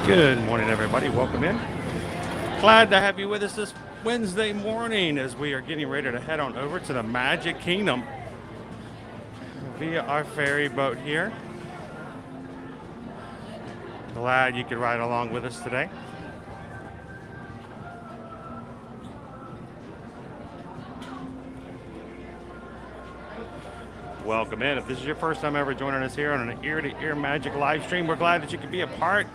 Good morning, everybody. Welcome in. Glad to have you with us this Wednesday morning as we are getting ready to head on over to the Magic Kingdom via our ferry boat here. Glad you could ride along with us today. Welcome in. If this is your first time ever joining us here on an ear-to-ear magic live stream, we're glad that you could be a part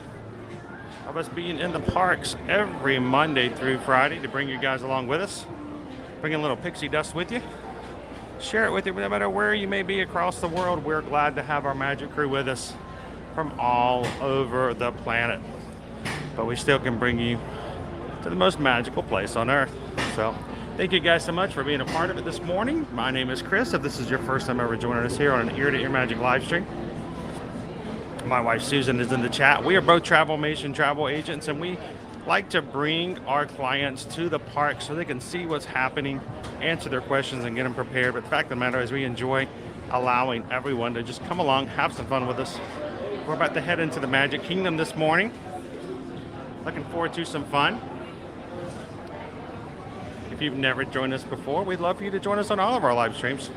of us being in the parks every Monday through Friday to bring you guys along with us. Bring a little pixie dust with you. Share it with you no matter where you may be across the world. We're glad to have our magic crew with us from all over the planet. But we still can bring you to the most magical place on earth. So thank you guys so much for being a part of it this morning. My name is Chris. If this is your first time ever joining us here on an ear-to-ear magic live stream, my wife Susan is in the chat. We are both Travelmation travel agents, and we like to bring our clients to the park so they can see what's happening, answer their questions, and get them prepared. But the fact of the matter is we enjoy allowing everyone to just come along, have some fun with us. We're about to head into the Magic Kingdom this morning. Looking forward to some fun. If you've never joined us before, we'd love for you to join us on all of our live streams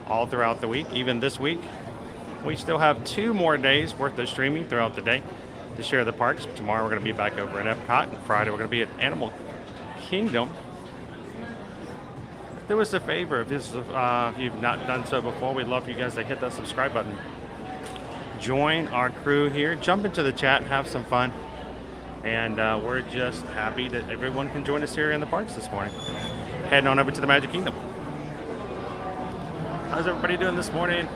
all throughout the week, even this week. We still have 2 more days worth of streaming throughout the day to share the parks. Tomorrow we're going to be back over at Epcot, and Friday we're going to be at Animal Kingdom. Do us a favor, if you've not done so before, we'd love for you guys to hit that subscribe button. Join our crew here, jump into the chat, have some fun, and we're just happy that everyone can join us here in the parks this morning. Heading on over to the Magic Kingdom. How's everybody doing this morning?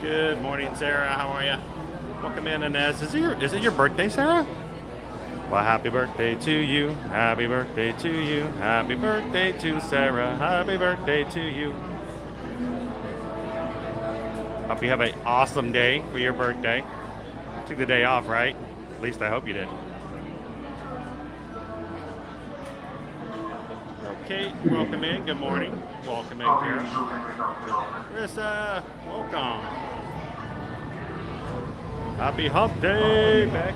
Good morning, Sarah. How are you? Welcome in, Inez. Is it your birthday, Sarah? Well, happy birthday to you. Happy birthday to you. Happy birthday to Sarah. Happy birthday to you. Hope you have an awesome day for your birthday. Took the day off, right? At least I hope you did. Kate, welcome in. Good morning. Welcome in, Kara. Carissa, welcome. Happy Hump Day back.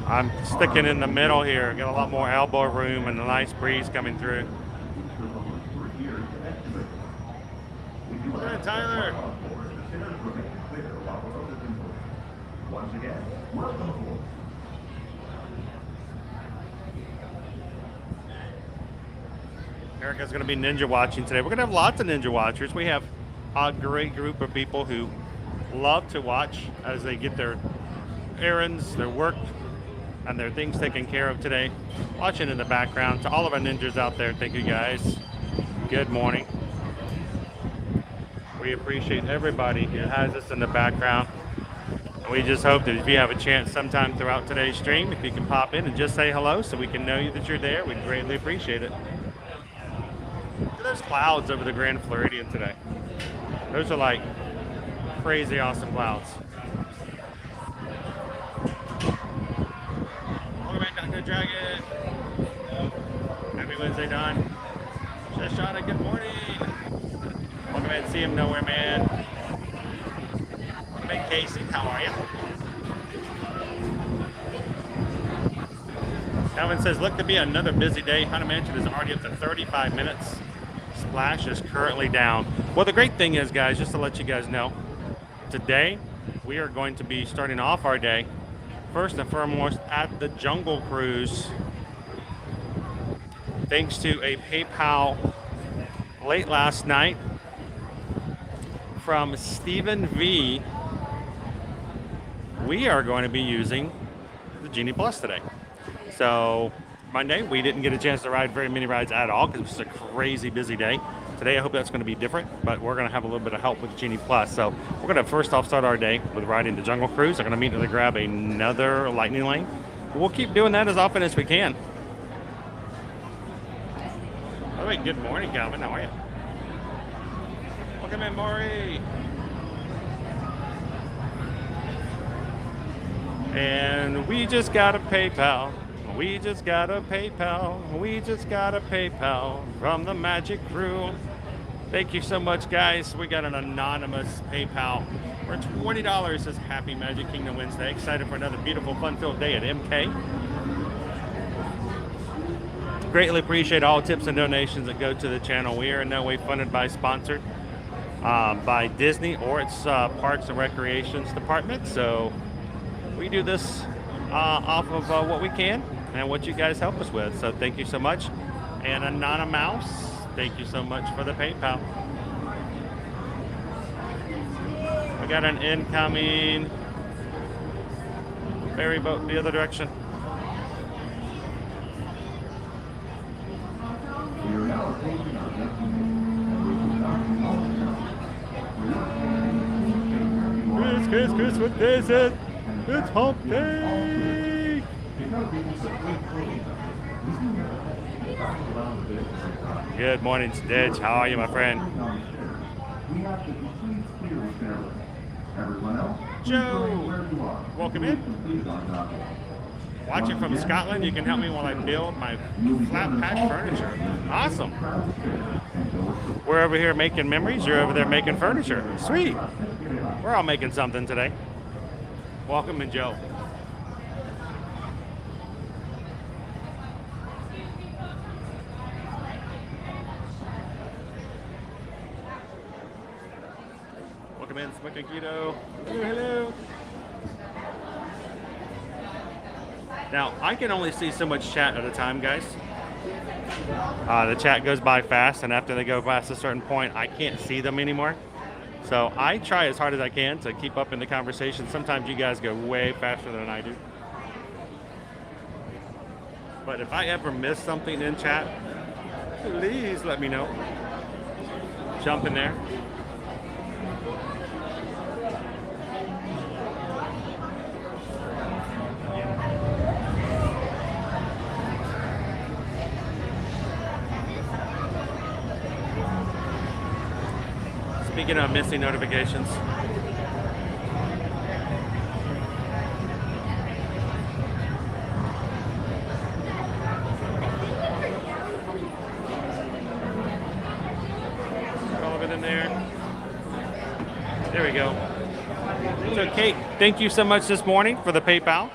I'm sticking in the middle here. Got a lot more elbow room and a nice breeze coming through. Go ahead, Tyler. Once again. Erica's going to be ninja watching today. We're going to have lots of ninja watchers. We have a great group of people who love to watch as they get their errands, their work, and their things taken care of today. Watching in the background. To all of our ninjas out there, thank you guys. Good morning. We appreciate everybody who has us in the background. We just hope that if you have a chance sometime throughout today's stream, if you can pop in and just say hello so we can know you that you're there, we'd greatly appreciate it. There's clouds over the Grand Floridian today. Those are like crazy awesome clouds. Welcome back, Dr. Dragon. Happy Wednesday, Don. Shoshana, good morning. Welcome back, see him nowhere, man. Hey Casey, how are you? Calvin says, look to be another busy day. Haunted Mansion is already up to 35 minutes. Splash is currently down. Well, the great thing is, guys, just to let you guys know, today we are going to be starting off our day first and foremost at the Jungle Cruise. Thanks to a PayPal late last night from Stephen V, we are going to be using the Genie Plus today. So Monday, we didn't get a chance to ride very many rides at all because it was a crazy busy day. Today, I hope that's going to be different, but we're going to have a little bit of help with Genie Plus. So we're going to first off start our day with riding the Jungle Cruise. I'm going to immediately grab another Lightning Lane. We'll keep doing that as often as we can. By the way, good morning, Calvin. How are you? Welcome in, Maury. And we just got a PayPal. We just got a PayPal. We just got a PayPal from the Magic Crew. Thank you so much, guys. We got an anonymous PayPal for $20. Says Happy Magic Kingdom Wednesday. Excited for another beautiful, fun-filled day at MK. Greatly appreciate all tips and donations that go to the channel. We are in no way funded by, sponsored by Disney or its Parks and Recreations Department. So we do this off of what we can and what you guys help us with. So thank you so much. And Anonymous, thank you so much for the PayPal. We got an incoming ferry boat the other direction. Chris, what day is it? It's Hump Day! Good morning, Stitch. How are you, my friend? Joe, welcome in. Watching from Scotland, you can help me while I build my flat pack furniture. Awesome. We're over here making memories. You're over there making furniture. Sweet. We're all making something today. Welcome in, Joe. Welcome in, Smickagito. Hello. Now, I can only see so much chat at a time, guys. The chat goes by fast, and after they go past a certain point, I can't see them anymore. So I try as hard as I can to keep up in the conversation. Sometimes you guys go way faster than I do. But if I ever miss something in chat, please let me know. Jump in there. Speaking of missing notifications, all of it in there. There we go. So, Kate, thank you so much this morning for the PayPal.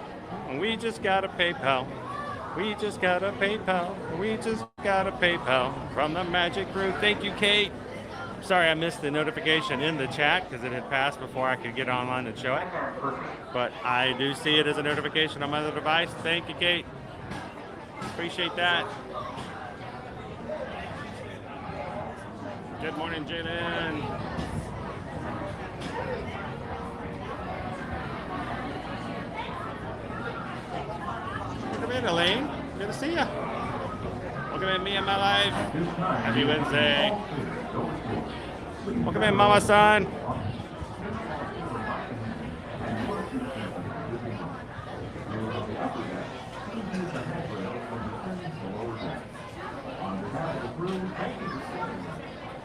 We just got a PayPal. We just got a PayPal. We just got a PayPal from the Magic Crew. Thank you, Kate. Sorry I missed the notification in the chat because it had passed before I could get online and show it. But I do see it as a notification on my other device. Thank you, Kate. Appreciate that. Good morning, Jalen. Welcome in, Elaine. Good to see you. Welcome in, me and my life. Happy Wednesday. Welcome in, Mama-san. So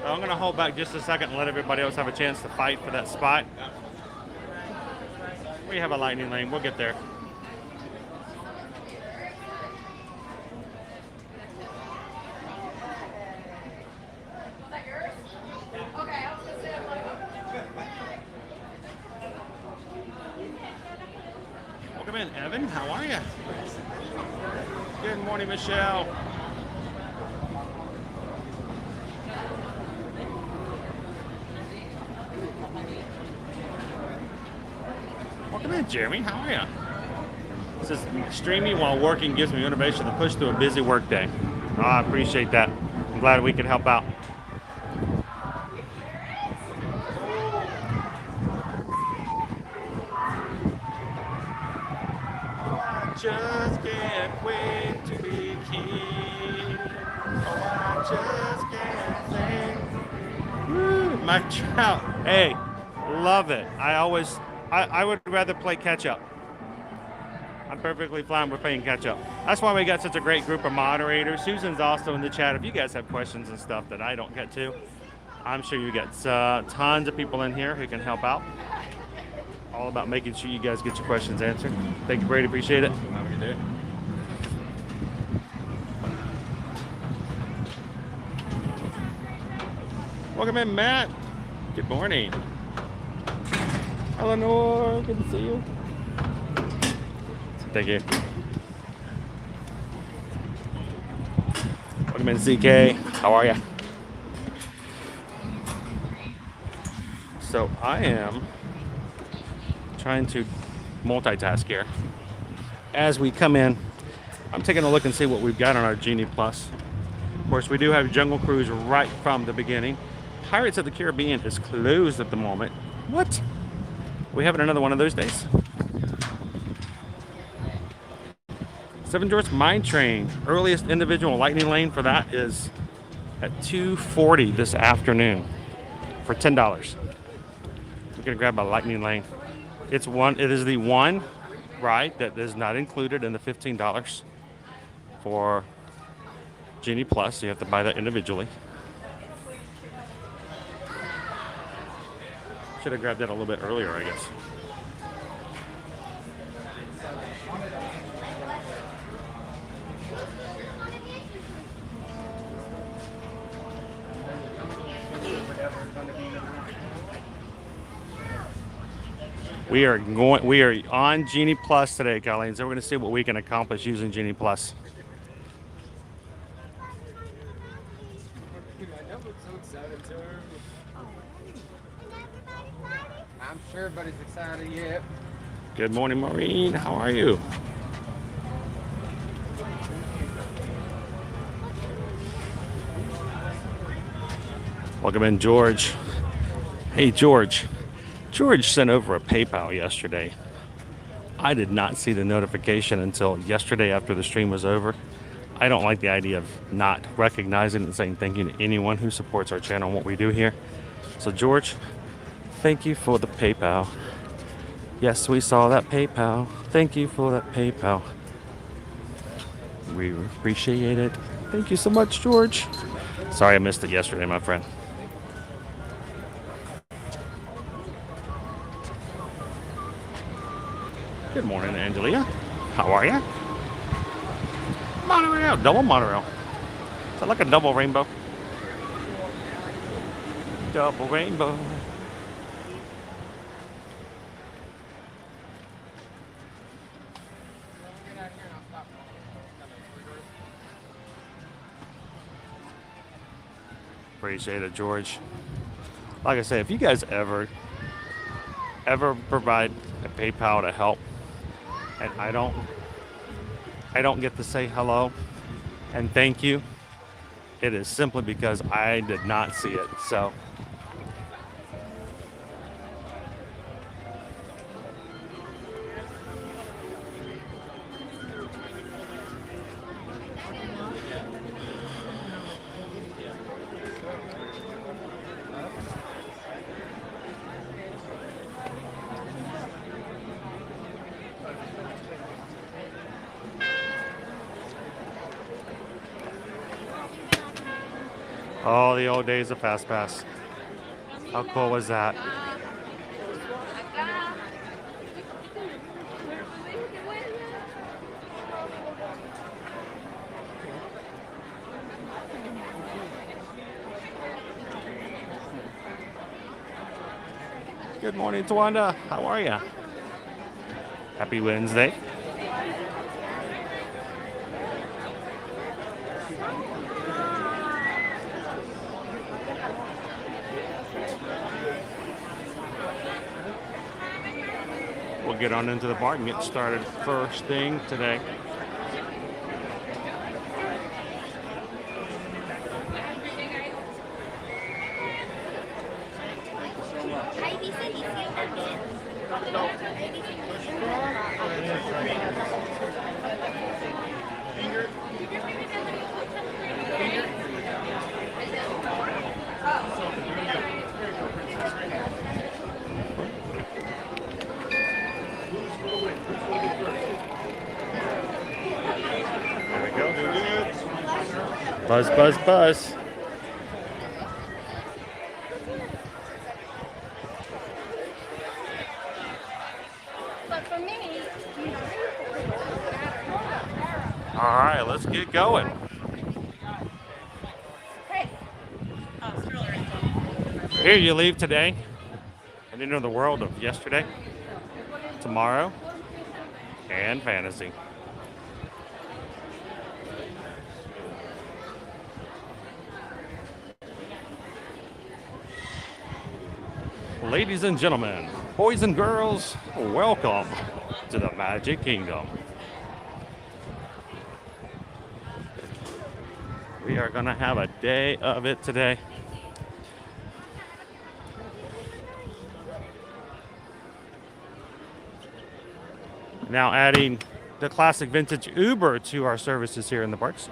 I'm going to hold back just a second and let everybody else have a chance to fight for that spot. We have a lightning lane. We'll get there. Welcome in, Evan. How are you? Good morning, Michelle. Welcome in, Jeremy. How are you? It says streaming while working gives me motivation to push through a busy work day. Oh, I appreciate that. I'm glad we could help out. Just can't wait to be king. Oh, I just can't sing. Woo, my trout. Hey, love it. I would rather play catch up. I'm perfectly fine with playing catch up. That's why we got such a great group of moderators. Susan's also in the chat. If you guys have questions and stuff that I don't get to, I'm sure you got tons of people in here who can help out. All about making sure you guys get your questions answered. Thank you, Brady. Appreciate it. Have a good day. Welcome in, Matt. Good morning. Eleanor, good to see you. Thank you. Welcome in, ZK. How are you? So I am trying to multitask here. As we come in, I'm taking a look and see what we've got on our Genie Plus. Of course, we do have Jungle Cruise right from the beginning. Pirates of the Caribbean is closed at the moment. What? We having another one of those days? Seven Dwarfs Mine Train. Earliest individual lightning lane for that is at 2:40 this afternoon for $10. We're gonna grab a lightning lane. It is the one ride that is not included in the $15 for Genie Plus. You have to buy that individually. Should have grabbed that a little bit earlier, I guess. We are on Genie Plus today, Colleen. So we're going to see what we can accomplish using Genie Plus. I'm sure everybody's excited yet. Good morning, Maureen. How are you? Welcome in, George. Hey, George. George sent over a PayPal yesterday. I did not see the notification until yesterday after the stream was over. I don't like the idea of not recognizing and saying thank you to anyone who supports our channel and what we do here. So George, thank you for the PayPal. Yes, we saw that PayPal. Thank you for that PayPal. We appreciate it. Thank you so much, George. Sorry I missed it yesterday, my friend. Good morning, Angelia. How are you? Monorail, double monorail. Is that like a double rainbow? Double rainbow. Appreciate it, George. Like I say, if you guys ever provide a PayPal to help, and I don't get to say hello and thank you, it is simply because I did not see it. So oh, the old days of Fast Pass. How cool was that? Good morning, Tawanda. How are you? Happy Wednesday. We'll get on into the park and get started first thing today. Buzz, buzz, buzz. But for me, you know, All right, let's get going. hey, Here you leave today and enter the world of yesterday, tomorrow, and fantasy. Ladies and gentlemen, boys and girls, welcome to the Magic Kingdom. We are gonna have a day of it today. Now adding the classic vintage Uber to our services here in the parks.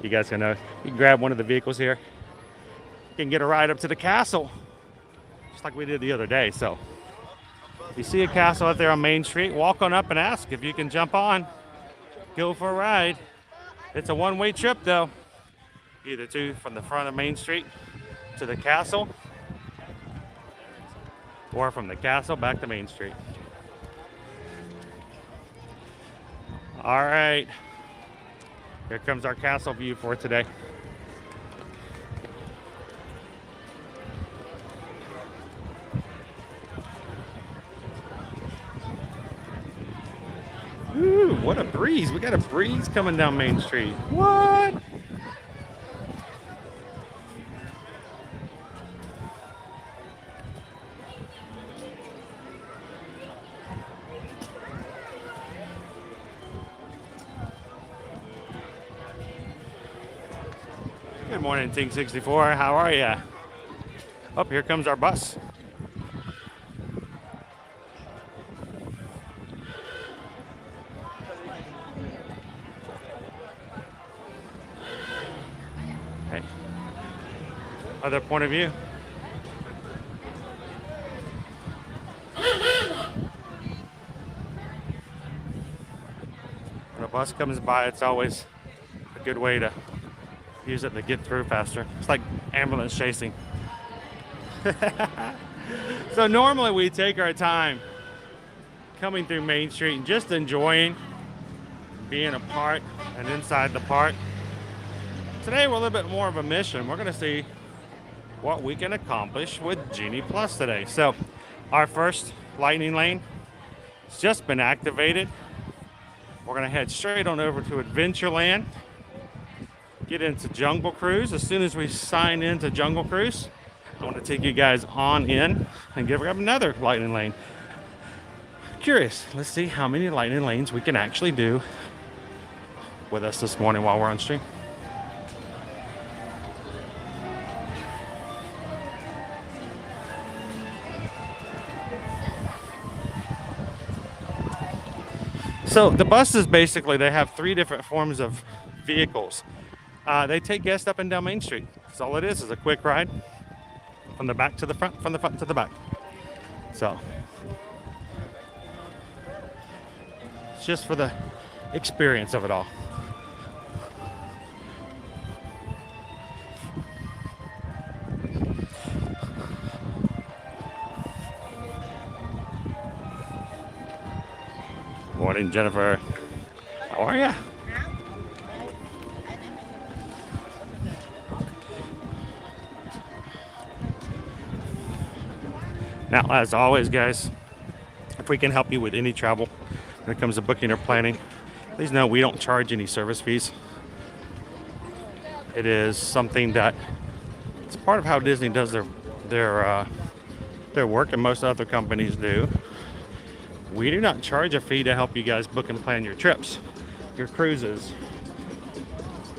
You guys can you can grab one of the vehicles here. You can get a ride up to the castle, just like we did the other day. So if you see a castle out there on Main Street, walk on up and ask if you can jump on, go for a ride. It's a one-way trip though, either from the front of Main Street to the castle, or from the castle back to Main Street. All right, here comes our castle view for today. Ooh, what a breeze. We got a breeze coming down Main Street. What? Good morning, Ting 64. How are ya? Oh, here comes our bus. Hey. Other point of view. When a bus comes by, it's always a good way to use it to get through faster. It's like ambulance chasing. So normally we take our time coming through Main Street and just enjoying being a park and inside the park. Today we're a little bit more of a mission. We're gonna see what we can accomplish with Genie Plus today. So our first lightning lane has just been activated. We're gonna head straight on over to Adventureland, get into Jungle Cruise. As soon as we sign into Jungle Cruise, I want to take you guys on in and grab another lightning lane. Curious, let's see how many lightning lanes we can actually do with us this morning while we're on stream. So the buses basically, they have three different forms of vehicles. They take guests up and down Main Street. That's all it is a quick ride from the back to the front, from the front to the back. So it's just for the experience of it all. Morning, Jennifer. How are ya? Now, as always, guys, if we can help you with any travel when it comes to booking or planning, please know we don't charge any service fees. It is something that it's part of how Disney does their work, and most other companies do. We do not charge a fee to help you guys book and plan your trips, your cruises,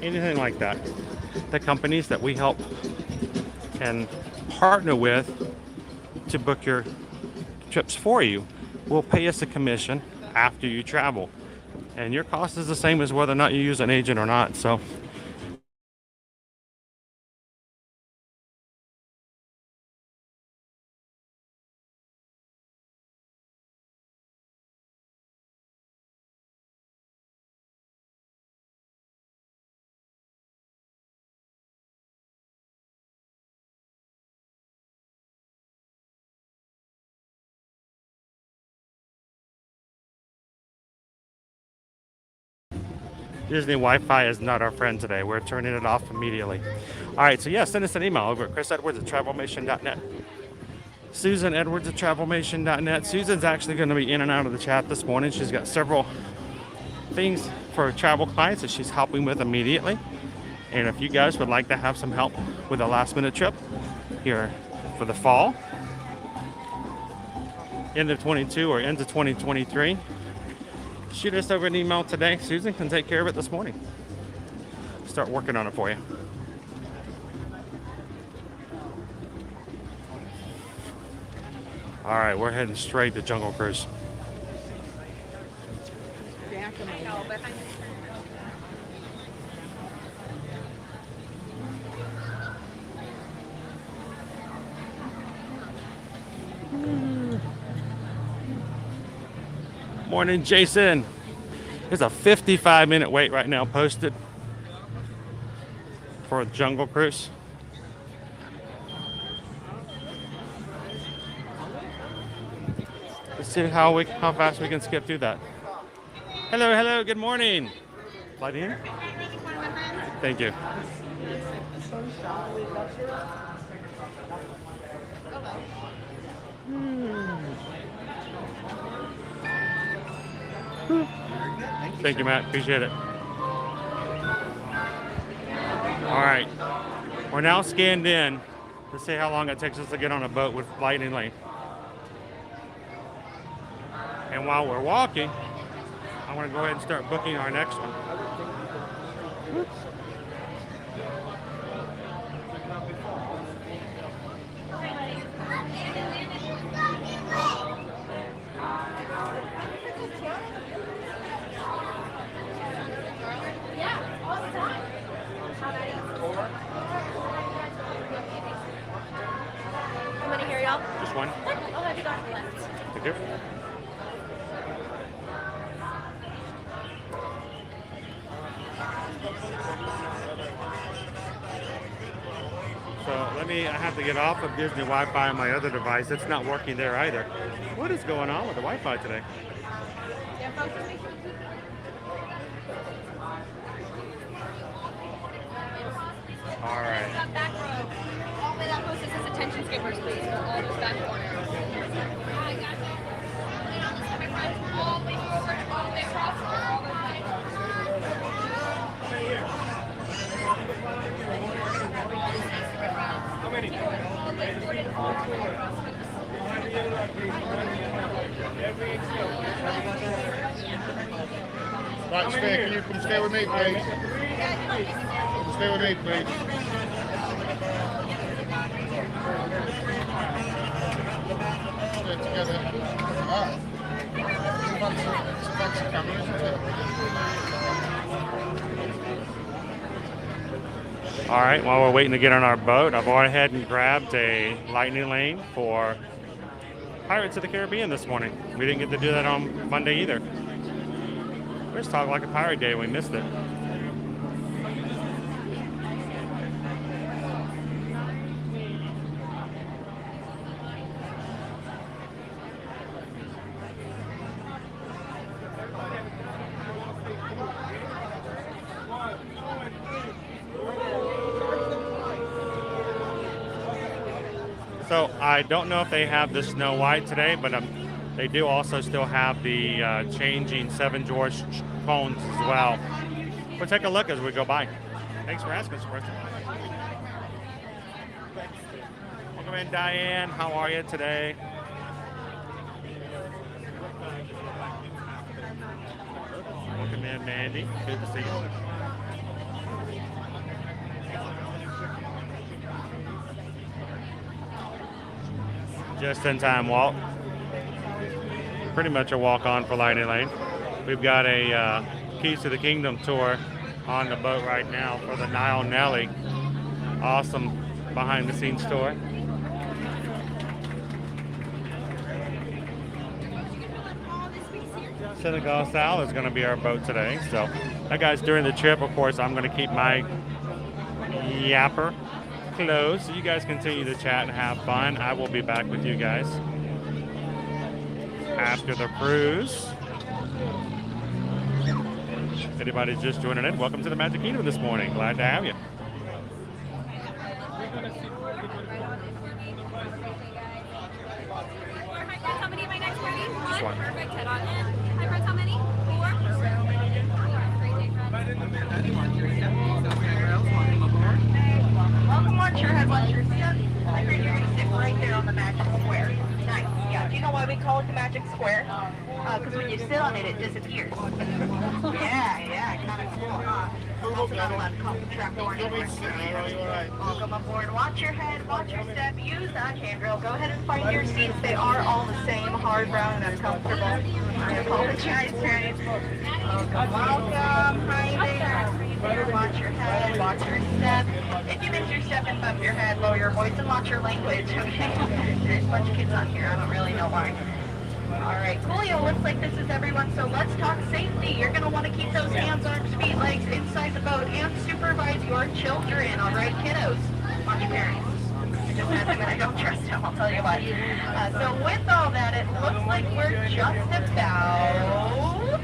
anything like that. The companies that we help and partner with to book your trips for you will pay us a commission after you travel, and your cost is the same as whether or not you use an agent or not. So Disney Wi-Fi is not our friend today. We're turning it off immediately. All right, so yeah, send us an email over at chrisedwards@travelmation.net. susanedwards@travelmation.net. Susan's actually going to be in and out of the chat this morning. She's got several things for travel clients that she's helping with immediately. And if you guys would like to have some help with a last minute trip here for the fall, end of 22 or into 2023, shoot us over an email today. Susan can take care of it this morning. Start working on it for you. All right, we're heading straight to Jungle Cruise. Morning, Jason. There's a 55-minute wait right now posted for a Jungle Cruise. Let's see how fast we can skip through that. Hello, good morning. Flight in? Thank you. Thank you, Matt. Appreciate it. All right. We're now scanned in to see how long it takes us to get on a boat with Lightning Lane. And while we're walking, I want to go ahead and start booking our next one. Just one. I'll have you on the left. Thank you. So I have to get off of Disney Wi-Fi on my other device. It's not working there either. What is going on with the Wi-Fi today? All right. Back row. All the way that post says attention skippers, please. All those back corners. I got you. All the way forward, all the way across, all the way. How many? Right, stay. Can you come stay with me, please? Stay with me, please. Stay together. Ah. It's a fancy camera, isn't it? All right, while we're waiting to get on our boat, I've gone ahead and grabbed a Lightning Lane for Pirates of the Caribbean this morning. We didn't get to do that on Monday either. We just talked like a pirate day. We missed it. So I don't know if they have the Snow White today, but they do also still have the changing Seven George cones as well. We'll take a look as we go by. Thanks for asking, Sports. Welcome in, Diane. How are you today? Welcome in, Mandy. Good to see you. Just in time walk. Pretty much a walk on for Lightning Lane. We've got a Keys to the Kingdom tour on the boat right now for the Nile Nelly. Awesome behind the scenes tour. Senegal Sal is going to be our boat today. So, guys, during the trip, of course, I'm going to keep my yapper closed, so you guys continue to chat and have fun. I will be back with you guys after the cruise. If anybody's just joining in, welcome to the Magic Kingdom this morning. Glad to have you. How many am I next ready? One. Perfect. Head on in. Hi, friends. How many? 4. Welcome on Shoreside Way. I heard you're going to sit right there on the Magic Square. Nice. Yeah. Do you know why we call it the Magic Square? Because when you sit on it, it disappears. Yeah. Kind of cool, huh? Also not allowed to call the trap door. Welcome aboard. Watch your head. Watch your step. Use that handrail. Go ahead and find your seats. They are all the same, hard, brown, and uncomfortable. I apologize, guys. Welcome. Hi there. Watch your head. Watch your step. If you miss your step and bump your head, lower your voice and watch your language, okay? There's a bunch of kids on here. I don't really know why. All right, coolio. Looks like this is everyone, so let's talk safety. You're going to want to keep those hands, arms, feet, legs inside the boat and supervise your children. All right, kiddos. Watch your parents. I just had them and I don't trust them, I'll tell you what. So with all that, it looks like we're just about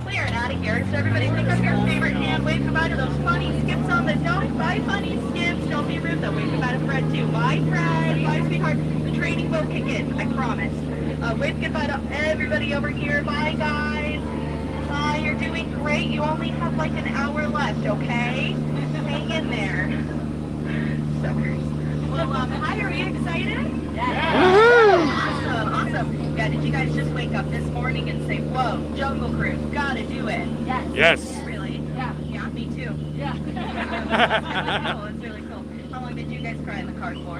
clearing out of here. So everybody pick up your favorite hand, wave goodbye to those funny skips on the dock. Bye, funny skips. Don't be rude, though. Wave goodbye to Fred, too. Bye, Fred. Bye, sweetheart. The training boat can get, I promise. Wave goodbye to everybody over here. Bye, guys. Bye, you're doing great. You only have like an hour left, okay? Hang in there. Suckers. Well, hi, are you excited? Yeah. Awesome. Yeah, did you guys just wake up this morning and say, whoa, Jungle Cruise, gotta do it? Yes. Really? Yeah. Yeah, me too. Yeah. It's really cool. How long did you guys cry in the car for?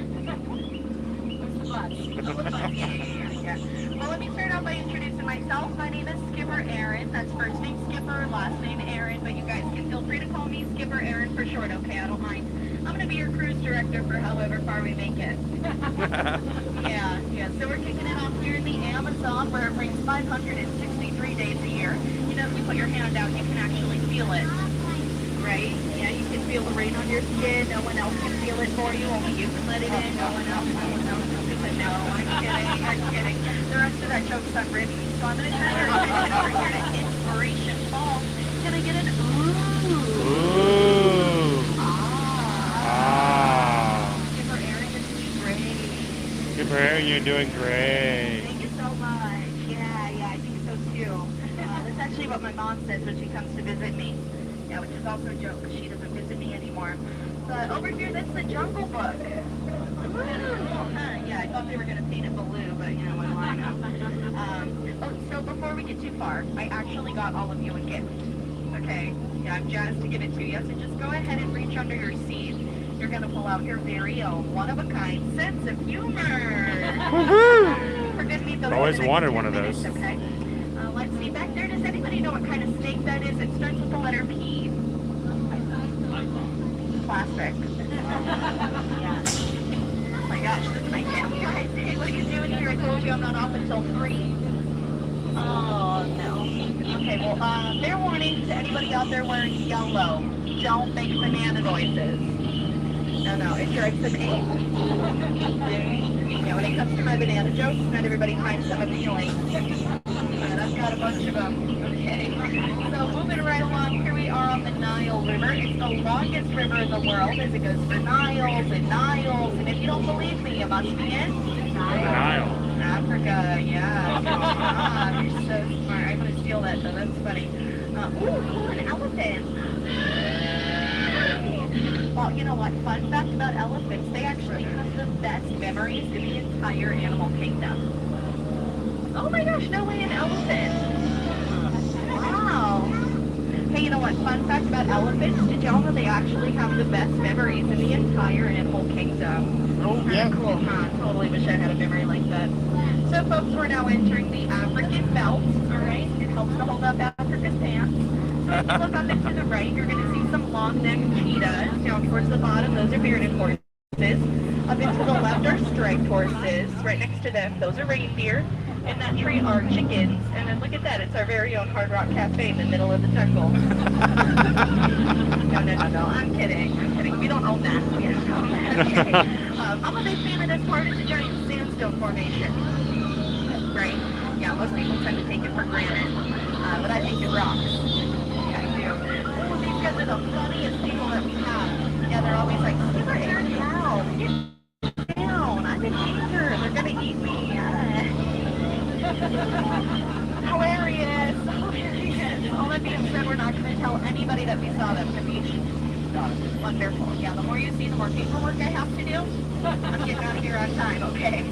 Yeah. Well, let me start out by introducing myself. My name is Skipper Aaron. That's first name Skipper, last name Aaron, but you guys can feel free to call me Skipper Aaron for short, okay? I don't mind. I'm going to be your cruise director for however far we make it. Yeah. So we're kicking it off here in the Amazon, where it rains 563 days a year. You know, if you put your hand out, you can actually feel it. Right? Yeah, you can feel the rain on your skin. No one else can feel it for you. Only you can let it in. No one else. No, I'm kidding. The rest of that joke's on Ricky. So I'm going to turn your attention over here to Inspiration Falls. Can I get an ooh? Ooh. Skipper Aaron, you're doing great. Skipper Aaron, you're doing great. Thank you so much. Yeah, I think so too. That's actually what my mom says when she comes to visit me. Yeah, which is also a joke because she doesn't visit me anymore. But over here, that's the Jungle Book. Yeah, I thought they were going to paint it blue, but you know, why not? So before we get too far, I actually got all of you a gift. Okay? Yeah, I'm jazzed to give it to you. So just go ahead and reach under your seat. You're going to pull out your very own one-of-a-kind sense of humor. Forgive me, those Always wanted one of those. Okay. Let's see, back there, does anybody know what kind of snake that is? It starts with the letter P. Plastic. Yeah. Oh my gosh, this might get you guys. Hey, what are you doing here? I told you I'm not off until 3. Oh, no. Okay, well, fair warning to anybody out there wearing yellow. Don't make banana noises. No, it drives them ape. When it comes to my banana jokes, not everybody finds them appealing. And I've got a bunch of them. Okay. So moving right along, here we are on the Nile River. It's the longest river in the world as it goes for Niles and Niles. And if you don't believe me, you must be in Nile. Africa, yeah. You're so smart. I'm going to steal that, though. That's funny. Ooh, an elephant. Well, you know what? Fun fact about elephants, they actually have the best memories in the entire animal kingdom. Oh my gosh, no way, an elephant. Wow. Hey, you know what? Fun fact about elephants, did y'all know they actually have the best memories in the entire animal kingdom? Oh, yeah. Cool, huh? Totally wish I had a memory like that. So, folks, we're now entering the African belt, all right? It helps to hold up Africa's pants. So if you look up and to the right, you're going to see some long-necked cheetahs. Down towards the bottom, those are bearded horses. Up into the left are striped horses. Right next to them, those are reindeer. In that tree are chickens. And then look at that, it's our very own Hard Rock Cafe in the middle of the jungle. No, I'm kidding. We don't own that. We don't own that. Okay. I'm a big fan of this part. It's a giant sandstone formation. Right? Yeah, most people tend to take it for granted. But I think it rocks. guys are the funniest people that we have. Yeah, they're always like, give her air down. Get down. I'm a ginger. They're going to eat me. Hilarious. Hilarious. All that being said, we're not going to tell anybody that we saw them. The beach. Wonderful. Yeah, the more you see, the more paperwork I have to do. I'm getting out of here on time, okay?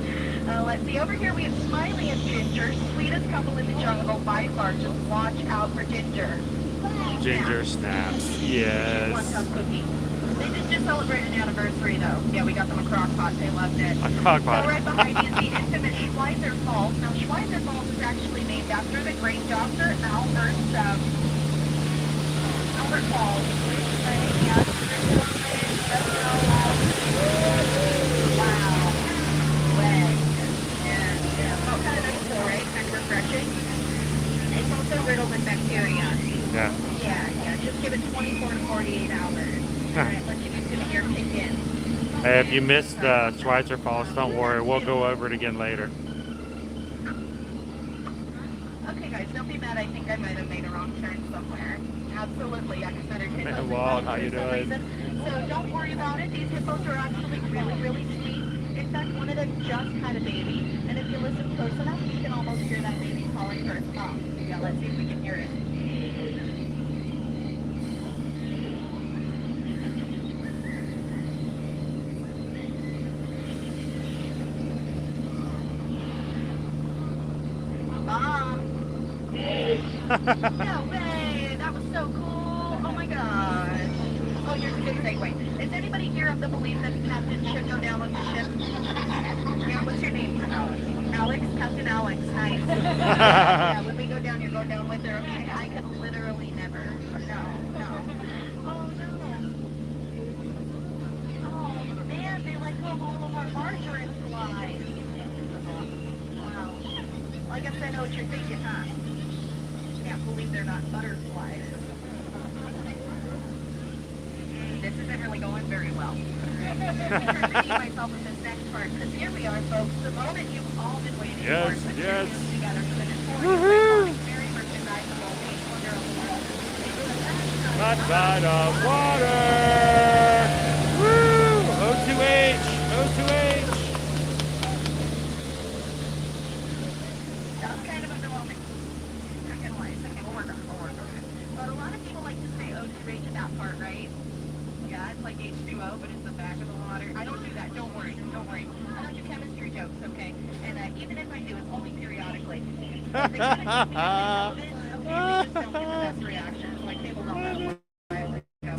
Let's see. Over here we have Smiley and Ginger. Sweetest couple in the jungle by far. Just watch out for Ginger. Ginger snaps. Yes. One cup cookie. They just celebrated an anniversary, though. Yeah, we got them a crock pot. They loved it. A crock pot. So right behind me is the infamous Schweizer Falls. Now, Schweizer Falls is actually named after the great doctor Albert Falls. Right? Yeah. Wow. Wet. Yeah. Oh, kind of nice, though, right? Kind of refreshing. It's also riddled with bacteria. Yeah. Yeah. Just give it 24 to 48 hours. Alright, let you get to your kick in. Hey, if you missed Schweitzer Falls, don't worry. We'll go over it again later. Okay, guys, don't be mad. I think I might have made a wrong turn somewhere. Absolutely, yeah, because better hit Hey, Walt, how you doing? So don't worry about it. These hippos are actually really, really sweet. In fact, one of them just had a baby. And if you listen close enough, you can almost hear that baby calling for its mom. Yeah, let's see if we can hear it. No way! That was so cool! Oh my gosh! Oh, here's a good segue. Is anybody here of the belief that the captain should go down with the ship? Yeah, what's your name? Alex? Captain Alex. Nice. Yeah, when we go down, you're going down with her. Okay, I could literally never. No. Oh no. Oh man, they let go of all of our margarine flies. Wow. Well, I guess I know what you're thinking, huh? Can't believe they're not butterflies. This isn't really going very well. I'm repeating myself in this next part, because here we are, folks. The moment you've all been waiting for. Yes. Together for the Woohoo! very merchandisable Beach Wonder of the World. Hot side of water! Woo! O2H! O2H! That was kind of underwhelming. Not gonna lie. Okay, we'll work on it. But a lot of people like to say O2H at that part, right? Yeah, it's like H2O, but it's the back of the water. I don't do that. Don't worry. I don't do chemistry jokes, okay? And even if I do, it's only periodically. If they kind of keep me relevant, okay, they just don't get the best reactions. Like, people don't know why I would go.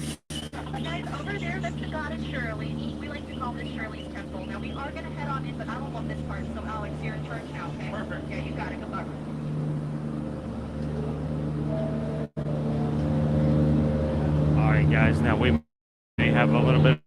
Guys, over there, that's the goddess Shirley. We like to call this Shirley's temple. Now, we are going to head on in, but I don't want this part, so Alex, you're in charge now, okay? Perfect. Yeah, you got it. Good luck. All right, guys. Now we may have a little bit.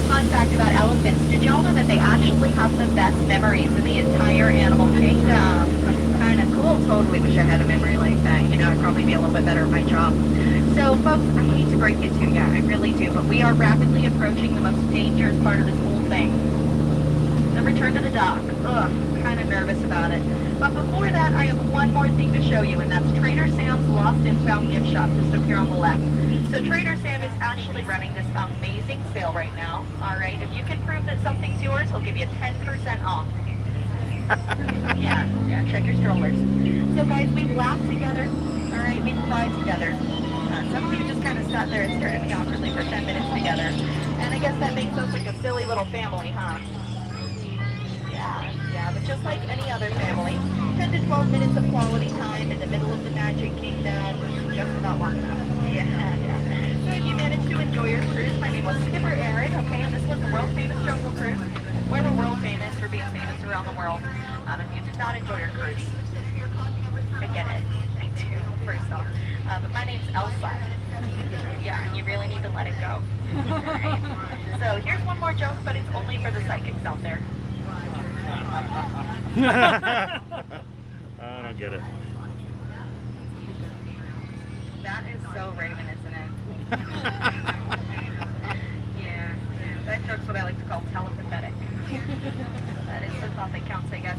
Fun fact about elephants. Did y'all know that they actually have the best memories in the entire animal kingdom? Kind of cool. Totally wish I had a memory like that. You know, I'd probably be a little bit better at my job. So, folks, I hate to break it to you, I really do, but we are rapidly approaching the most dangerous part of this whole thing. The return to the dock. Ugh, kind of nervous about it. But before that, I have one more thing to show you, and that's Trader Sam's Lost and Found Gift Shop, just up here on the left. So Trader Sam is actually running this amazing sale right now. All right, if you can prove that something's yours, he'll give you 10% off. yeah, check your strollers. So guys, we've laughed together. All right, we've cried together. Some of you just kind of sat there and stared at me awkwardly for 10 minutes together. And I guess that makes us like a silly little family, huh? Yeah, but just like any other family, 10 to 12 minutes of quality time in the middle of the Magic Kingdom is just about long enough. Yeah. So if you managed to enjoy your cruise, my name was Skipper Aaron, okay, and this was the world famous Jungle Cruise. We're the world famous for being famous around the world. If you did not enjoy your cruise, I get it. I do, first off. But my name's Elsa. Yeah, and you really need to let it go. Right? So here's one more joke, but it's only for the psychics out there. I don't get it. That is so Raven, isn't it? yeah, that joke's what I like to call telepathetic. That is the thought that counts, I guess.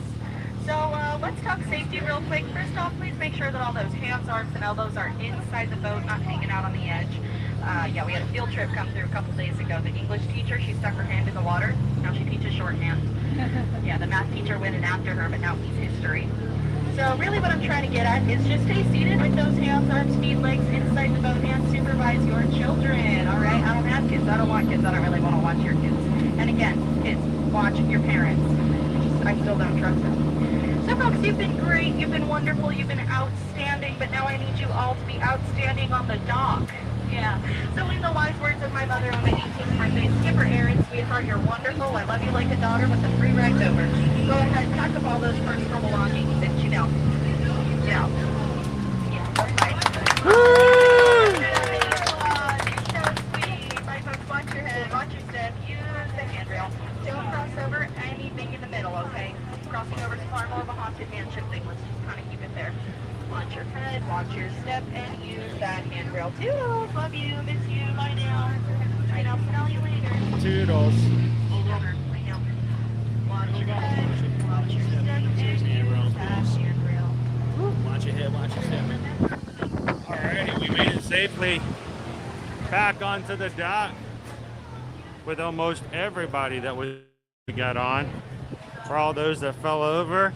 So let's talk safety real quick. First off, please make sure that all those hands, arms, and elbows are inside the boat, not hanging out on the edge. Yeah, we had a field trip come through a couple days ago. The English teacher, she stuck her hand in the water. Now she teaches shorthand. Yeah, the math teacher went in after her, but now he's history. So really what I'm trying to get at is just stay seated with those hands, arms, feet, legs inside the boat and supervise your children, all right? I don't have kids. I don't want kids. I don't really want to watch your kids. And again, kids, watch your parents. I still don't trust them. So folks, you've been great. You've been wonderful. You've been outstanding. But now I need you all to be outstanding on the dock. Yeah. So in the wise words of my mother on my 18th birthday, Skipper Aaron, sweetheart, you're wonderful. I love you like a daughter with the free rides over. Go ahead, pack up all those personal belongings and you know. Yeah. Right. Woo! So sweet. My folks, watch your head, watch your step, use the handrail. Don't cross over anything in the middle, okay? Crossing over is far more of a haunted mansion thing. Let's just kind of keep it there. Watch your head, watch your step, and use that handrail. Toodles, love you, miss you, lie down. Right, I'll smell you later. Toodles. Hold over, lay down. Watch your head, watch your step, and use that handrail. Watch your head, watch your step. Alrighty, we made it safely back onto the dock with almost everybody that we got on. For all those that fell over,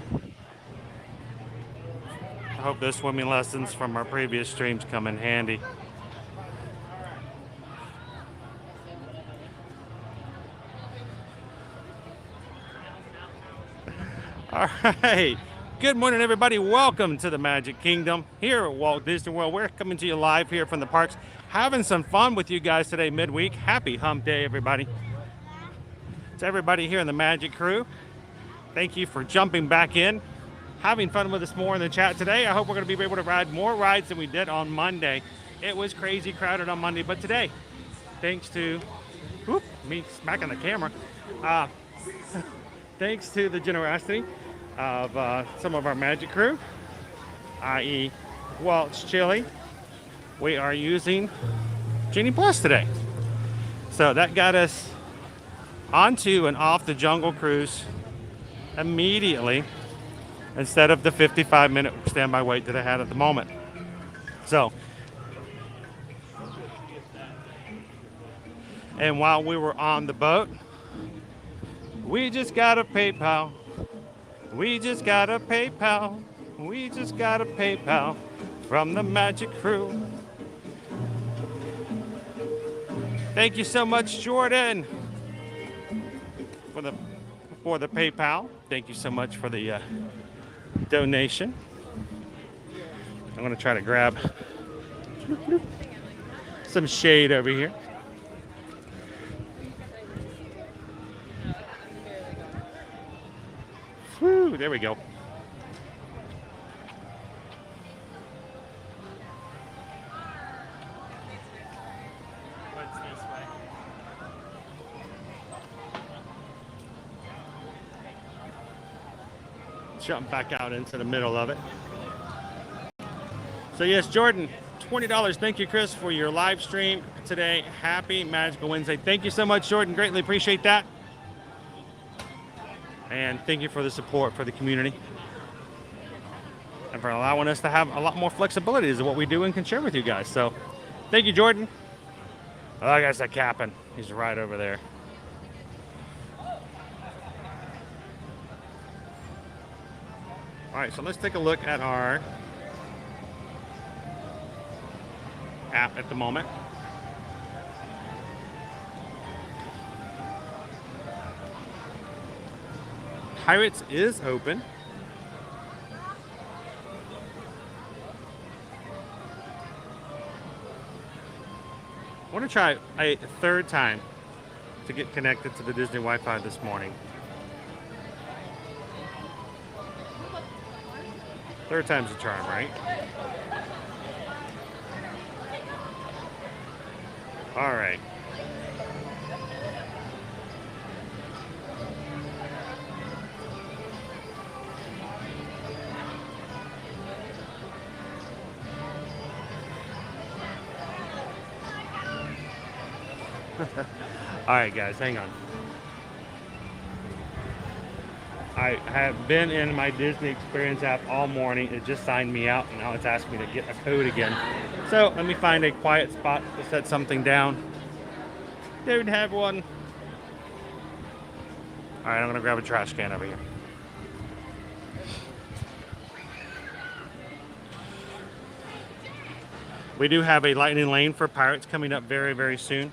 I hope those swimming lessons from our previous streams come in handy. All right. Good morning, everybody. Welcome to the Magic Kingdom here at Walt Disney World. We're coming to you live here from the parks, having some fun with you guys today midweek. Happy Hump Day, everybody. To everybody here in the Magic crew, thank you for jumping back in, having fun with us more in the chat today. I hope we're going to be able to ride more rides than we did on Monday. It was crazy crowded on Monday, but today, thanks to me smacking the camera, thanks to the generosity of some of our Magic crew, i.e. Walt's Chili, we are using Genie Plus today. So that got us onto and off the Jungle Cruise immediately instead of the 55-minute standby wait that I had at the moment. So, and while we were on the boat, we just got a PayPal. We just got a PayPal. We just got a PayPal from the Magic crew. Thank you so much, Jordan, for the PayPal. Thank you so much for the donation. I'm going to try to grab some shade over here. Whew, there we go. Jump back out into the middle of it. So yes, Jordan, $20. Thank you, Chris, for your live stream today. Happy Magical Wednesday. Thank you so much, Jordan. Greatly appreciate that. And thank you for the support for the community and for allowing us to have a lot more flexibility as to what we do and can share with you guys. So thank you, Jordan. Oh, that guy's that capping. He's right over there. All right, so let's take a look at our app at the moment. Pirates is open. I want to try a third time to get connected to the Disney Wi-Fi this morning. Third time's a charm, right? All right. All right, guys, hang on. I have been in my Disney Experience app all morning. It just signed me out, and now it's asking me to get a code again. So let me find a quiet spot to set something down. Don't have one. All right, I'm gonna grab a trash can over here. We do have a lightning lane for Pirates coming up very, very soon.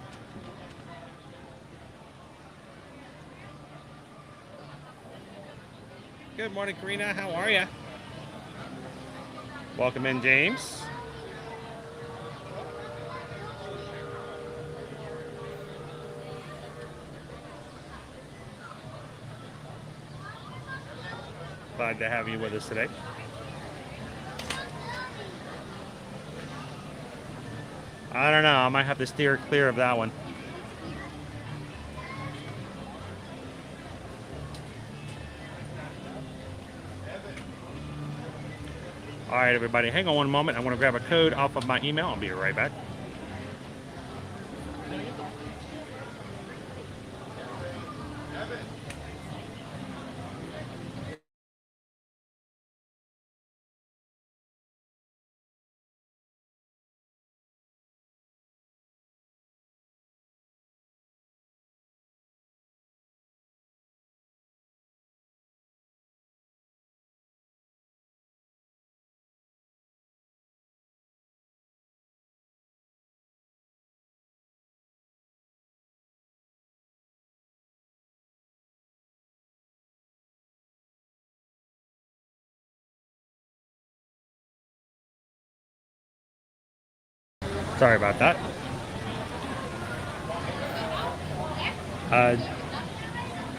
Good morning, Karina. How are you? Welcome in, James. Glad to have you with us today. I don't know. I might have to steer clear of that one. All right, everybody, hang on one moment. I want to grab a code off of my email. I'll be right back. Sorry about that.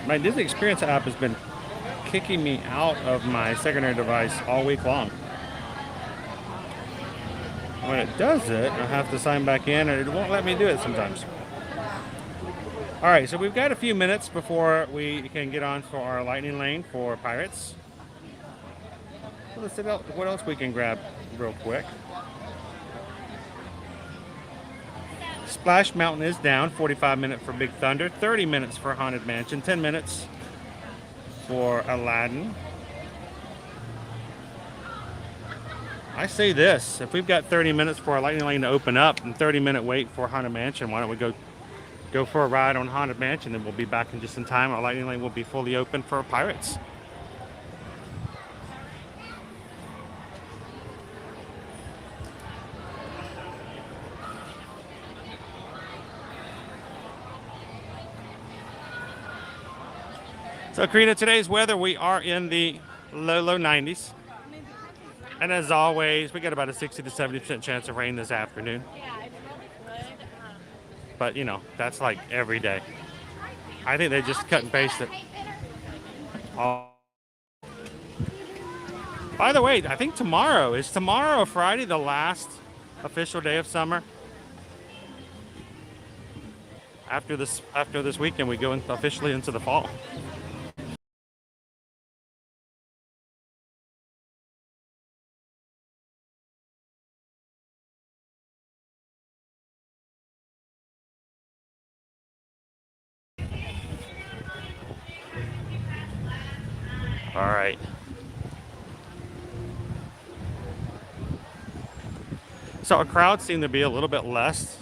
My Disney Experience app has been kicking me out of my secondary device all week long. When it does it, I have to sign back in, and it won't let me do it sometimes. All right, so we've got a few minutes before we can get on for our lightning lane for Pirates. So let's see what else we can grab real quick. Splash Mountain is down, 45 minutes for Big Thunder, 30 minutes for Haunted Mansion, 10 minutes for Aladdin. I say this, if we've got 30 minutes for our lightning lane to open up and 30-minute wait for Haunted Mansion, why don't we go for a ride on Haunted Mansion, and we'll be back in just in time. Our lightning lane will be fully open for Pirates. So, Karina, today's weather, we are in the low 90s. And as always, we got about a 60 to 70% chance of rain this afternoon. Yeah, it's really good. But, you know, that's like every day. I think they just cut and paste it. By the way, I think is tomorrow, Friday, the last official day of summer? After this weekend, we go officially into the fall. All right. So our crowds seem to be a little bit less,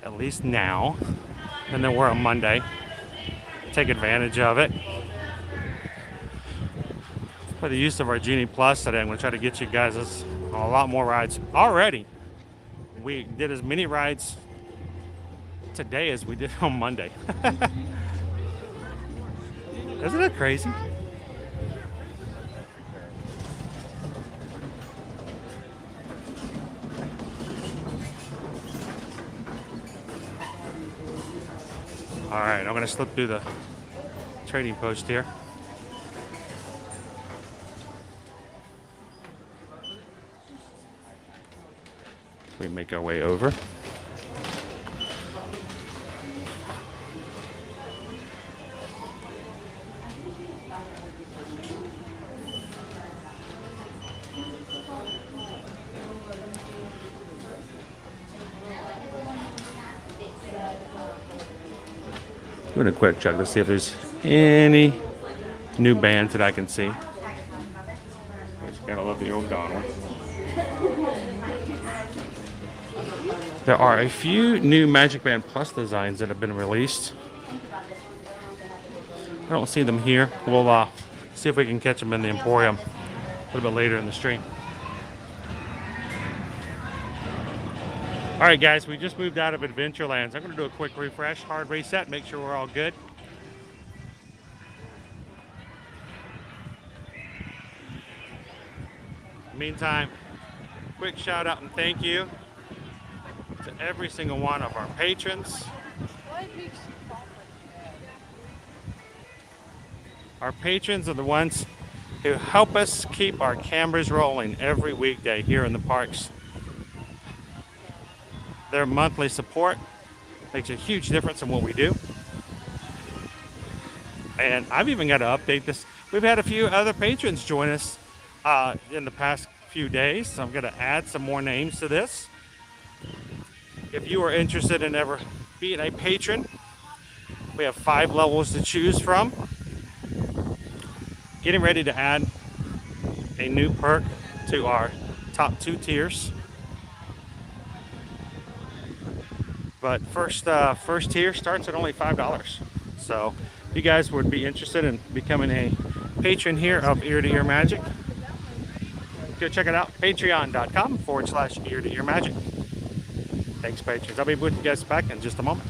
at least now, than they were on Monday. Take advantage of it. For the use of our Genie Plus today, I'm going to try to get you guys a lot more rides. Already, we did as many rides today as we did on Monday. Isn't that crazy? All right, I'm going to slip through the trading post here. We make our way over. Doing a quick check to see if there's any new bands that I can see. I just gotta love the old Donald. There are a few new Magic Band Plus designs that have been released. I don't see them here. We'll see if we can catch them in the Emporium a little bit later in the stream. All right, guys, we just moved out of Adventureland. So I'm going to do a quick refresh, hard reset, make sure we're all good. Meantime, quick shout out and thank you to every single one of our patrons. Our patrons are the ones who help us keep our cameras rolling every weekday here in the parks. Their monthly support makes a huge difference in what we do. And I've even got to update this. We've had a few other patrons join us in the past few days. So I'm going to add some more names to this. If you are interested in ever being a patron, we have 5 levels to choose from. Getting ready to add a new perk to our top 2 tiers. But first tier starts at only $5. So if you guys would be interested in becoming a patron here of Ear to Ear Magic, go check it out, patreon.com/Ear to Ear Magic. Thanks, patrons. I'll be with you guys back in just a moment.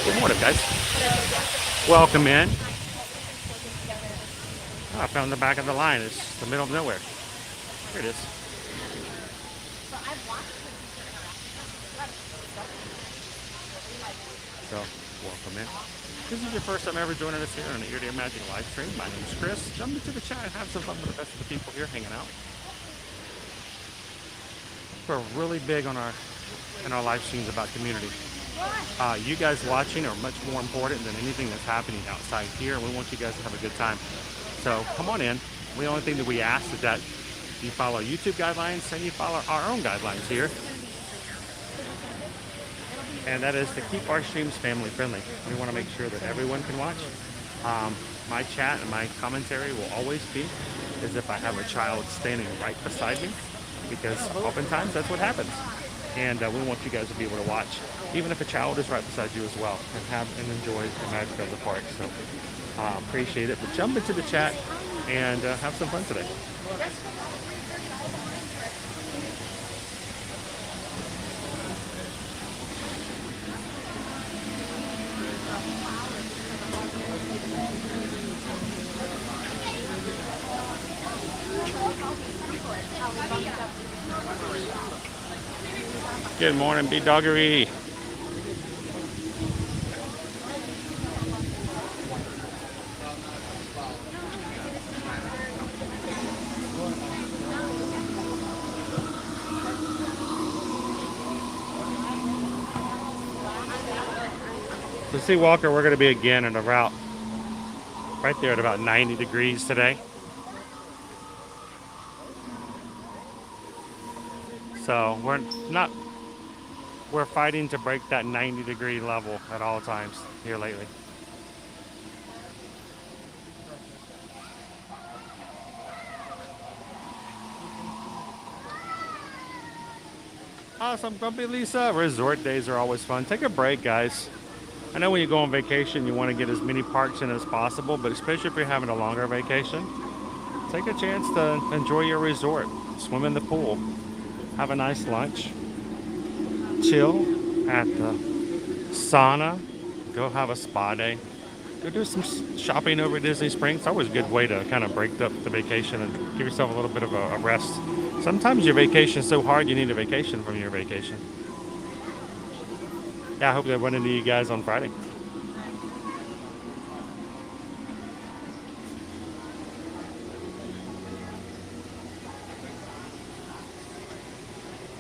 Good morning, guys. Welcome in. Oh, I found the back of the line. It's the middle of nowhere. Here it is. So, welcome in. This is your first time ever joining us here on the Ear to Ear Magic live stream. My name is Chris. Jump into the chat and have some fun with the best of the people here hanging out. We're really big on our live streams about community. You guys watching are much more important than anything that's happening outside here. We want you guys to have a good time. So come on in. The only thing that we ask is that you follow YouTube guidelines and you follow our own guidelines here. And that is to keep our streams family friendly. We want to make sure that everyone can watch. My chat and my commentary will always be as if I have a child standing right beside me, because oftentimes that's what happens. And we want you guys to be able to watch, even if a child is right beside you as well, and have and enjoy the magic of the park. So appreciate it. But jump into the chat and have some fun today. Good morning, B-Doggery. So see Walker, we're going to be again at about right there at about 90 degrees today. So we're fighting to break that 90-degree level at all times here lately. Awesome, Grumpy Lisa. Resort days are always fun. Take a break, guys. I know when you go on vacation, you want to get as many parks in as possible, but especially if you're having a longer vacation, take a chance to enjoy your resort. Swim in the pool. Have a nice lunch. Chill at the sauna. Go have a spa day. Go do some shopping over at Disney Springs. It's always a good way to kind of break up the vacation and give yourself a little bit of a rest. Sometimes your vacation is so hard you need a vacation from your vacation. Yeah, I hope that run into you guys on Friday.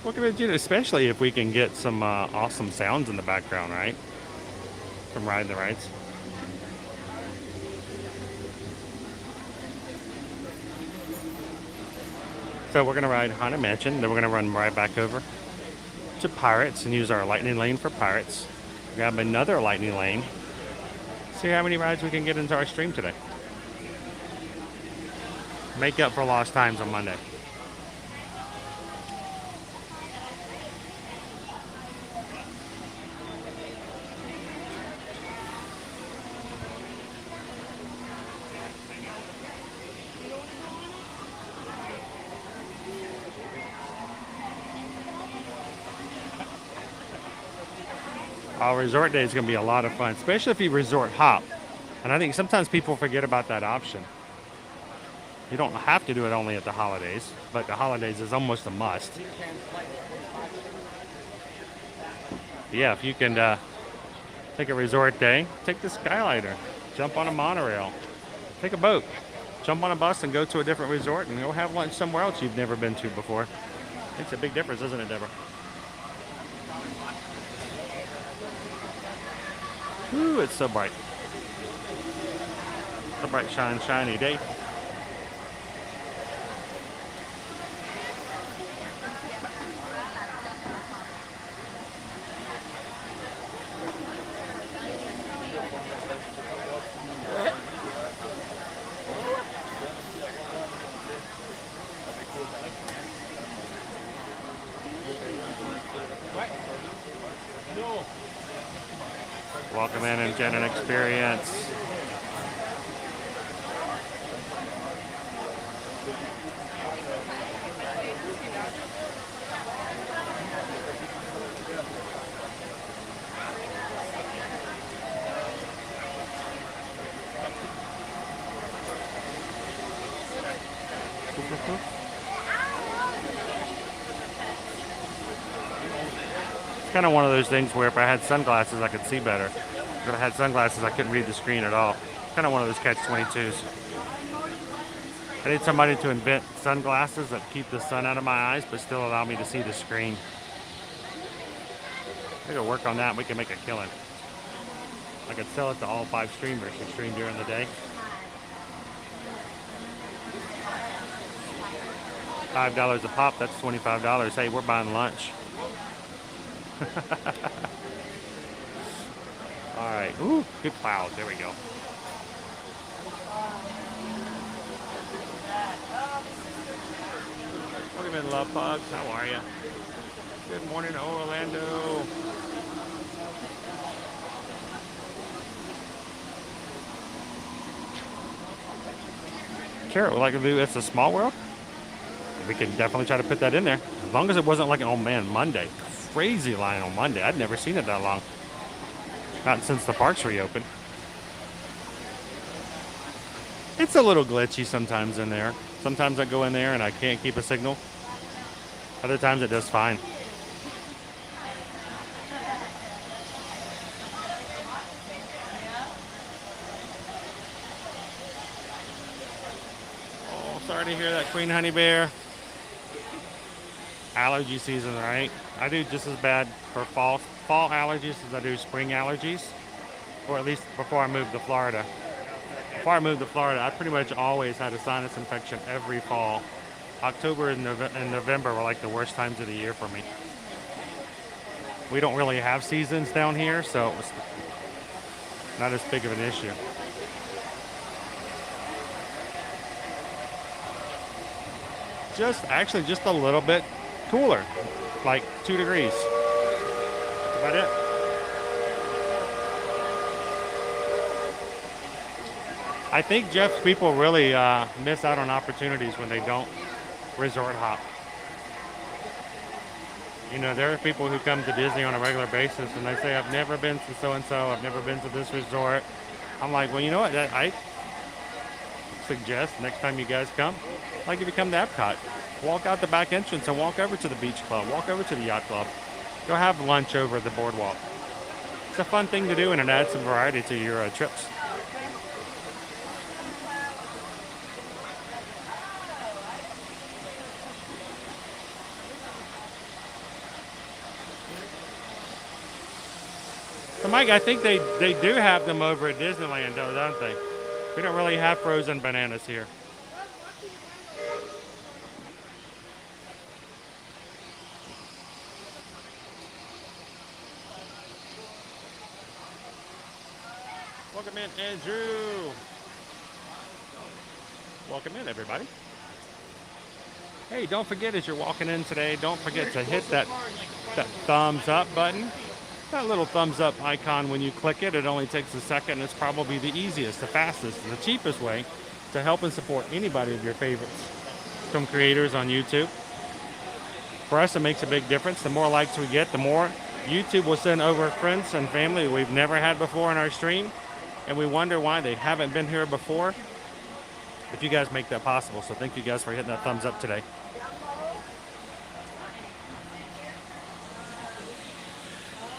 What can I do, especially if we can get some awesome sounds in the background, right? From riding the rides. So we're going to ride Haunted Mansion, then we're going to run right back over to Pirates and use our lightning lane for Pirates. Grab another lightning lane. See how many rides we can get into our stream today. Make up for lost times on Monday. Our resort day is going to be a lot of fun, especially if you resort hop. And I think sometimes people forget about that option. You don't have to do it only at the holidays, but the holidays is almost a must. Yeah, if you can take a resort day, take the Skylighter, jump on a monorail, take a boat, jump on a bus and go to a different resort and go have lunch somewhere else you've never been to before. Makes a big difference, doesn't it, Deborah? Ooh, it's so bright. It's a bright, shiny day. Welcome in and get an experience. It's kind of one of those things where if I had sunglasses, I could see better. If I had sunglasses, I couldn't read the screen at all. Kind of one of those catch-22s. I need somebody to invent sunglasses that keep the sun out of my eyes, but still allow me to see the screen. I gotta work on that, and we can make a killing. I could sell it to all 5 streamers who stream during the day. $5 a pop, that's $25. Hey, we're buying lunch. All right. Ooh, good cloud. There we go. Welcome in, Love Pugs. How are you? Good morning, Orlando. Sure, like it's a small world. We can definitely try to put that in there. As long as it wasn't like, oh man, Monday. Crazy line on Monday. I'd never seen it that long. Not since the parks reopened. It's a little glitchy sometimes in there. Sometimes I go in there and I can't keep a signal. Other times it does fine. Oh, sorry to hear that, Queen Honey Bear. Allergy season, right? I do just as bad for fall allergies as I do spring allergies. or at least before I moved to Florida. Before I moved to Florida, I pretty much always had a sinus infection every fall. October and November were like the worst times of the year for me. We don't really have seasons down here, so it was not as big of an issue. Just a little bit cooler, like 2 degrees. That's about it. I think, Jeff, people really miss out on opportunities when they don't resort hop. You know, there are people who come to Disney on a regular basis and they say, I've never been to so-and-so, I've never been to this resort. I'm like, well, you know what? I suggest next time you guys come, like if you come to Epcot, walk out the back entrance and walk over to the beach club, walk over to the yacht club, go have lunch over at the boardwalk. It's a fun thing to do and it adds some variety to your trips. So Mike, I think they do have them over at Disneyland though, don't they? We don't really have frozen bananas here. Welcome in, Andrew. Welcome in, everybody. Hey, don't forget as you're walking in today, don't forget to hit that thumbs up button. That little thumbs up icon, when you click it, it only takes a second. It's probably the easiest, the fastest, the cheapest way to help and support anybody of your favorites from creators on YouTube. For us, it makes a big difference. The more likes we get, the more YouTube will send over friends and family we've never had before in our stream. And we wonder why they haven't been here before. If you guys make that possible. So thank you guys for hitting that thumbs up today.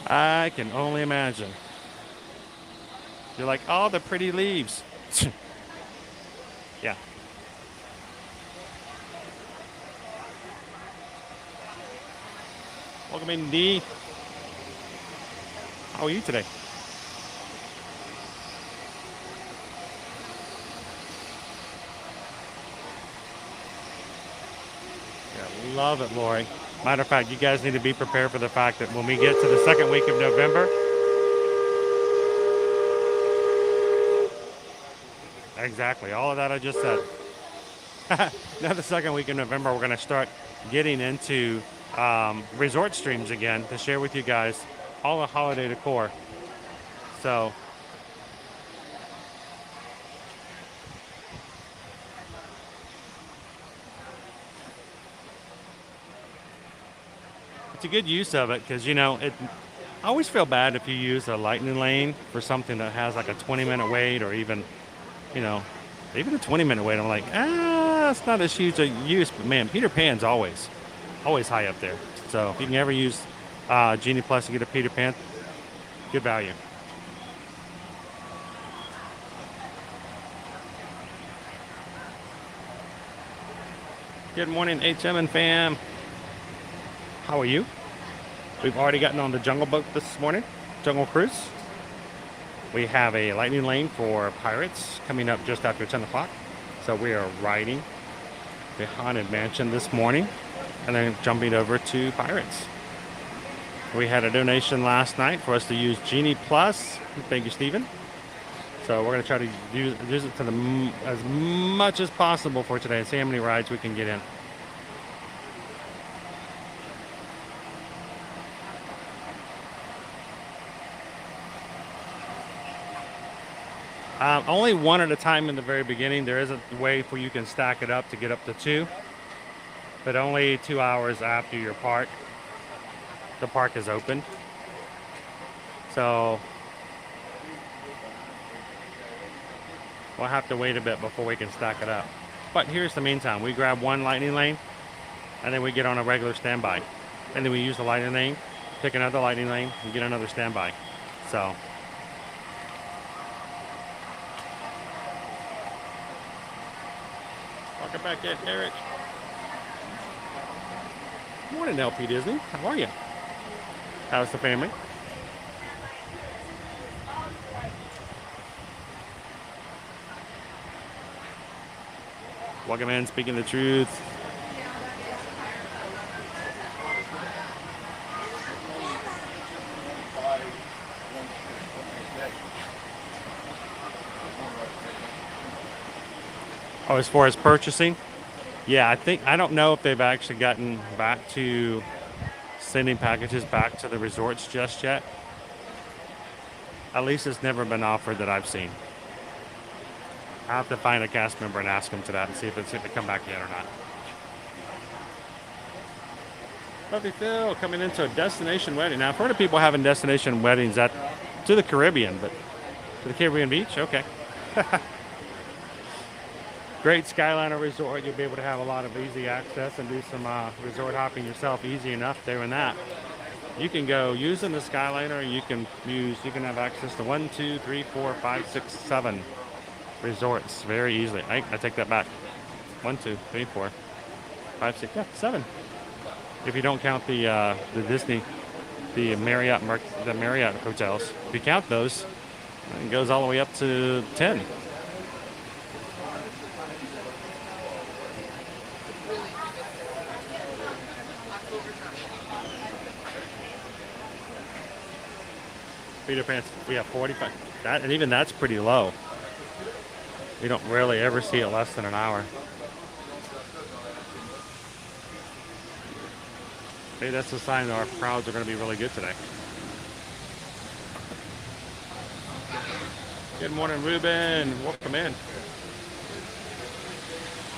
I can only imagine. You're like, oh, the pretty leaves. Yeah. Welcome in, D. How are you today? Yeah, love it, Lori. Matter of fact, you guys need to be prepared for the fact that when we get to the second week of November, exactly, all of that I just said. Now the second week of November, we're going to start getting into resort streams again to share with you guys all the holiday decor. So it's a good use of it because, you know, I always feel bad if you use a lightning lane for something that has like a 20-minute wait or even, you know, even a 20-minute wait. I'm like, it's not as huge a use, but man, Peter Pan's always high up there. So if you can ever use Genie Plus to get a Peter Pan, good value. Good morning, HM and fam. How are you? We've already gotten on the Jungle Boat this morning, Jungle Cruise. We have a lightning lane for Pirates coming up just after 10 o'clock. So we are riding the Haunted Mansion this morning and then jumping over to Pirates. We had a donation last night for us to use Genie Plus. Thank you, Stephen. So we're going to try to use it to as much as possible for today and see how many rides we can get in. Only one at a time in the very beginning. There is a way where you can stack it up to get up to 2, but only 2 hours after your park. The park is open. So we'll have to wait a bit before we can stack it up. But here's the meantime. We grab one lightning lane and then we get on a regular standby. And then we use the lightning lane, pick another lightning lane, and get another standby. So welcome back in, Eric. Good morning, LP Disney. How are you? How's the family? Welcome in, speaking the truth. Oh, as far as purchasing, yeah, I don't know if they've actually gotten back to sending packages back to the resorts just yet. At least it's never been offered that I've seen. I have to find a cast member and ask them to that and see if it's going to come back yet or not. Lovely Phil coming into a destination wedding. Now, I've heard of people having destination weddings to the Caribbean, but to the Caribbean beach, okay. Great Skyliner Resort. You'll be able to have a lot of easy access and do some resort hopping yourself. Easy enough doing that. You can go using the Skyliner. You can have access to 1, 2, 3, 4, 5, 6, 7 resorts very easily. I take that back. 1, 2, 3, 4, 5, 6, 7. If you don't count the Disney, the Marriott hotels. If you count those, it goes all the way up to 10. Peter Pan, we have 45. And even that's pretty low. We don't really ever see it less than an hour. Hey, that's a sign that our crowds are going to be really good today. Good morning, Ruben. Welcome in.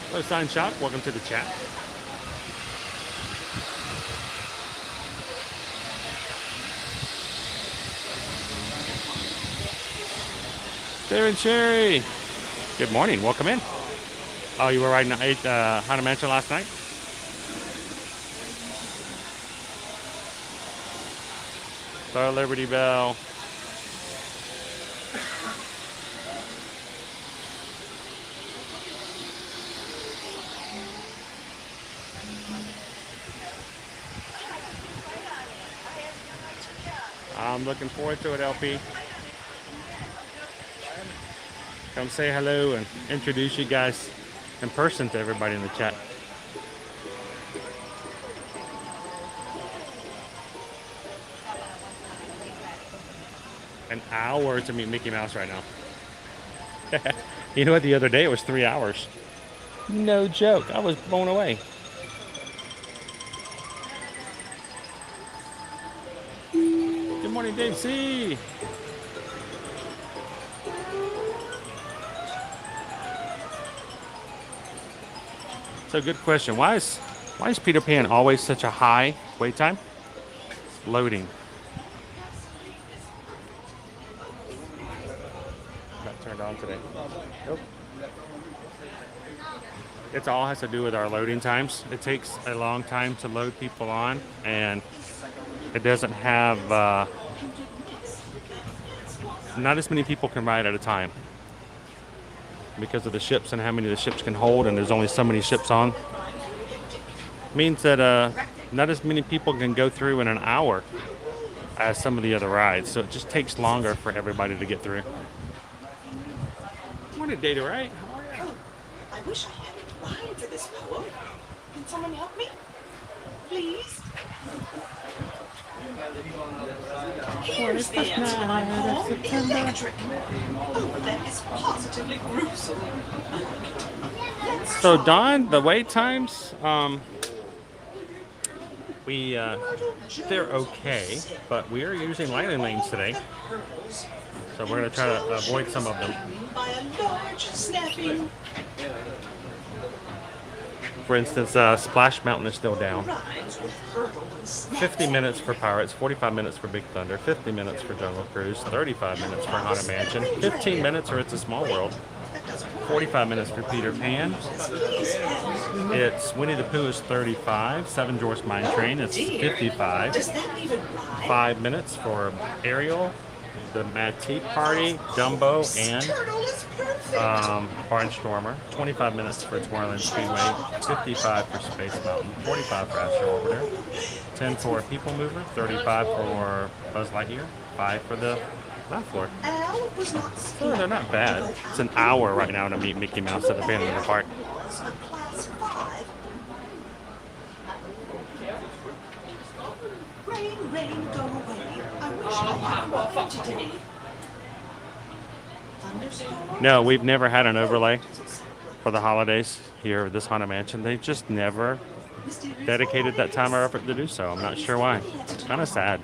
Hello, Sign Shop. Welcome to the chat. Darren Cherry. Good morning. Welcome in. Oh, you were riding Haunted Mansion last night? Star Liberty Bell. I'm looking forward to it, LP. Come say hello and introduce you guys in person to everybody in the chat. An hour to meet Mickey Mouse right now. You know what? The other day it was 3 hours. No joke. I was blown away. Good morning, Dave C. So good question. Why is Peter Pan always such a high wait time? It's loading. Not turned on today. Nope. It all has to do with our loading times. It takes a long time to load people on, and it doesn't have not as many people can ride at a time because of the ships and how many the ships can hold, and there's only so many ships on. Means that not as many people can go through in an hour as some of the other rides, so it just takes longer for everybody to get through. Morning, Data, right? How are you? I wish I had a rhyme for this poem. Can someone help me? Please? Here's the answer to my poem, electric. Oh, that is positively gruesome. So Don, the wait times, they're okay, but we are using lightning lanes today, so we're going to try to avoid some of them. By a large snapping. For instance, Splash Mountain is still down. 50 minutes for Pirates, 45 minutes for Big Thunder, 50 minutes for Jungle Cruise, 35 minutes for Haunted Mansion, 15 minutes for It's a Small World, 45 minutes for Peter Pan. It's Winnie the Pooh is 35, Seven Dwarfs Mine Train is 55, 5 minutes for Ariel, the Mad Tea Party, Dumbo, and Barnstormer. 25 minutes for Tomorrowland Speedway, 55 for Space Mountain, 45 for Astro Orbiter, 10 for People Mover, 35 for Buzz Lightyear, 5 for the Laugh Floor. So they're not bad. It's an hour right now to meet Mickey Mouse at the Abandonment Park. was a class 5. Rain, rain, go away. I wish I had water today. Thunderstorm. No, we've never had an overlay for the holidays here at this Haunted Mansion. They've just never dedicated that time or effort to do so. I'm not sure why. It's kind of sad.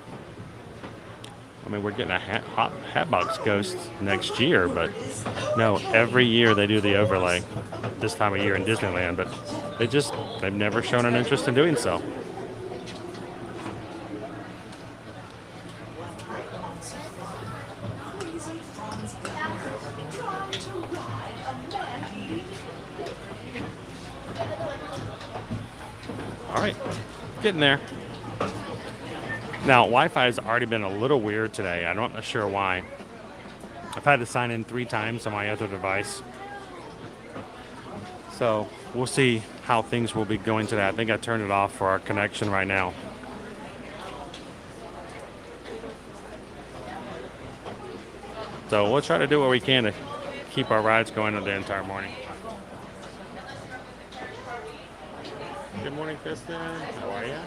I mean, we're getting a Hatbox Ghost next year, but no, every year they do the overlay this time of year in Disneyland, but they've never shown an interest in doing so. All right, getting there. Now, Wi-Fi has already been a little weird today. I'm not sure why. I've had to sign in 3 times on my other device. So we'll see how things will be going today. I think I turned it off for our connection right now. So we'll try to do what we can to keep our rides going the entire morning. Good morning, Kristen. How are you?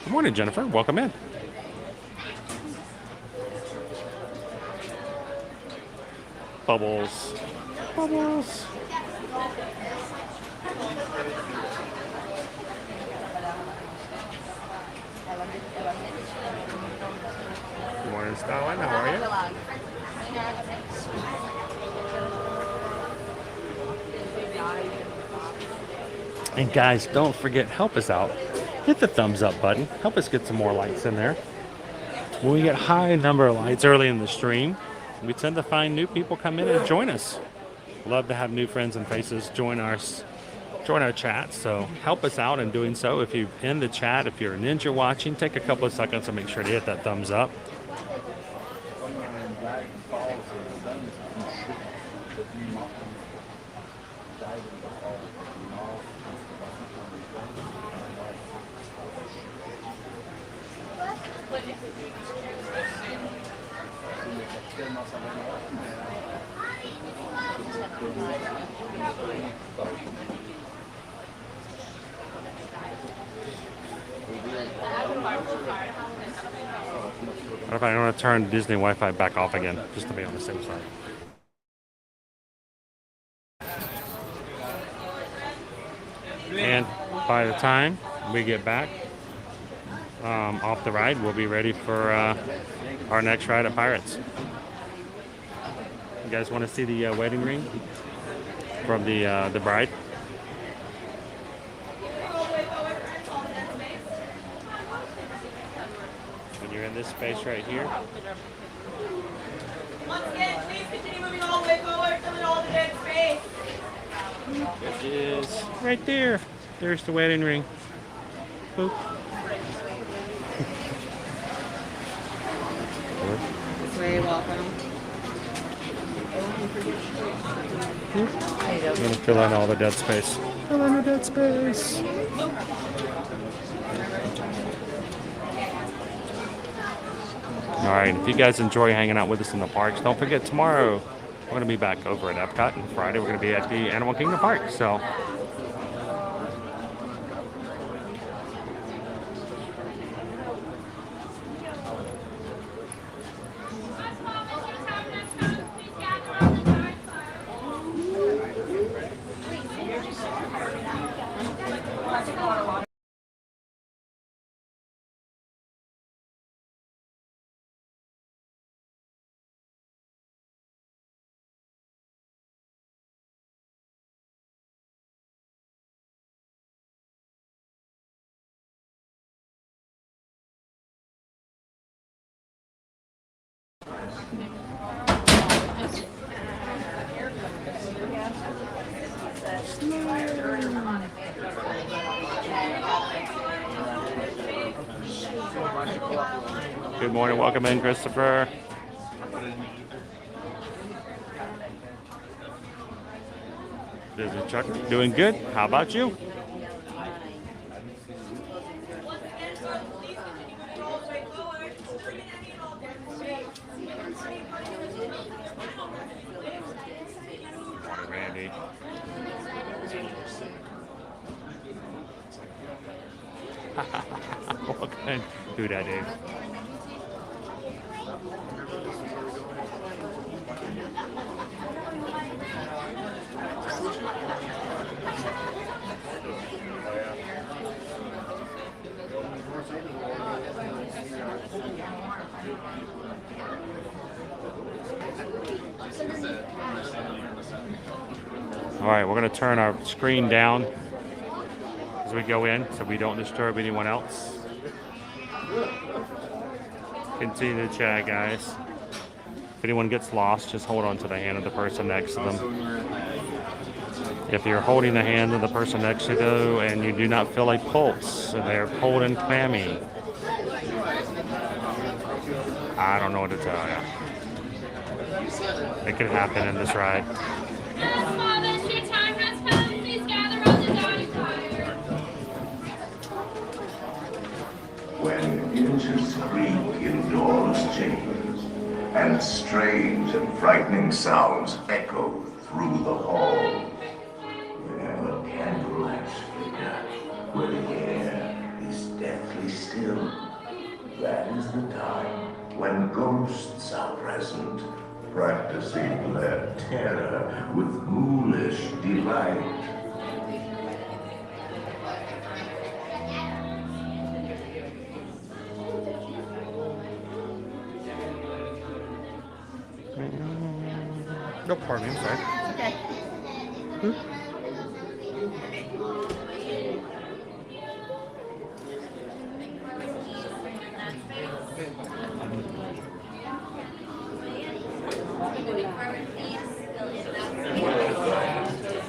Good morning, Jennifer. Welcome in. Bubbles. Bubbles. Good morning, Starline. How are you? And guys, don't forget, help us out. Hit the thumbs up button. Help us get some more likes in there. When we get high number of likes early in the stream, we tend to find new people come in and join us. Love to have new friends and faces join our chat. So help us out in doing so. If you're in the chat, if you're a ninja watching, take a couple of seconds to make sure to hit that thumbs up. What if I want to turn Disney Wi-Fi back off again, just to be on the safe side? And by the time we get back off the ride, we'll be ready for our next ride at Pirates. You guys want to see the wedding ring from the bride? When you're in this space right here. Once again, please continue moving all the way forward, filling all the dead space. It is right there. There's the wedding ring. Boop. Very welcome. I'm gonna fill in all the dead space. Fill in the dead space. All right, if you guys enjoy hanging out with us in the parks, don't forget tomorrow we're going to be back over at Epcot, and Friday we're going to be at the Animal Kingdom Park. So good morning, welcome in, Christopher. Disney Chuck, doing good. How about you? What can I do that, Dave? All right, we're going to turn our screen down as we go in so we don't disturb anyone else. Continue to chat, guys. If anyone gets lost, just hold on to the hand of the person next to them. If you're holding the hand of the person next to you and you do not feel a pulse, and they're cold and clammy, I don't know what to tell you. It could happen in this ride. Yes, Father, your time has come. Please gather around the dining fire. When inches creak in doorless chambers, and strange and frightening sounds echo through the hall, whenever candlelights flicker, where the air is deathly still, that is the time when ghosts are present, practicing their terror with ghoulish delight. No, pardon me, I'm sorry. Okay.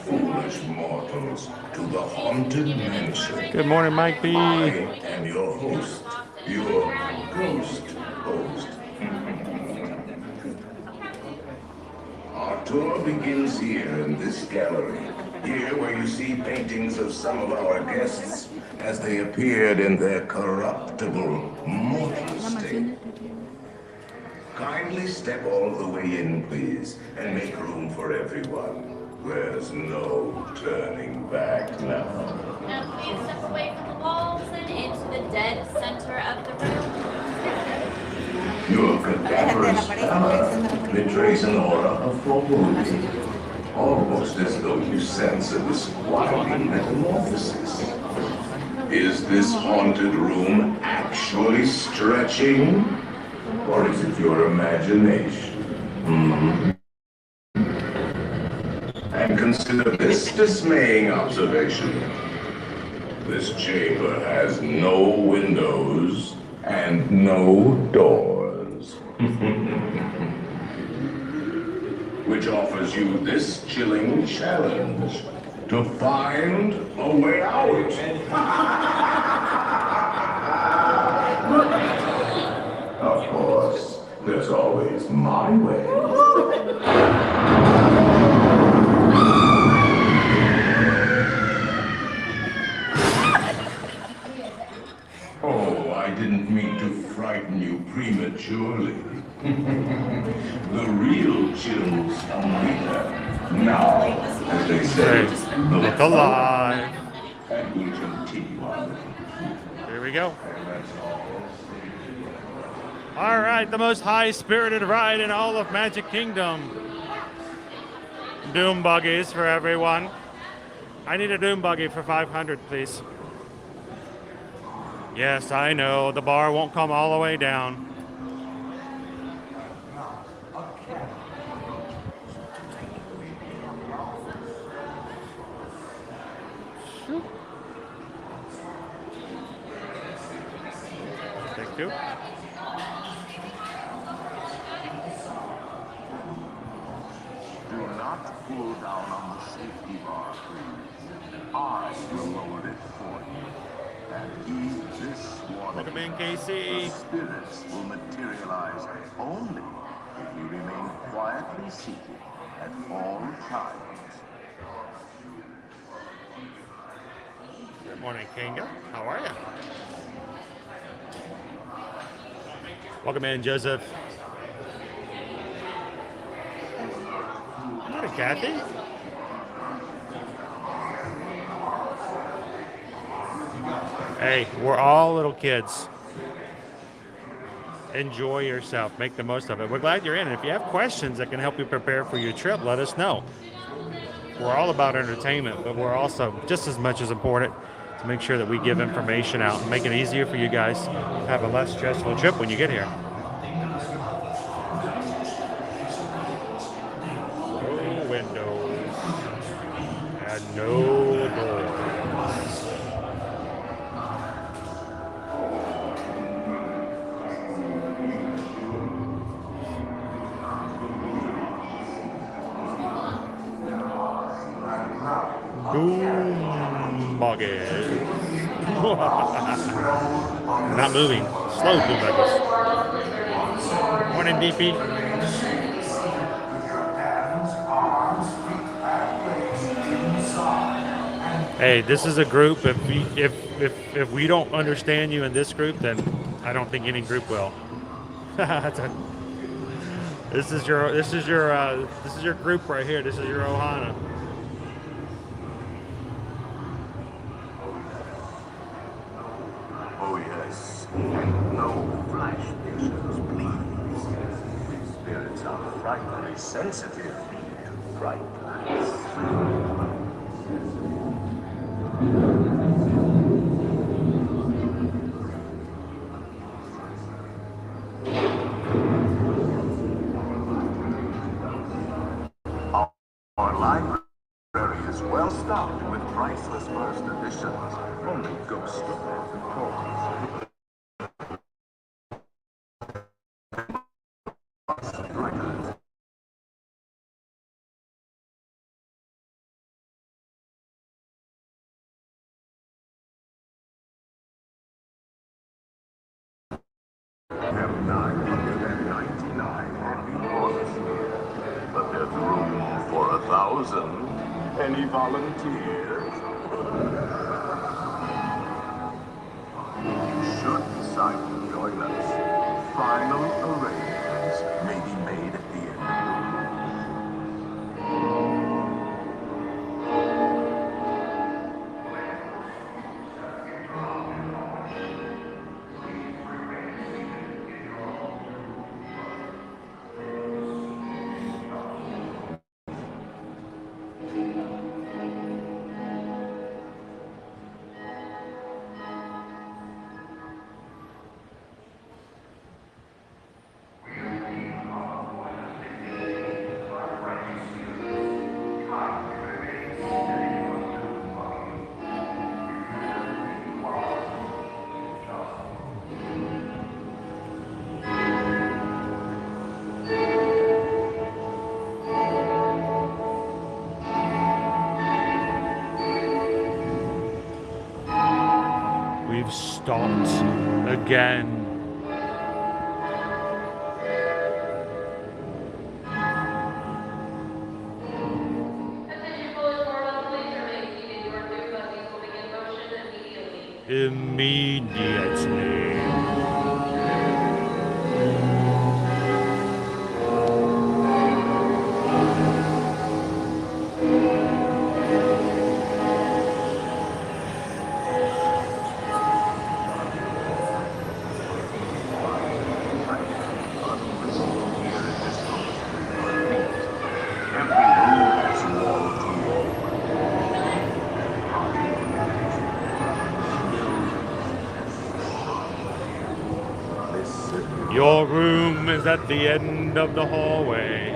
Foolish mortals, to the haunted mansion. Good morning, Mike B. I am your host, your ghost host. Our tour begins here in this gallery. Here where you see paintings of some of our guests as they appeared in their corruptible, mortal state. Kindly step all the way in, please, and make room for everyone. There's no turning back now. Now please step away from the walls and into the dead center of the room. Your cadaverous pallor betrays an aura of foreboding, almost as though you sense a disquieting metamorphosis. Is this haunted room actually stretching? Or is it your imagination? And consider this dismaying observation. This chamber has no windows and no doors. Which offers you this chilling challenge to find a way out. Of course, there's always my way. Oh, I didn't mean to frighten you prematurely. The real chills come later. Now, as they say, Look alive. and we continue on. Here we go. All right, the most high-spirited ride in all of Magic Kingdom. Doom buggies for everyone. I need a doom buggy for 500, please. Yes, I know, the bar won't come all the way down. Thank you. Do not pull down on the safety bar, please. I will lower it for you. And heed this warning. Welcome in, KC. The spirits will materialize only if you remain quietly seated at all times. Good morning, Kinga. How are you? Welcome in, Joseph. Good morning, Kathy. Hey, we're all little kids. Enjoy yourself. Make the most of it. We're glad you're in. And if you have questions that can help you prepare for your trip, let us know. We're all about entertainment, but we're also just as much as important to make sure that we give information out and make it easier for you guys to have a less stressful trip when you get here. No windows and no doors. Boom buggers. Not moving. Slow boom buggers. Morning, DP. Hey, this is a group. If we don't understand you in this group, then I don't think any group will. This is your group right here. This is your Ohana. Oh yes. No flash pictures, please. Spirits are frightfully sensitive to bright lights. Our library is well stocked with priceless first editions. Only ghost stories, of course. Have 999 happy corners here, but there's room for 1,000. Any volunteers? You should decide to join us. Final arrangements may be made at the end. We've stopped again. Immediately. Your room is at the end of the hallway.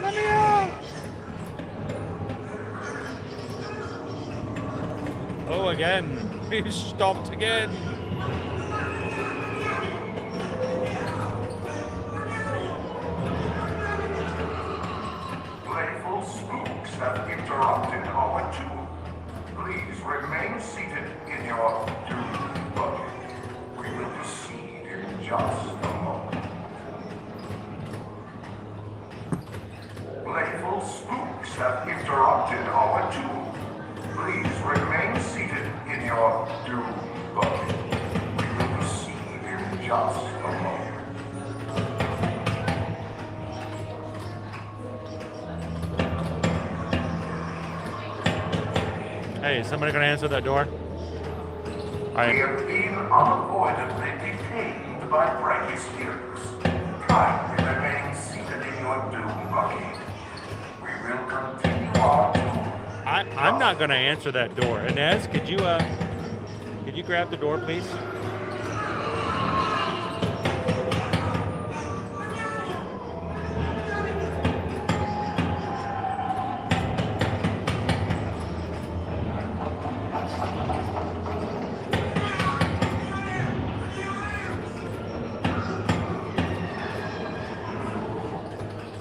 Let me out! Oh, again. He stopped again. Have interrupted our tour. Please remain seated in your doomed buggy. We will proceed in just a moment. Playful spooks have interrupted our tour. Please remain seated in your doomed buggy. We will proceed in just a moment. Hey, is somebody gonna answer that door? We have been unavoidably detained by Frankie spirits. Kindly remain seated in your doom buggy. We will continue our tour. I'm not gonna answer that door. Inez, could you grab the door, please?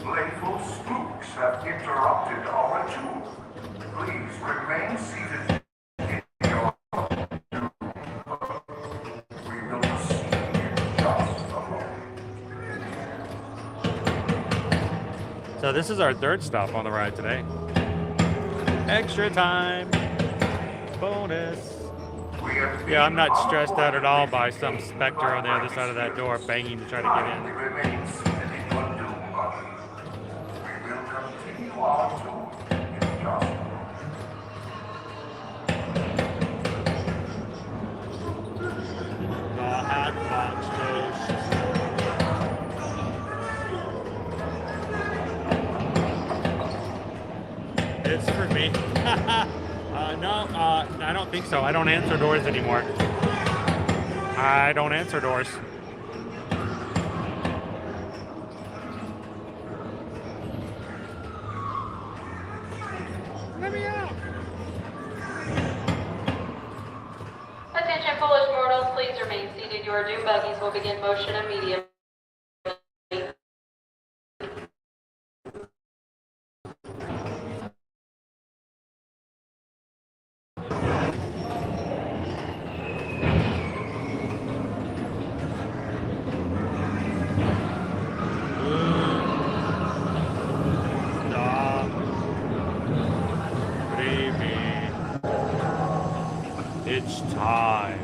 Playful spooks have interrupted our tour. Please remain seated in your doom buggy. We will proceed in just a moment. So this is our third stop on the ride today. Extra time. Bonus. Yeah, I'm not stressed out at all by some specter on the other side of that door banging to try to get in. Remain seated in your doom buggy. We will continue our tour in just a moment. The hot box toast. It's for me. No, I don't think so. I don't answer doors anymore. I don't answer doors. Let me out. Attention foolish mortals, please remain seated. Your doom buggies will begin motion immediately. Stop. Creepy. It's time.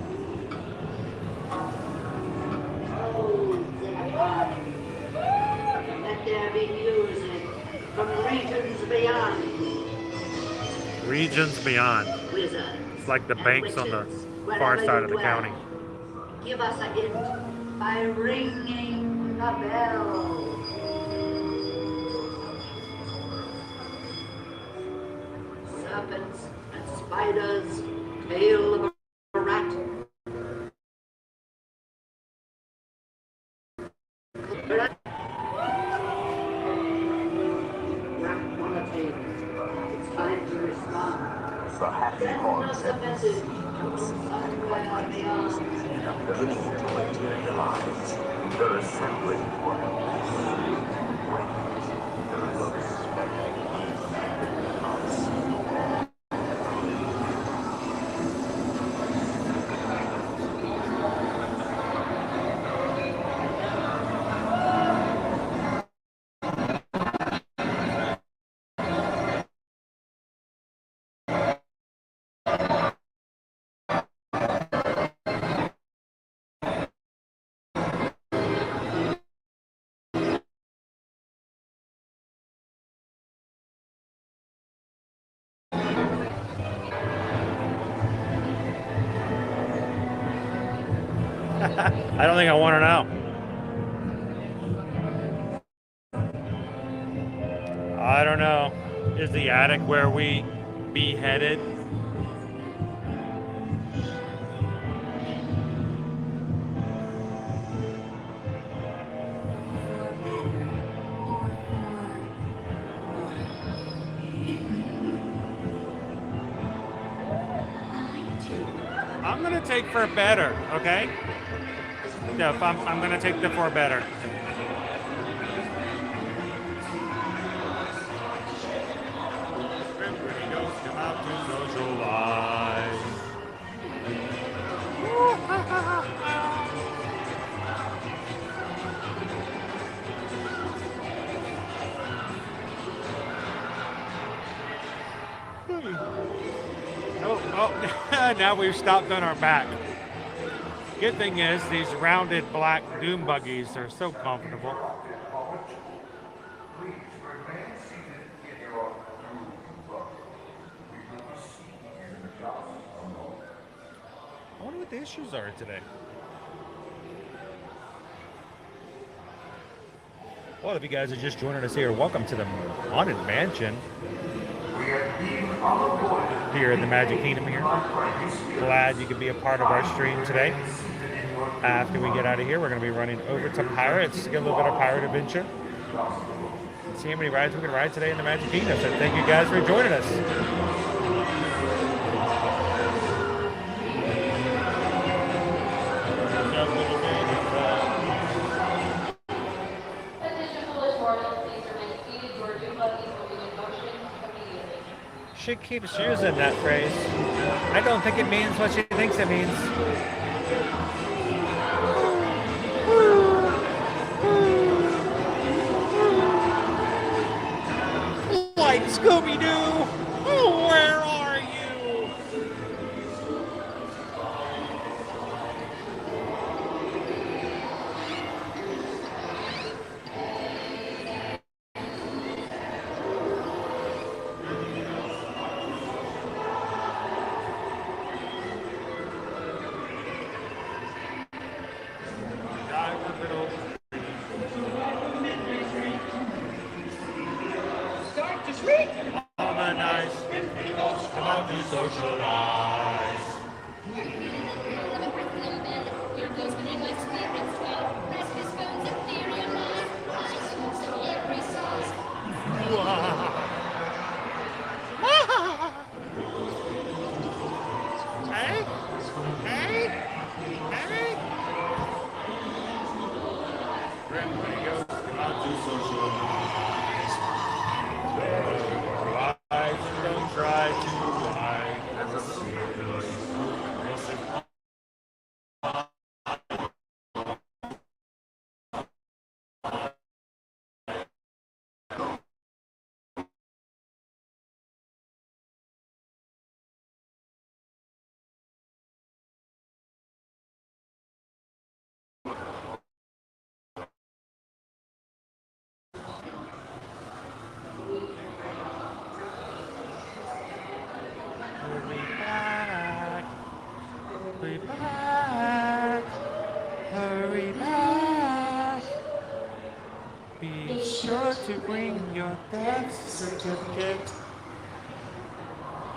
Let there be music from regions beyond. Regions beyond. Wizards. It's like the and banks on the witches, far wherever side you of the dwell. county. Give us a hint by ringing the bell. Serpents and spiders, tail of a rat. Rat quality. It's time to respond. The happy Send us a message somewhere beyond. beginning to materialize. They're assembling worlds. Wait, there is a I don't think I want her now. I don't know. Is the attic where we beheaded? I'm gonna take for better, okay? No, I'm gonna take the for better. Everybody goes to mountain socialize. Oh, now we've stopped on our back. Good thing is these rounded black doom buggies are so comfortable. Please remain seated in your doom buggy. We will proceed in what the issues are today. Well, if you guys are just joining us here, welcome to the Haunted Mansion here in the Magic Kingdom here. Glad you could be a part of our stream today. After we get out of here, we're going to be running over to Pirates to get a little bit of pirate adventure. See how many rides we can ride today in the Magic Kingdom. So thank you guys for joining us. She keeps using that phrase. I don't think it means what she thinks it means. Like Scooby-Doo, where are you? Hurry back. Be sure to bring your death certificate.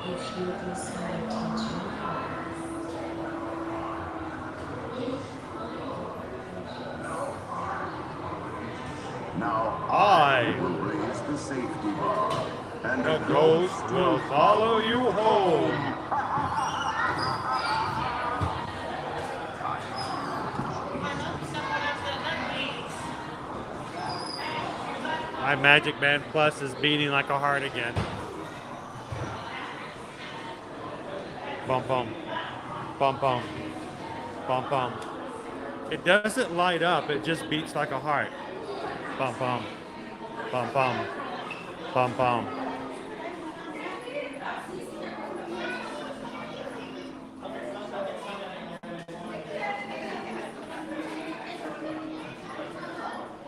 If you decide to Now I will raise the safety bar, and the ghost will follow you home. My Magic Band Plus is beating like a heart again. Bum bum. Bum bum. Bum bum. It doesn't light up, it just beats like a heart. Bum bum. Bum bum. Bum bum.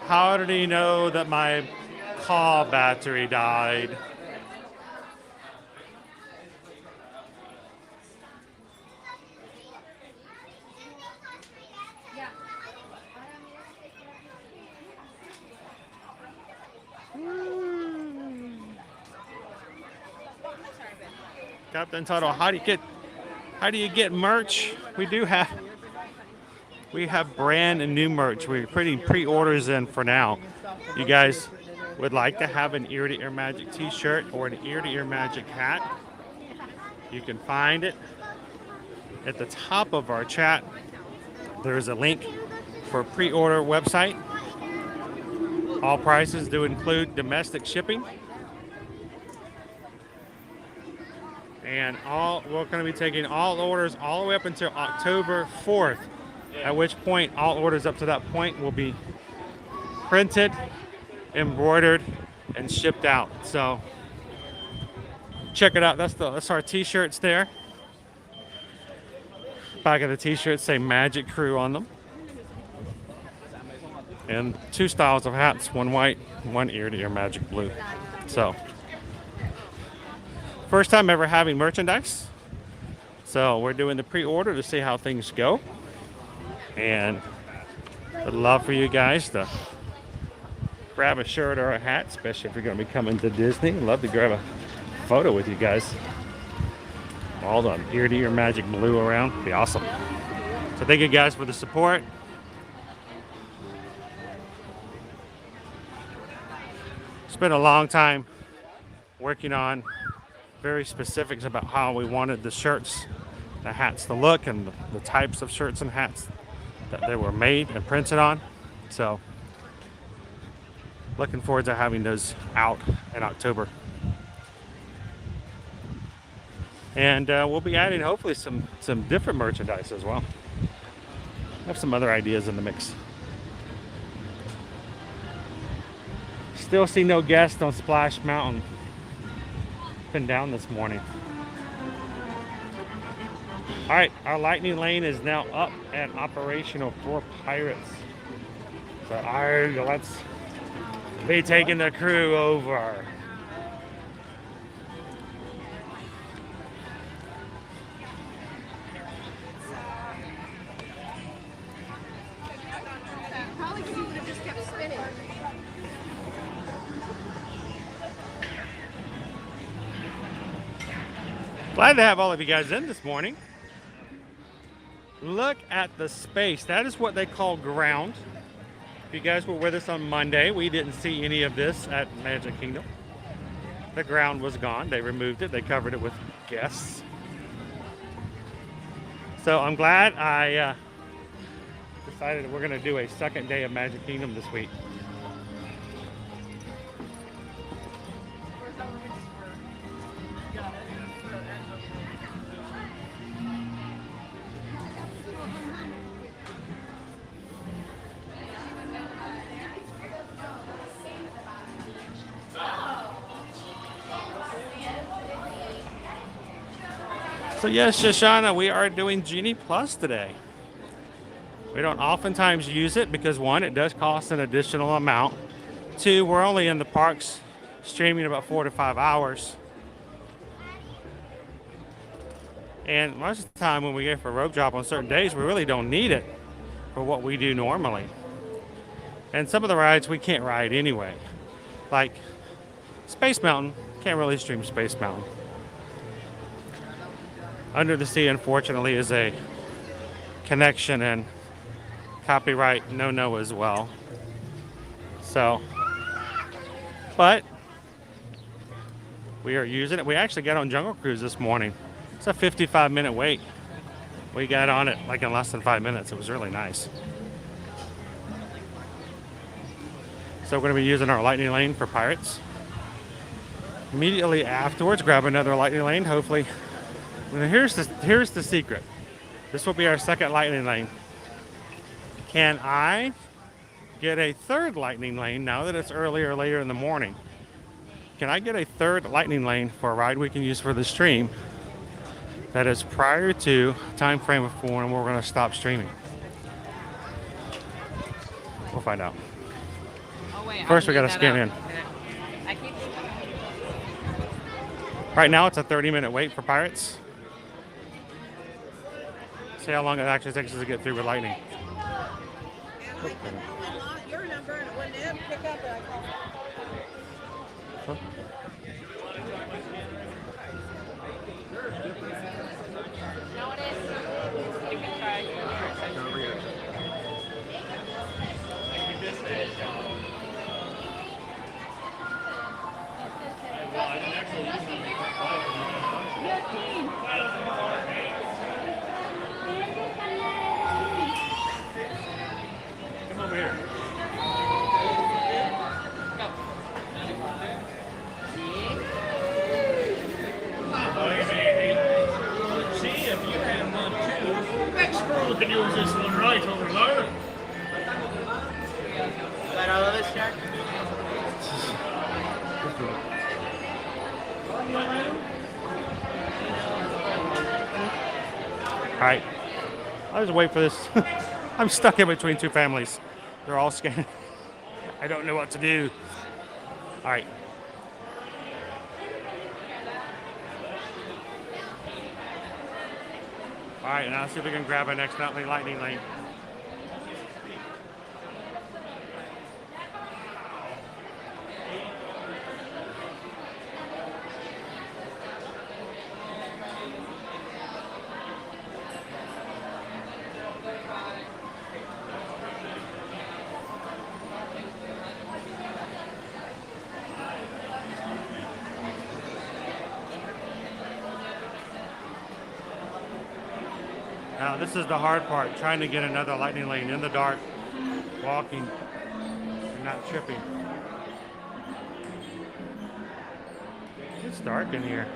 How did he know that my car battery died? Captain Tuttle, how do you get merch? We have brand and new merch. We're putting pre-orders in for now. You guys would like to have an Ear to Ear Magic t-shirt or an Ear to Ear Magic hat, you can find it at the top of our chat. There's a link for a pre-order website. All prices do include domestic shipping. And we're going to be taking all orders all the way up until October 4th, at which point all orders up to that point will be printed, embroidered, and shipped out. So check it out. That's our t-shirts there. Back of the t-shirts say Magic Crew on them. And two styles of hats, one white, one Ear to Ear Magic blue. So first time ever having merchandise. So we're doing the pre-order to see how things go. And I'd love for you guys to grab a shirt or a hat, especially if you're going to be coming to Disney. I'd love to grab a photo with you guys. All the ear-to-ear magic blue around. Be awesome. So thank you guys for the support. Spent a long time working on very specifics about how we wanted the shirts, the hats to look, and the types of shirts and hats that they were made and printed on. So looking forward to having those out in October. And we'll be adding hopefully some different merchandise as well. I have some other ideas in the mix. Still see no guests on Splash Mountain. Been down this morning. All right, our lightning lane is now up and operational for Pirates. So let's be taking the crew over. Probably because you would have just kept spinning. Glad to have all of you guys in this morning. Look at the space. That is what they call ground. If you guys were with us on Monday, we didn't see any of this at Magic Kingdom. The ground was gone. They removed it. They covered it with guests. So I'm glad I decided we're going to do a second day of Magic Kingdom this week. So yes, Shoshana, we are doing Genie Plus today. We don't oftentimes use it because one, it does cost an additional amount. Two, we're only in the parks streaming about 4 to 5 hours. And most of the time when we go for a rope drop on certain days, we really don't need it for what we do normally. And some of the rides we can't ride anyway. Like Space Mountain, can't really stream Space Mountain. Under the Sea, unfortunately, is a connection and copyright no as well. So, but we are using it. We actually got on Jungle Cruise this morning. It's a 55-minute wait. We got on it like in less than 5 minutes. It was really nice. So we're going to be using our lightning lane for Pirates. Immediately afterwards, grab another lightning lane, hopefully. And here's the secret. This will be our second lightning lane. Can I get a third lightning lane now that it's earlier or later in the morning? Can I get a third lightning lane for a ride we can use for the stream that is prior to time frame for when we're going to stop streaming? We'll find out. Oh, wait, First, we got to scan in. Right now, it's a 30-minute wait for Pirates. See how long it actually takes us to get through with lightning. Your number and when they pick up, I call. Huh? Come over here. See if you have one too. Next girl can use this one right over there. Is that all of us, Jack? All right. I'll just wait for this. I'm stuck in between two families. They're all scanning. I don't know what to do. All right. All right, now let's see if we can grab our next lightning lane. Now this is the hard part, trying to get another lightning lane in the dark, walking, and not tripping. It's dark in here.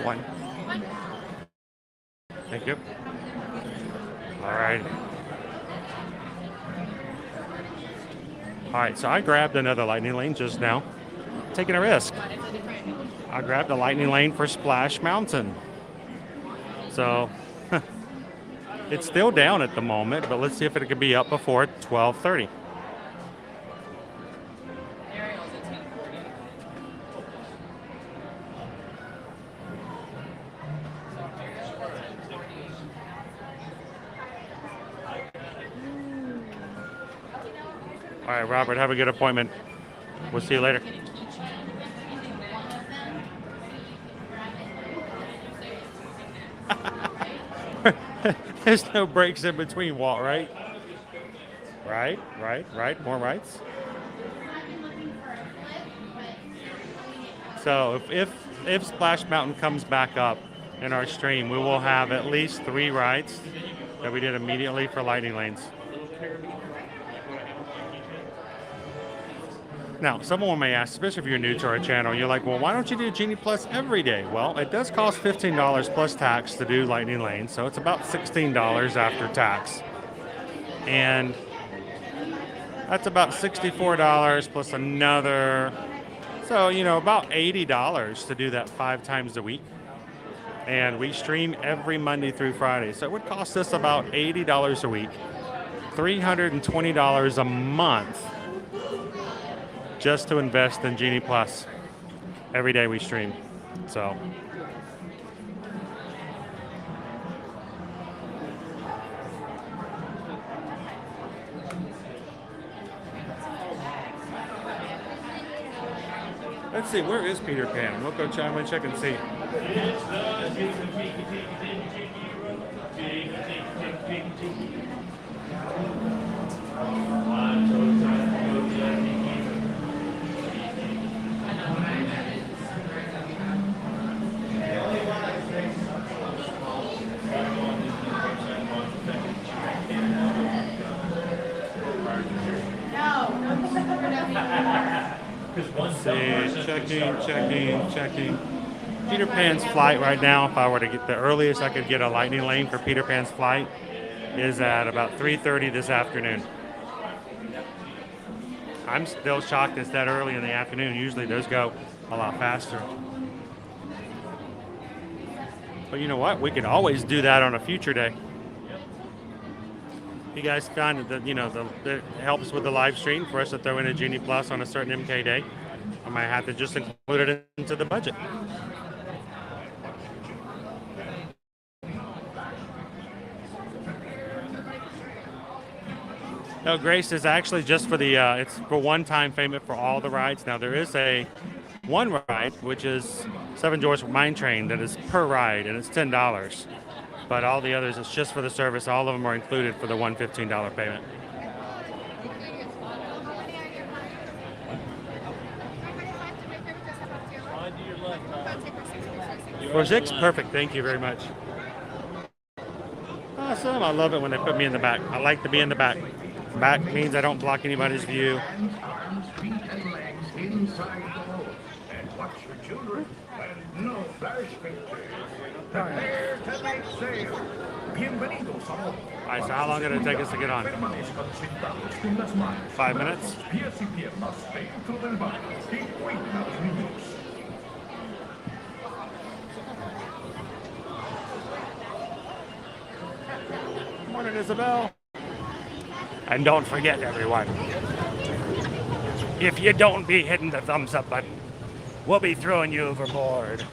One. Thank you. All right. All right, so I grabbed another lightning lane just now, taking a risk. I grabbed a lightning lane for Splash Mountain. So it's still down at the moment, but let's see if it could be up before 12:30. All right, Robert, have a good appointment. We'll see you later. There's no breaks in between, Walt, right? Right. More rights. So if Splash Mountain comes back up in our stream, we will have at least 3 rides that we did immediately for lightning lanes. Now, someone may ask, especially if you're new to our channel, you're like, well, why don't you do Genie Plus every day? Well, it does cost $15 plus tax to do lightning lanes, so it's about $16 after tax. And that's about $64 plus another, so, about $80 to do that 5 times a week. And we stream every Monday through Friday, so it would cost us about $80 a week, $320 a month, just to invest in Genie Plus. Every day we stream. So let's see, where is Peter Pan? We'll go chime and check and see. Let's see, checking. Peter Pan's flight right now, if I were to get the earliest I could get a lightning lane for Peter Pan's flight, is at about 3:30 this afternoon. I'm still shocked it's that early in the afternoon. Usually those go a lot faster. But you know what? We can always do that on a future day. You guys find that, it helps with the live stream for us to throw in a Genie Plus on a certain MK day. I might have to just include it into the budget. No, Grace is actually just for the, it's for one-time payment for all the rides. Now, there is one ride, which is Seven Dwarfs Mine Train, that is per ride, and it's $10. But all the others, it's just for the service. All of them are included for the $115 payment. For 6, perfect. Thank you very much. Awesome. I love it when they put me in the back. I like to be in the back. Back means I don't block anybody's view. And watch your children and no flash pictures. Prepare to Bienvenidos a bordo. All right, so how long did it take us to get on? Permanezcan sentados con las manos 5 minutes? pies y piernas dentro del barco y cuida a los niños. Morning, Isabel. And don't forget, everyone, if you don't be hitting the thumbs up button, we'll be throwing you overboard.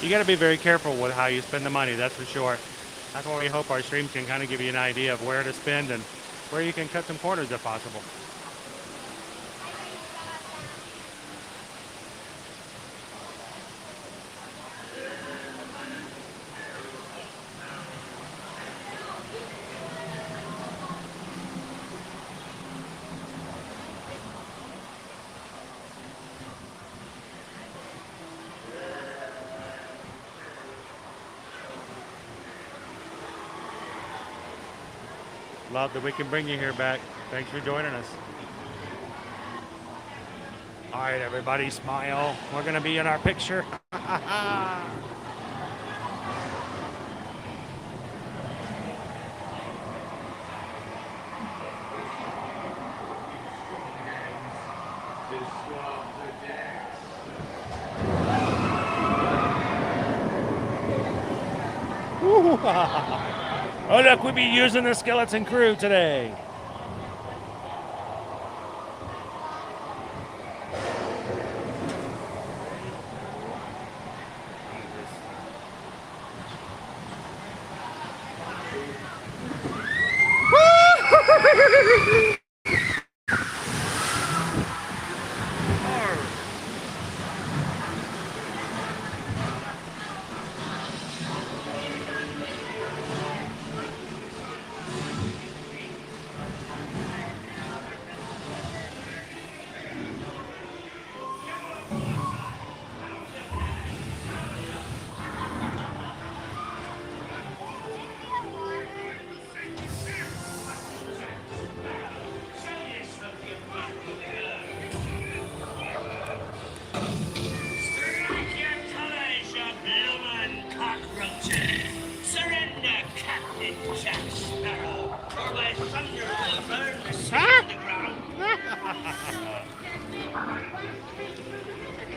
You got to be very careful with how you spend the money, that's for sure. That's why we hope our streams can kind of give you an idea of where to spend and where you can cut some corners if possible. Love that we can bring you here back. Thanks for joining us. All right, everybody, smile. We're going to be in our picture. Oh, look, we'll be using the skeleton crew today.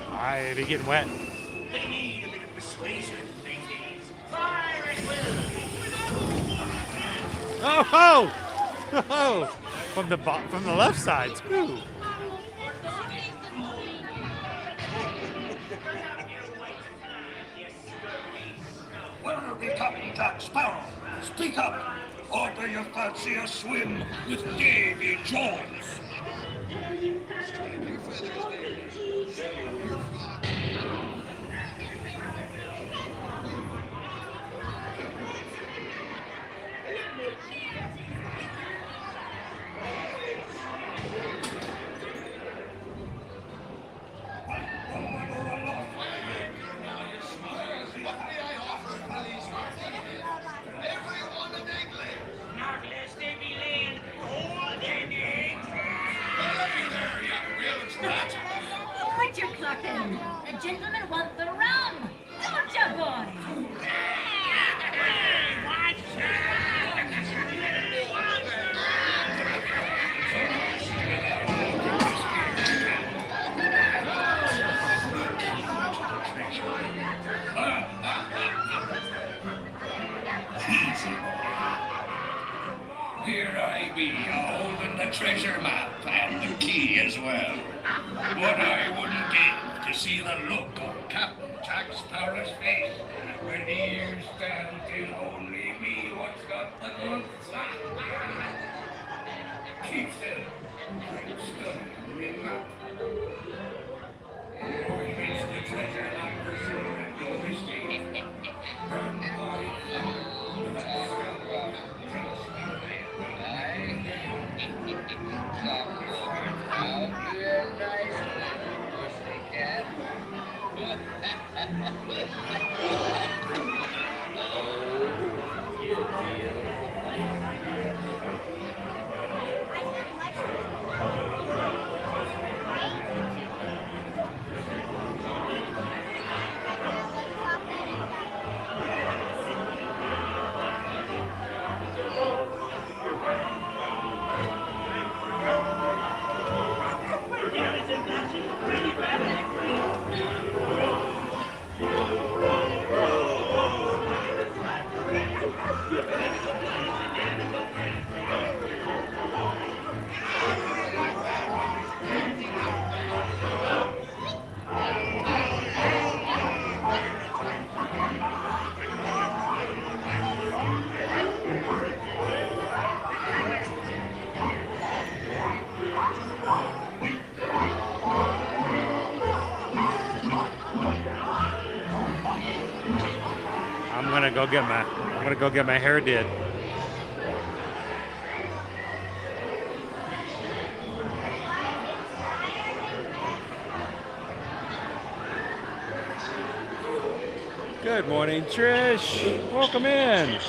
Alright, be getting wet. They need a bit of persuasion, ladies. Fire at will. Oh, ho! Oh, from the left side. Ooh. Where be Captain Jack Sparrow? Speak up, or do you fancy a swim with Davy Jones? What you clucking? The gentlemen want the rum. Don't you, boy? Here I be, holding the treasure map and the key as well. What I wouldn't give to see the look on Captain Jack Sparrow's face when he hears till only me what's got the goods. Keep still. I'm studying the map. Who is the treasure hunt for sure, and no mistake. Run by I'm gonna go get my hair did. Good morning, Trish. Welcome in.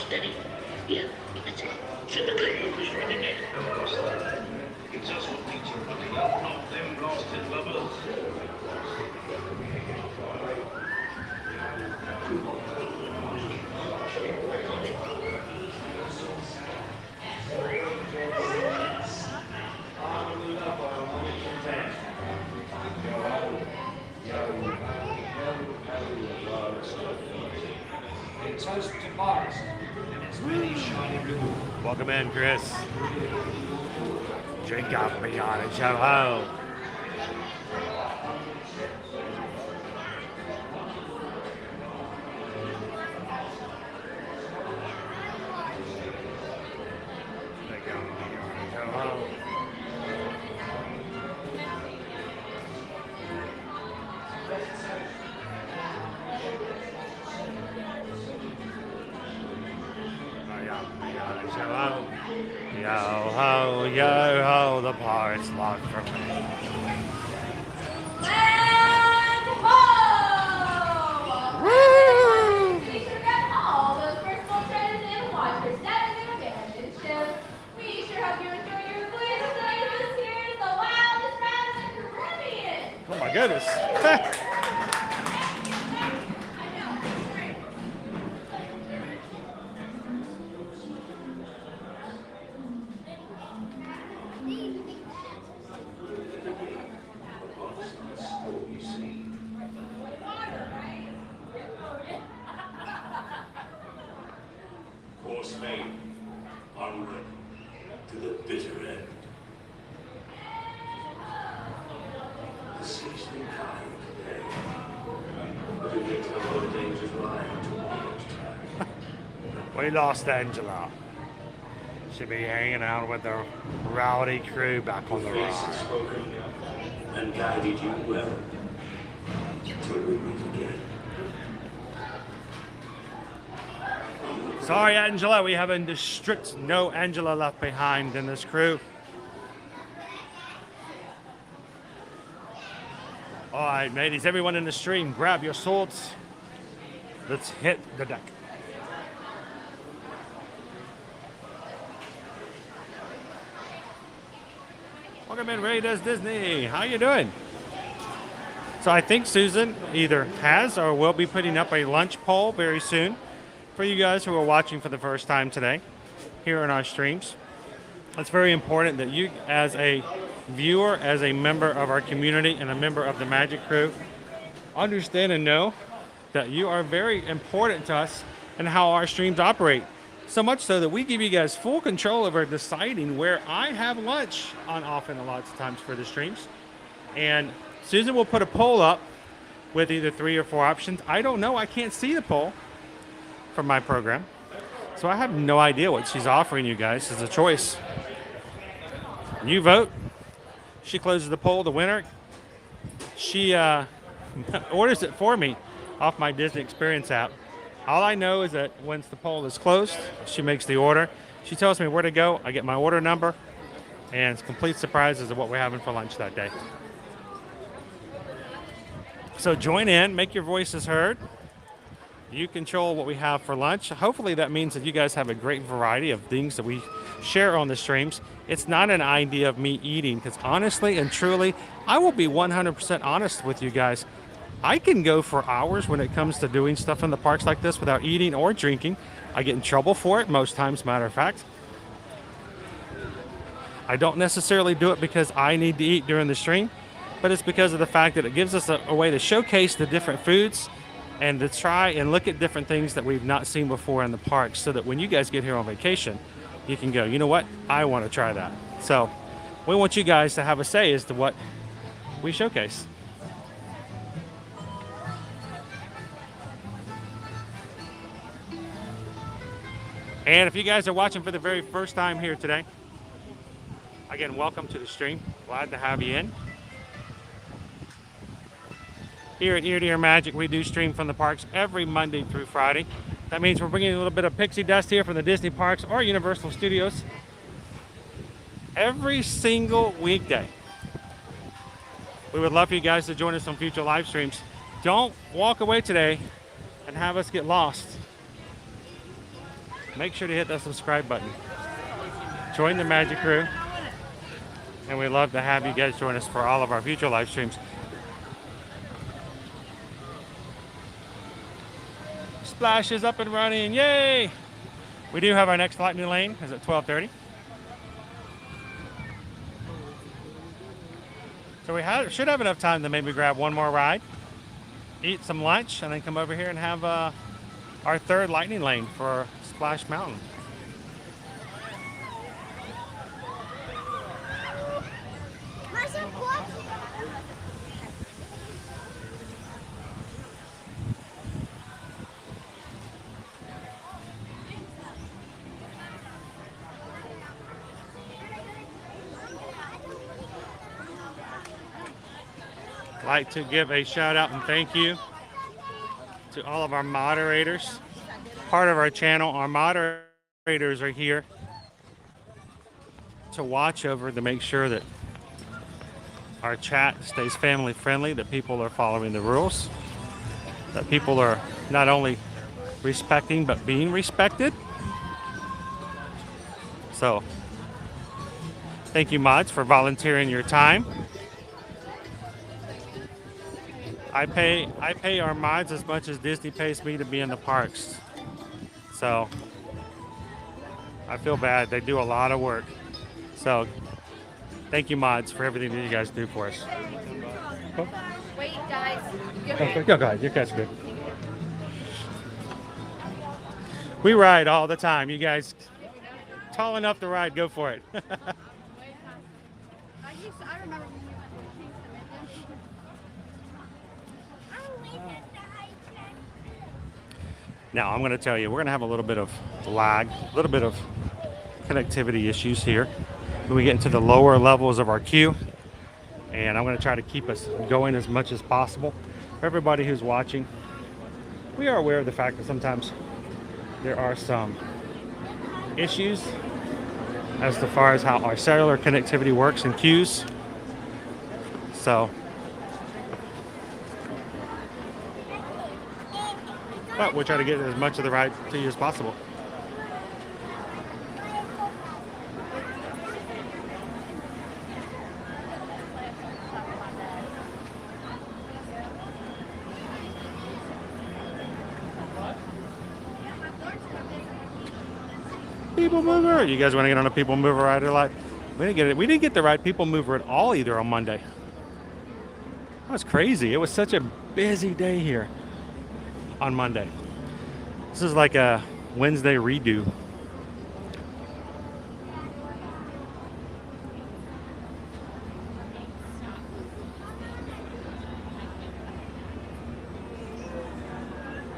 Welcome in, Chris. Drink off me on it, show home. Yo ho, the parts locked for me. And ho! Woo! We sure got all those personal friends and watchers that have been abandoned ships. We sure hope you enjoy your voyage tonight this year in the wildest ride in the Caribbean. Oh my goodness. Course made. Onward to the bitter end. The sea's been kind today, but we may tell all the dangers lying tomorrow's time. We lost Angela. She'll be hanging out with the rowdy crew back on the Face has ride. spoken and guided you well. Till we meet again. Sorry, Angela, we have a strict no Angela left behind in this crew. All right, ladies, everyone in the stream, grab your swords. Let's hit the deck. Welcome in, Ray Does Disney. How you doing? So I think Susan either has or will be putting up a lunch poll very soon for you guys who are watching for the first time today here in our streams. It's very important that you, as a viewer, as a member of our community and a member of the Magic Crew, understand and know that you are very important to us and how our streams operate. So much so that we give you guys full control over deciding where I have lunch on often a lot of times for the streams. And Susan will put a poll up with either 3 or 4 options. I don't know. I can't see the poll from my program. So I have no idea what she's offering you guys as a choice. You vote. She closes the poll. The winner, she orders it for me off my Disney Experience app. All I know is that once the poll is closed, she makes the order. She tells me where to go. I get my order number, and it's complete surprises of what we're having for lunch that day. So join in, make your voices heard. You control what we have for lunch. Hopefully that means that you guys have a great variety of things that we share on the streams. It's not an idea of me eating, because honestly and truly, I will be 100% honest with you guys. I can go for hours when it comes to doing stuff in the parks like this without eating or drinking. I get in trouble for it most times, matter of fact. I don't necessarily do it because I need to eat during the stream, but it's because of the fact that it gives us a way to showcase the different foods and to try and look at different things that we've not seen before in the parks, so that when you guys get here on vacation, you can go, you know what, I want to try that. So we want you guys to have a say as to what we showcase. And if you guys are watching for the very first time here today, again, welcome to the stream. Glad to have you in. Here at Ear to Ear Magic, we do stream from the parks every Monday through Friday. That means we're bringing a little bit of pixie dust here from the Disney parks or Universal Studios every single weekday. We would love for you guys to join us on future live streams. Don't walk away today and have us get lost. Make sure to hit that subscribe button. Join the Magic Crew. And we'd love to have you guys join us for all of our future live streams. Splash is up and running. Yay! We do have our next lightning lane. Is at 12:30. So we should have enough time to maybe grab one more ride, eat some lunch, and then come over here and have our third lightning lane for Splash Mountain. Like to give a shout out and thank you to all of our moderators. Part of our channel, our moderators are here to watch over to make sure that our chat stays family friendly, that people are following the rules, that people are not only respecting but being respected. So thank you, mods, for volunteering your time. I pay our mods as much as Disney pays me to be in the parks. So I feel bad. They do a lot of work. So thank you, mods, for everything that you guys do for us. Wait, guys. Go ahead. You guys are good. We ride all the time. You guys tall enough to ride, go for it. I remember when we went to Now, I'm going to tell you, we're going to have a little bit of lag, a little bit of connectivity issues here when we get into the lower levels of our queue. And I'm going to try to keep us going as much as possible. For everybody who's watching, we are aware of the fact that sometimes there are some issues as far as how our cellular connectivity works in queues. So, but we'll try to get as much of the ride to you as possible. People Mover. You guys want to get on a People Mover ride a lot? We didn't get it. We didn't get the right People Mover at all either on Monday. That was crazy. It was such a busy day here on Monday. This is like a Wednesday redo.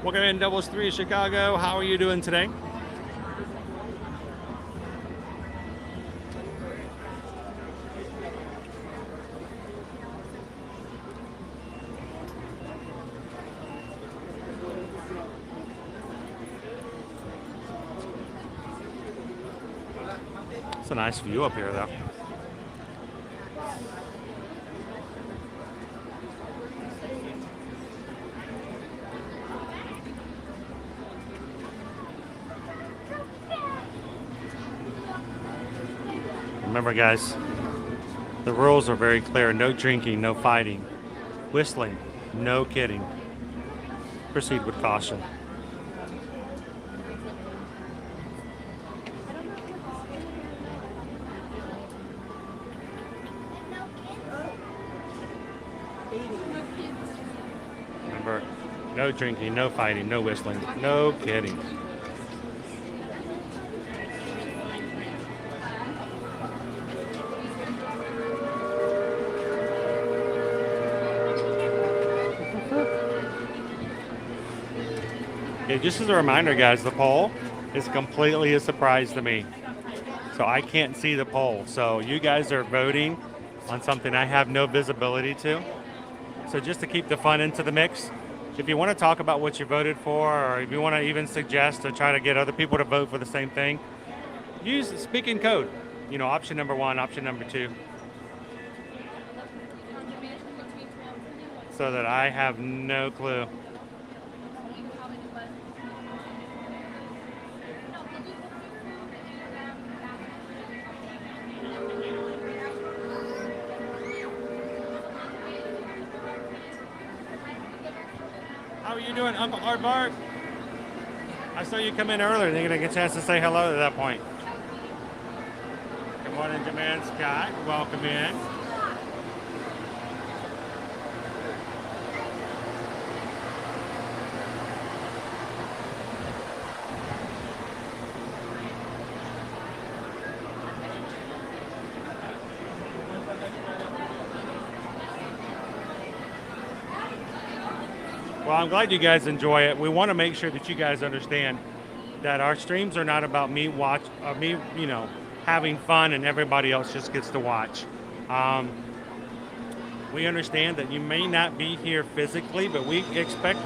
Welcome in, Doubles 3 Chicago. How are you doing today? It's a nice view up here, though. Remember, guys, the rules are very clear. No drinking, no fighting. Whistling, no kidding. Proceed with caution. Remember, no drinking, no fighting, no whistling, no kidding. Okay, just as a reminder, guys, the poll is completely a surprise to me. So I can't see the poll. So you guys are voting on something I have no visibility to. So just to keep the fun into the mix, if you want to talk about what you voted for, or if you want to even suggest or try to get other people to vote for the same thing, use speaking code. You know, option number 1, option number 2. So that I have no clue. How are you doing, Uncle Aardvark? I saw you come in earlier. You're going to get a chance to say hello at that point. Good morning, Jaman Scott. Welcome in. Well, I'm glad you guys enjoy it. We want to make sure that you guys understand that our streams are not about me having fun and everybody else just gets to watch. We understand that you may not be here physically, but we expect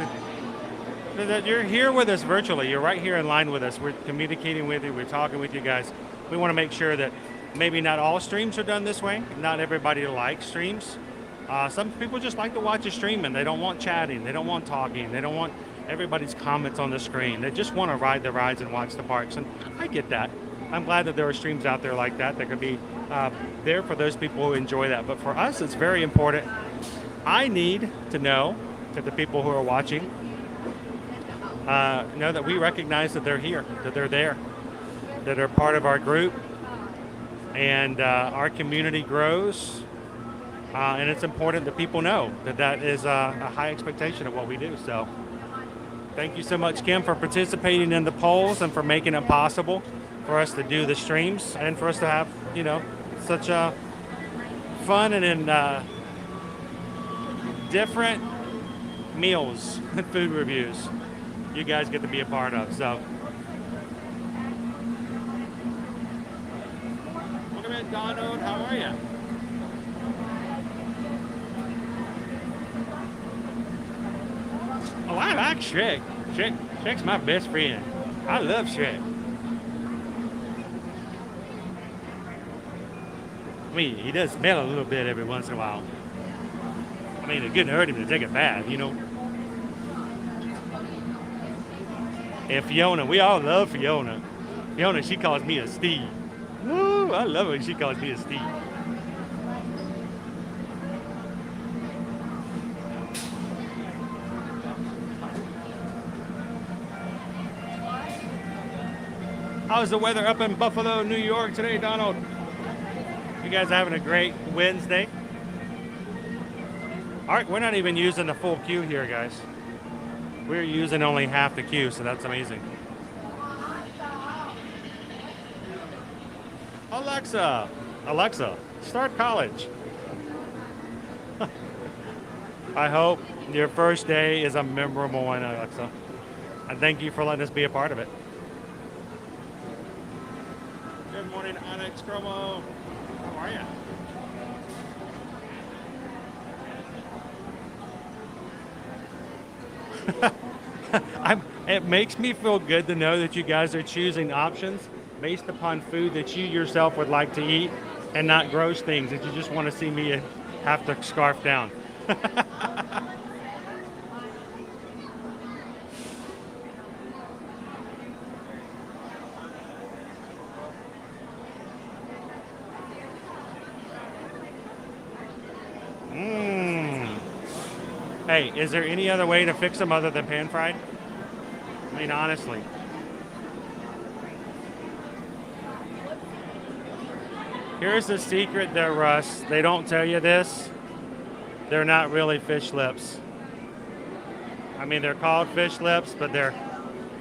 that you're here with us virtually. You're right here in line with us. We're communicating with you. We're talking with you guys. We want to make sure that maybe not all streams are done this way. Not everybody likes streams. Some people just like to watch a stream and they don't want chatting, they don't want talking, they don't want everybody's comments on the screen. They just want to ride the rides and watch the parks, and I get that. I'm glad that there are streams out there like that could be there for those people who enjoy that. But for us, it's very important. I need to know that the people who are watching know that we recognize that they're here, that they're there, that they're part of our group, and our community grows. And it's important that people know that that is a high expectation of what we do. So thank you so much, Kim, for participating in the polls and for making it possible for us to do the streams and for us to have, such a fun and different meals and food reviews you guys get to be a part of. So welcome in, Donald. How are you? Oh, I like Shrek. Shrek's my best friend. I love Shrek. I mean, he does smell a little bit every once in a while. I mean, it couldn't hurt him to take a bath, And Fiona, we all love Fiona. Fiona, she calls me a Steve. Woo, I love it when she calls me a Steve. How's the weather up in Buffalo, New York today, Donald? You guys are having a great Wednesday? All right, we're not even using the full queue here, guys. We're using only half the queue, so that's amazing. Alexa, start college. I hope your first day is a memorable one, Alexa. And thank you for letting us be a part of it. Good morning, Onyx Chromo. How are you? It makes me feel good to know that you guys are choosing options based upon food that you yourself would like to eat and not gross things that you just want to see me have to scarf down. Hey, is there any other way to fix them other than pan fried? I mean, honestly. Here's the secret there, Russ. They don't tell you this. They're not really fish lips. I mean, they're called fish lips, but they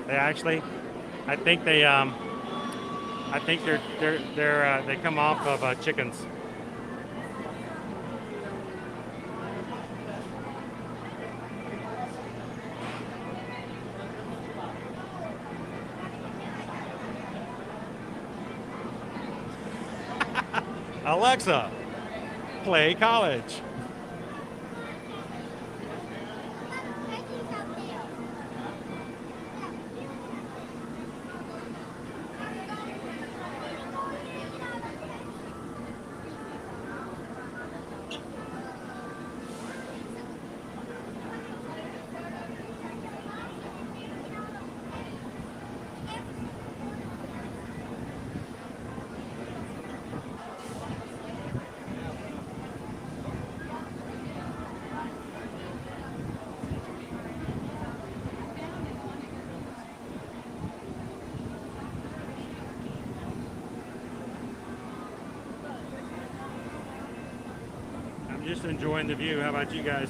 actually, I think they come off of chickens. Alexa, play college. Just enjoying the view. How about you guys?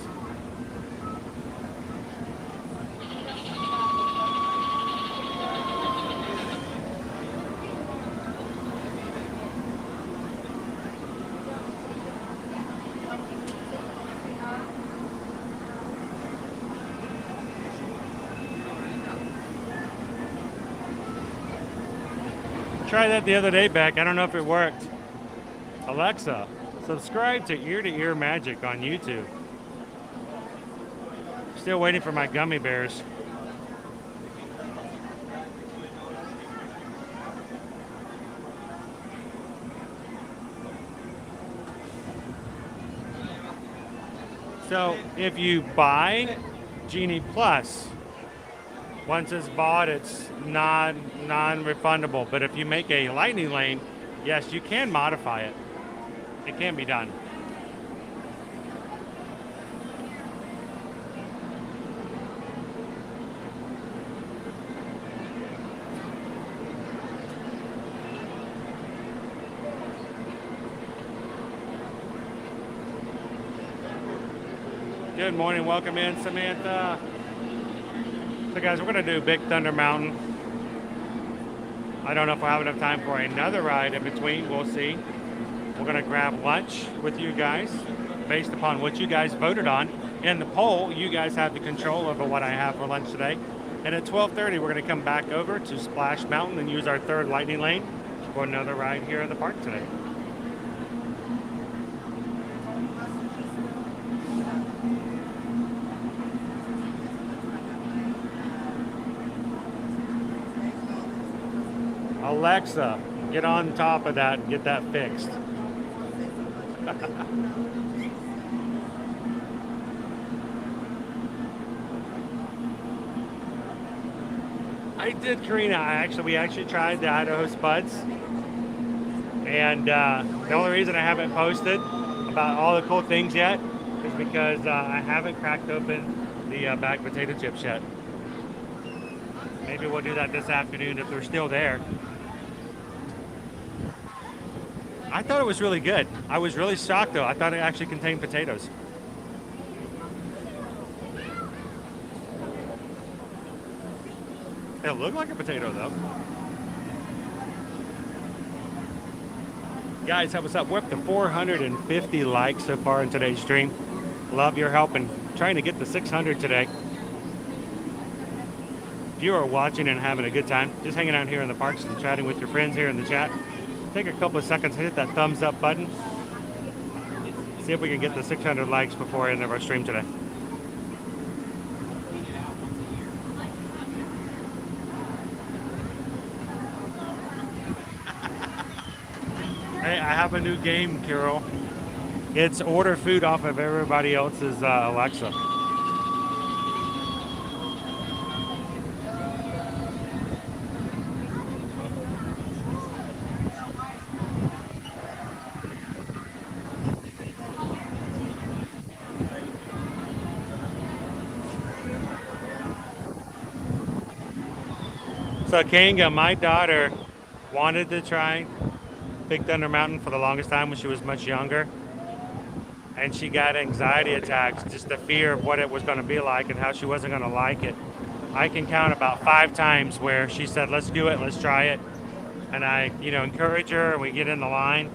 Tried that the other day, Beck. I don't know if it worked. Alexa, subscribe to Ear to Ear Magic on YouTube. Still waiting for my gummy bears. So if you buy Genie Plus, once it's bought, it's non-refundable. But if you make a lightning lane, yes, you can modify it. It can be done. Good morning, welcome in, Samantha. So guys, we're gonna do Big Thunder Mountain. I don't know if we'll have enough time for another ride in between, we'll see. We're gonna grab lunch with you guys based upon what you guys voted on. In the poll, you guys have the control over what I have for lunch today. And at 12:30, we're gonna come back over to Splash Mountain and use our third lightning lane for another ride here in the park today. Alexa, get on top of that and get that fixed. I did, Karina. We actually tried the Idaho Spuds, and the only reason I haven't posted about all the cool things yet is because I haven't cracked open the bag potato chips yet. Maybe we'll do that this afternoon if they're still there. I thought it was really good. I was really shocked though. I thought it actually contained potatoes. It looked like a potato though. Guys, what's up? We're up to 450 likes so far in today's stream. Love your help in trying to get to 600 today. If you are watching and having a good time, just hanging out here in the parks and chatting with your friends here in the chat, take a couple of seconds to hit that thumbs up button. See if we can get the 600 likes before the end of our stream today. Hey, I have a new game, Carol. It's order food off of everybody else's Alexa. So Kanga, my daughter wanted to try Big Thunder Mountain for the longest time when she was much younger. And she got anxiety attacks, just the fear of what it was going to be like and how she wasn't going to like it. I can count about 5 times where she said, let's do it, let's try it. And I, encourage her and we get in the line.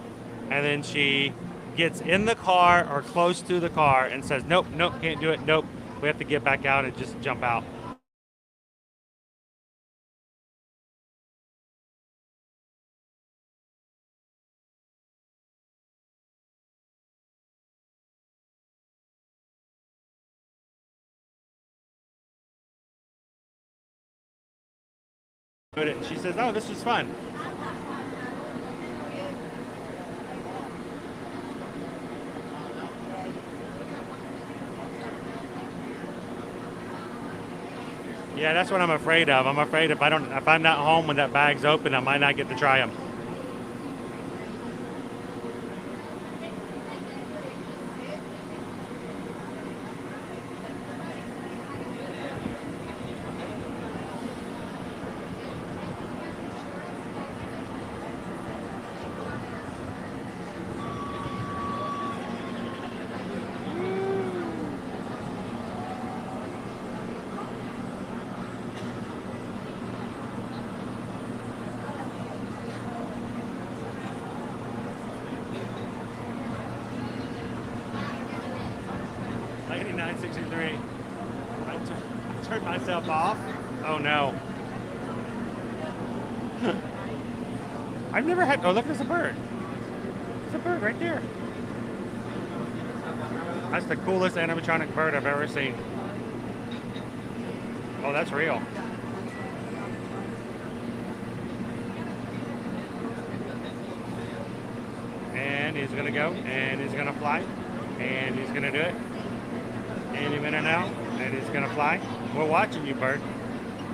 And then she gets in the car or close to the car and says, nope, can't do it, nope. We have to get back out and just jump out. She says, oh, this was fun. Yeah, that's what I'm afraid of. I'm afraid if I'm not home when that bag's open, I might not get to try them. Turned myself off. Oh no. I've never had. Oh, look, there's a bird. There's a bird right there. That's the coolest animatronic bird I've ever seen. Oh, that's real. And he's gonna go, and he's gonna fly, and he's gonna do it. Any minute now, and he's gonna fly. We're watching you, bird.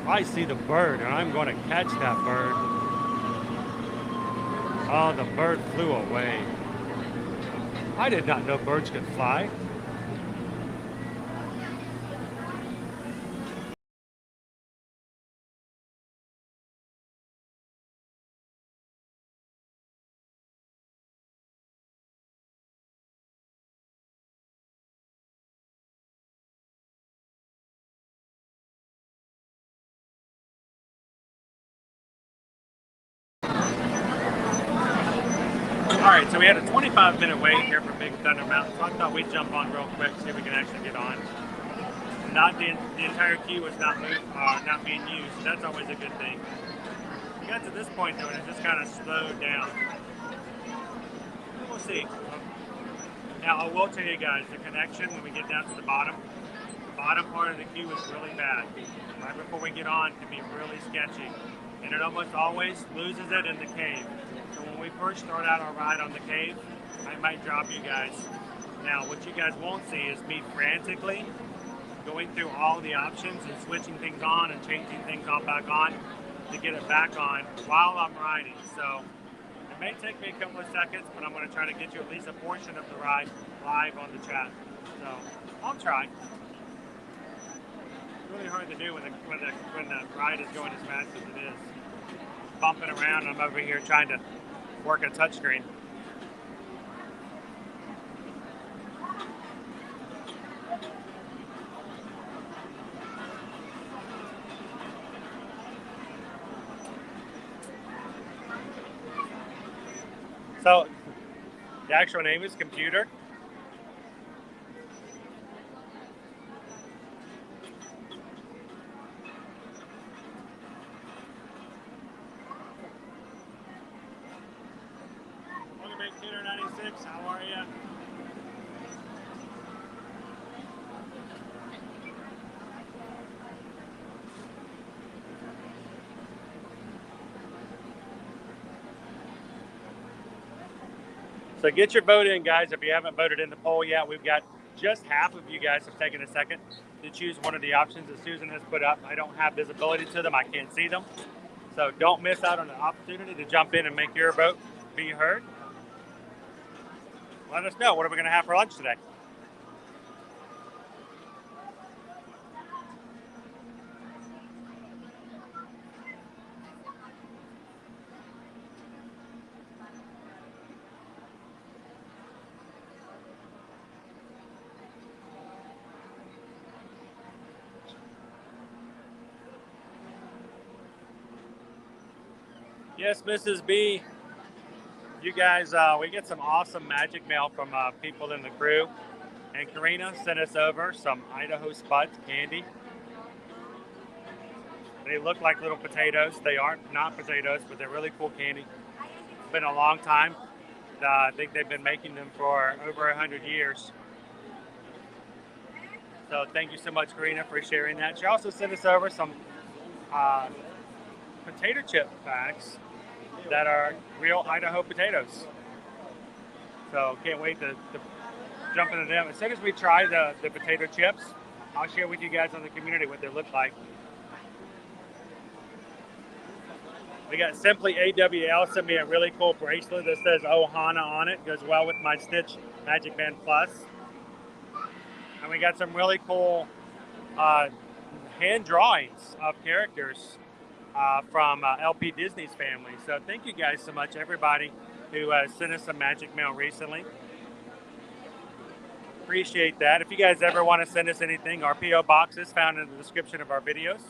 I see the bird, and I'm going to catch that bird. Oh, the bird flew away. I did not know birds could fly. Alright, so we had a 25-minute wait here for Big Thunder Mountain, so I thought we'd jump on real quick, see if we can actually get on. Not the entire queue was not being used, so that's always a good thing. We got to this point though, and it just kind of slowed down. We'll see. Now, I will tell you guys, the connection when we get down to the bottom part of the queue is really bad. Right before we get on, it can be really sketchy. And it almost always loses it in the cave. So when we first start out our ride on the cave, I might drop you guys. Now, what you guys won't see is me frantically going through all the options and switching things on and changing things off back on to get it back on while I'm riding. So it may take me a couple of seconds, but I'm going to try to get you at least a portion of the ride live on the chat. So I'll try. It's really hard to do when the ride is going as fast as it is. Bumping around, I'm over here trying to work a touchscreen. So the actual name is Computer. Welcome back, Computer 96. How are you? So get your vote in, guys. If you haven't voted in the poll yet, we've got just half of you guys have taken a second to choose one of the options that Susan has put up. I don't have visibility to them. I can't see them. So don't miss out on the opportunity to jump in and make your vote be heard. Let us know. What are we going to have for lunch today? Yes, Mrs. B. You guys, we get some awesome magic mail from people in the crew. And Karina sent us over some Idaho Spuds candy. They look like little potatoes. They aren't not potatoes, but they're really cool candy. It's been a long time. I think they've been making them for over 100 years. So thank you so much, Karina, for sharing that. She also sent us over some potato chip packs that are real Idaho potatoes. So can't wait to jump into them. As soon as we try the potato chips, I'll share with you guys on the community what they look like. We got Simply AWL sent me a really cool bracelet that says Ohana on it. Goes well with my Stitch Magic Band Plus. And we got some really cool hand drawings of characters from LP Disney's family. So thank you guys so much, everybody who sent us some magic mail recently. Appreciate that. If you guys ever want to send us anything, our P.O. box is found in the description of our videos.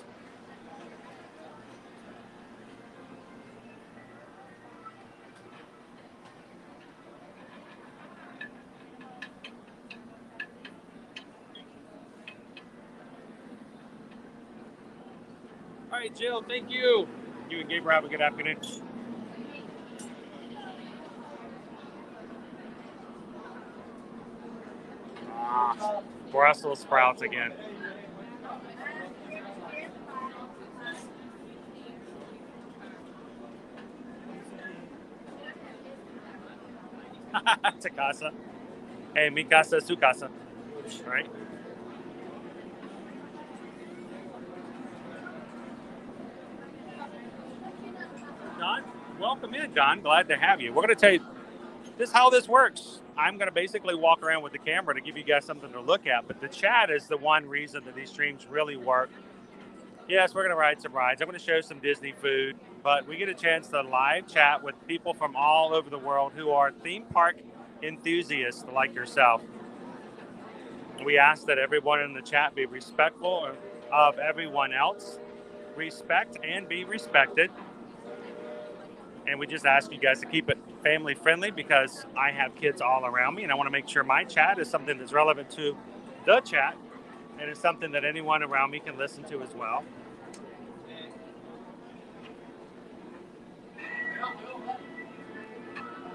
All right, Jill, thank you. You and Gabriel have a good afternoon. Brussels sprouts again. To casa. Hey, mi casa, su casa. Right? Don, welcome in, Don. Glad to have you. We're going to tell you this how this works. I'm going to basically walk around with the camera to give you guys something to look at, but the chat is the one reason that these streams really work. Yes, we're going to ride some rides. I'm going to show some Disney food, but we get a chance to live chat with people from all over the world who are theme park enthusiasts like yourself. We ask that everyone in the chat be respectful of everyone else, respect and be respected. And we just ask you guys to keep it family friendly because I have kids all around me and I want to make sure my chat is something that's relevant to the chat and it's something that anyone around me can listen to as well.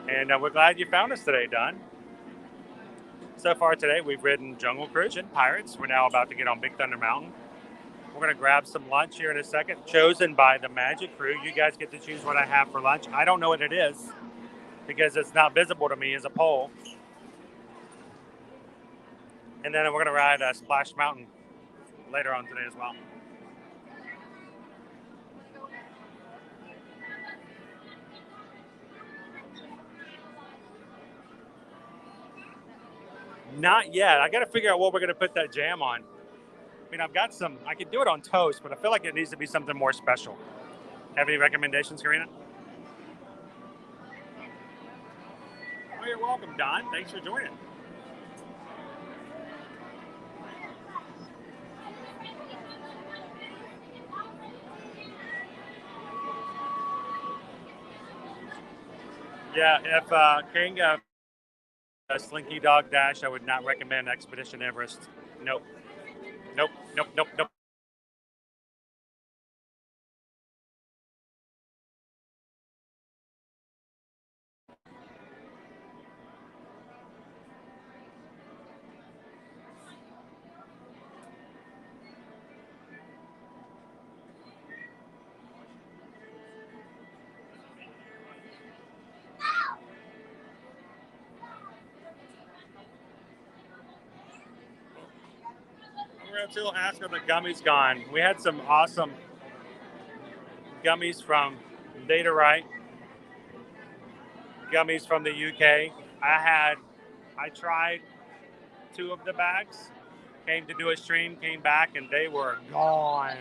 And we're glad you found us today, Don. So far today, we've ridden Jungle Cruise and Pirates. We're now about to get on Big Thunder Mountain. We're going to grab some lunch here in a second, chosen by the Magic Crew. You guys get to choose what I have for lunch. I don't know what it is because it's not visible to me as a poll. And then we're going to ride Splash Mountain later on today as well. Not yet. I got to figure out what we're going to put that jam on. I mean, I've got some, I could do it on toast, but I feel like it needs to be something more special. Have any recommendations, Karina? Oh, you're welcome, Don. Thanks for joining. Yeah, if King Slinky Dog Dash, I would not recommend Expedition Everest. Nope. Nope, nope, nope, nope. Until after the gummies gone. We had some awesome gummies from Data Right, gummies from the UK. I tried 2 of the bags, came to do a stream, came back, and they were gone.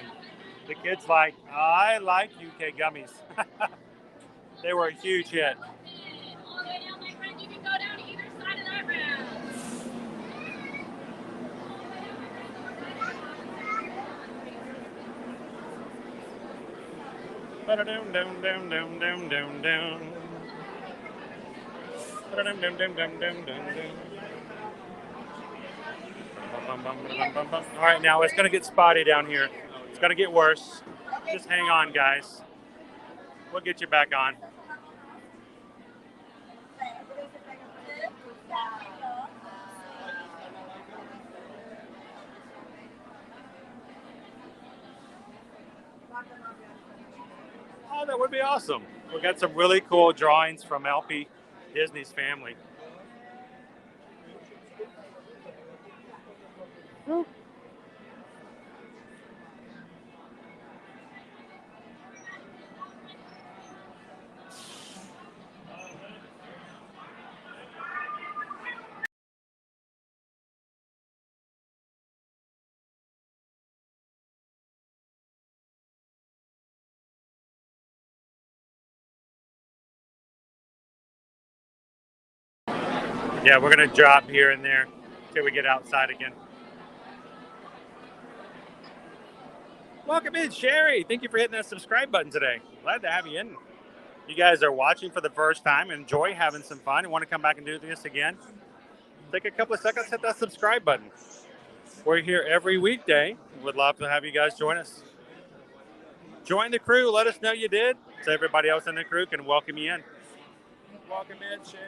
The kids like, I like UK gummies. They were a huge hit. All the way down, my friend. You can go down to either side of that ramp. Ba-da-dum, dum, dum, dum, dum, dum, dum. Ba-da-dum, dum, dum, dum, dum, dum, dum. Bum, bum, bum, bum, bum, bum. All right, now it's going to get spotty down here. It's going to get worse. Just hang on, guys. We'll get you back on. Oh, that would be awesome. We got some really cool drawings from LP Disney's family. Yeah, we're going to drop here and there till we get outside again. Welcome in, Sherry. Thank you for hitting that subscribe button today. Glad to have you in. You guys are watching for the first time, enjoy having some fun, and want to come back and do this again. Take a couple of seconds, hit that subscribe button. We're here every weekday. Would love to have you guys join us. Join the crew. Let us know you did, so everybody else in the crew can welcome you in. Welcome in, Sherry.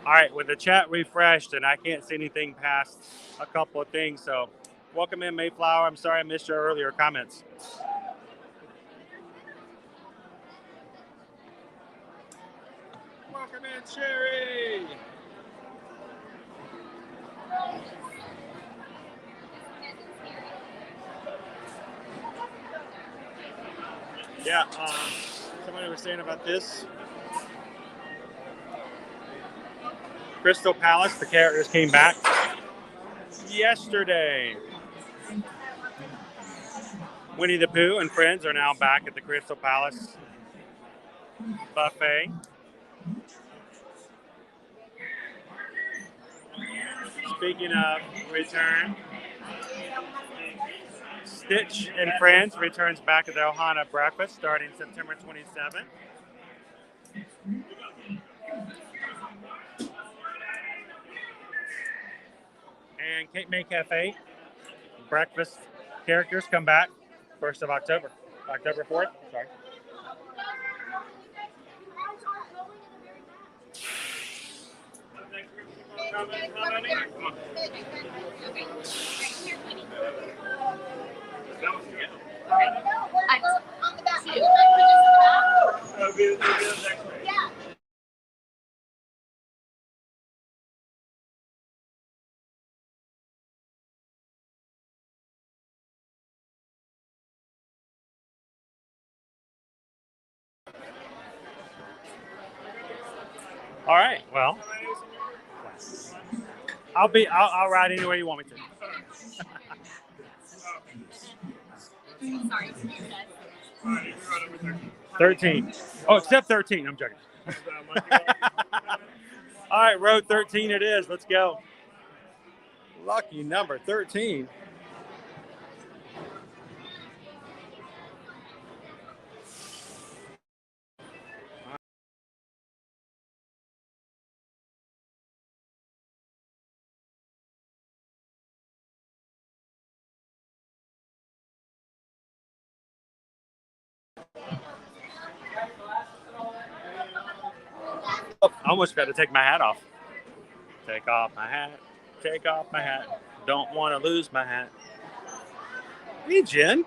All right, with the chat refreshed, and I can't see anything past a couple of things, so welcome in, Mayflower. I'm sorry I missed your earlier comments. Welcome in, Sherry. Yeah, somebody was saying about this. Crystal Palace, the characters came back yesterday. Winnie the Pooh and friends are now back at the Crystal Palace buffet. Speaking of return, Stitch and Friends returns back at the Ohana Breakfast starting September 27th. And Cape May Cafe breakfast characters come back 1st of October. October 4th, sorry. All right, well, I'll ride any way you want me to. Sorry. 13. Oh, except 13. I'm joking. All right, road 13 it is. Let's go. Lucky number 13. Oh, I almost got to take my hat off. Take off my hat. take off my hat. Don't want to lose my hat. Hey, Jen.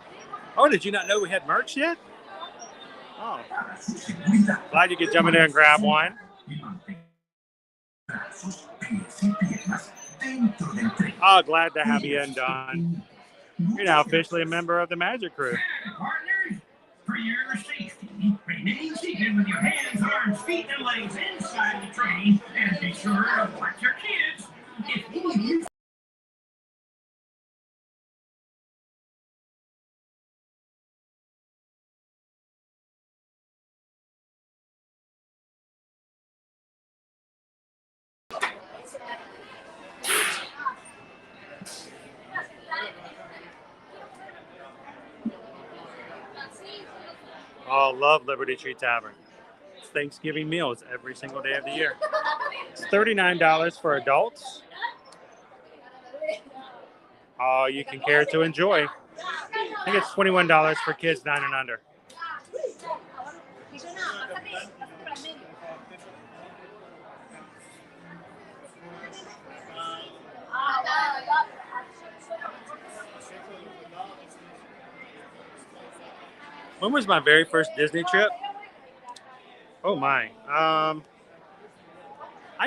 Oh, did you not know we had merch yet? Oh. Glad you could jump in there and grab one. Oh, glad to have you in, Don. You're now officially a member of the Magic Crew. Partners, for your safety, remain seated with your hands, arms, feet, and legs inside the train, and be sure to watch your kids. If any of you Oh, love Liberty Tree Tavern. It's Thanksgiving meals every single day of the year. It's $39 for adults. All you can care to enjoy. I think it's $21 for kids 9 and under. When was my very first Disney trip? Oh my. I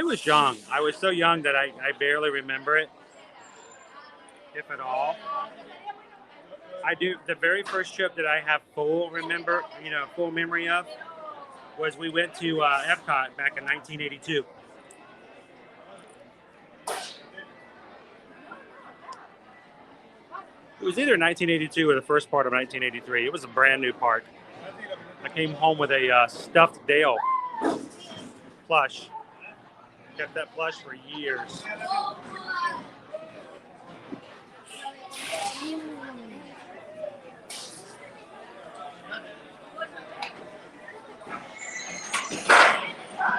was young. I was so young that I barely remember it, if at all. I do. The very first trip that I have full memory of was we went to Epcot back in 1982. It was either 1982 or the first part of 1983. It was a brand new park. I came home with a stuffed Dale plush. Kept that plush for years.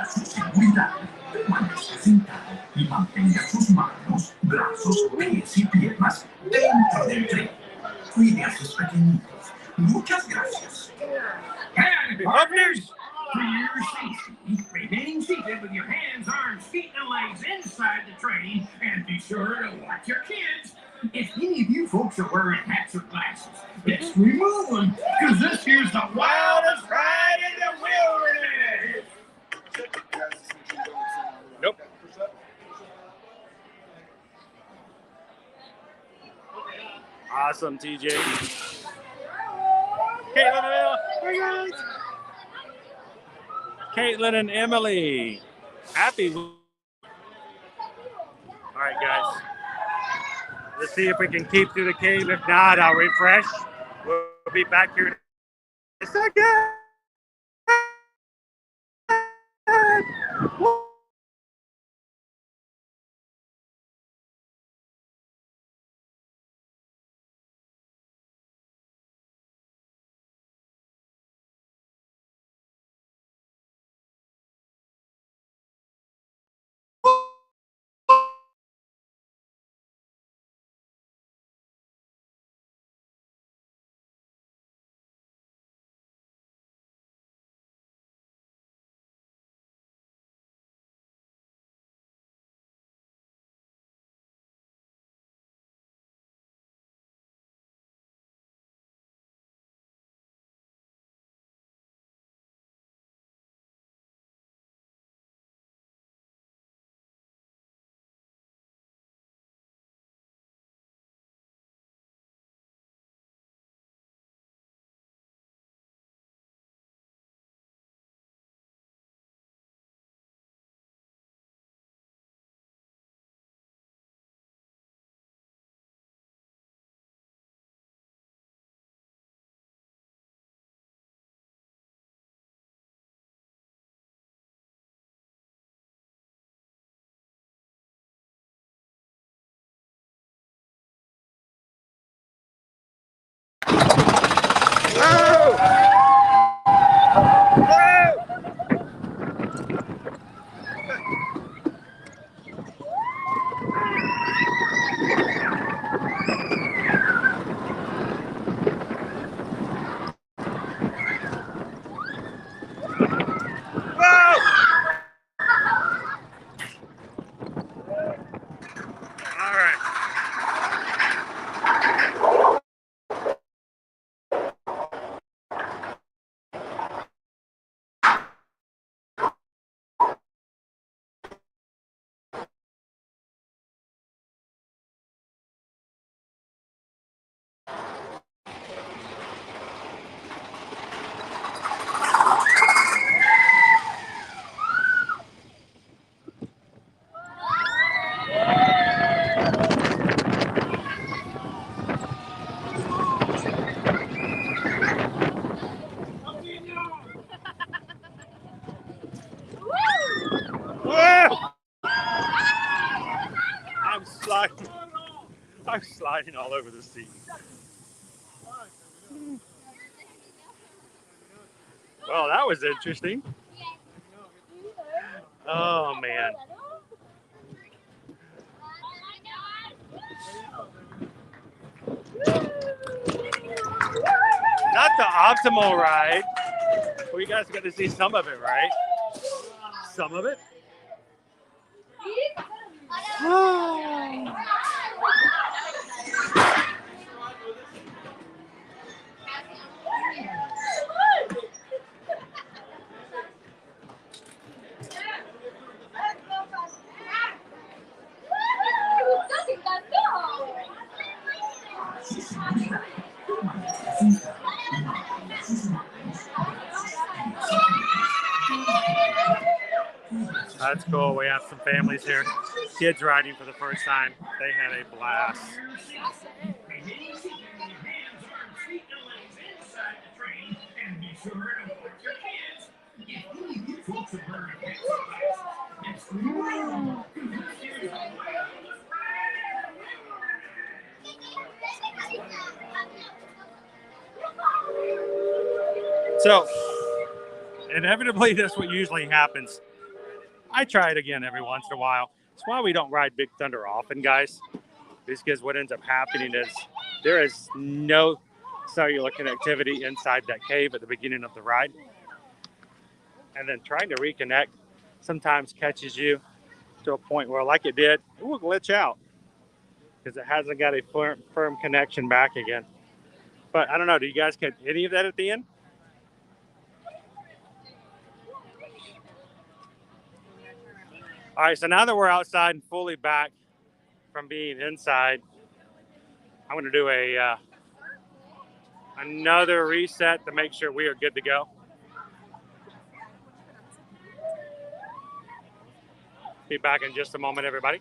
su seguridad, permanezca sentado y mantenga sus manos, brazos, pies y piernas dentro del tren. Cuide a sus pequeñitos. Muchas gracias. And partners, for your safety, remain seated with your hands, arms, feet, and legs inside the train, and be sure to watch your kids. If any of you folks are wearing hats or glasses, let's remove them, because this here's the wildest ride in the wilderness. Nope. Awesome, TJ. Caitlin and Emily. Happy. All right, guys. Let's see if we can keep through the cave. If not, I'll refresh. We'll be back here in a second. sliding all over the seat. Well, that was interesting. Oh, man. Not the optimal ride. Well, you guys got to see some of it, right? Some of it. That's cool. We have some families here. Kids riding for the first time. They had a blast. So, inevitably, that's what usually happens. I try it again every once in a while. That's why we don't ride Big Thunder often, guys. Because what ends up happening is there is no cellular connectivity inside that cave at the beginning of the ride. And then trying to reconnect sometimes catches you to a point where, like it did, it will glitch out because it hasn't got a firm connection back again. But I don't know, do you guys get any of that at the end? All right, so now that we're outside and fully back from being inside, I'm going to do another reset to make sure we are good to go. Be back in just a moment, everybody.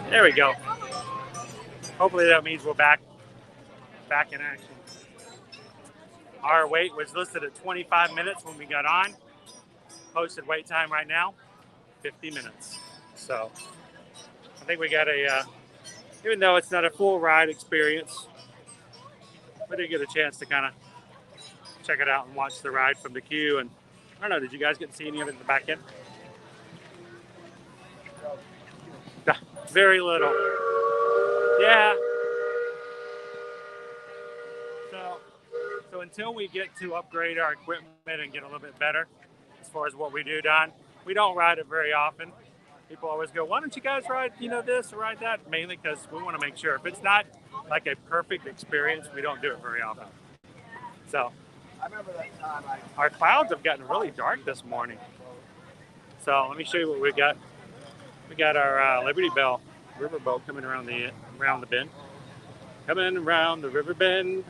There we go. Hopefully that means we're back in action. Our wait was listed at 25 minutes when we got on. Posted wait time right now, 50 minutes. So I think we got even though it's not a full ride experience, we did get a chance to kind of check it out and watch the ride from the queue. And I don't know, did you guys get to see any of it in the back end? Very little. Yeah. So until we get to upgrade our equipment and get a little bit better as far as what we do, Don, we don't ride it very often. People always go, why don't you guys ride, this or ride that? Mainly because we want to make sure if it's not like a perfect experience, we don't do it very often. So our clouds have gotten really dark this morning. So let me show you what we got. We got our Liberty Bell riverboat coming around the bend. Coming around the river bend.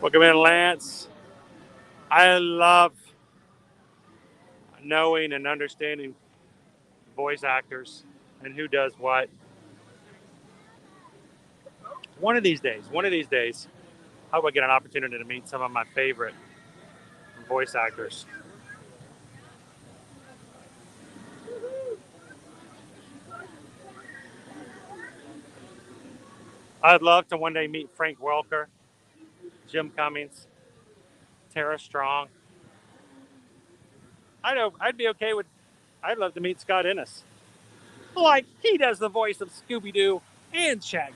Welcome in, Lance. I love knowing and understanding voice actors and who does what. One of these days, I hope I get an opportunity to meet some of my favorite voice actors. I'd love to one day meet Frank Welker, Jim Cummings, Tara Strong. I'd be okay with, I'd love to meet Scott Ennis. Like, he does the voice of Scooby-Doo and Shaggy.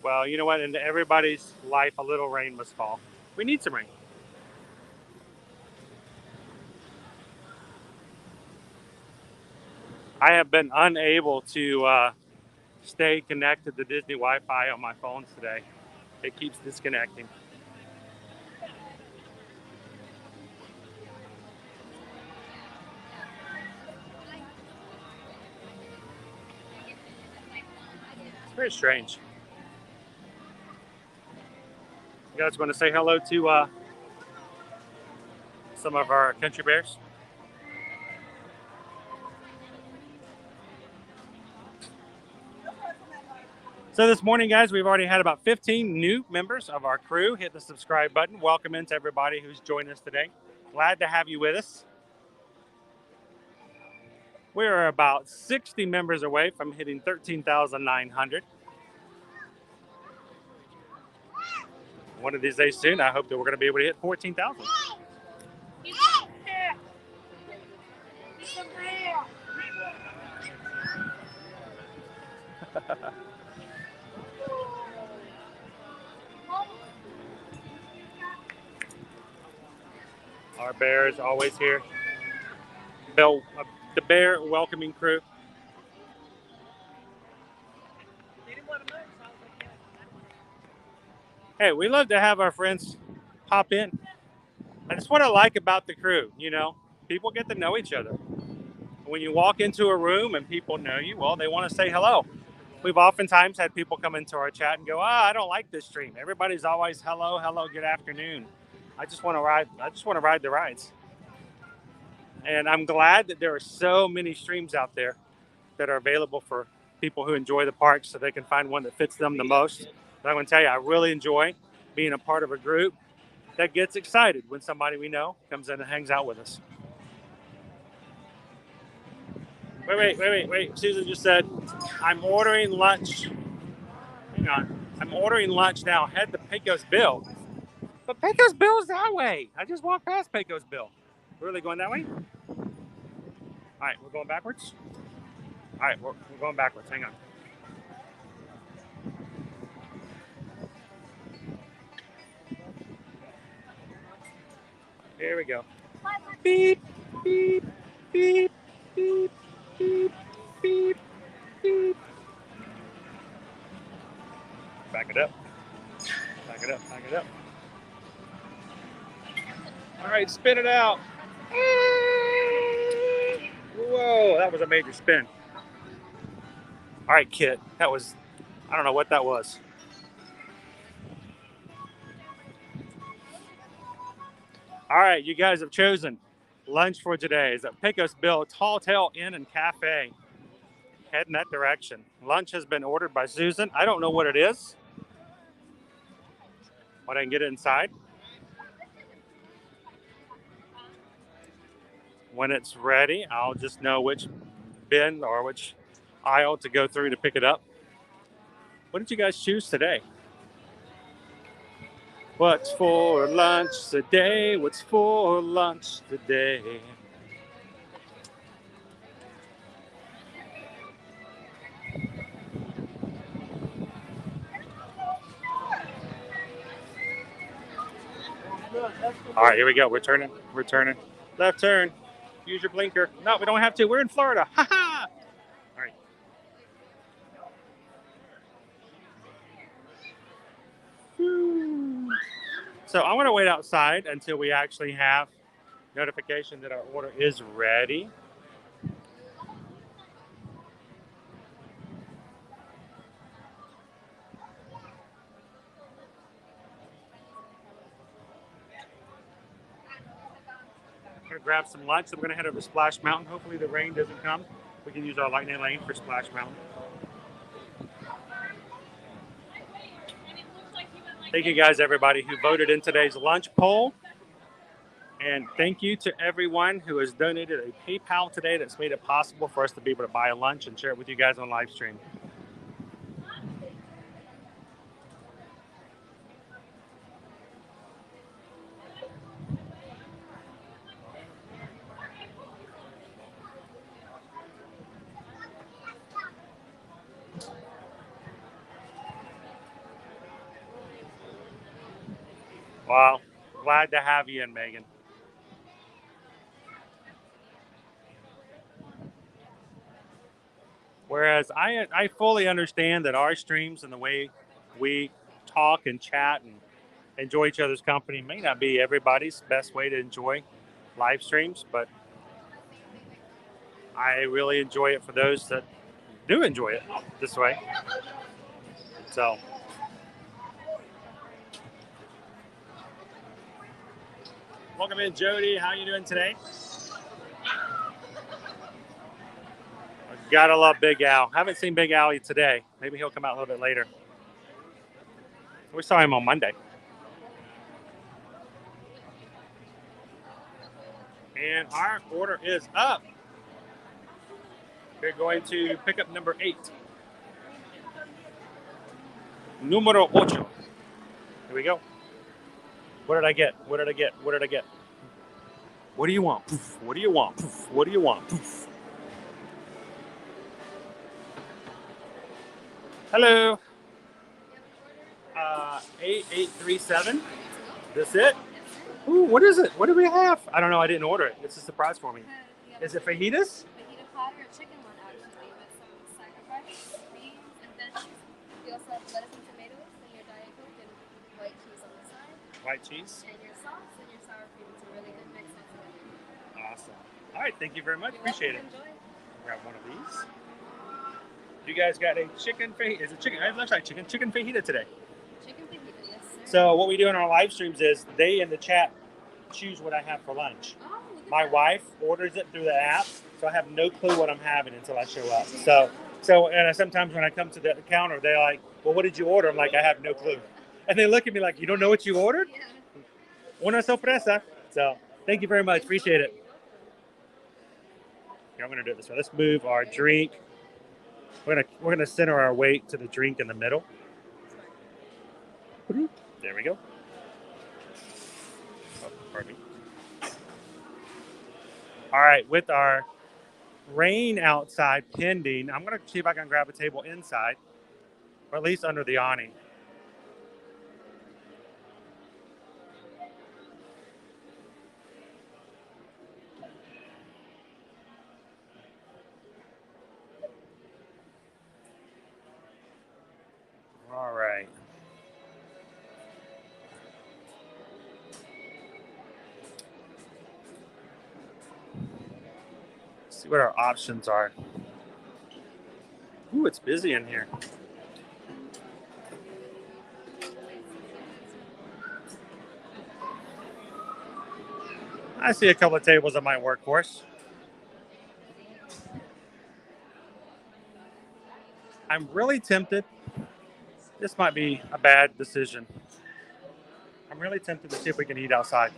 Well, you know what? In everybody's life, a little rain must fall. We need some rain. I have been unable to stay connected to Disney Wi-Fi on my phones today. It keeps disconnecting. It's very strange. You guys want to say hello to some of our country bears? So this morning, guys, we've already had about 15 new members of our crew hit the subscribe button. Welcome into everybody who's joined us today. Glad to have you with us. We are about 60 members away from hitting 13,900. One of these days soon, I hope that we're going to be able to hit 14,000. Our bear is always here. The bear welcoming crew. Hey, we love to have our friends pop in. That's what I like about the crew, you know. People get to know each other. When you walk into a room and people know you, well, they want to say hello. We've oftentimes had people come into our chat and go, I don't like this stream. Everybody's always hello, good afternoon. I just want to ride the rides. And I'm glad that there are so many streams out there that are available for people who enjoy the parks so they can find one that fits them the most. But I'm going to tell you, I really enjoy being a part of a group that gets excited when somebody we know comes in and hangs out with us. Wait. Susan just said, I'm ordering lunch. Hang on. I'm ordering lunch now. Head to Pecos Bill. But Pecos Bill's that way. I just walked past Pecos Bill. We're really going that way? All right, we're going backwards? All right, we're going backwards. Hang on. Here we go. Beep, beep, beep, beep, beep, beep, beep. Back it up. Back it up. Back it up. All right, spin it out. Whoa, that was a major spin. All right, Kit. That was, I don't know what that was. All right, you guys have chosen lunch for today. Is at Pecos Bill Tall Tale Inn and Cafe. Head in that direction. Lunch has been ordered by Susan. I don't know what it is. But I can get it inside. When it's ready, I'll just know which bin or which aisle to go through to pick it up. What did you guys choose today? What's for lunch today? What's for lunch today? All right, here we go. We're turning. Left turn. Use your blinker. No, we don't have to. We're in Florida. Ha ha! All right. So I'm going to wait outside until we actually have notification that our order is ready. I'm going to grab some lunch. Then we're going to head over to Splash Mountain. Hopefully the rain doesn't come. We can use our lightning lane for Splash Mountain. Thank you guys, everybody who voted in today's lunch poll. And thank you to everyone who has donated a PayPal today that's made it possible for us to be able to buy a lunch and share it with you guys on Livestream. Well, glad to have you in, Megan. Whereas I fully understand that our streams and the way we talk and chat and enjoy each other's company may not be everybody's best way to enjoy live streams, but I really enjoy it for those that do enjoy it this way. So, welcome in, Jody. How you doing today? Gotta love Big Al. Haven't seen Big Al today. Maybe he'll come out a little bit later. We saw him on Monday. And our order is up. We're going to pick up number 8. Numero 8. Here we go. What did I get? What did I get? What did I get? What do you want? Poof. What do you want? Poof. What do you want? Poof. Hello. 8837. This it? Ooh, what is it? What do we have? I don't know. I didn't order it. It's a surprise for me. Is it fajitas? Fajita platter, a chicken one actually, with some side of rice, beans, and veggies. We also have lettuce and tomatoes, and your Diet Coke, and white cheese on the side. White cheese. And your sauce and your sour cream. It's a really good mix. Awesome. All right. Thank you very much. Appreciate it. Enjoy. Grab one of these. You guys got a chicken fajita. Is it chicken? It looks like chicken fajita today. Chicken fajita, yes, sir. So what we do in our live streams is they in the chat choose what I have for lunch. Oh, my wife orders it through the app, so I have no clue what I'm having until I show up. So and sometimes when I come to the counter, they're like, "Well, what did you order?" I'm like, "I have no clue," and they look at me like, "You don't know what you ordered?" Yeah. Una sorpresa. So thank you very much. Appreciate it. Here, I'm gonna do it this way. Let's move our drink. We're gonna center our weight to the drink in the middle. There we go. Oh, pardon me. All right, with our rain outside pending, I'm gonna see if I can grab a table inside, or at least under the awning. All right. See what our options are. Ooh, it's busy in here. I see a couple of tables that might work for us. I'm really tempted. This might be a bad decision. I'm really tempted to see if we can eat outside.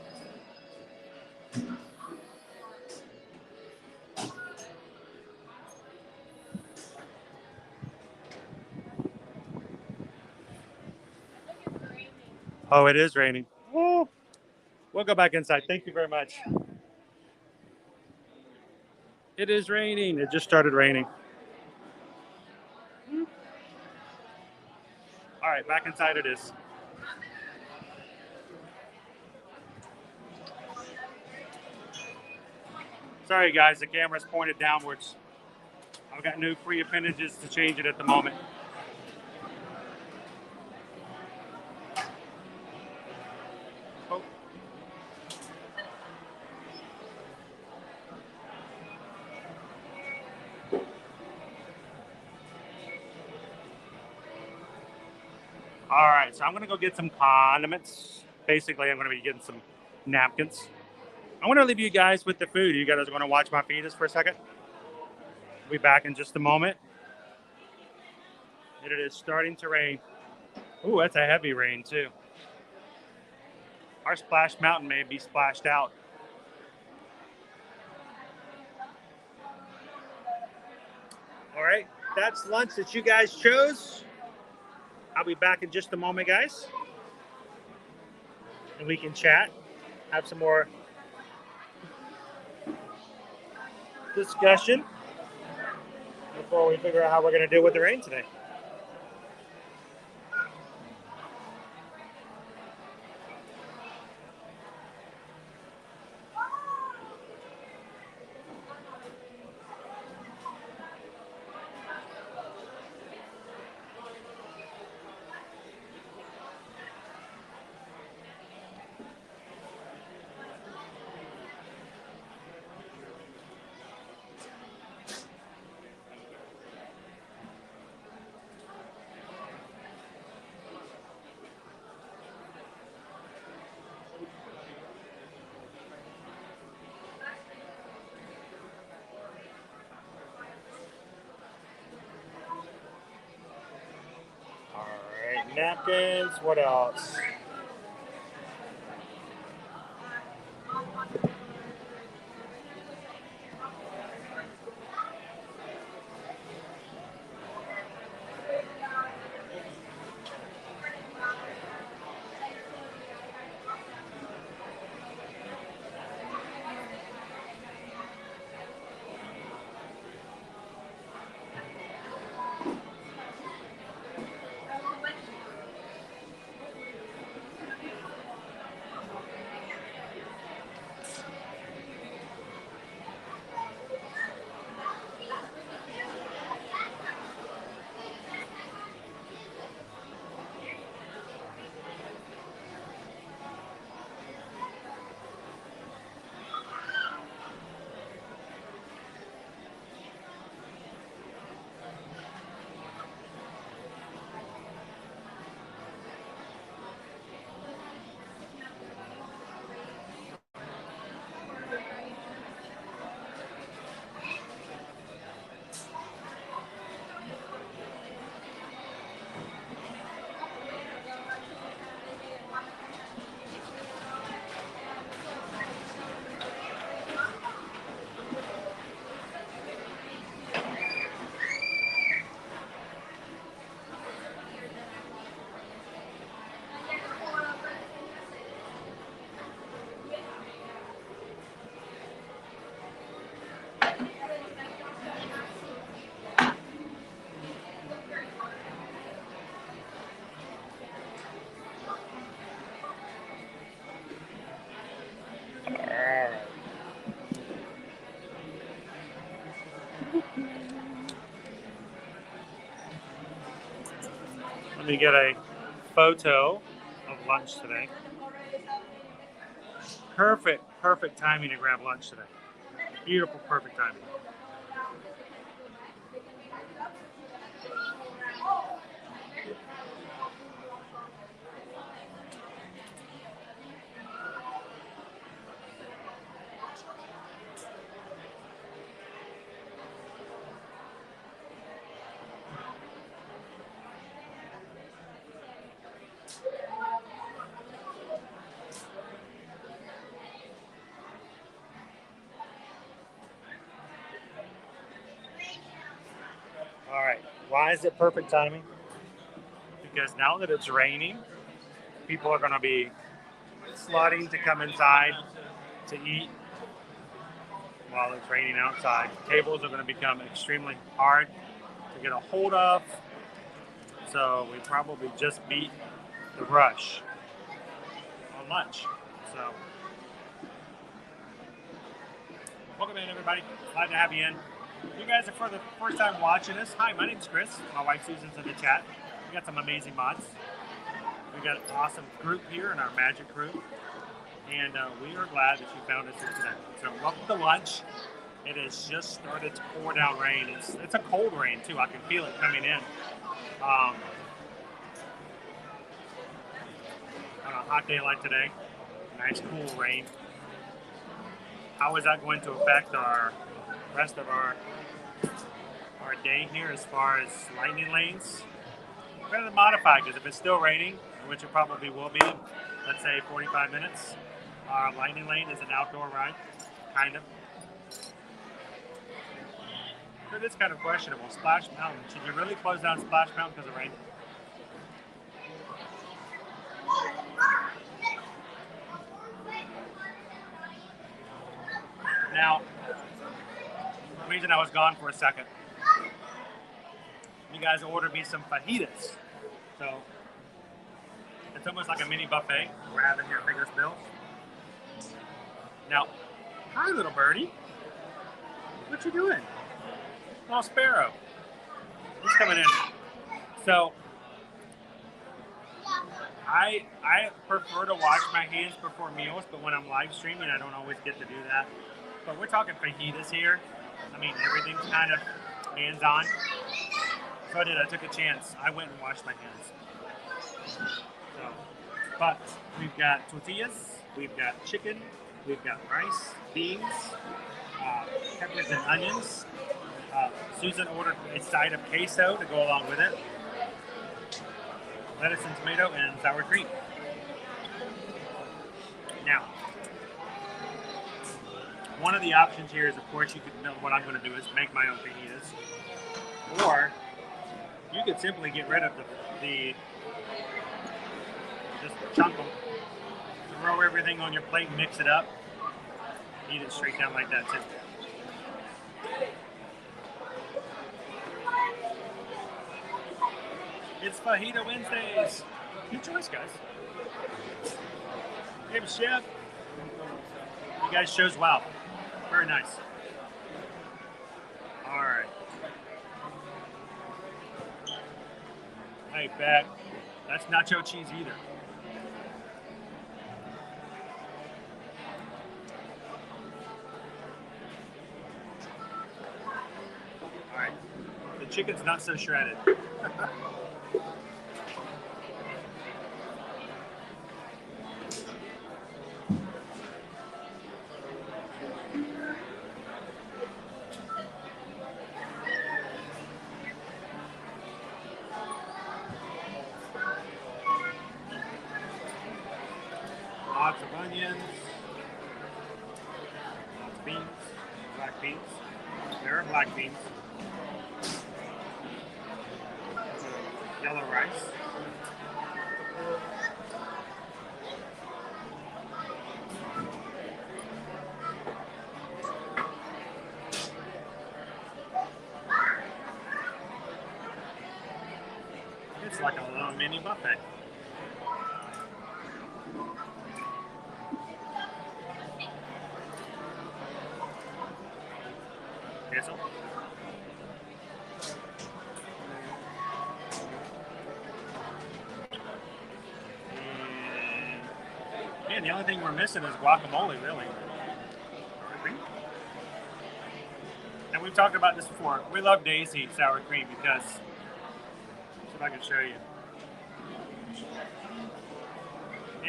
Oh, it is raining. Oh, we'll go back inside. Thank you very much. It is raining. It just started raining. All right, back inside it is. Sorry, guys, the camera's pointed downwards. I've got no free appendages to change it at the moment. Oh. All right, so I'm going to go get some condiments. Basically, I'm going to be getting some napkins. I'm going to leave you guys with the food. You guys are going to watch my fetus for a second. We'll be back in just a moment. And it is starting to rain. Ooh, that's a heavy rain, too. Our splash mountain may be splashed out. All right, that's lunch that you guys chose. I'll be back in just a moment, guys. And we can chat, have some more discussion before we figure out how we're going to deal with the rain today. napkins. What else? Let me get a photo of lunch today. Perfect timing to grab lunch today. Beautiful, perfect timing. All right, why is it perfect timing? Because now that it's raining, people are going to be flooding to come inside to eat while it's raining outside. Tables are going to become extremely hard to get a hold of, so we probably just beat the rush on lunch. So, welcome in, everybody. Glad to have you in. You guys are for the first time watching this. Hi, my name's Chris. My wife Susan's in the chat. We got some amazing mods. We got an awesome group here in our magic group, and we are glad that you found us here today. So welcome to lunch. It has just started to pour down rain. It's a cold rain too. I can feel it coming in. On a hot day like today, nice cool rain. How is that going to affect our rest of our day here as far as lightning lanes? We're going to modify, because if it's still raining, which it probably will be, let's say 45 minutes, our lightning lane is an outdoor ride, kind of. It is kind of questionable. Splash Mountain. Should you really close down Splash Mountain because of rain? Now, the reason I was gone for a second, you guys ordered me some fajitas. So, it's almost like a mini buffet we're having here at Pecos Bill. Now, hi little birdie. What you doing? Little sparrow. He's coming in. So, I prefer to wash my hands before meals, but when I'm live streaming, I don't always get to do that. But we're talking fajitas here. I mean, everything's kind of hands-on. So I took a chance. I went and washed my hands. So, but we've got tortillas, we've got chicken, we've got rice, beans, peppers and onions. Susan ordered a side of queso to go along with it. lettuce and tomato and sour cream. Now, one of the options here is, of course, you could. What I'm going to do is make my own fajitas, or you could simply get rid of the just chunk them, throw everything on your plate, mix it up, eat it straight down like that too. It's Fajita Wednesdays. Good choice, guys. Hey, chef. You guys chose well. Very nice. All right. Hey, Beck. That's nacho cheese either. All right. The chicken's not so shredded. Lots of onions, lots of beans, black beans. There are black beans. Yellow rice. It's like a little mini buffet. Queso. And the only thing we're missing is guacamole, really. And we've talked about this before. We love Daisy sour cream because, see if I can show you.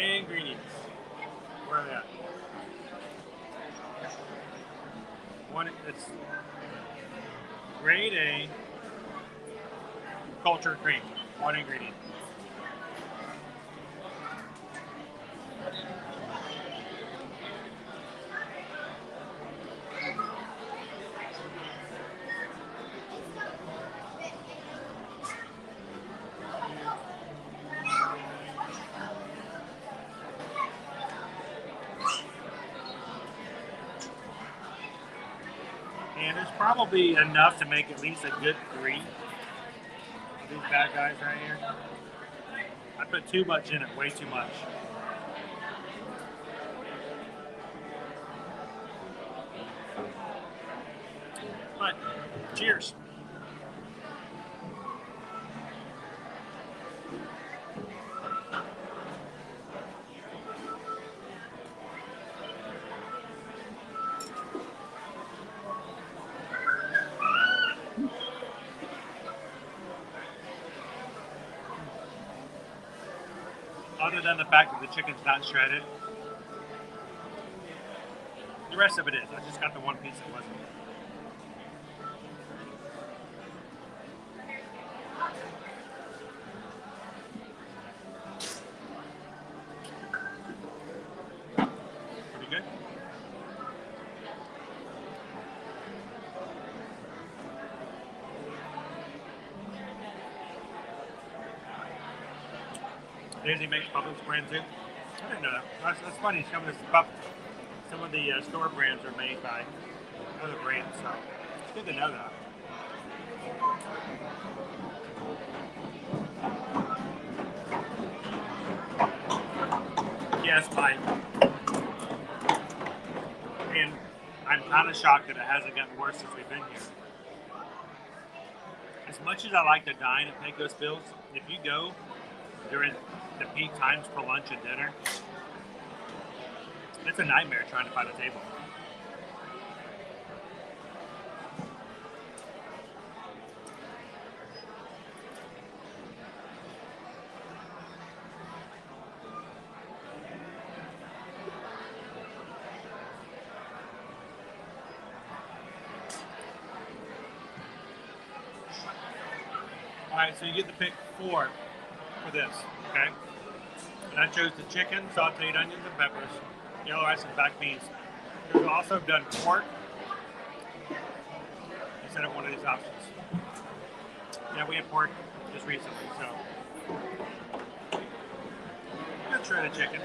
Ingredients. Where are they at? One, it's grade A cultured cream. One ingredient. And there's probably enough to make at least a good 3 of these bad guys right here. I put too much in it, way too much. But, cheers. Other than the fact that the chicken's not shredded, the rest of it is. I just got the one piece that wasn't. Pretty good. Daisy makes Publix brand too. I didn't know that. That's funny. Some of the store brands are made by other brands, so it's good to know that. Yes, Mike. And I'm kind of shocked that it hasn't gotten worse since we've been here. As much as I like to dine at Pecos Bill's, if you go during the peak times for lunch and dinner, it's a nightmare trying to find a table. All right, so you get to pick 4 for this, okay? And I chose the chicken, sauteed onions and peppers, yellow rice, and black beans. We've also done pork instead of one of these options. Yeah, we had pork just recently, so good shredded chicken.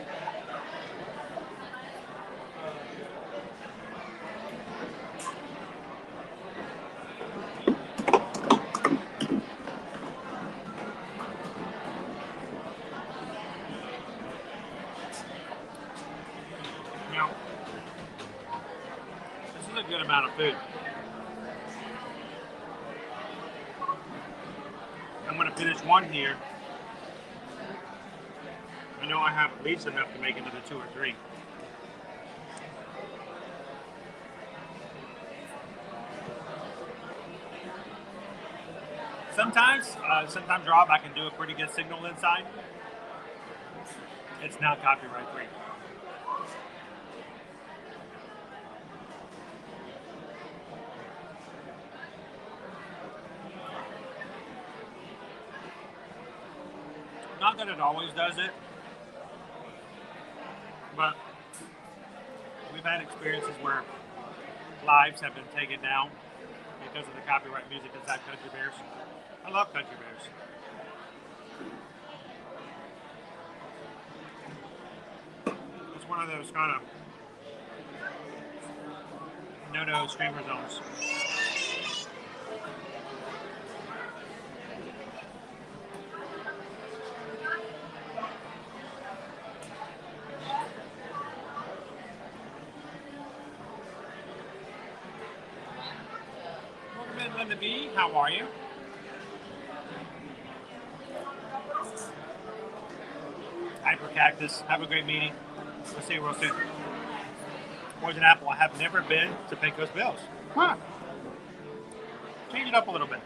Now, this is a good amount of food. I'm going to finish one here. I know I have at least enough to make another 2 or 3. Sometimes Rob, I can do a pretty good signal inside. It's not copyright free. Not that it always does it, but we've had experiences where lives have been taken down because of the copyright music inside Country Bears. I love Country Bears. It's one of those kind of no-no streamer zones. Welcome in, Linda B. How are you? Hyper Cactus. Have a great meeting. We'll see you real soon. Poison Apple. I have never been to Pecos Bills. Huh. Change it up a little bit.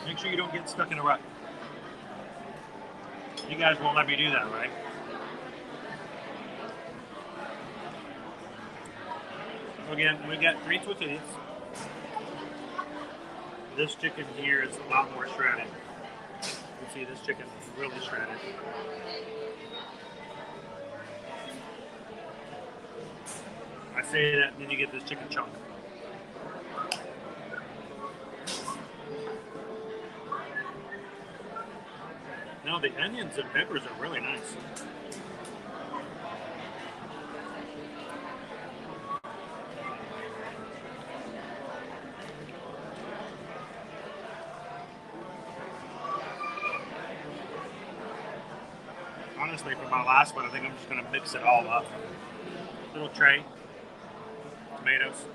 Make sure you don't get stuck in a rut. You guys won't let me do that, right? Again, we got 3 tortillas. This chicken here is a lot more shredded. You see this chicken is really shredded. I say that and then you get this chicken chunk. No, the onions and peppers are really nice. Honestly, for my last one, I think I'm just going to mix it all up. Little tray, tomatoes,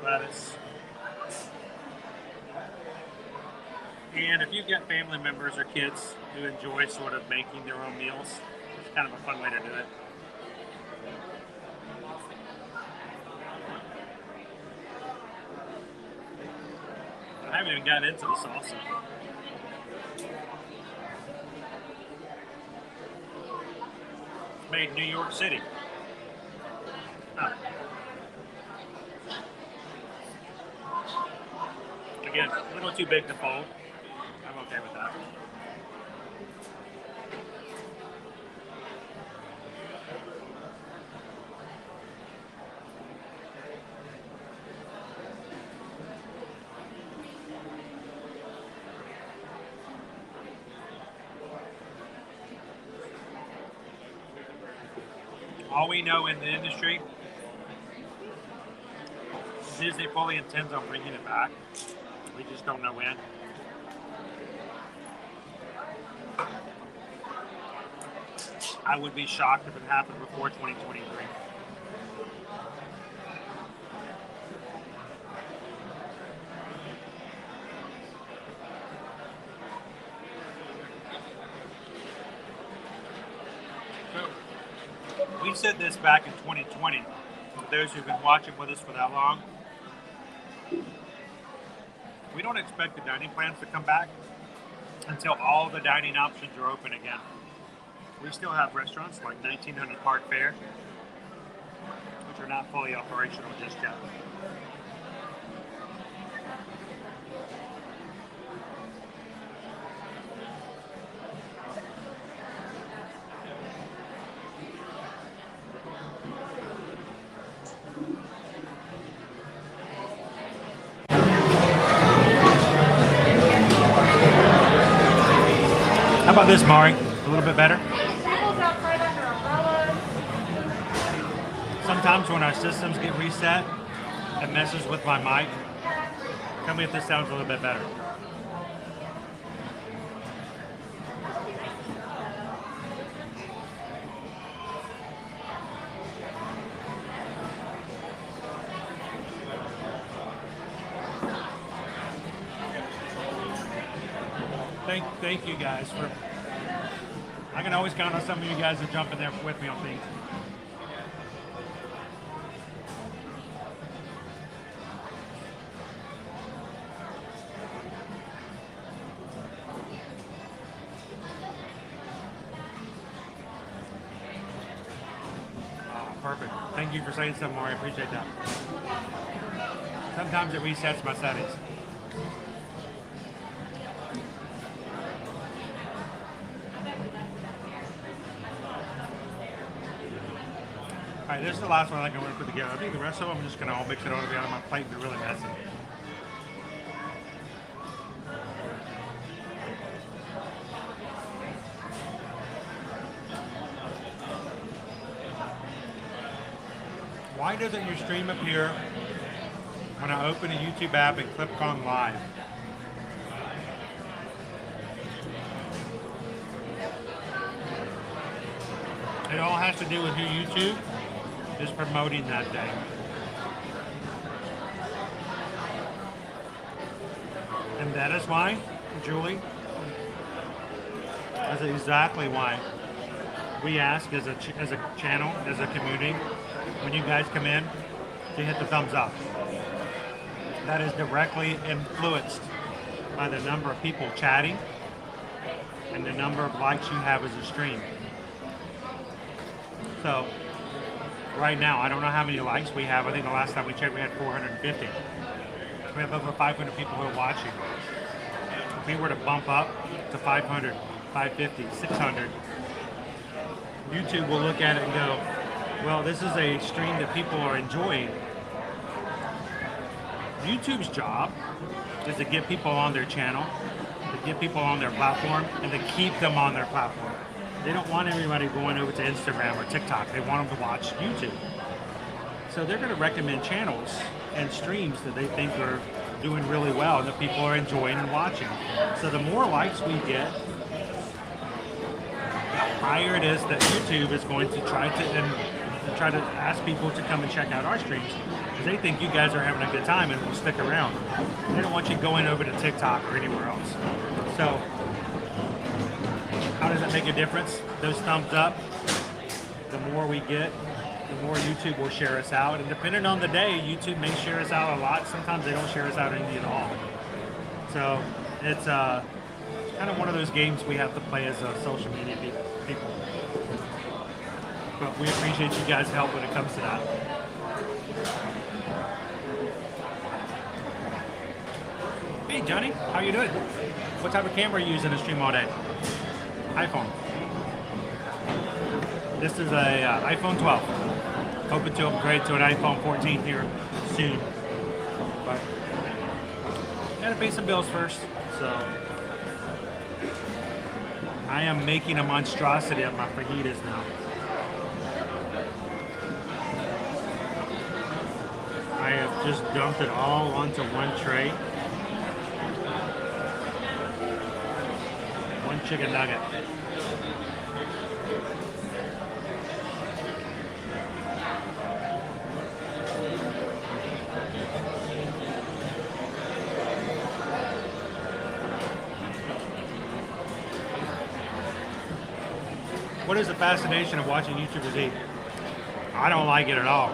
lettuce. And if you've got family members or kids who enjoy sort of making their own meals, it's kind of a fun way to do it. I haven't even gotten into the salsa. Made in New York City. Huh. Again, a little too big to fold. I'm okay with that. All we know in the industry, Disney fully intends on bringing it back. We just don't know when. I would be shocked if it happened before 2023. We said this back in 2020. For those who've been watching with us for that long, we don't expect the dining plans to come back until all the dining options are open again. We still have restaurants like 1900 Park Fair, which are not fully operational just yet. about this, Mari? A little bit better? Sometimes when our systems get reset, it messes with my mic. Tell me if this sounds a little bit better. Thank you guys for. I can always count on some of you guys to jump in there with me on things. Oh, perfect. Thank you for saying something more. I appreciate that. Sometimes it resets my settings. Alright, this is the last one I think I'm going to put together. I think the rest of them I'm just going to all mix it all together on my plate and be really messy. Why doesn't your stream appear when I open a YouTube app and click on live? It all has to do with who YouTube is promoting that day. And that is why, Julie, that's exactly why we ask as a channel, as a community, when you guys come in, to hit the thumbs up. That is directly influenced by the number of people chatting and the number of likes you have as a stream. So, right now, I don't know how many likes we have. I think the last time we checked, we had 450. We have over 500 people who are watching. If we were to bump up to 500, 550, 600, YouTube will look at it and go, well, this is a stream that people are enjoying. YouTube's job is to get people on their channel, to get people on their platform, and to keep them on their platform. They don't want everybody going over to Instagram or TikTok. They want them to watch YouTube. So they're going to recommend channels and streams that they think are doing really well and that people are enjoying and watching. So the more likes we get, the higher it is that YouTube is going to try to ask people to come and check out our streams because they think you guys are having a good time and will stick around. They don't want you going over to TikTok or anywhere else. So how does that make a difference? Those thumbs up, the more we get, the more YouTube will share us out. And depending on the day, YouTube may share us out a lot. Sometimes they don't share us out any at all. So it's kind of one of those games we have to play as social media people. But we appreciate you guys' help when it comes to that. Hey Johnny, how you doing? What type of camera are you using to stream all day? iPhone. This is a iPhone 12. Hoping to upgrade to an iPhone 14 here soon. But gotta pay some bills first. So I am making a monstrosity of my fajitas now. I have just dumped it all onto one tray. One chicken nugget. What is the fascination of watching YouTubers eat? I don't like it at all.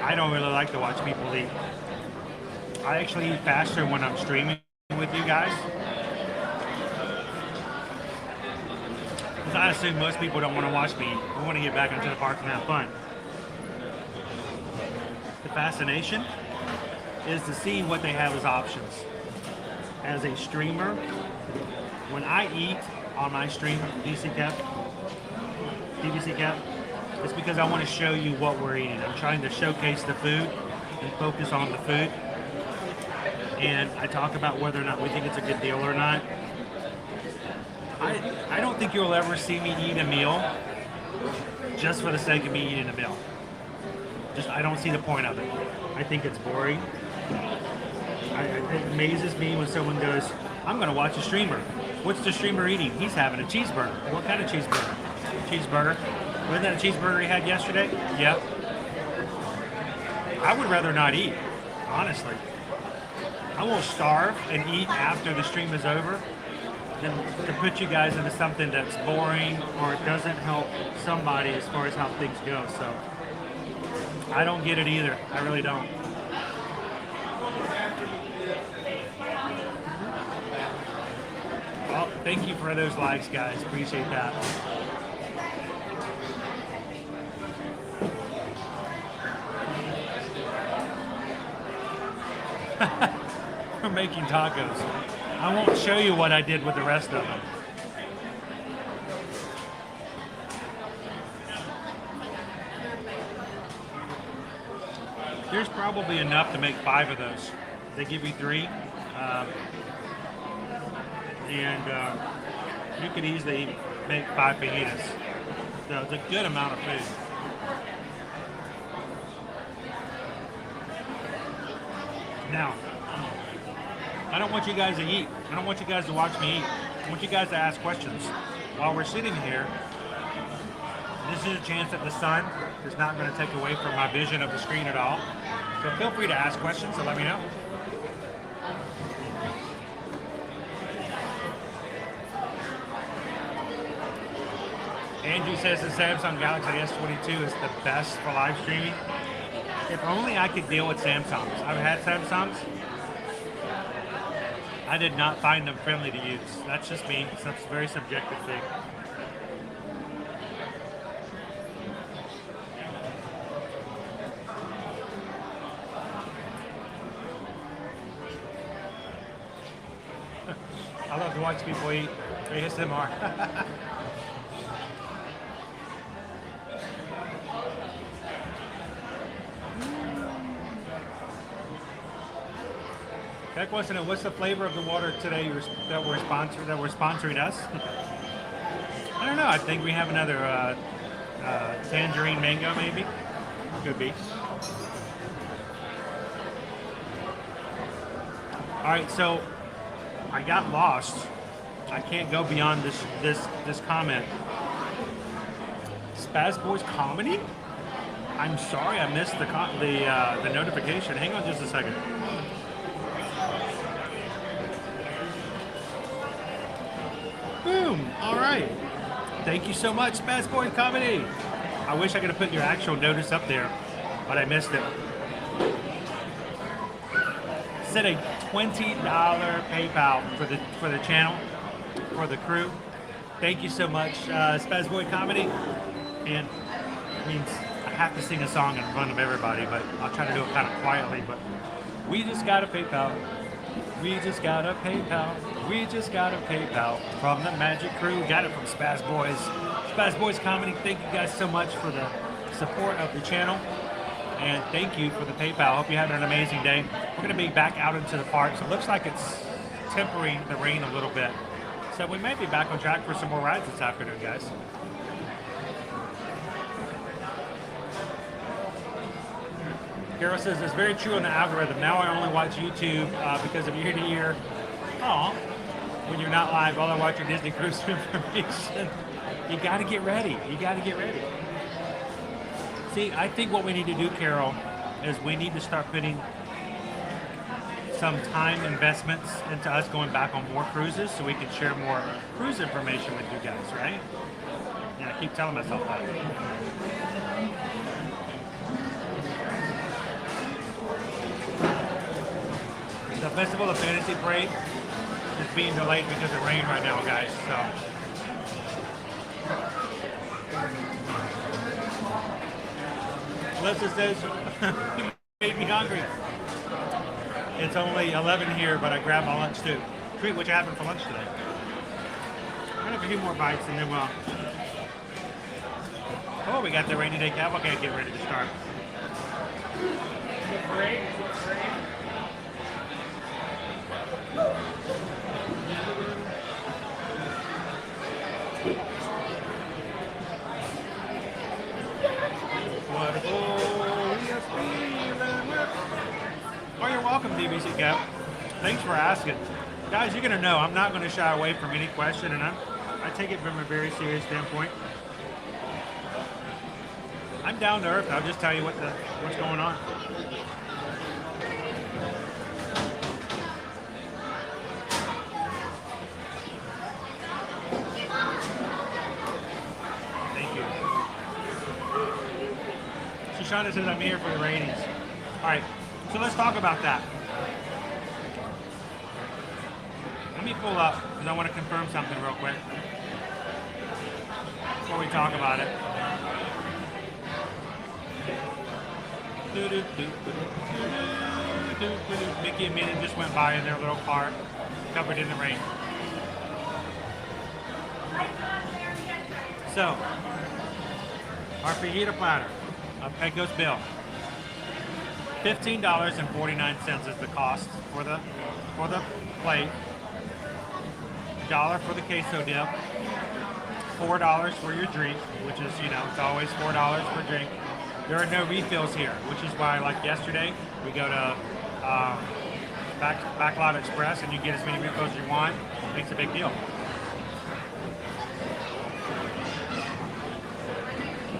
I don't really like to watch people eat. I actually eat faster when I'm streaming with you guys. Because I assume most people don't want to watch me. We want to get back into the park and have fun. The fascination is to see what they have as options. As a streamer, when I eat on my stream, DVC cap, it's because I want to show you what we're eating. I'm trying to showcase the food and focus on the food. And I talk about whether or not we think it's a good deal or not. I don't think you'll ever see me eat a meal just for the sake of me eating a meal. I don't see the point of it. I think it's boring. It amazes me when someone goes, I'm going to watch a streamer. What's the streamer eating? He's having a cheeseburger. What kind of cheeseburger? Cheeseburger. Wasn't that a cheeseburger he had yesterday? Yep. I would rather not eat, honestly. I will starve and eat after the stream is over than to put you guys into something that's boring or it doesn't help somebody as far as how things go. So I don't get it either. I really don't. Well, thank you for those likes, guys. Appreciate that. We're making tacos. I won't show you what I did with the rest of them. There's probably enough to make 5 of those. They give you 3. You could easily make 5 fajitas. So it's a good amount of food. Now, I don't want you guys to eat. I don't want you guys to watch me eat. I want you guys to ask questions. While we're sitting here, this is a chance that the sun is not going to take away from my vision of the screen at all. So feel free to ask questions and let me know. Andrew says the Samsung Galaxy S22 is the best for live streaming. If only I could deal with Samsungs. I've had Samsungs. I did not find them friendly to use. That's just me. It's a very subjective thing. I love to watch people eat ASMR. Beck wants to know what's the flavor of the water today that we're sponsoring us. I don't know. I think we have another tangerine mango, maybe. Could be. All right, so I got lost. I can't go beyond this comment. Spaz Boys Comedy? I'm sorry, I missed the notification. Hang on just a second. Boom! All right. Thank you so much, Spaz Boys Comedy. I wish I could have put your actual notice up there, but I missed it. Set a $20 PayPal for the channel, for the crew. Thank you so much, Spaz Boy Comedy. And it means I have to sing a song in front of everybody, but I'll try to do it kind of quietly. But we just got a PayPal. We just got a PayPal. We just got a PayPal from the Magic Crew. Got it from Spaz Boys. Spaz Boys Comedy. Thank you guys so much for the support of the channel. And thank you for the PayPal. Hope you're having an amazing day. We're going to be back out into the park. So it looks like it's tempering the rain a little bit. So we may be back on track for some more rides this afternoon, guys. Carol says, it's very true on the algorithm. Now I only watch YouTube because of ear-to-ear. Aw. When you're not live, all I watch are Disney Cruise information. You got to get ready. You got to get ready. See, I think what we need to do, Carol, is we need to start putting some time investments into us going back on more cruises so we can share more cruise information with you guys, right? Yeah, I keep telling myself that. The Festival of Fantasy Parade is being delayed because of rain right now, guys, so. Melissa says, you made me hungry. It's only 11 here, but I grabbed my lunch too. Treat, what you having for lunch today? I'm gonna have a few more bites and then we'll... Oh, we got the rainy day cavalcade getting ready to start. wonderful. Yes, oh, you're welcome, DBC Cap. Thanks for asking. Guys, you're going to know I'm not going to shy away from any question, and I take it from a very serious standpoint. I'm down to earth. I'll just tell you what's going on. Thank you. Shoshana says I'm here for the ratings. All right, so let's talk about that. Let me pull up because I want to confirm something real quick before we talk about it. Mickey and Minnie just went by in their little car, covered in the rain. So, our fajita platter of Pecos Bill, $15.49 is the cost for the plate. $1 for the queso dip, $4 for your drink, which is, you know, it's always $4 per drink. There are no refills here, which is why, like yesterday, we go to Backlot Express and you get as many refills as you want. It makes a big deal.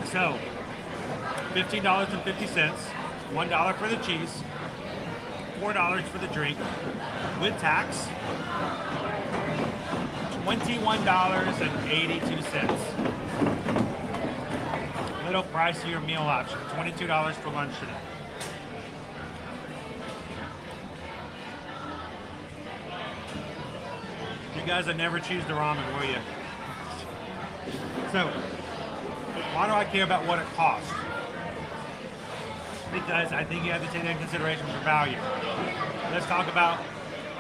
So, $15.50, $1 for the cheese, $4 for the drink, with tax, $21.82. Little pricier meal option, $22 for lunch today. You guys would never choose the ramen, will you? So, why do I care about what it costs? Because I think you have to take that into consideration for value. Let's talk about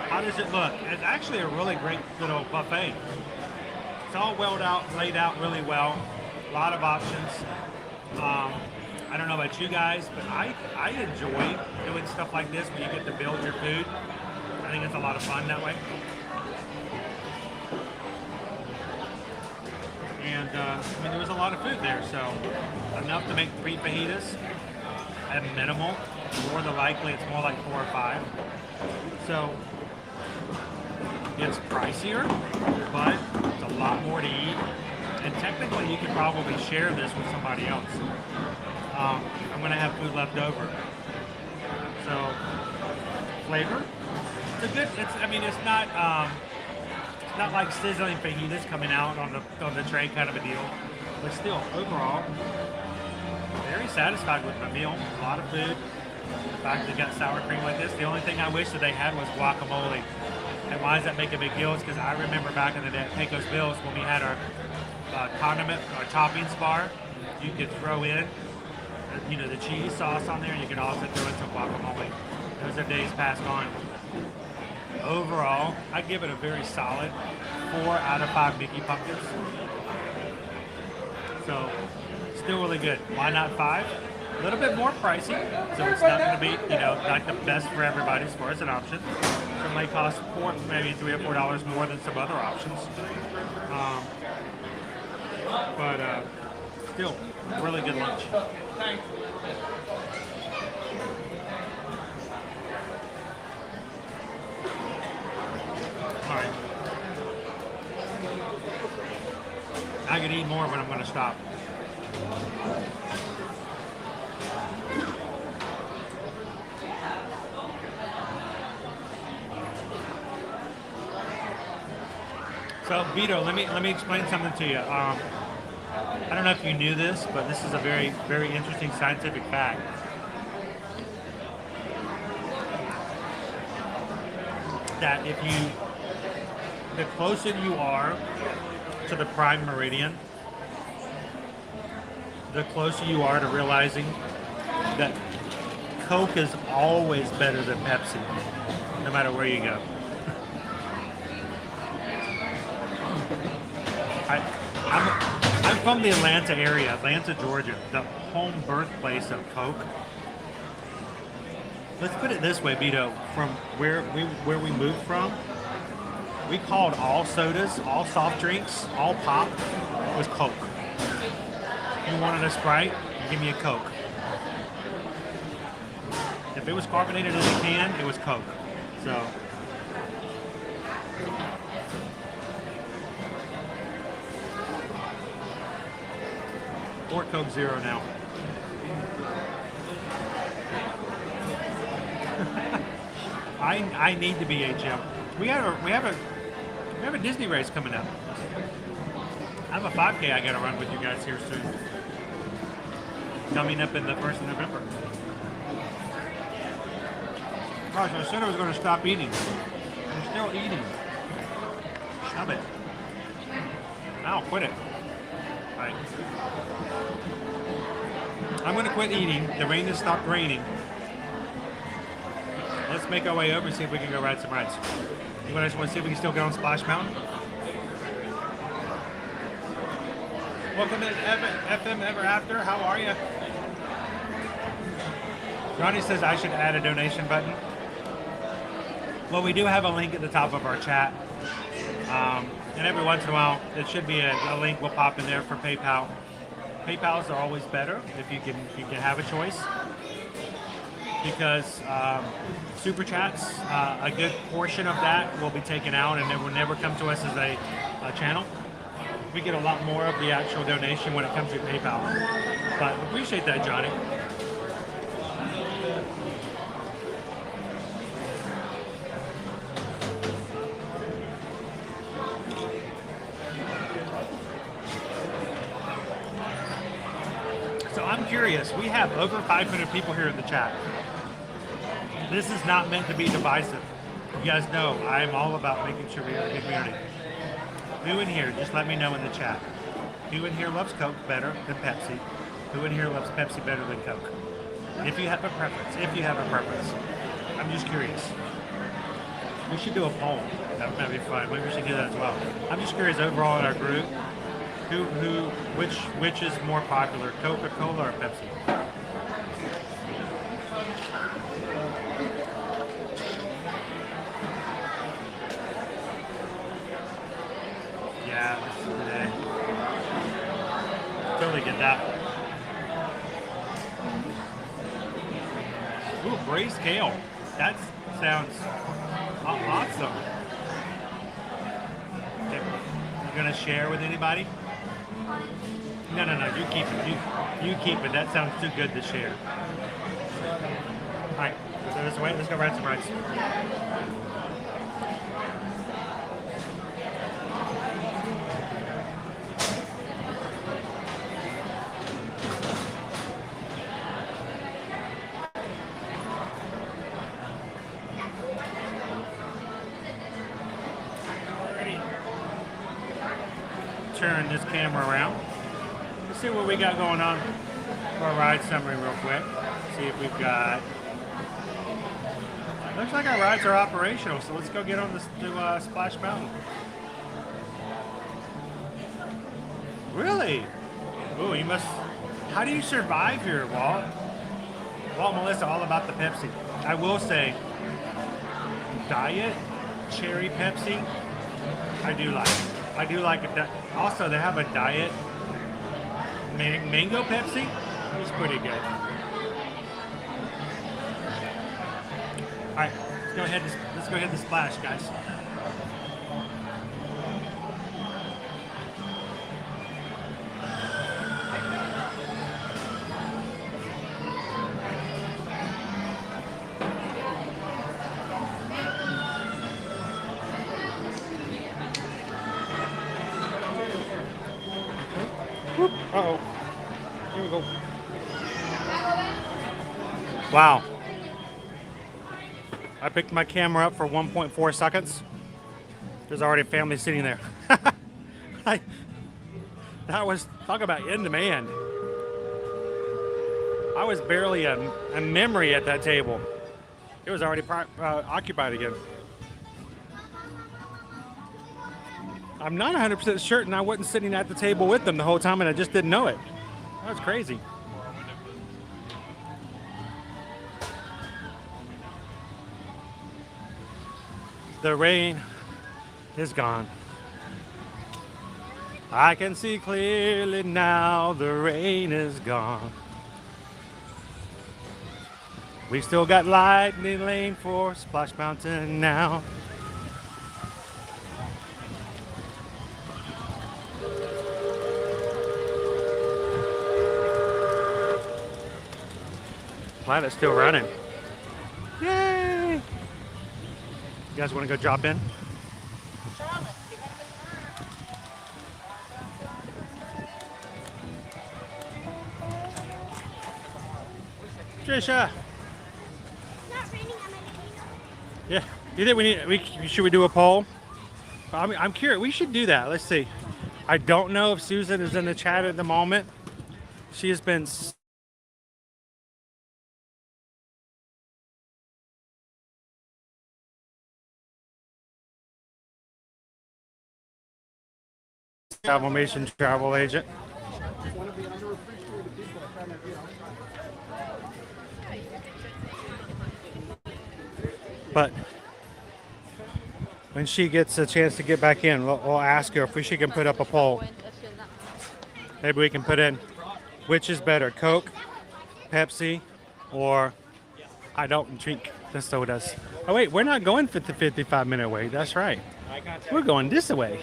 how does it look. It's actually a really great little buffet. It's all laid out really well. A lot of options. I don't know about you guys, but I enjoy doing stuff like this when you get to build your food. I think it's a lot of fun that way. And I mean, there was a lot of food there, so enough to make 3 fajitas at minimal. More than likely, it's more like 4 or 5. So it's pricier, but it's a lot more to eat. And technically, you could probably share this with somebody else. I'm going to have food left over. So, flavor. It's a good. It's not like sizzling fajitas coming out on the tray kind of a deal. But still, overall, very satisfied with my meal. A lot of food. The fact they got sour cream like this. The only thing I wish that they had was guacamole. And why does that make a big deal? It's because I remember back in the day at Pecos Bill's when we had our condiment or toppings bar, you could throw in, the cheese sauce on there, and you could also throw in some guacamole. Those are days passed on. Overall, I give it a very solid 4 out of 5 Mickey pumpkins. So, still really good. Why not 5? A little bit more pricey, so it's not going to be, like the best for everybody as far as an option. It might cost maybe $3 or $4 more than some other options. But still, really good lunch. All right. I could eat more, but I'm going to stop. So, Vito, let me explain something to you. I don't know if you knew this, but this is a very, very interesting scientific fact. That the closer you are to the prime meridian, the closer you are to realizing that Coke is always better than Pepsi, no matter where you go. I'm from the Atlanta area, Atlanta, Georgia, the home birthplace of Coke. Let's put it this way, Vito, from where we moved from, we called all sodas, all soft drinks, all pop was Coke. You wanted a Sprite, give me a Coke. If it was carbonated in a can, it was Coke. So. Or Coke Zero now. I need to be HM. We have a Disney race coming up. I have a 5K I gotta run with you guys here soon. Coming up in the 1st of November. Gosh, I said I was gonna stop eating. I'm still eating. Stop it. I'll quit it. Alright. I'm gonna quit eating. The rain has stopped raining. Let's make our way over and see if we can go ride some rides. You guys want to see if we can still get on Splash Mountain? Welcome in FM Ever After. How are you? Ronnie says I should add a donation button. Well, we do have a link at the top of our chat. And every once in a while, it should be a link will pop in there for PayPal. PayPals are always better if you can have a choice. Because Super Chats, a good portion of that will be taken out and it will never come to us as a channel. We get a lot more of the actual donation when it comes to PayPal. But appreciate that, Johnny. So I'm curious, we have over 500 people here in the chat. This is not meant to be divisive. You guys know I'm all about making sure we are a good community. Who in here, just let me know in the chat. Who in here loves Coke better than Pepsi? Who in here loves Pepsi better than Coke? If you have a preference. I'm just curious. We should do a poll. That might be fun. Maybe we should do that as well. I'm just curious overall in our group, which is more popular, Coca-Cola or Pepsi? Yeah, totally get that. Ooh, braised kale. That sounds awesome. Okay. You gonna share with anybody? No, you keep it. You keep it. That sounds too good to share. All right, so this way. Let's go ride some rides. Turn this camera around. Let's see what we got going on for a ride summary real quick. See if we've got... Looks like our rides are operational, so let's go get on this to Splash Mountain. Really? Ooh, you must... How do you survive here, Walt? Walt, Melissa, all about the Pepsi. I will say, diet cherry Pepsi, I do like it. I do like it. Also, they have a diet mango Pepsi. It's pretty good. All right, let's go ahead and splash, guys. Uh-oh. Here we go. Wow. I picked my camera up for 1.4 seconds. There's already a family sitting there. That was, talk about in demand. I was barely a memory at that table. It was already occupied again. I'm not 100% certain I wasn't sitting at the table with them the whole time and I just didn't know it. That was crazy. The rain is gone. I can see clearly now the rain is gone. We still got Lightning Lane for Splash Mountain now. Glad it's still running. Yay! You guys want to go drop in? Trisha. Yeah. You think should we do a poll? I'm curious. We should do that. Let's see. I don't know if Susan is in the chat at the moment. She has been travel agent. But when she gets a chance to get back in, we'll ask her if she can put up a poll. Maybe we can put in which is better, Coke, Pepsi, or I don't drink the sodas. Oh wait, we're not going for the 55-minute way. That's right. We're going this way.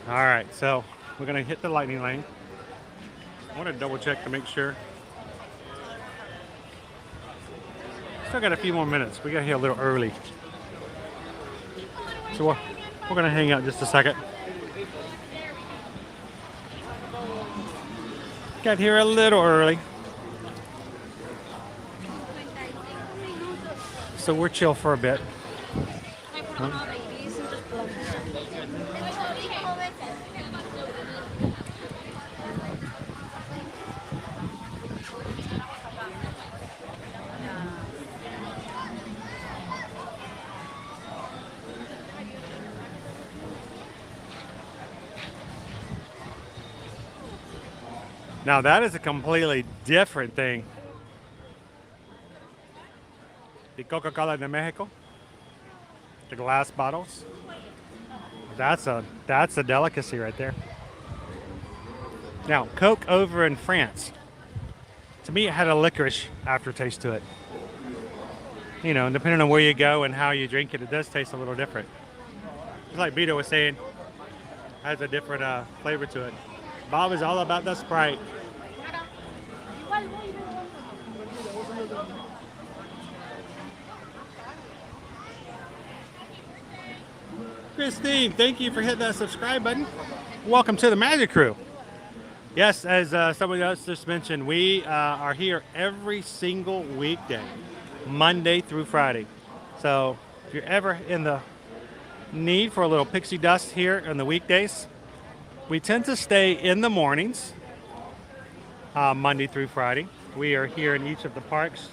All right, so we're gonna hit the lightning lane. I want to double check to make sure. Still got a few more minutes. We got here a little early. So we're gonna hang out just a second. Got here a little early. So we're chill for a bit. Now that is a completely different thing. The Coca-Cola de Mexico, the glass bottles. That's a delicacy right there. Now, Coke over in France. To me, it had a licorice aftertaste to it. You know, depending on where you go and how you drink it, it does taste a little different. Just like Vito was saying, has a different flavor to it. Bob is all about the Sprite. Christine, thank you for hitting that subscribe button. Welcome to the Magic Crew. Yes, as somebody else just mentioned, we are here every single weekday, Monday through Friday. So if you're ever in the need for a little pixie dust here on the weekdays, we tend to stay in the mornings, Monday through Friday. We are here in each of the parks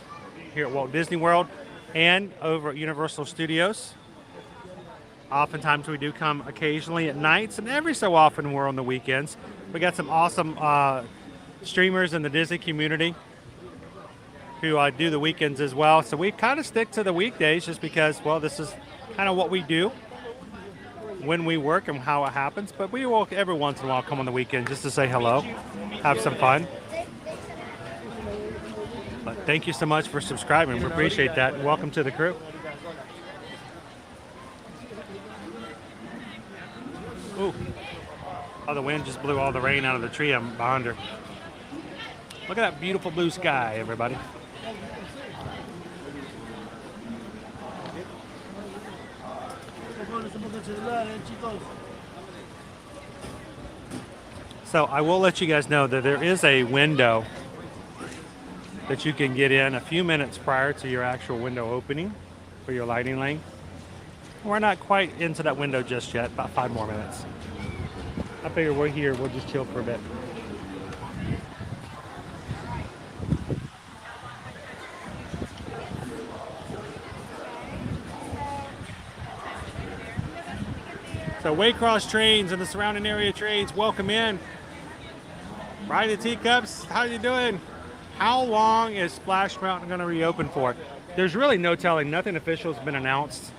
here at Walt Disney World and over at Universal Studios. Oftentimes we do come occasionally at nights, and every so often we're on the weekends. We got some awesome streamers in the Disney community who do the weekends as well. So we kind of stick to the weekdays just because, well, this is kind of what we do when we work and how it happens. But we will every once in a while come on the weekend just to say hello, have some fun. But thank you so much for subscribing. We appreciate that. Welcome to the crew. Ooh. Oh, the wind just blew all the rain out of the tree behind her. Look at that beautiful blue sky, everybody. So I will let you guys know that there is a window that you can get in a few minutes prior to your actual window opening for your lighting lane. We're not quite into that window just yet, about 5 more minutes. I figure we're here, we'll just chill for a bit. So Waycross trains and the surrounding area trains, welcome in. Ride the Teacups, how you doing? How long is Splash Mountain going to reopen for? There's really no telling. Nothing official has been announced.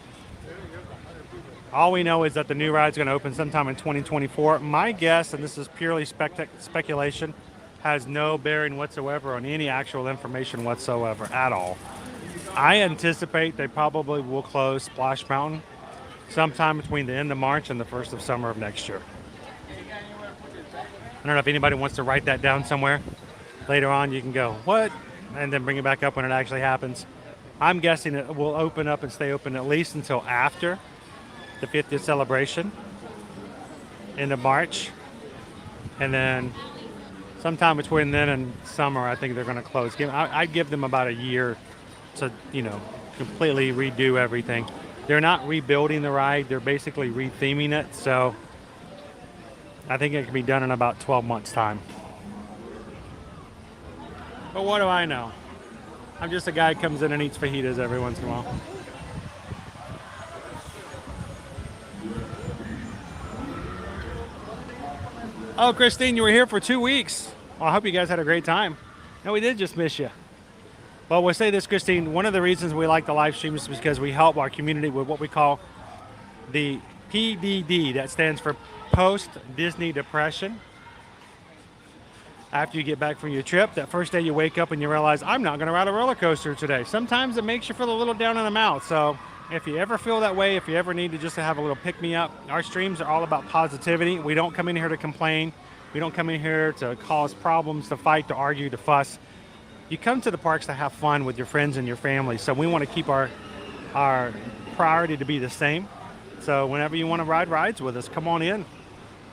All we know is that the new ride's going to open sometime in 2024. My guess, and this is purely speculation, has no bearing whatsoever on any actual information whatsoever at all. I anticipate they probably will close Splash Mountain sometime between the end of March and the first of summer of next year. I don't know if anybody wants to write that down somewhere. Later on, you can go, what? And then bring it back up when it actually happens. I'm guessing it will open up and stay open at least until after the 50th celebration, end of March. And then sometime between then and summer, I think they're going to close. I'd give them about a year to, completely redo everything. They're not rebuilding the ride. They're basically retheming it. So I think it can be done in about 12 months' time. But what do I know? I'm just a guy who comes in and eats fajitas every once in a while. Oh, Christine, you were here for 2 weeks. Well, I hope you guys had a great time. No, we did just miss you. Well, we'll say this, Christine. One of the reasons we like the live streams is because we help our community with what we call the PDD. That stands for Post-Disney Depression. After you get back from your trip, that first day you wake up and you realize, I'm not going to ride a roller coaster today. Sometimes it makes you feel a little down in the mouth. So if you ever feel that way, if you ever need to just have a little pick-me-up, our streams are all about positivity. We don't come in here to complain. We don't come in here to cause problems, to fight, to argue, to fuss. You come to the parks to have fun with your friends and your family. So we want to keep our priority to be the same. So whenever you want to ride rides with us, come on in.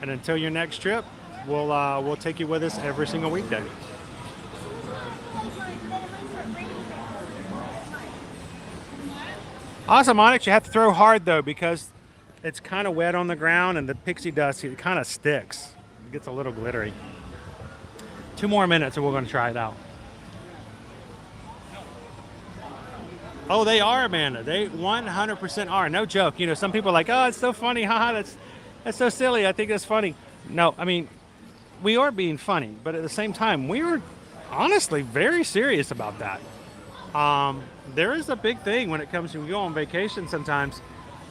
And until your next trip, we'll take you with us every single weekday. Awesome, Onyx. You have to throw hard, though, because it's kind of wet on the ground, and the pixie dust, it kind of sticks. It gets a little glittery. 2 more minutes, and we're going to try it out. Oh, they are, Amanda. They 100% are. No joke. Some people are like, oh, it's so funny. Haha, that's so silly. I think that's funny. No, I mean, we are being funny, but at the same time, we were honestly very serious about that. There is a big thing when it comes to when you go on vacation sometimes.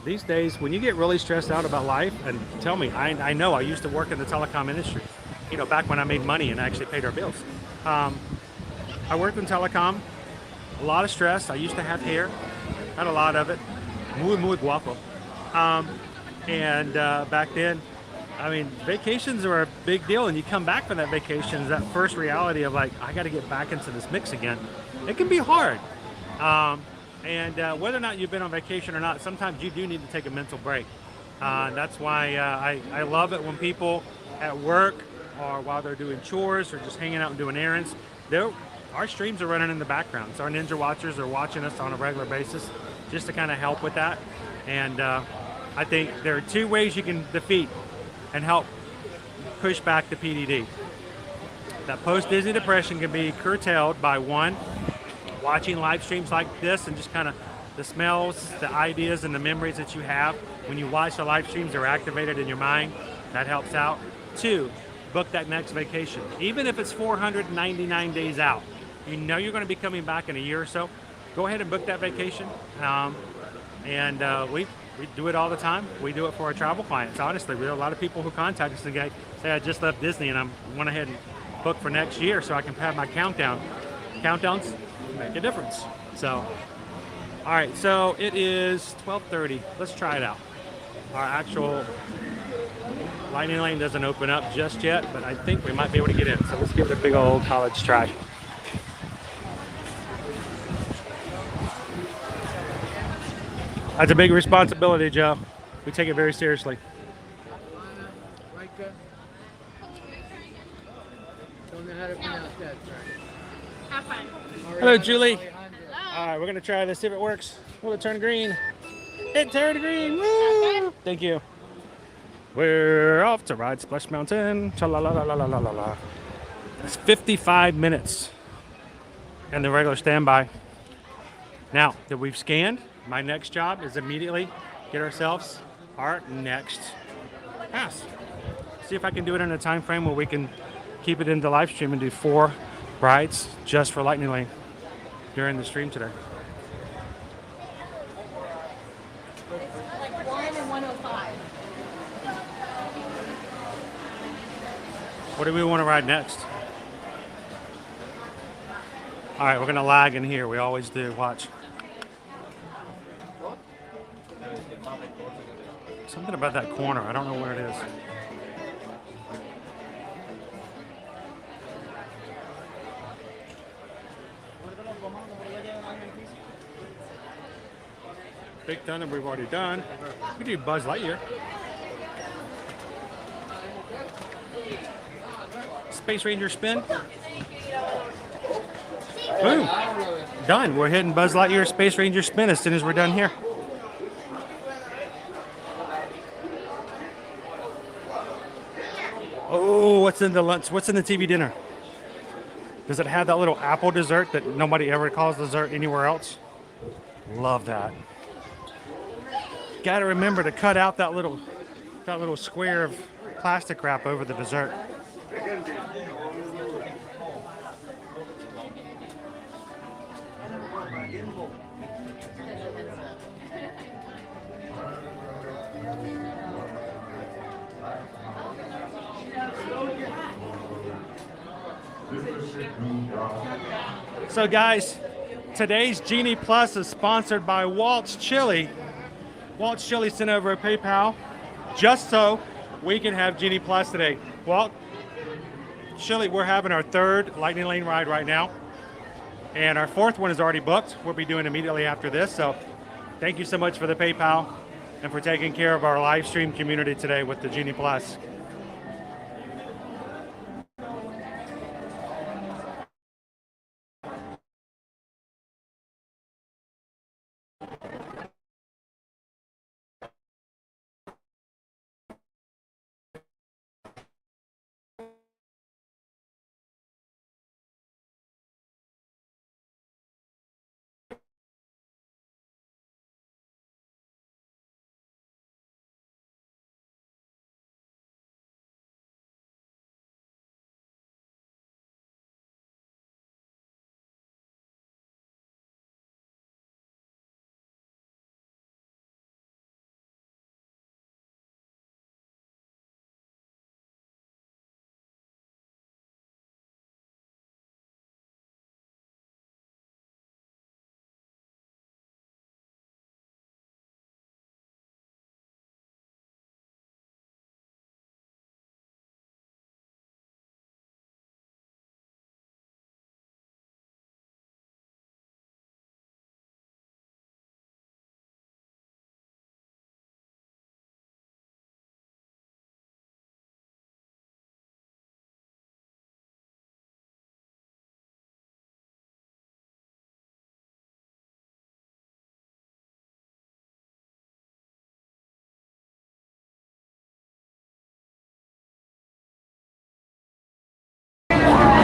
These days, when you get really stressed out about life, and tell me, I know I used to work in the telecom industry, back when I made money and actually paid our bills. I worked in telecom, a lot of stress. I used to have hair, had a lot of it, muy guapo. Back then, I mean, vacations are a big deal, and you come back from that vacation, that first reality of like, I got to get back into this mix again. It can be hard. Whether or not you've been on vacation or not, sometimes you do need to take a mental break. That's why I love it when people at work or while they're doing chores or just hanging out and doing errands, our streams are running in the background. So our Ninja Watchers are watching us on a regular basis just to kind of help with that. And I think there are 2 ways you can defeat and help push back the PDD. That post-Disney depression can be curtailed by 1, watching live streams like this and just kind of the smells, the ideas, and the memories that you have. When you watch the live streams, they're activated in your mind. That helps out. 2, book that next vacation. Even if it's 499 days out, you're going to be coming back in a year or so, go ahead and book that vacation. We do it all the time. We do it for our travel clients. Honestly, we have a lot of people who contact us and say, I just left Disney and I went ahead and booked for next year so I can have my countdown. Countdowns make a difference. So, all right, so it is 12:30. Let's try it out. Our actual Lightning Lane doesn't open up just yet, but I think we might be able to get in. So let's give it a big old college try. That's a big responsibility, Joe. We take it very seriously. Don't know how to pronounce that. Have fun. Hello, Julie. All right, we're going to try this, see if it works. Will it turn green? It turned green. Woo! Thank you. We're off to ride Splash Mountain. Cha-la-la-la-la-la-la-la. That's 55 minutes and the regular standby. Now that we've scanned, my next job is immediately get ourselves our next pass. See if I can do it in a time frame where we can keep it into live stream and do 4 rides just for Lightning Lane during the stream today. Like 1 and 105. What do we want to ride next? All right, we're gonna lag in here. We always do. Watch. Something about that corner. I don't know where it is. Big Thunder we've already done. We do Buzz Lightyear. Space Ranger spin. Boom. Done. We're hitting Buzz Lightyear Space Ranger spin as soon as we're done here. Oh, what's in the lunch? What's in the TV dinner? Does it have that little apple dessert that nobody ever calls dessert anywhere else? Love that. Got to remember to cut out that little square of plastic wrap over the dessert. So guys, today's Genie Plus is sponsored by Walt's Chili. Walt's Chili sent over a PayPal just so we can have Genie Plus today. Walt, Chili, we're having our third Lightning Lane ride right now. And our fourth one is already booked. We'll be doing immediately after this. So thank you so much for the PayPal and for taking care of our live stream community today with the Genie Plus.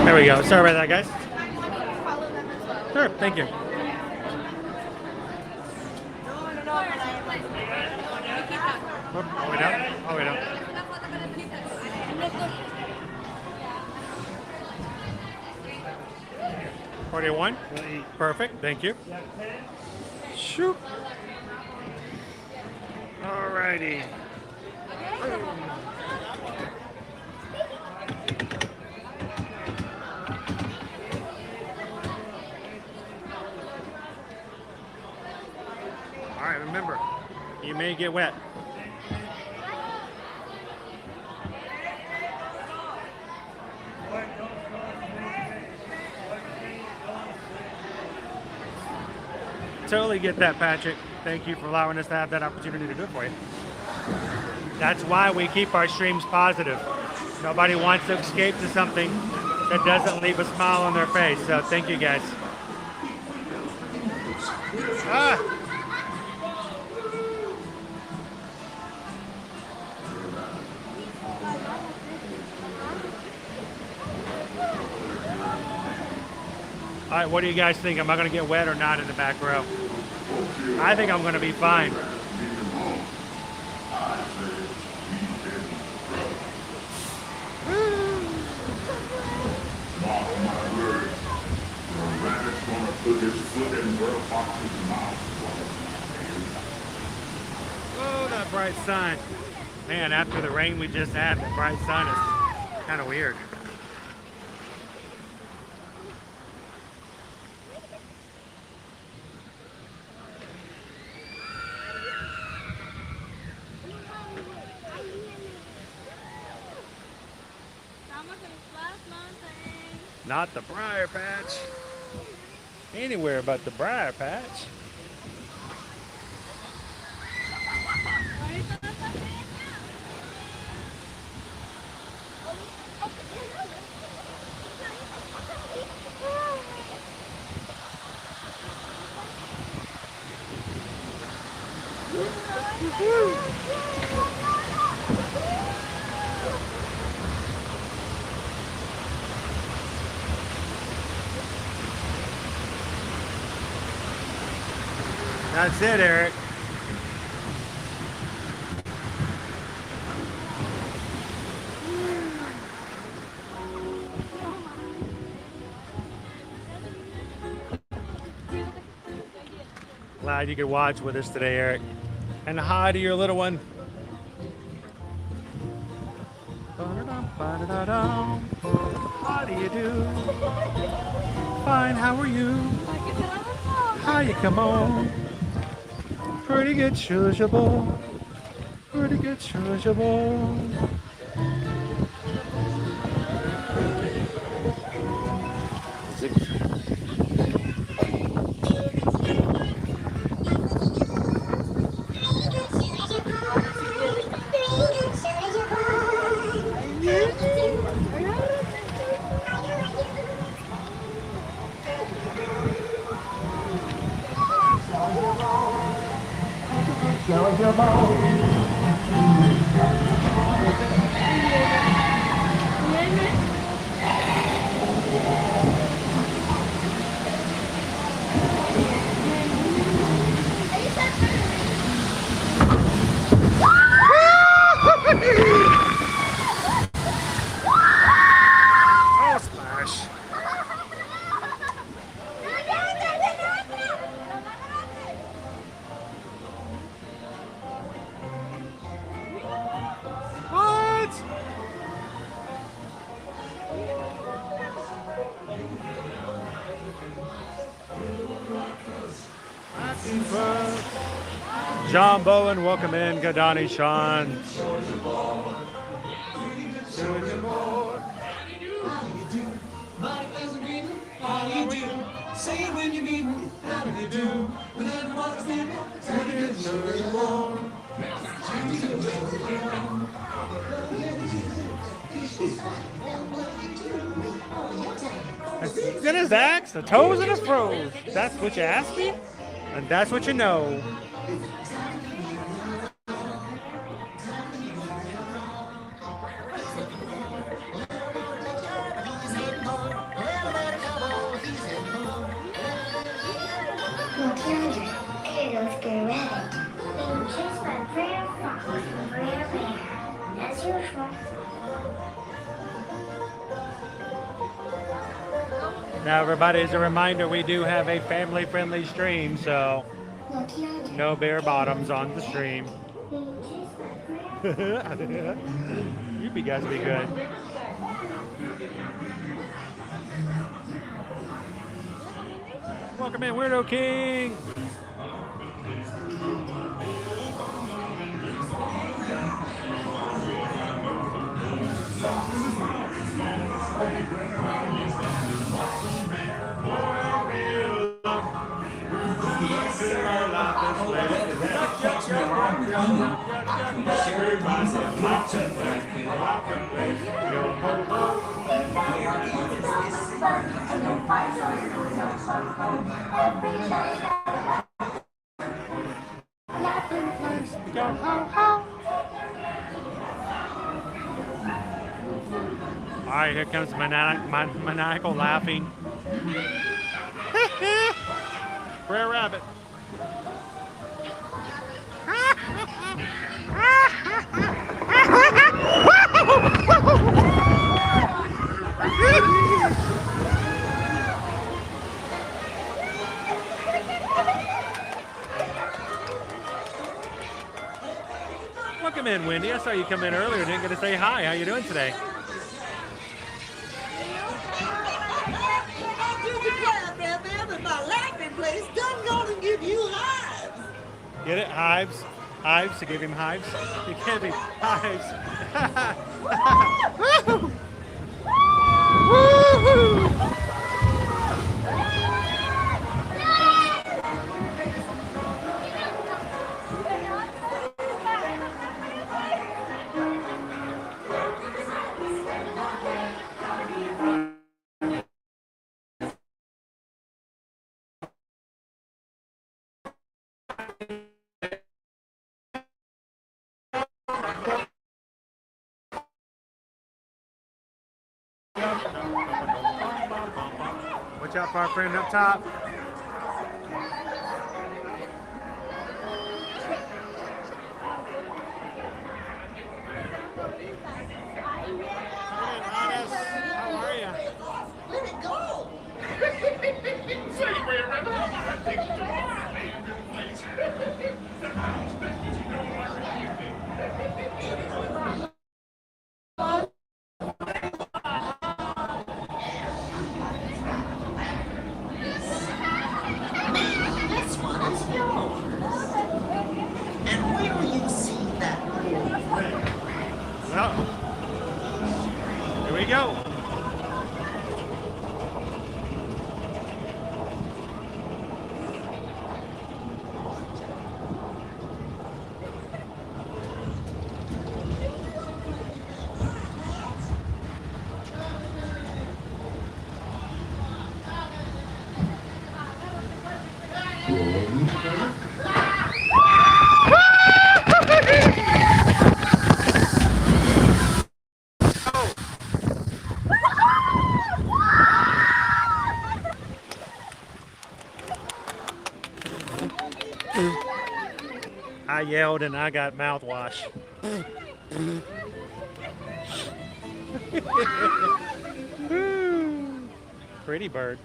There we go. Sorry about that, guys. Sure, thank you. All the way down? All the way down. Party one? Perfect, thank you. Shoot. Alrighty. Alright, remember, you may get wet. Totally get that, Patrick. Thank you for allowing us to have that opportunity to do it for you. That's why we keep our streams positive. Nobody wants to escape to something that doesn't leave a smile on their face. So thank you, guys. Ah! All right, what do you guys think? Am I going to get wet or not in the back row? I think I'm going to be fine. Oh, that bright sun. Man, after the rain we just had, the bright sun is Kind of weird. Not the Briar Patch. Anywhere but the Briar Patch. That's it, Eric. Glad you could watch with us today, Eric. And hi to your little one. How do you do? Fine, how are you? How you come on? Pretty good, sociable. Pretty good, sociable. John Bowen, welcome in. Gadani Sean. Say it when you meet me, how do you do? With everyone standing, It's in his axe, the toes and his froze. That's what you asked me, and that's what you know. Now, everybody, as a reminder, we do have a family-friendly stream, so no bare bottoms on the stream. You guys be good. Welcome in, Weirdo King. All right, here comes maniacal laughing. Brer Rabbit. Welcome in, Wendy. I saw you come in earlier. Didn't get to say hi. How you doing today? It's done gonna give you hives. Get it? Hives. Hives to give him hives. You can't be hives. Woo! Woo-hoo! Watch out for our friend up top. How are you? Let it go. This one is yours. And where will you see that? Well, here we go. I yelled and I got mouthwash. Pretty bird.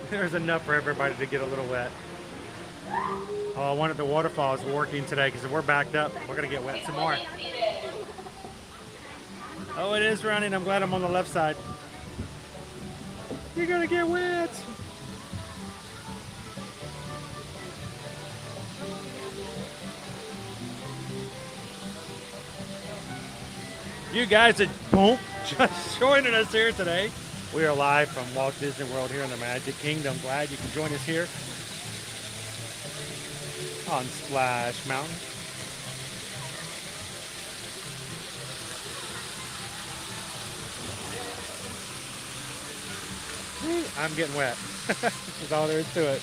There's enough for everybody to get a little wet. Oh, I wanted the waterfalls working today because we're backed up. We're gonna get wet some more. Oh, it is running. I'm glad I'm on the left side. You're gonna get wet. You guys are just joining us here today. We are live from Walt Disney World here in the Magic Kingdom. Glad you can join us here on Splash Mountain. I'm getting wet. That's all there is to it.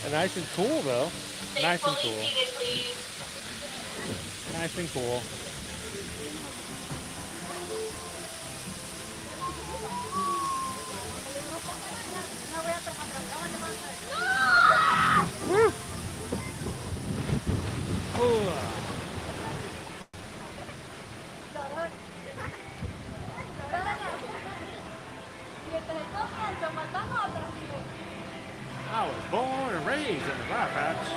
And nice and cool though. Nice and cool. Nice and cool. Woo! Ooh. I was born and raised in the Briar Patch.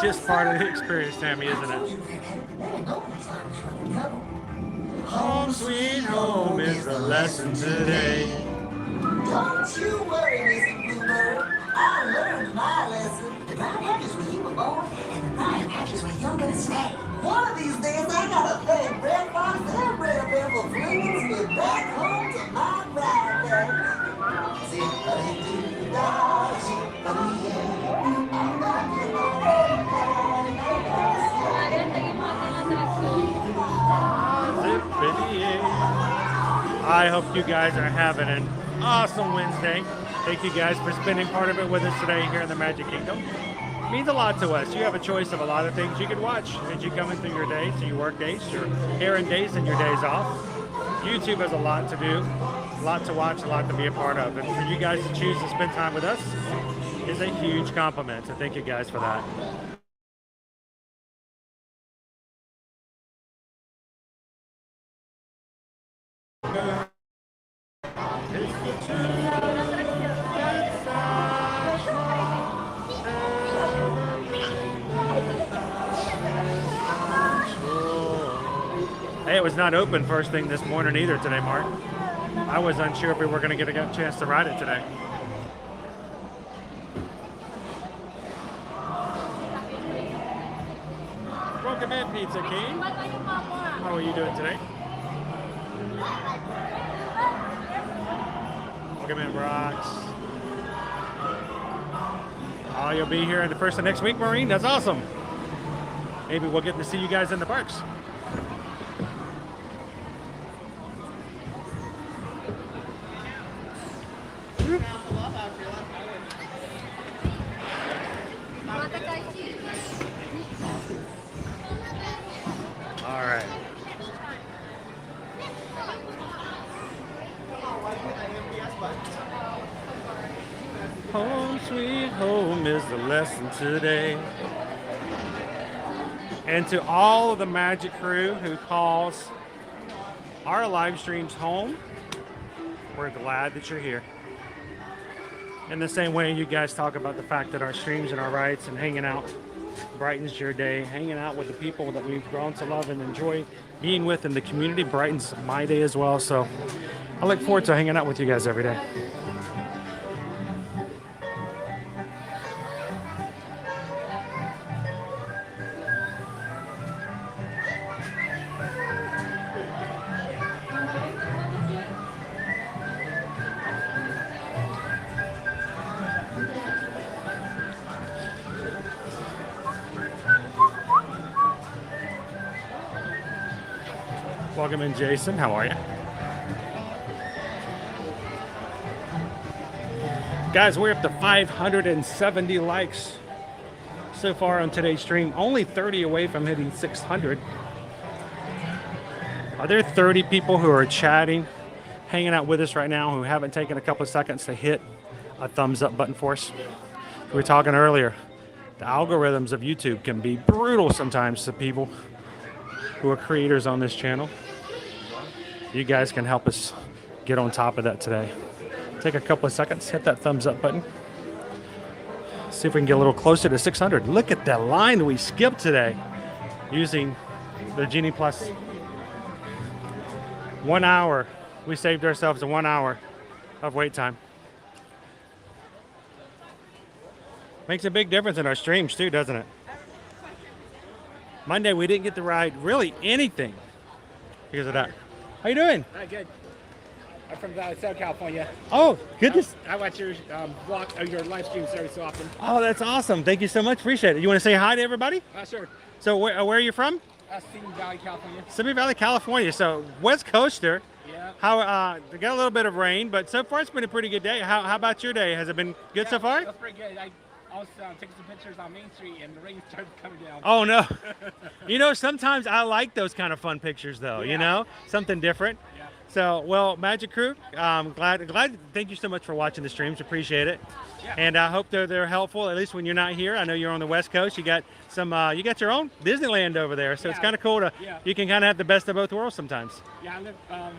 just part of the experience, Tammy, isn't it? Home sweet home is the lesson today. Don't you worry, Mr. Bluebird. I learned my lesson. The brown patches where you were born, and the bright patches where you're gonna stay. One of these days, I gotta thank Red Fox and Red Bear for bringing me back home to my bride. I hope you guys are having an awesome Wednesday. Thank you guys for spending part of it with us today here in the Magic Kingdom. It means a lot to us. You have a choice of a lot of things you can watch as you come in through your days, your work days, your errand days, and your days off. YouTube has a lot to do, a lot to watch, a lot to be a part of. And for you guys to choose to spend time with us is a huge compliment. So thank you guys for that. Hey, it was not open first thing this morning either today, Mark. I was unsure if we were going to get a chance to ride it today. Welcome in, Pizza King. How are you doing today? Welcome in, Brox. Oh, you'll be here in the first of next week, Maureen? That's awesome. Maybe we'll get to see you guys in the parks. All right. Home sweet home is the lesson today. And to all of the Magic crew who calls our live streams home, we're glad that you're here. In the same way you guys talk about the fact that our streams and our rides and hanging out brightens your day, hanging out with the people that we've grown to love and enjoy being with in the community brightens my day as well. So I look forward to hanging out with you guys every day. Welcome in, Jason. How are you? Guys, we're up to 570 likes so far on today's stream. Only 30 away from hitting 600. Are there 30 people who are chatting, hanging out with us right now who haven't taken a couple of seconds to hit a thumbs up button for us? We were talking earlier. The algorithms of YouTube can be brutal sometimes to people who are creators on this channel. You guys can help us get on top of that today. Take a couple of seconds, hit that thumbs up button. See if we can get a little closer to 600. Look at that line we skipped today using the Genie Plus. 1 hour. We saved ourselves a 1 hour of wait time. Makes a big difference in our streams too, doesn't it? Monday we didn't get to ride really anything because of that. How you doing? Hi, good. I'm from Southern California. Oh, goodness. I watch your vlog, your live streams every so often. Oh, that's awesome. Thank you so much. Appreciate it. You want to say hi to everybody? Sure. So where are you from? Simi Valley, California. Simi Valley, California. So West Coaster. Yeah. How we got a little bit of rain, but so far it's been a pretty good day. How about your day? Has it been good so far? That's pretty good. I was taking some pictures on Main Street and the rain started coming down. Oh no. You know, sometimes I like those kind of fun pictures though, you know? Something different. Yeah. So, well, Magic Crew, glad. Thank you so much for watching the streams. Appreciate it. Yeah. And I hope they're helpful, at least when you're not here. I know you're on the West Coast. You got some, you got your own Disneyland over there. So it's kind of cool to, you can kind of have the best of both worlds sometimes. Yeah, I live,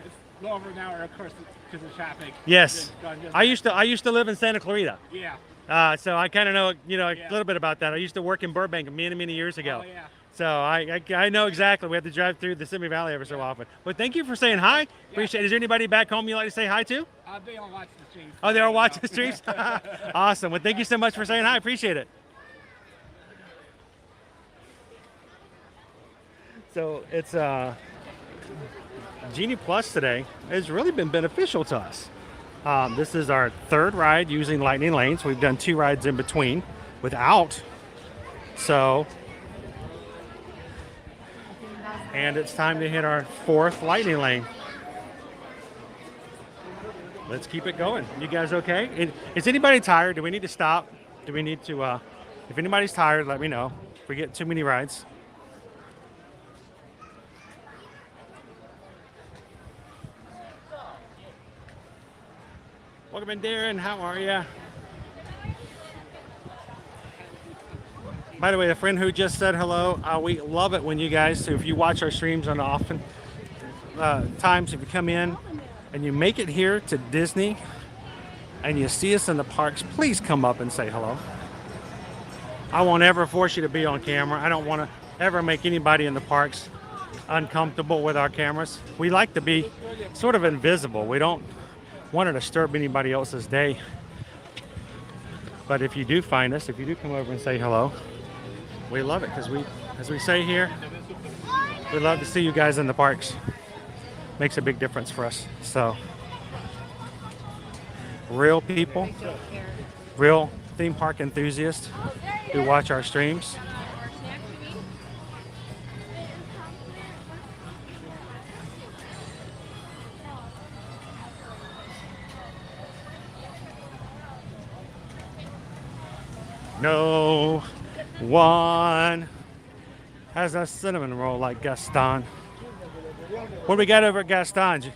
it's a little over an hour, of course, because of traffic. Yes. Just I used to live in Santa Clarita. Yeah. So I kind of know, a little bit about that. I used to work in Burbank many, many years ago. Oh, yeah. So I know exactly. We have to drive through the Simi Valley every so often. But thank you for saying hi. Appreciate it. Is there anybody back home you like to say hi to? They all watch the stream. Oh, they are watching the streams? Awesome. Well, thank you so much for saying hi. Appreciate it. So it's Genie Plus today has really been beneficial to us. This is our third ride using Lightning Lanes. We've done 2 rides in between without. And it's time to hit our 4th Lightning Lane. Let's keep it going. You guys okay? And is anybody tired? Do we need to stop? Do we need to, if anybody's tired, let me know. If we get too many rides. Welcome in, Darren. How are you? By the way, the friend who just said hello, we love it when you guys, if you watch our streams on often times, if you come in and you make it here to Disney and you see us in the parks, please come up and say hello. I won't ever force you to be on camera. I don't want to ever make anybody in the parks uncomfortable with our cameras. We like to be sort of invisible. We don't want to disturb anybody else's day. But if you do find us, if you do come over and say hello, we love it because as we say here, we love to see you guys in the parks. Makes a big difference for us. So, real people, real theme park enthusiasts who watch our streams. No one has a cinnamon roll like Gaston. What do we got over at Gaston's?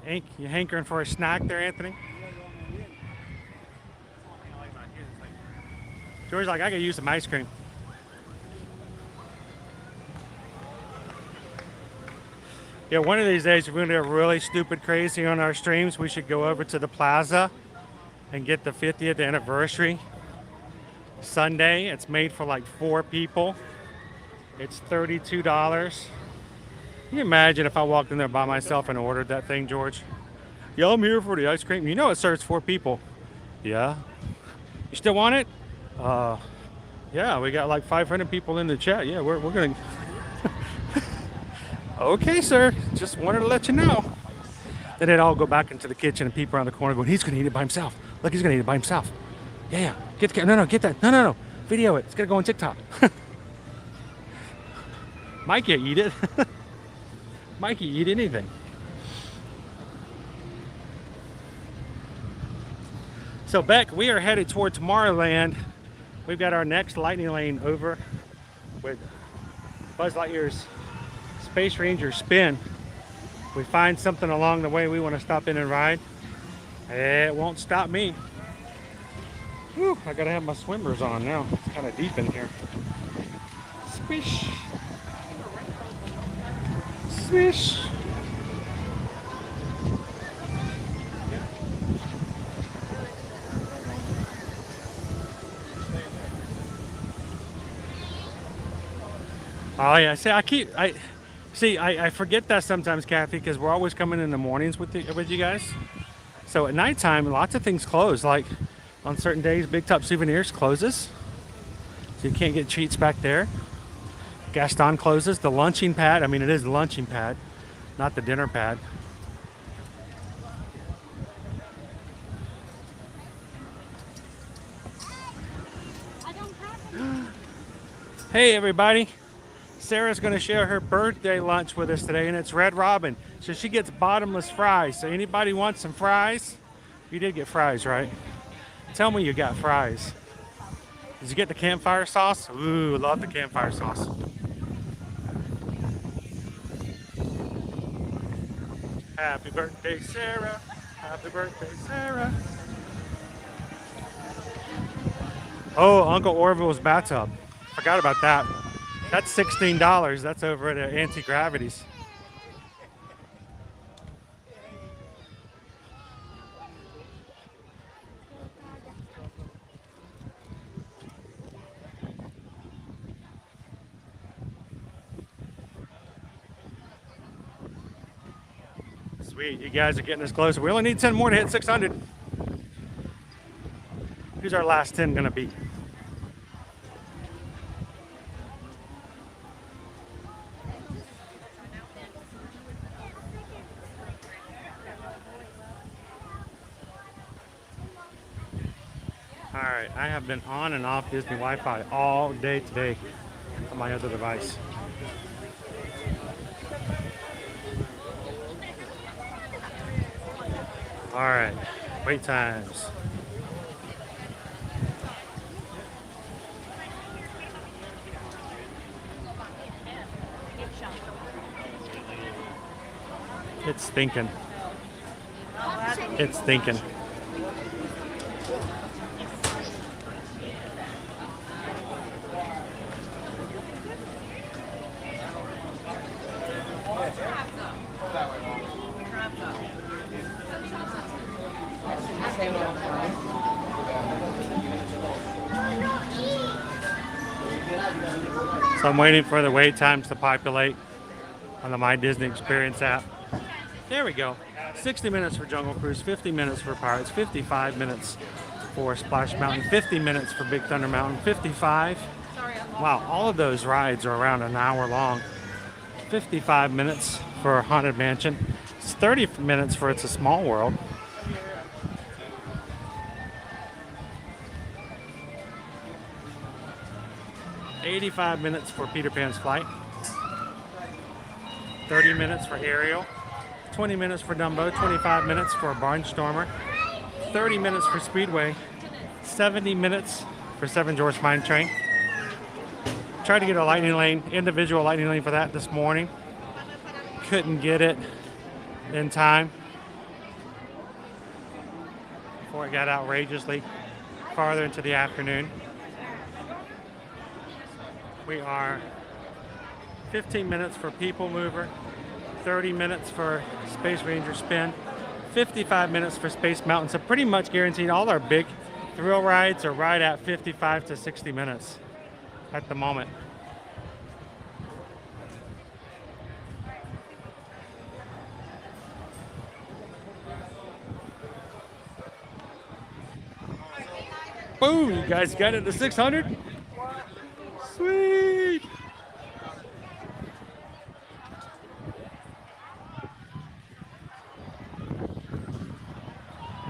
You hankering for a snack there, Anthony? George's like, I could use some ice cream. Yeah, one of these days, if we're going to get really stupid crazy on our streams, we should go over to the plaza and get the 50th anniversary sundae. It's made for like 4 people. It's $32. Can you imagine if I walked in there by myself and ordered that thing, George? Yeah, I'm here for the ice cream. You know it serves 4 people. Yeah. You still want it? Yeah, we got like 500 people in the chat. Yeah, we're gonna. Okay, sir. Just wanted to let you know. Then they'd all go back into the kitchen and peep around the corner going, he's gonna eat it by himself. Look, he's gonna eat it by himself. Yeah. Get that. No. Video it. It's gonna go on TikTok. Mikey, eat it. Mikey, eat anything. So Beck, we are headed toward Tomorrowland. We've got our next Lightning Lane over with Buzz Lightyear's Space Ranger spin. We find something along the way we want to stop in and ride. It won't stop me. Whew, I gotta have my swimmers on now. It's kind of deep in here. Swish. Swish. Oh yeah, see, I forget that sometimes, Kathy, because we're always coming in the mornings with you guys. So at nighttime, lots of things close. Like on certain days, Big Top Souvenirs closes, so you can't get treats back there. Gaston closes. The lunching pad, I mean, it is the lunching pad, not the dinner pad. Hey everybody. Sarah's going to share her birthday lunch with us today, and it's Red Robin. So she gets bottomless fries. So anybody want some fries? You did get fries, right? Tell me you got fries. Did you get the campfire sauce? Ooh, love the campfire sauce. Happy birthday, Sarah. Happy birthday, Sarah. Oh, Uncle Orville's bathtub. Forgot about that. That's $16. That's over at Anti-Gravity's. Sweet, you guys are getting us closer. We only need 10 more to hit 600. Who's our last 10 gonna be? All right, I have been on and off Disney Wi-Fi all day today on my other device. All right, wait times. It's stinking. It's stinking. So I'm waiting for the wait times to populate on the My Disney Experience app. There we go. 60 minutes for Jungle Cruise, 50 minutes for Pirates, 55 minutes for Splash Mountain, 50 minutes for Big Thunder Mountain, 55. Wow, all of those rides are around an hour long. 55 minutes for Haunted Mansion. It's 30 minutes for It's a Small World. $85 minutes for Peter Pan's Flight. 30 minutes for Ariel. 20 minutes for Dumbo. 25 minutes for Barnstormer. 30 minutes for Speedway. 70 minutes for Seven Dwarfs Mine Train. Tried to get a lightning lane, individual lightning lane for that this morning. Couldn't get it in time before it got outrageously farther into the afternoon. We are 15 minutes for People Mover, 30 minutes for Space Ranger Spin, 55 minutes for Space Mountain. So pretty much guaranteed all our big thrill rides are right at 55 to 60 minutes at the moment. Boom, you guys got it to 600? Sweet!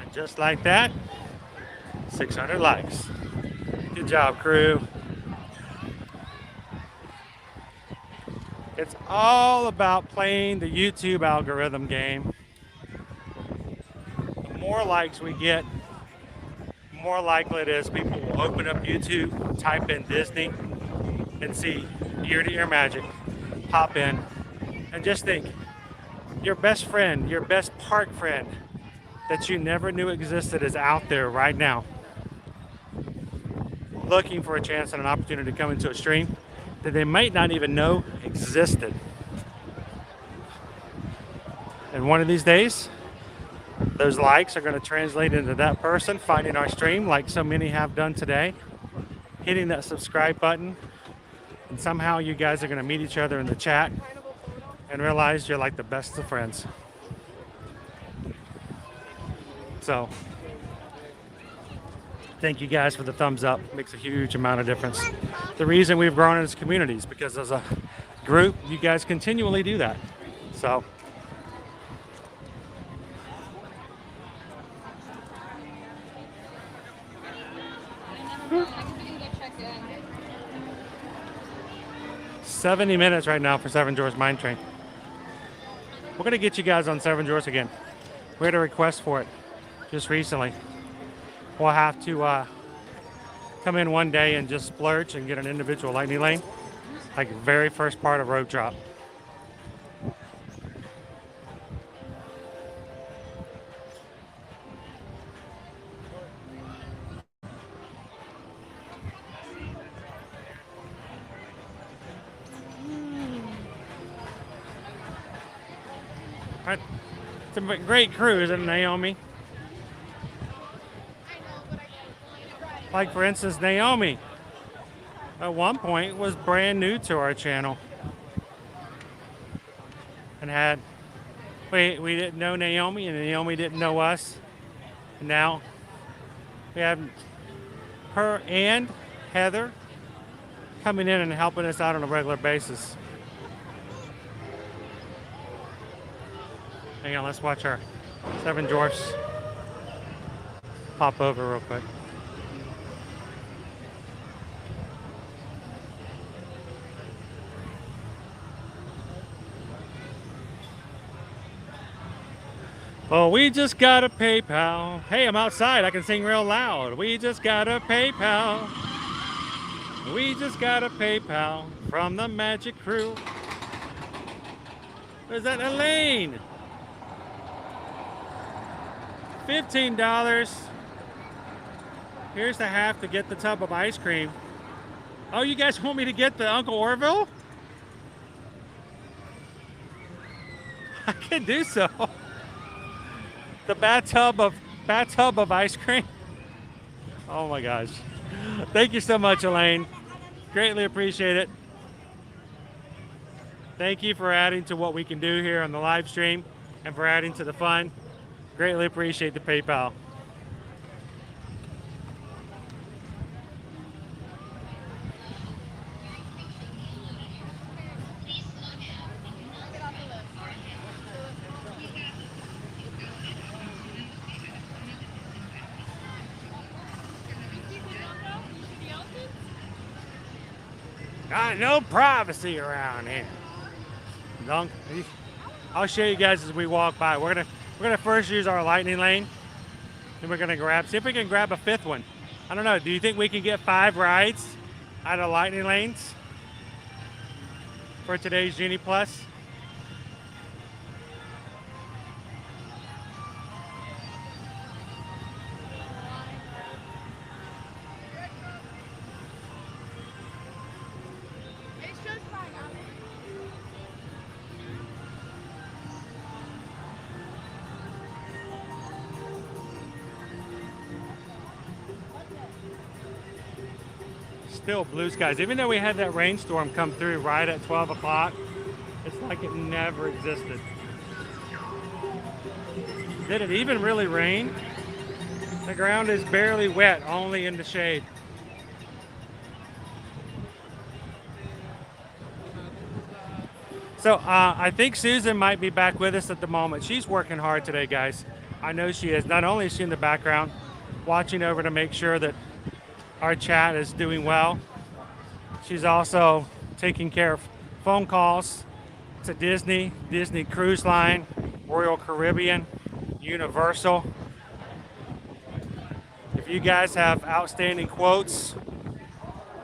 And just like that, 600 likes. Good job, crew. It's all about playing the YouTube algorithm game. The more likes we get, the more likely it is people will open up YouTube, type in Disney, and see ear-to-ear magic, pop in, and just think, your best friend, your best park friend that you never knew existed is out there right now, looking for a chance and an opportunity to come into a stream that they might not even know existed. And one of these days, those likes are going to translate into that person finding our stream like so many have done today, hitting that subscribe button, and somehow you guys are going to meet each other in the chat and realize you're like the best of friends. So, thank you guys for the thumbs up. It makes a huge amount of difference. The reason we've grown as communities, because as a group, you guys continually do that. So, $70 minutes right now for Seven Dwarfs Mine Train. We're going to get you guys on Seven Dwarfs again. We had a request for it just recently. We'll have to come in one day and just splurge and get an individual lightning lane, like very first part of Road Drop. It's a great crew, isn't it, Naomi? Like, for instance, Naomi, at one point, was brand new to our channel and had We didn't know Naomi, and Naomi didn't know us. And now we have her and Heather coming in and helping us out on a regular basis. Hang on, let's watch our 7 dwarfs pop over real quick. Oh, we just got a PayPal. Hey, I'm outside. I can sing real loud. We just got a PayPal. We just got a PayPal from the Magic Crew. Is that Elaine? $15. Here's the half to get the tub of ice cream. Oh, you guys want me to get the Uncle Orville? I can do so. The bathtub of ice cream. Oh my gosh. Thank you so much, Elaine. Greatly appreciate it. Thank you for adding to what we can do here on the live stream and for adding to the fun. Greatly appreciate the PayPal. Got no privacy around here. I'll show you guys as we walk by. We're gonna first use our lightning lane, and we're gonna see if we can grab a 5th one. I don't know. Do you think we can get 5 rides out of lightning lanes for today's Genie Plus? Still blue skies. Even though we had that rainstorm come through right at 12 o'clock, it's like it never existed. Did it even really rain? The ground is barely wet, only in the shade. So I think Susan might be back with us at the moment. She's working hard today, guys. I know she is. Not only is she in the background, watching over to make sure that our chat is doing well, she's also taking care of phone calls to Disney Cruise Line, Royal Caribbean, Universal. If you guys have outstanding quotes,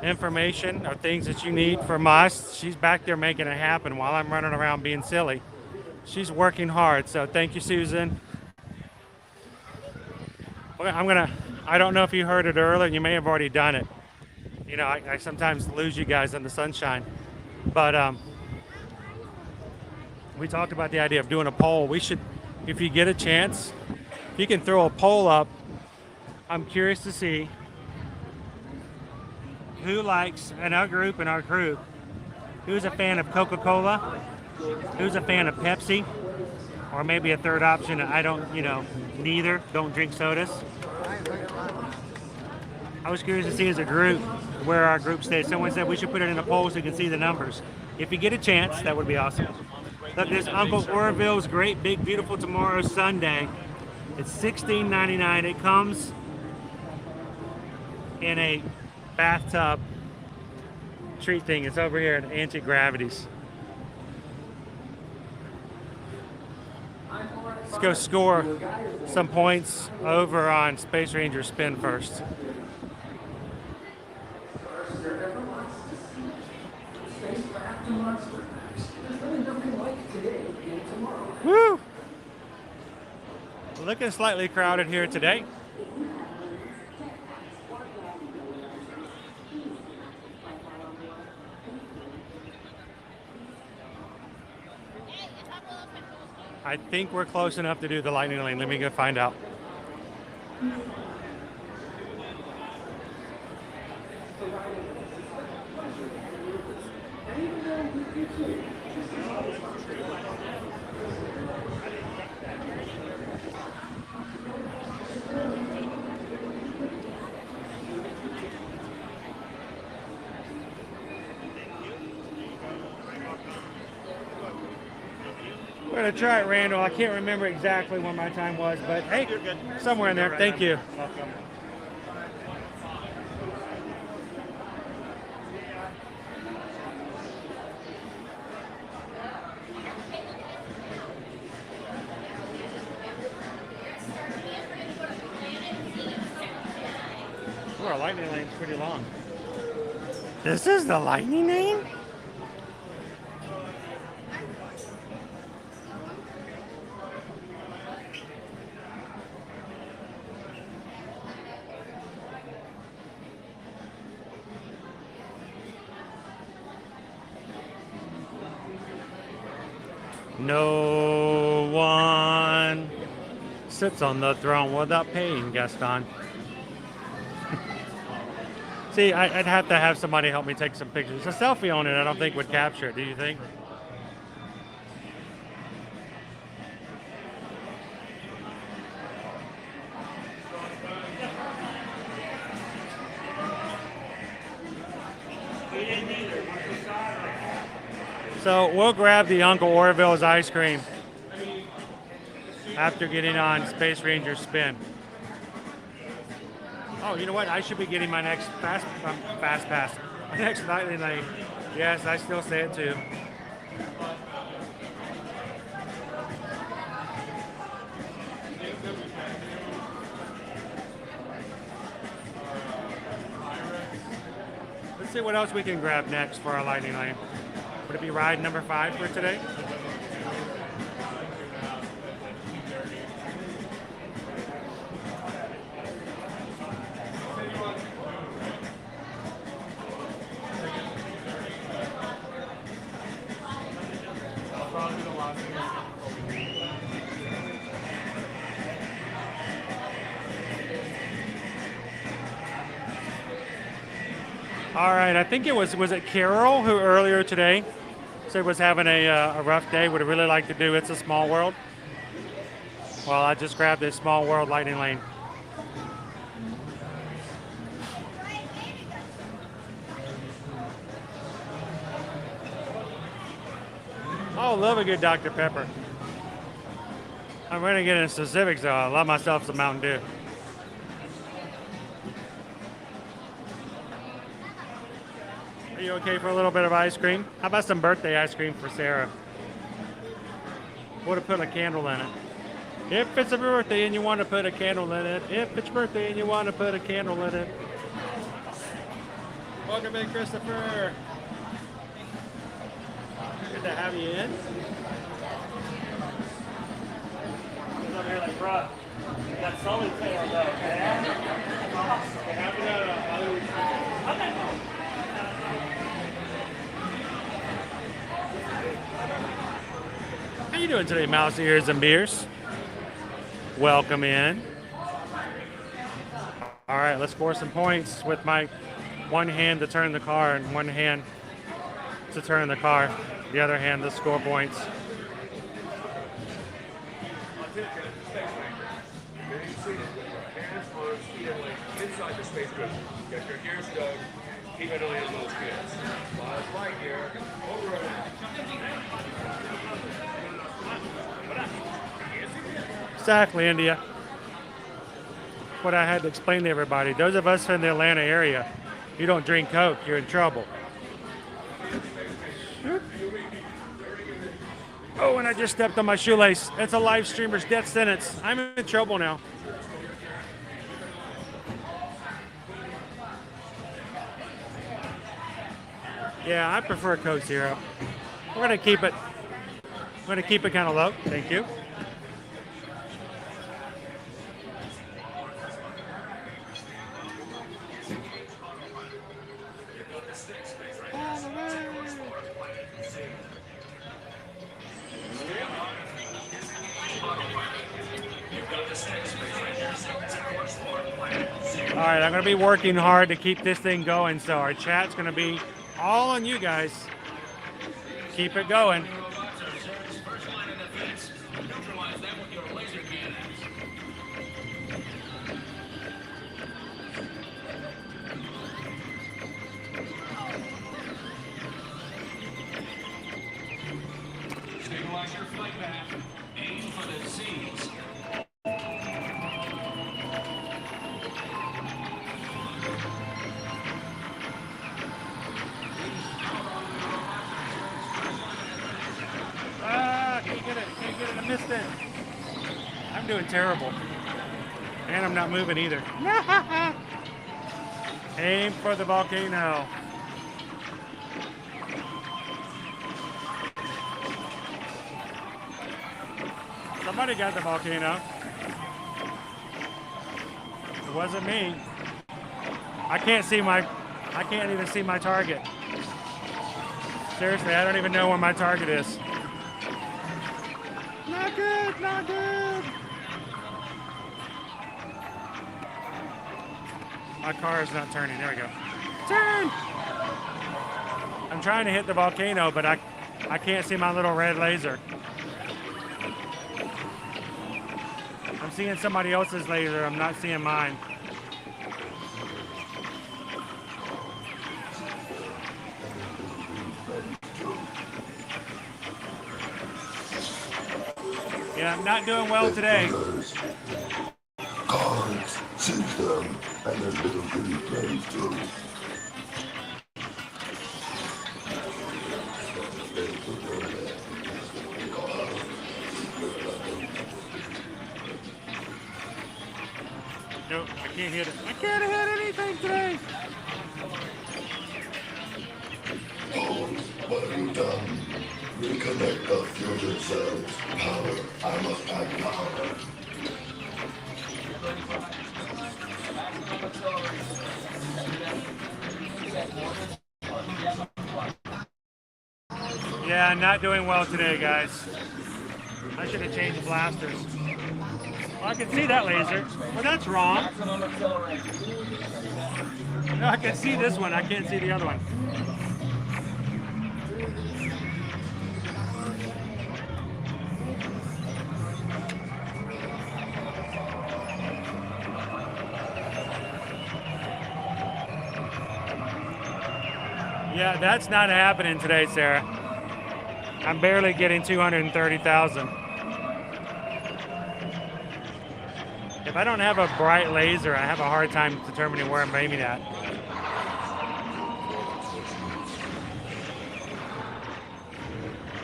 information, or things that you need from us, she's back there making it happen while I'm running around being silly. She's working hard, so thank you, Susan. I don't know if you heard it earlier, you may have already done it. You know, I sometimes lose you guys in the sunshine. But we talked about the idea of doing a poll. We should, if you get a chance, if you can throw a poll up, I'm curious to see who likes, in our group, who's a fan of Coca-Cola, who's a fan of Pepsi, or maybe a third option, I don't, neither, don't drink sodas. I was curious to see as a group where our group stays. Someone said we should put it in a poll so you can see the numbers. If you get a chance, that would be awesome. Look, this Uncle Orville's Great Big Beautiful Tomorrow Sundae. It's $16.99. It comes in a bathtub treat thing. It's over here at Anti-Gravities. Let's go score some points over on Space Ranger Spin first. Woo! Looking slightly crowded here today. I think we're close enough to do the lightning lane. Let me go find out. We're gonna try it, Randall. I can't remember exactly when my time was, but hey, somewhere in there. Thank you. Oh, our lightning lane's pretty long. This is the lightning lane? No one sits on the throne without paying, Gaston. See, I'd have to have somebody help me take some pictures. A selfie on it, I don't think would capture it. Do you think? So we'll grab the Uncle Orville's ice cream after getting on Space Ranger Spin. Oh, you know what? I should be getting my next fast pass. My next lightning lane. Yes, I still say it too. Let's see what else we can grab next for our lightning lane. Would it be ride number 5 for today? All right, I think it was it Carol who earlier today said was having a rough day, would really like to do It's a Small World. Well, I just grabbed this Small World lightning lane. Oh, love a good Dr. Pepper. I'm going to get into specifics though. I love myself some Mountain Dew. Are you okay for a little bit of ice cream? How about some birthday ice cream for Sarah? Would have put a candle in it. If it's a birthday and you want to put a candle in it. If it's birthday and you want to put a candle in it. Welcome in, Christopher. Good to have you in. He's over here like, bruh, you got solid tail though, okay? How you doing today, mouse ears and beers? Welcome in. All right, let's score some points with my one hand to turn the car and one hand to turn the car. The other hand to score points. Inside the space cushion. Get your gears dug. Keep it only in those gears. Buzz Lightyear. Over and out. Exactly, India. What I had to explain to everybody. Those of us in the Atlanta area, you don't drink Coke, you're in trouble. Oh, and I just stepped on my shoelace. It's a live streamer's death sentence. I'm in trouble now. Yeah, I prefer Coke Zero. We're gonna keep it kind of low. Thank you. All right, I'm going to be working hard to keep this thing going, so our chat's going to be all on you guys. Keep it going. Visualize your flight path. Aim for the Z's. Can't get it, I missed it. I'm doing terrible. And I'm not moving either. Aim for the volcano. Somebody got the volcano. It wasn't me. I can't even see my target. Seriously, I don't even know where my target is. Not good, not good. My car is not turning. There we go. Turn! I'm trying to hit the volcano, but I can't see my little red laser. I'm seeing somebody else's laser. I'm not seeing mine. Yeah, I'm not doing well today. Cards, system, and a little bitty place too. Nope, I can't hit it. I can't hit anything today. Oh, what have you done? Reconnect the future cells. Power, I must have power. Yeah, I'm not doing well today, guys. I should have changed the blasters. Well, I can see that laser. Well, that's wrong. No, I can see this one. I can't see the other one. Yeah, that's not happening today, Sarah. I'm barely getting 230,000. If I don't have a bright laser, I have a hard time determining where I'm aiming at.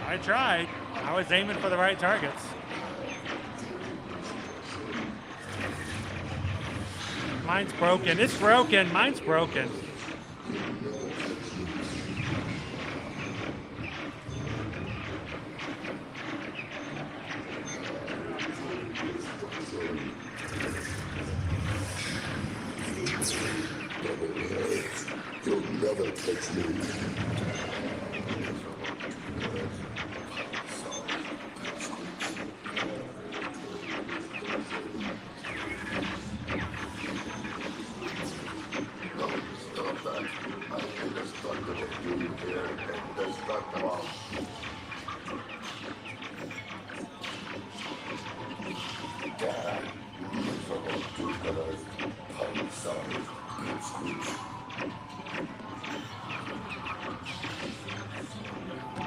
I tried. I was aiming for the right targets. Mine's broken. It's broken. Mine's broken. You'll never catch me.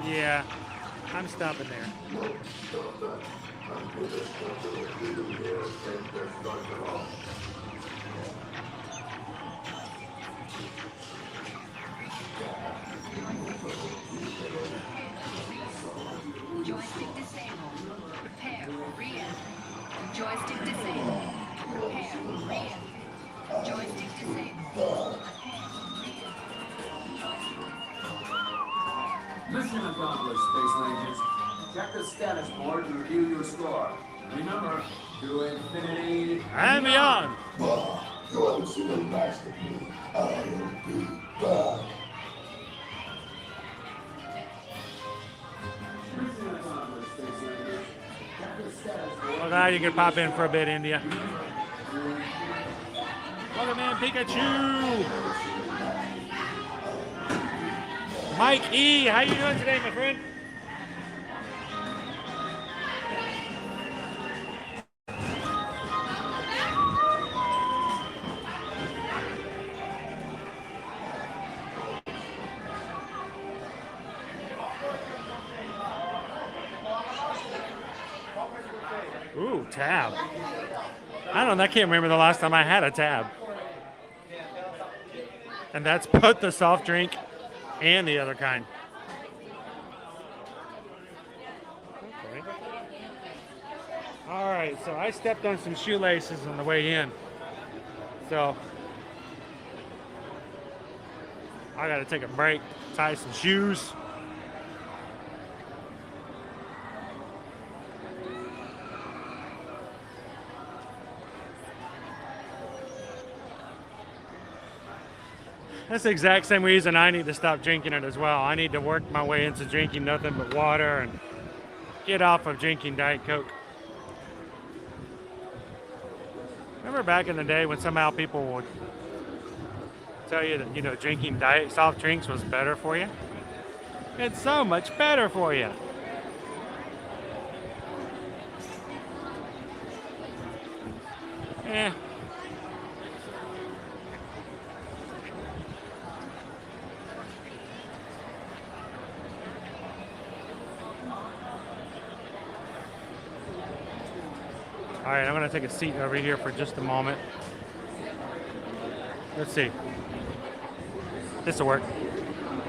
Yeah, I'm stopping there. Joystick disabled. Prepare for re-entry. Joystick disabled. Prepare for re-entry. Joystick disabled. Mission accomplished, Space Rangers. Check the status board and review your score. Remember, to infinity and beyond. Bah, you haven't seen the last of me. I'll be back. Mission accomplished, Space Rangers. Check the status board. Well, now you can pop in for a bit, India. Welcome in, Pikachu. Mike E, how you doing today, my friend? Ooh, tab. I don't know. I can't remember the last time I had a tab. And that's both the soft drink and the other kind. Okay. All right, so I stepped on some shoelaces on the way in. So I got to take a break, tie some shoes. That's the exact same reason I need to stop drinking it as well. I need to work my way into drinking nothing but water and get off of drinking Diet Coke. Remember back in the day when somehow people would tell you that, you know, drinking diet soft drinks was better for you? It's so much better for you. Eh. All right, I'm going to take a seat over here for just a moment. Let's see. This will work.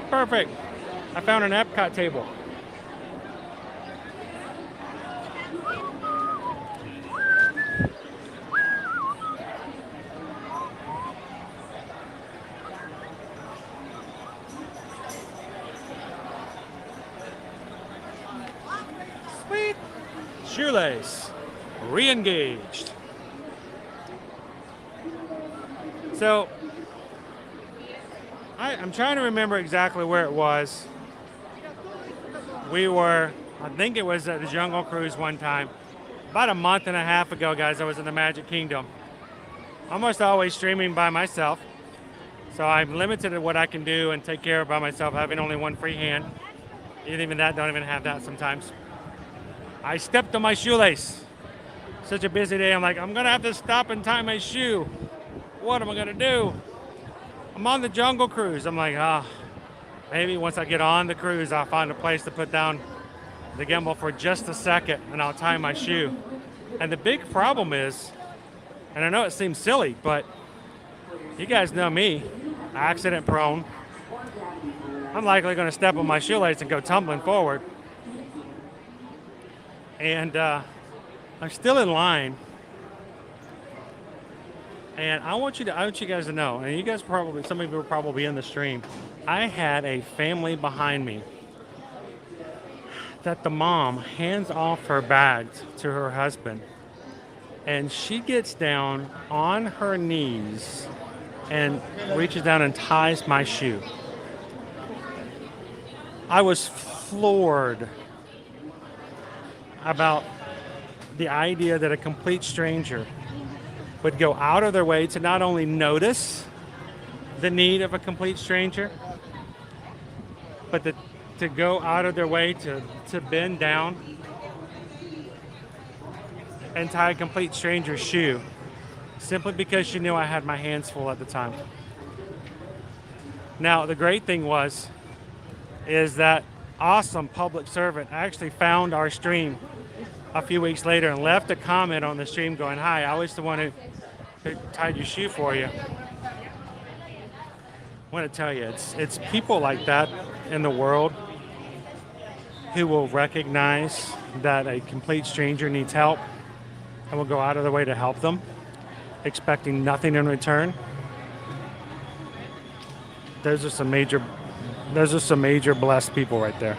Perfect. I found an Epcot table. Sweet. Shoelace. Re-engaged. So I'm trying to remember exactly where it was. We were, I think it was at the Jungle Cruise one time. About a month and a half ago, guys, I was in the Magic Kingdom. Almost always streaming by myself. So I'm limited at what I can do and take care of by myself, having only one free hand. Even that, don't even have that sometimes. I stepped on my shoelace. Such a busy day, I'm like, I'm gonna have to stop and tie my shoe. What am I gonna do? I'm on the Jungle Cruise. I'm like, maybe once I get on the cruise, I'll find a place to put down the gimbal for just a second and I'll tie my shoe. And the big problem is, and I know it seems silly, but you guys know me, accident prone. I'm likely gonna step on my shoelace and go tumbling forward. And I'm still in line, and I want you guys to know, and you guys probably, some of you were probably in the stream, I had a family behind me that the mom hands off her bags to her husband, and she gets down on her knees and reaches down and ties my shoe. I was floored about the idea that a complete stranger would go out of their way to not only notice the need of a complete stranger, but to go out of their way to bend down and tie a complete stranger's shoe simply because she knew I had my hands full at the time. Now, the great thing is that awesome public servant actually found our stream a few weeks later and left a comment on the stream going, "Hi, I was the one who tied your shoe for you." I want to tell you, it's people like that in the world who will recognize that a complete stranger needs help and will go out of their way to help them, expecting nothing in return. Those are some major blessed people right there.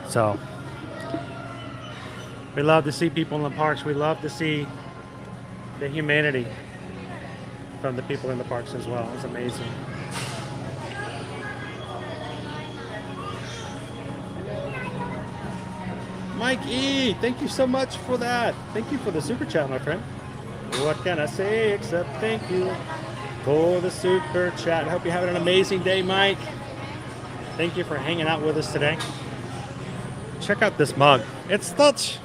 So we love to see people in the parks. We love to see the humanity from the people in the parks as well. It's amazing. Mike E, thank you so much for that. Thank you for the super chat, my friend. What can I say except thank you for the super chat. I hope you're having an amazing day, Mike. Thank you for hanging out with us today. Check out this mug. It's such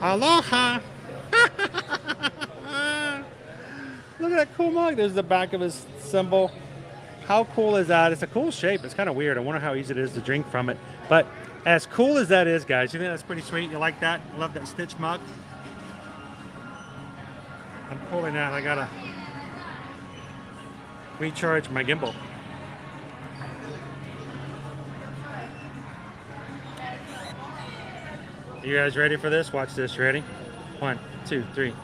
aloha. Look at that cool mug. There's the back of his symbol. How cool is that? It's a cool shape. It's kind of weird. I wonder how easy it is to drink from it. But as cool as that is, guys, you think that's pretty sweet? You like that? Love that Stitch mug? I'm pulling out. I gotta recharge my gimbal. You guys ready for this? Watch this. Ready? 1, 2, 3.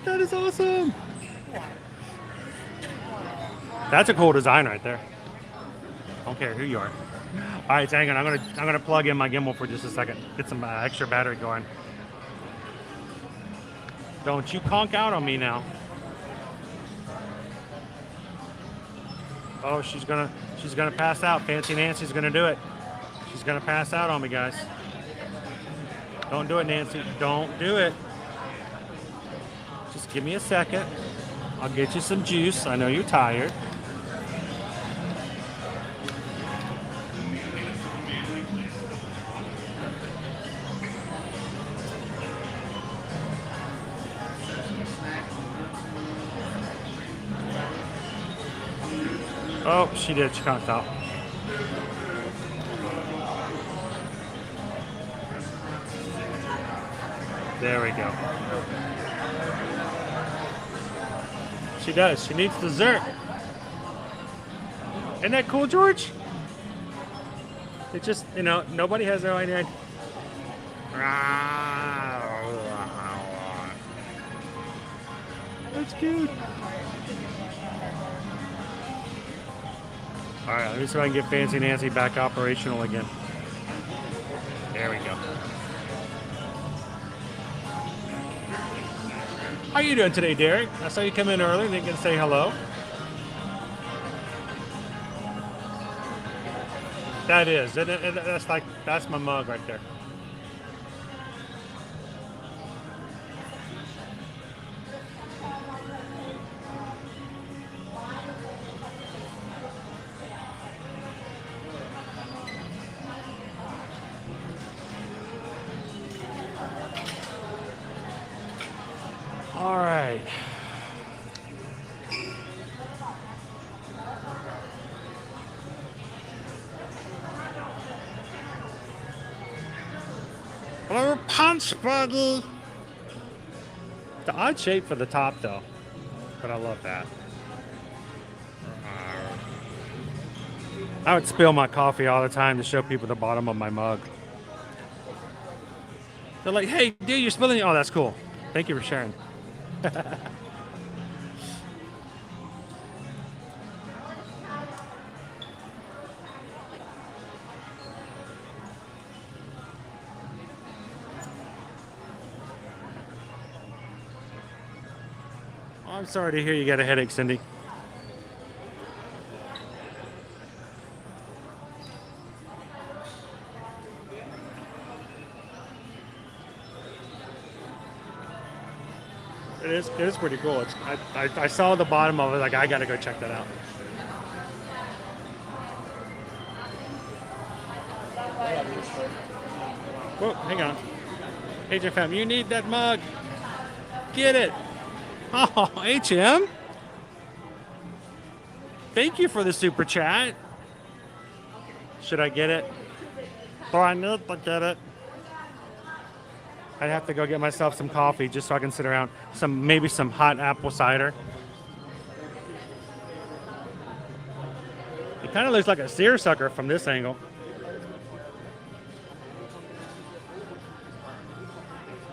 That is awesome. That's a cool design right there. I don't care who you are. All right, so hang on. I'm gonna plug in my gimbal for just a second. Get some extra battery going. Don't you conk out on me now. Oh, she's gonna pass out. Fancy Nancy's gonna do it. She's gonna pass out on me, guys. Don't do it, Nancy. Don't do it. Just give me a second. I'll get you some juice. I know you're tired. Oh, she did. She can't stop. There we go. She does. She needs dessert. Isn't that cool, George? It just, you know, nobody has their own idea. That's cute. All right, let me see if I can get Fancy Nancy back operational again. There we go. How you doing today, Derek? I saw you come in early. Didn't get to say hello. That is. That's my mug right there. All right. Hello, Punch Buggy. The odd shape for the top, though, but I love that. I would spill my coffee all the time to show people the bottom of my mug. They're like, "Hey, dude, you're spilling." Oh, that's cool. Thank you for sharing. I'm sorry to hear you got a headache, Cindy. It is pretty cool. I saw the bottom of it, like I gotta go check that out. Whoa, hang on. Agent Fam, you need that mug. Get it. Oh, HM. Thank you for the super chat. Should I get it? Oh, I need to get it. I'd have to go get myself some coffee just so I can sit around. Maybe some hot apple cider. It kind of looks like a seersucker from this angle.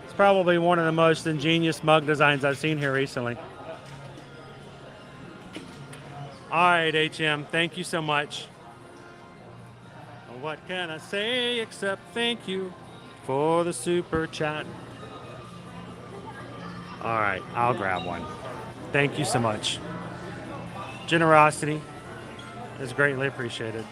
It's probably one of the most ingenious mug designs I've seen here recently. All right, HM, thank you so much. What can I say except thank you for the super chat? All right, I'll grab one. Thank you so much. Generosity is greatly appreciated.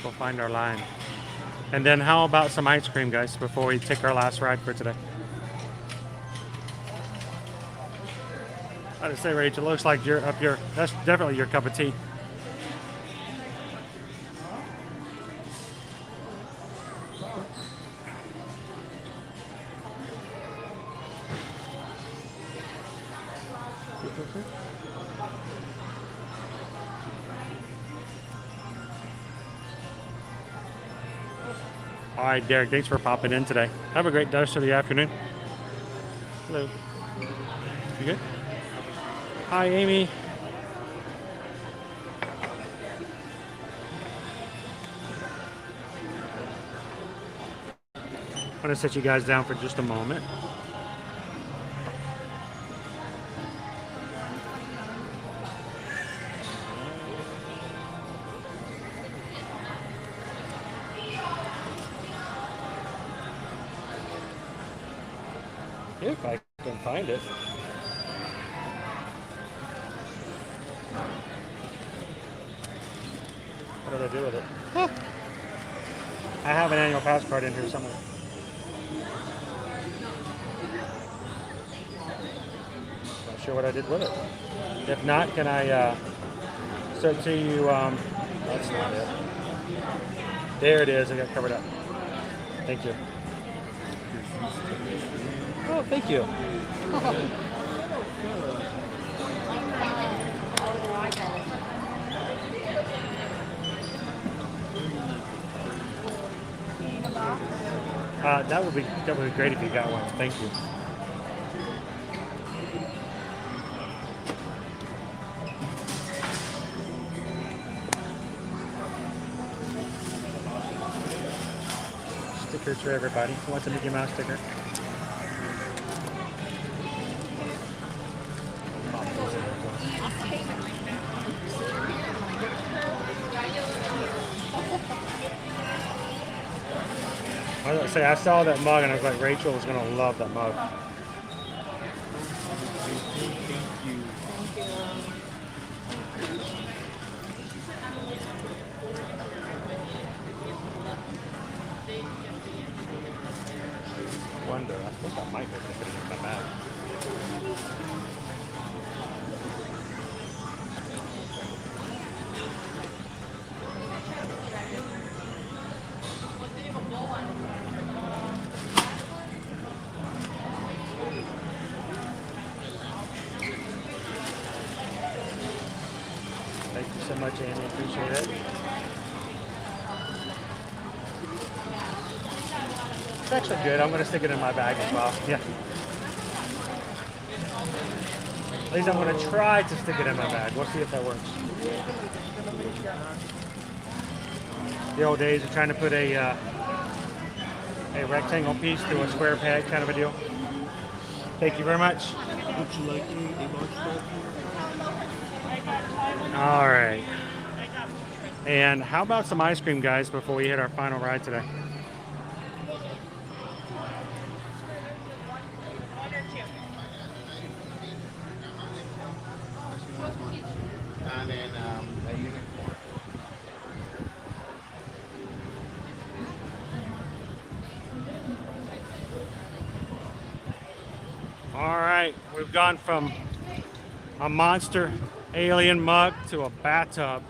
We'll find our line. And then how about some ice cream, guys, before we take our last ride for today? I just say, Rachel, looks like you're up your, that's definitely your cup of tea. All right, Derek, thanks for popping in today. Have a great rest of the afternoon. Hello. You good? Hi, Amy. I'm going to set you guys down for just a moment. If I can find it. What did I do with it? Huh. I have an annual pass card in here somewhere. Not sure what I did with it. If not, can I send to you? That's not it. There it is. I got it covered up. Thank you. Oh, thank you. That would be great if you got one. Thank you. Stickers for everybody. Who wants a Mickey Mouse sticker? I was gonna say, I saw that mug and I was like, Rachel is gonna love that mug. Wonder, I suppose that might work if it isn't that bad. Thank you so much, Amy. Appreciate it. It's actually good. I'm going to stick it in my bag as well. Yeah. At least I'm going to try to stick it in my bag. We'll see if that works. The old days of trying to put a rectangle piece to a square peg kind of a deal. Thank you very much. Would you like a large bag? All right. And how about some ice cream, guys, before we hit our final ride today? And then a unicorn. All right, we've gone from a monster alien mug to a bathtub.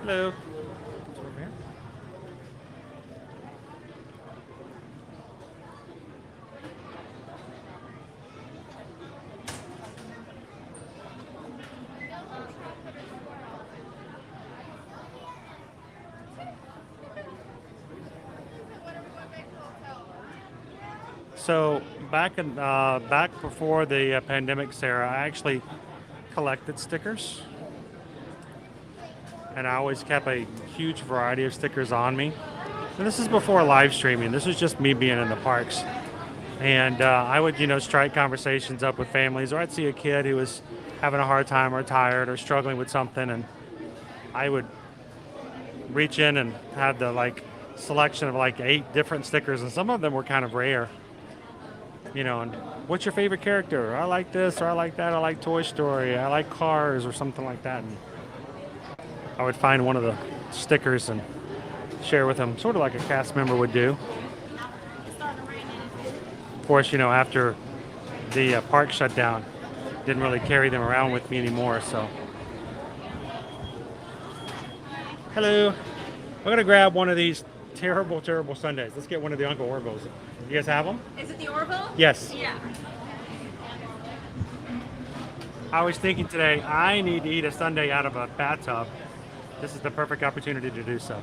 Hello. Over here. So back before the pandemic, Sarah, I actually collected stickers, and I always kept a huge variety of stickers on me. And this is before live streaming. This was just me being in the parks, and I would, strike conversations up with families, or I'd see a kid who was having a hard time or tired or struggling with something, and I would reach in and have the selection of 8 different stickers, and some of them were kind of rare. And what's your favorite character? I like this, or I like that. I like Toy Story. I like Cars, or something like that. And I would find one of the stickers and share with them, sort of like a cast member would do. Of course, after the park shut down, didn't really carry them around with me anymore. So, hello. I'm gonna grab one of these terrible, terrible sundaes. Let's get one of the Uncle Orville's. You guys have them? Is it the Orville? Yes. Yeah. I was thinking today, I need to eat a sundae out of a bathtub. This is the perfect opportunity to do so.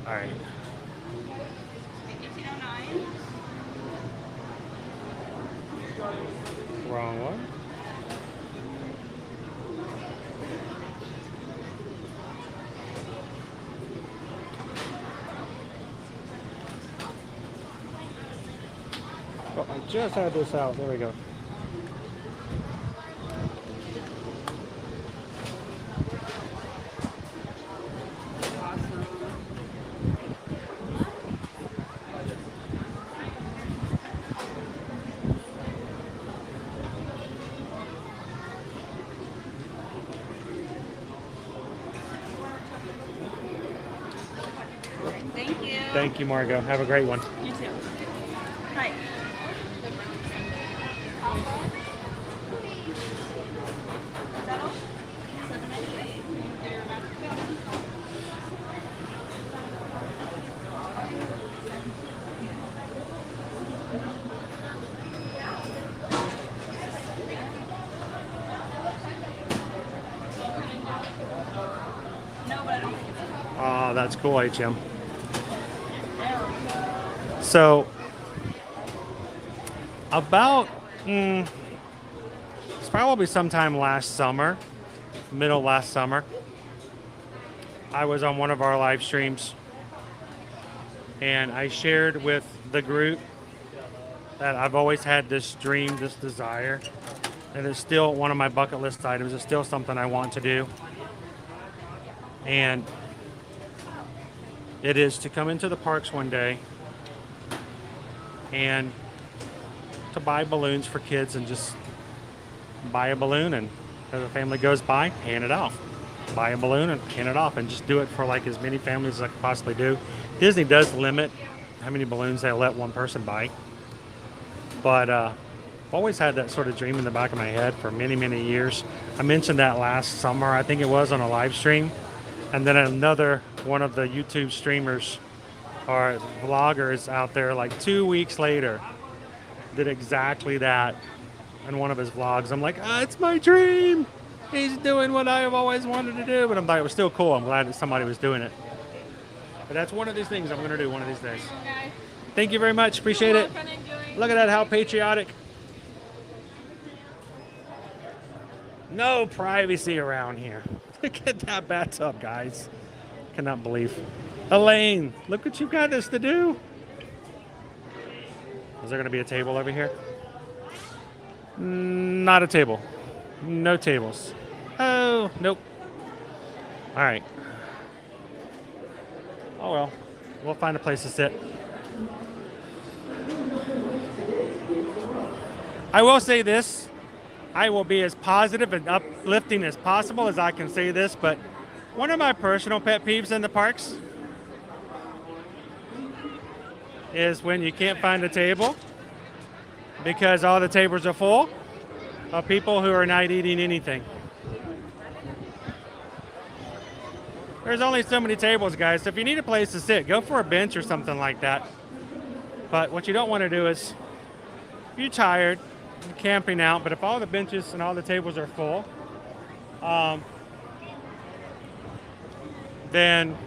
All right. Wrong one. Oh, I just had this out. There we go. Thank you. Thank you, Margot. Have a great one. You too. Hi. Oh, that's cool, HM. So, about, it's probably sometime last summer, middle last summer, I was on one of our live streams and I shared with the group that I've always had this dream, this desire, and it's still one of my bucket list items. It's still something I want to do. And it is to come into the parks one day and to buy balloons for kids and just buy a balloon, and as the family goes by, hand it off. Buy a balloon and hand it off, and just do it for like as many families as I could possibly do. Disney does limit how many balloons they let one person buy, but I've always had that sort of dream in the back of my head for many, many years. I mentioned that last summer, I think it was, on a live stream, and then another one of the YouTube streamers or vloggers out there, like 2 weeks later, did exactly that in one of his vlogs. I'm like, it's my dream. He's doing what I have always wanted to do. But I'm like, it was still cool. I'm glad that somebody was doing it. But that's one of these things I'm going to do one of these days. Thank you very much. Appreciate it. Look at that, how patriotic. No privacy around here. Look at that bathtub, guys. Cannot believe. Elaine, look what you've got us to do. Is there going to be a table over here? Not a table. No tables. Oh, nope. All right. Oh, well. We'll find a place to sit. I will say this. I will be as positive and uplifting as possible as I can say this, but one of my personal pet peeves in the parks is when you can't find a table because all the tables are full of people who are not eating anything. There's only so many tables, guys, so if you need a place to sit, go for a bench or something like that. But what you don't want to do is, if you're tired, you're camping out, but if all the benches and all the tables are full, then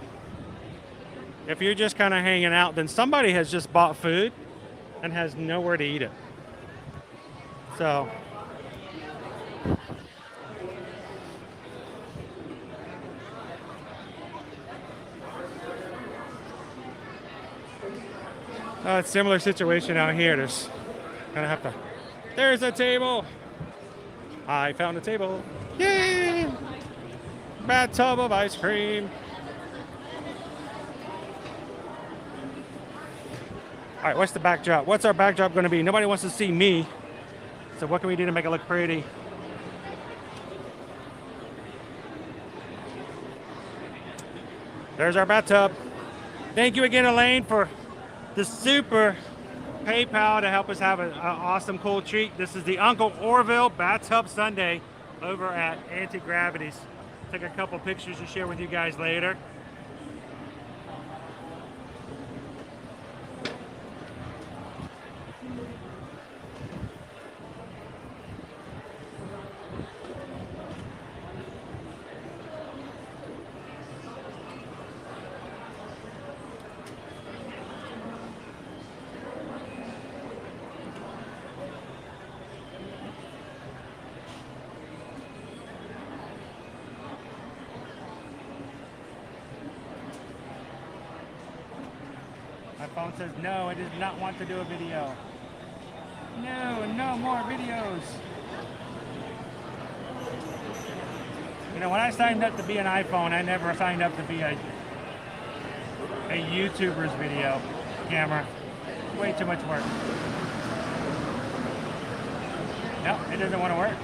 if you're just kind of hanging out, then somebody has just bought food and has nowhere to eat it. So, it's a similar situation out here. There's gonna have to. There's a table. I found a table. Yay! Bathtub of ice cream. All right, what's the backdrop? What's our backdrop going to be? Nobody wants to see me. So what can we do to make it look pretty? There's our bathtub. Thank you again, Elaine, for the super PayPal to help us have an awesome, cool treat. This is the Uncle Orville Bathtub Sundae over at Anti-Gravity's. Take a couple pictures to share with you guys later. My phone says no, it does not want to do a video. No, no more videos. You know, when I signed up to be an iPhone, I never signed up to be a YouTuber's video camera. Way too much work. No, it doesn't want to work.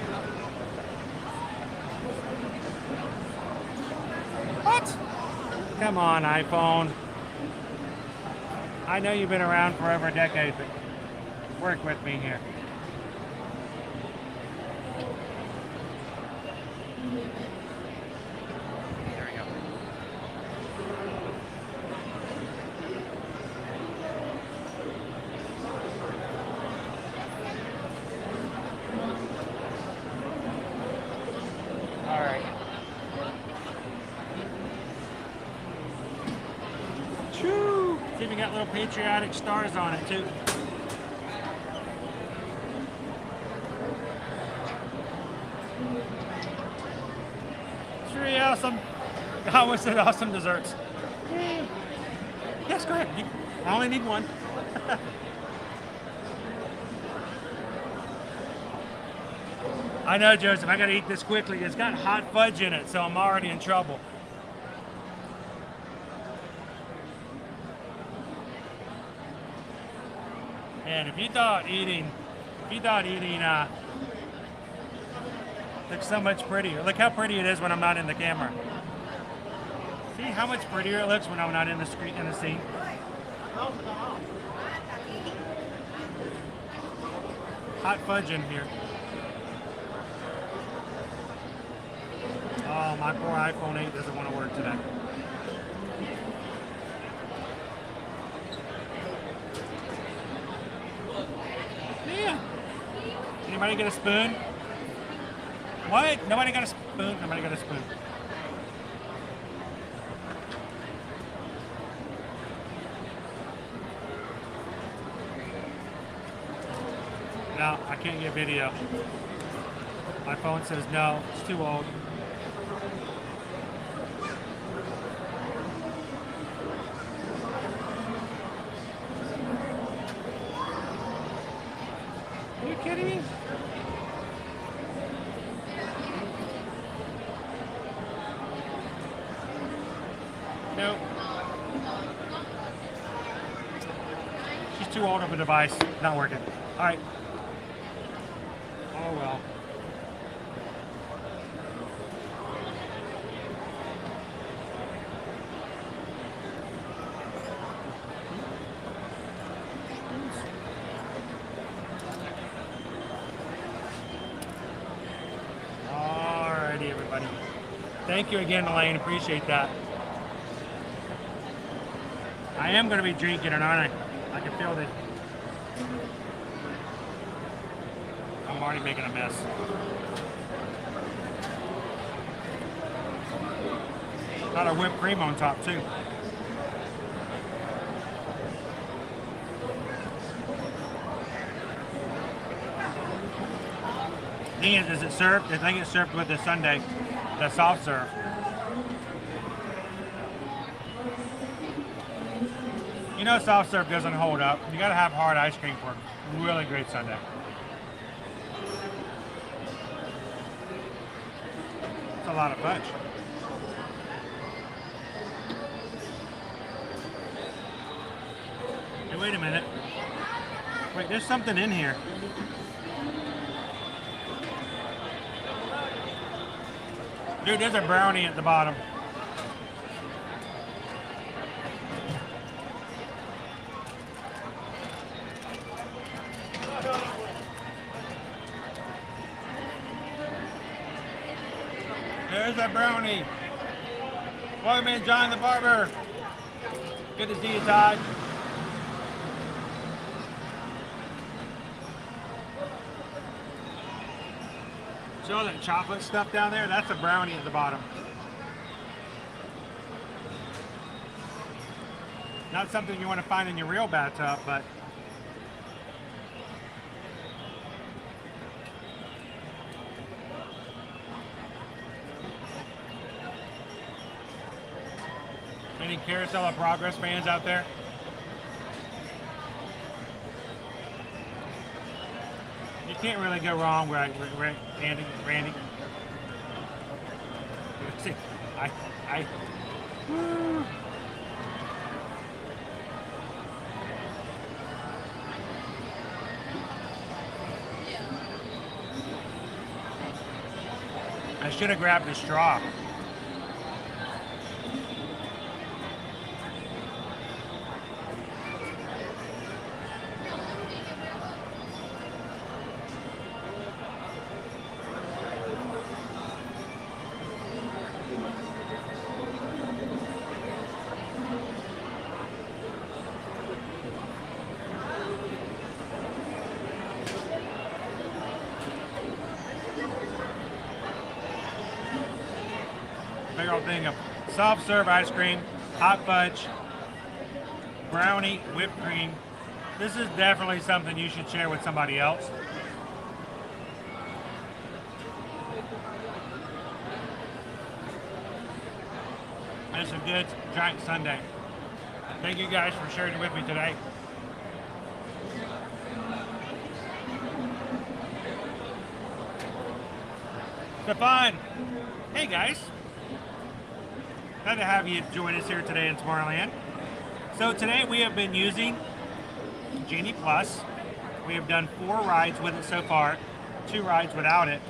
What? Come on, iPhone. I know you've been around for over a decade, but work with me here. There we go. All right. Choo! See if we got little patriotic stars on it too. It's really awesome. I almost said awesome desserts. Yay. Yes, go ahead. I only need one. I know, Joseph, I gotta eat this quickly. It's got hot fudge in it, so I'm already in trouble. And if you thought eating looks so much prettier. Look how pretty it is when I'm not in the camera. See how much prettier it looks when I'm not in the screen, in the scene. Hot fudge in here. Oh, my poor iPhone 8 doesn't want to work today. Yeah. Anybody get a spoon? What? Nobody got a spoon? Nobody got a spoon. No, I can't get video. My phone says no, it's too old. Are you kidding me? Nope. She's too old of a device. Not working. All right. Oh well. Alrighty, everybody. Thank you again, Elaine. Appreciate that. I am going to be drinking it, aren't I? I can feel it. I'm already making a mess. Got a whipped cream on top, too. Thing is it served? I think it's served with the sundae, the soft serve. You know, soft serve doesn't hold up. You gotta have hard ice cream for a really great sundae. It's a lot of fudge. Hey, wait a minute. Wait, there's something in here. Dude, there's a brownie at the bottom. There's that brownie. Welcome in, John the Barber. Good to see you, Todd. See all that chocolate stuff down there? That's a brownie at the bottom. Not something you want to find in your real bathtub, but any Carousel of Progress fans out there? You can't really go wrong with Randy. See, I should have grabbed a straw. Big old thing of soft serve ice cream, hot fudge, brownie, whipped cream. This is definitely something you should share with somebody else. It's a good giant sundae. Thank you guys for sharing it with me today. Stefan, hey guys. Glad to have you join us here today in Tomorrowland. So today we have been using Genie Plus. We have done 4 rides with it so far, 2 rides without it.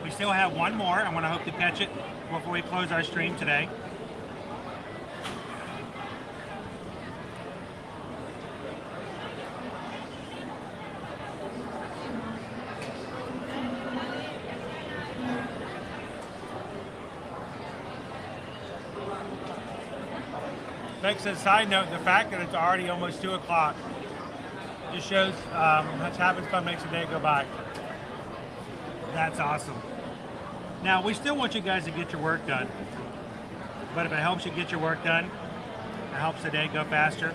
We still have 1 more. I want to hope to catch it before we close our stream today. Makes a side note, the fact that it's already almost 2 o'clock just shows much having fun makes the day go by. That's awesome. Now, we still want you guys to get your work done. But if it helps you get your work done, it helps the day go faster.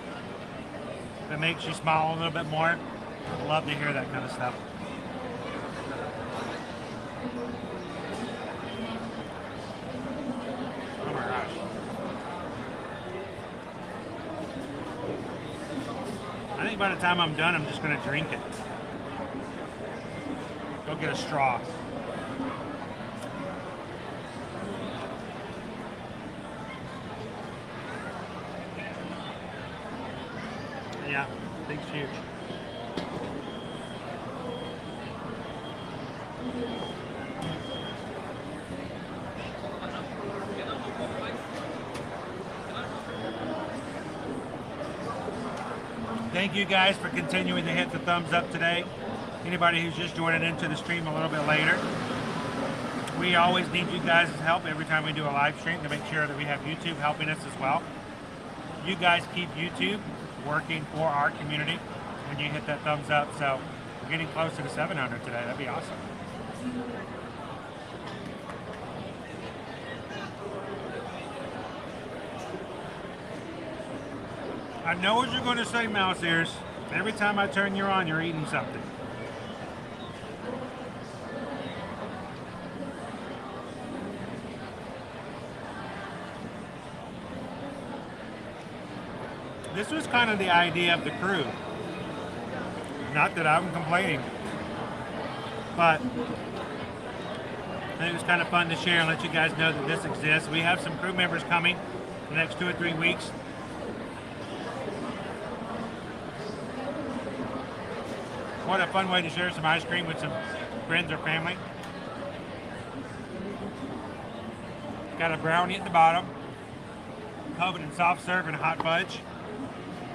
If it makes you smile a little bit more, I'd love to hear that kind of stuff. Oh my gosh. I think by the time I'm done, I'm just going to drink it. Go get a straw. Yeah, thing's huge. Thank you guys for continuing to hit the thumbs up today. Anybody who's just joining into the stream a little bit later, we always need you guys' help every time we do a live stream to make sure that we have YouTube helping us as well. You guys keep YouTube working for our community when you hit that thumbs up. So we're getting closer to 700 today. That'd be awesome. I know what you're going to say, Mouse Ears. Every time I turn you on, you're eating something. This was kind of the idea of the crew. Not that I'm complaining, but I think it was kind of fun to share and let you guys know that this exists. We have some crew members coming the next 2 or 3 weeks. What a fun way to share some ice cream with some friends or family. Got a brownie at the bottom, covered in soft serve and hot fudge.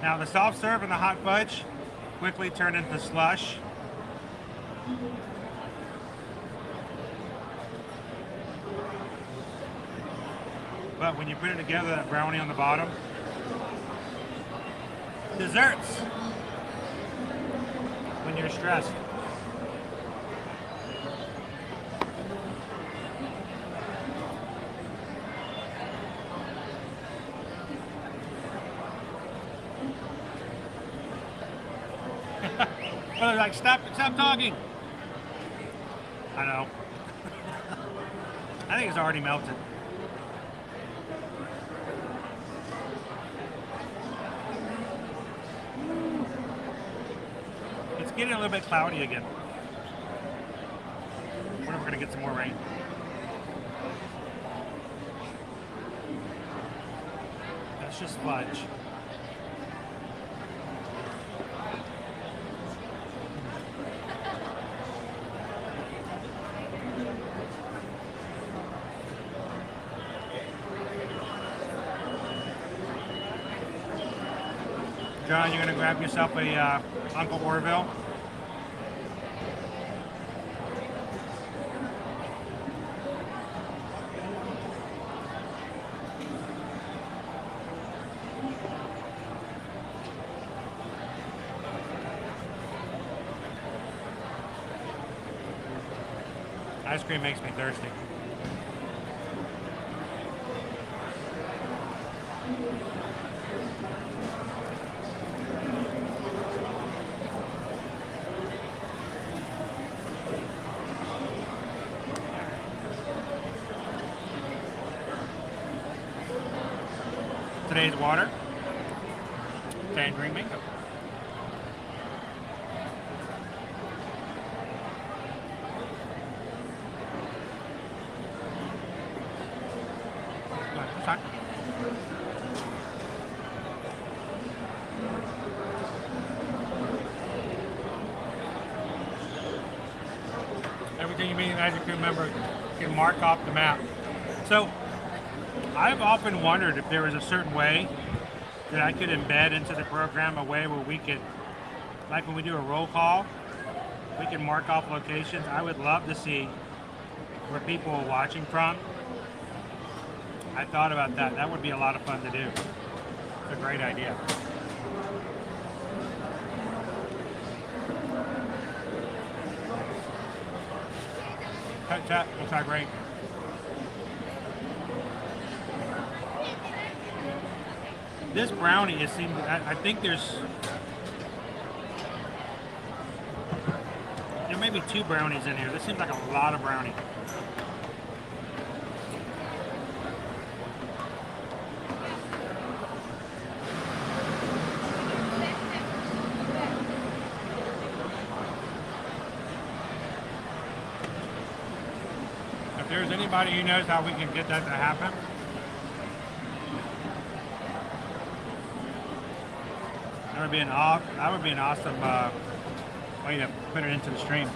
Now the soft serve and the hot fudge quickly turn into slush. But when you put it together, that brownie on the bottom. Desserts. When you're stressed. Well, they're like, stop talking. I know. I think it's already melted. It's getting a little bit cloudy again. we're gonna get some more rain. That's just fudge. John, you're gonna grab yourself a Uncle Orville. Ice cream makes me thirsty. Today's water, tangerine mango. Everything you meet as a crew member can mark off the map. So I've often wondered if there was a certain way that I could embed into the program a way where we could, like when we do a roll call, we can mark off locations. I would love to see where people are watching from. I thought about that. That would be a lot of fun to do. It's a great idea. Chat, looks like great. This brownie, it seems, I think there may be 2 brownies in here. This seems like a lot of brownie. If there's anybody who knows how we can get that to happen, that would be an awesome way to put it into the stream.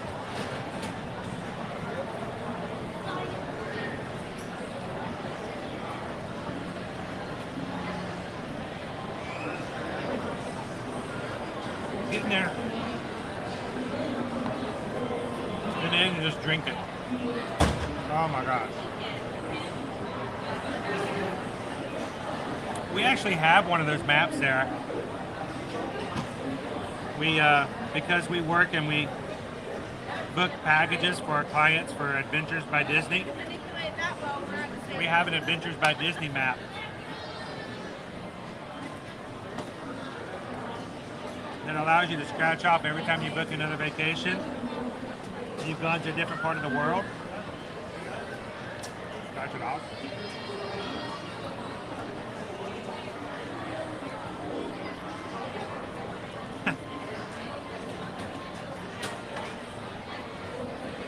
Get in there. And then you just drink it. Oh my gosh. We actually have one of those maps there. We, because we work and we book packages for our clients for Adventures by Disney, we have an Adventures by Disney map. That allows you to scratch off every time you book another vacation. You've gone to a different part of the world. Scratch it off.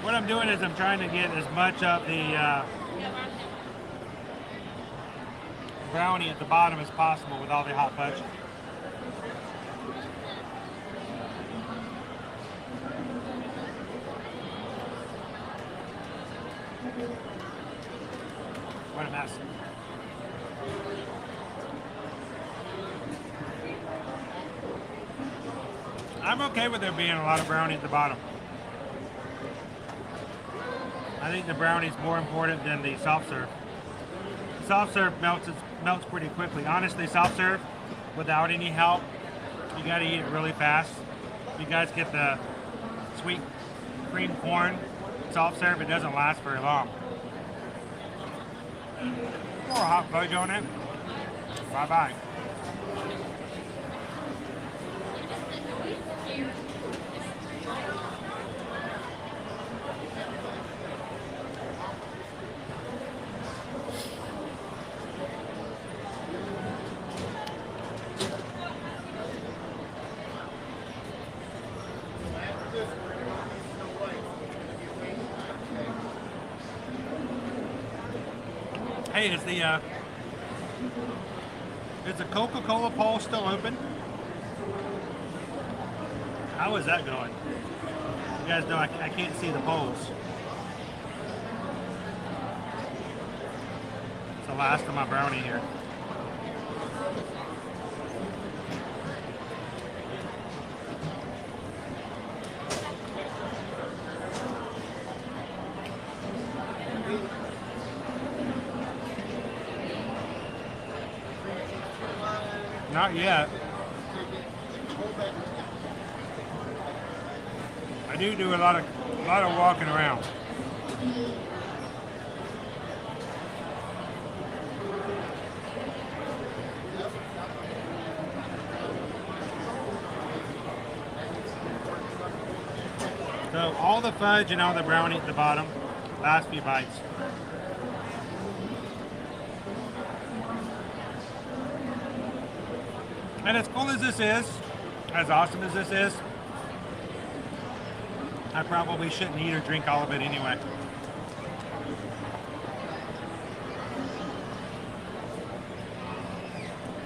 What I'm doing is I'm trying to get as much of the brownie at the bottom as possible with all the hot fudge. What a mess. I'm okay with there being a lot of brownie at the bottom. I think the brownie's more important than the soft serve. The soft serve melts pretty quickly. Honestly, soft serve, without any help, you gotta eat it really fast. You guys get the sweet cream corn soft serve, it doesn't last very long. More hot fudge on it. Bye-bye. Hey, is the Coca-Cola poll still open? How is that going? You guys know I can't see the polls. It's the last of my brownie here. Not yet. I do a lot of walking around. So all the fudge and all the brownie at the bottom, last few bites. And as cool as this is, as awesome as this is, I probably shouldn't eat or drink all of it anyway.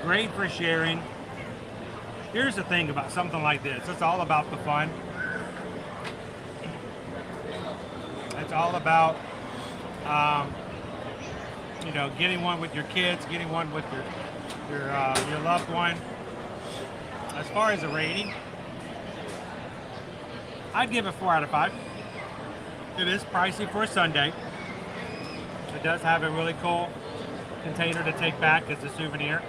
Great for sharing. Here's the thing about something like this. It's all about the fun. It's all about, you know, getting one with your kids, getting one with your loved one. As far as a rating, I'd give it 4 out of 5. It is pricey for a Sunday. It does have a really cool container to take back as a souvenir.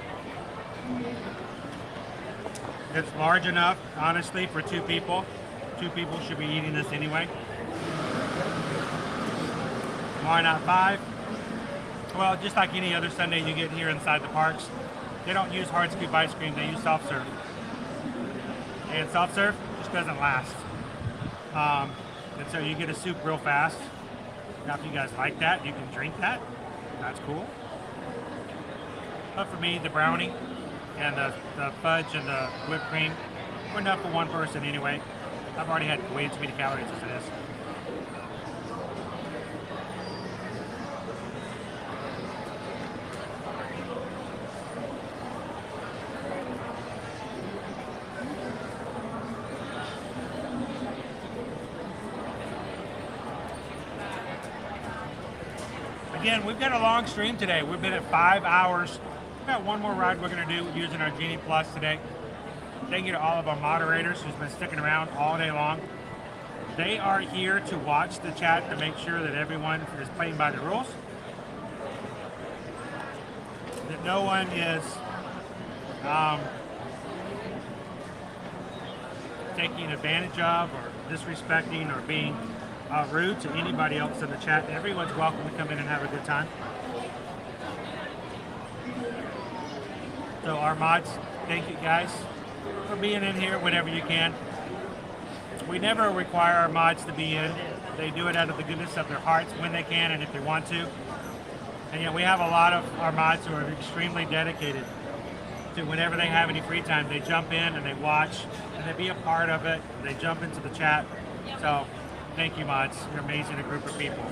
It's large enough, honestly, for 2 people. 2 people should be eating this anyway. Why not 5? Well, just like any other Sunday you get here inside the parks, they don't use hard scoop ice cream, they use soft serve. And soft serve just doesn't last. And so you get a soup real fast. Now if you guys like that, you can drink that. That's cool. But for me, the brownie and the fudge and the whipped cream were enough for 1 person anyway. I've already had way too many calories as it is. Again, we've got a long stream today. We've been at 5 hours. We've got one more ride we're going to do using our Genie Plus today. Thank you to all of our moderators who's been sticking around all day long. They are here to watch the chat to make sure that everyone is playing by the rules. That no one is taking advantage of or disrespecting or being rude to anybody else in the chat. Everyone's welcome to come in and have a good time. So our mods, thank you guys for being in here whenever you can. We never require our mods to be in. They do it out of the goodness of their hearts when they can and if they want to. And yet we have a lot of our mods who are extremely dedicated to whenever they have any free time, they jump in and they watch and they be a part of it. They jump into the chat. So thank you, mods. You're amazing, a group of people.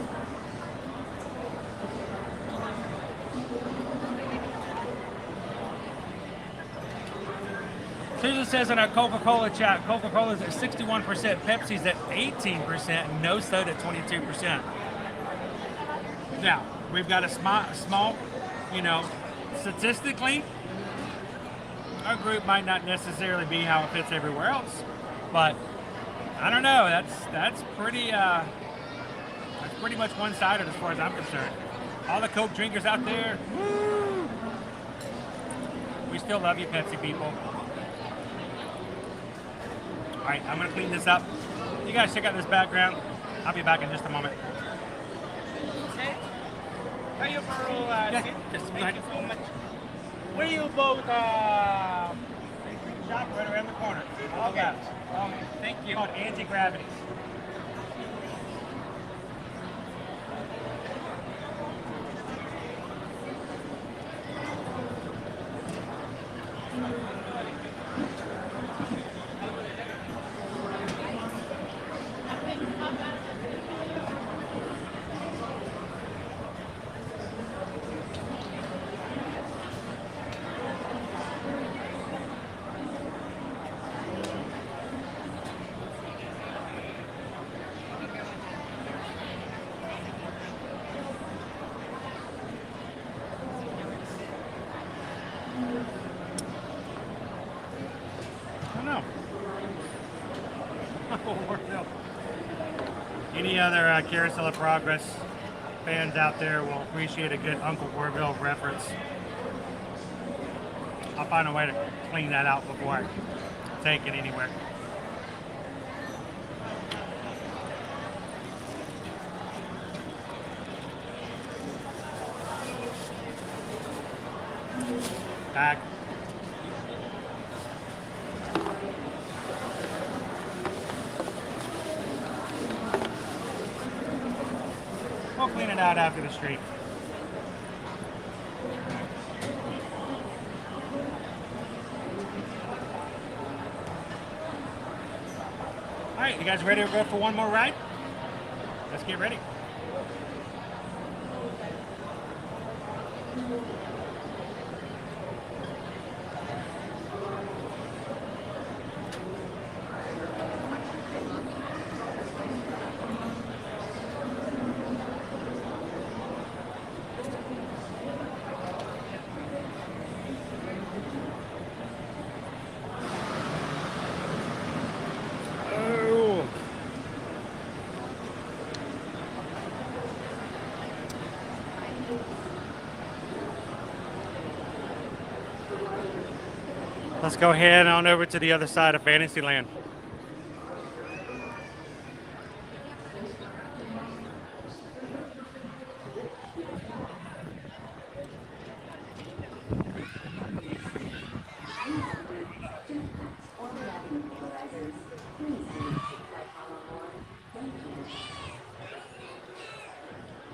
Susan says in our Coca-Cola chat, Coca-Cola's at 61%, Pepsi's at 18%, and no soda at 22%. Now, we've got a small, you know, statistically, our group might not necessarily be how it fits everywhere else, but I don't know. That's pretty much one-sided as far as I'm concerned. All the Coke drinkers out there, woo! We still love you, Pepsi people. All right, I'm gonna clean this up. You guys check out this background. I'll be back in just a moment. Thank you for Thank you so much. Where you both Shop right around the corner. All that. Thank you. Called Anti-Gravity. know. Any other Carousel of Progress fans out there will appreciate a good Uncle Orville reference. I'll find a way to clean that out before I take it anywhere. Back. We'll clean it out after the stream. All right, you guys ready to go for one more ride? Let's get ready. Let's go ahead on over to the other side of Fantasyland.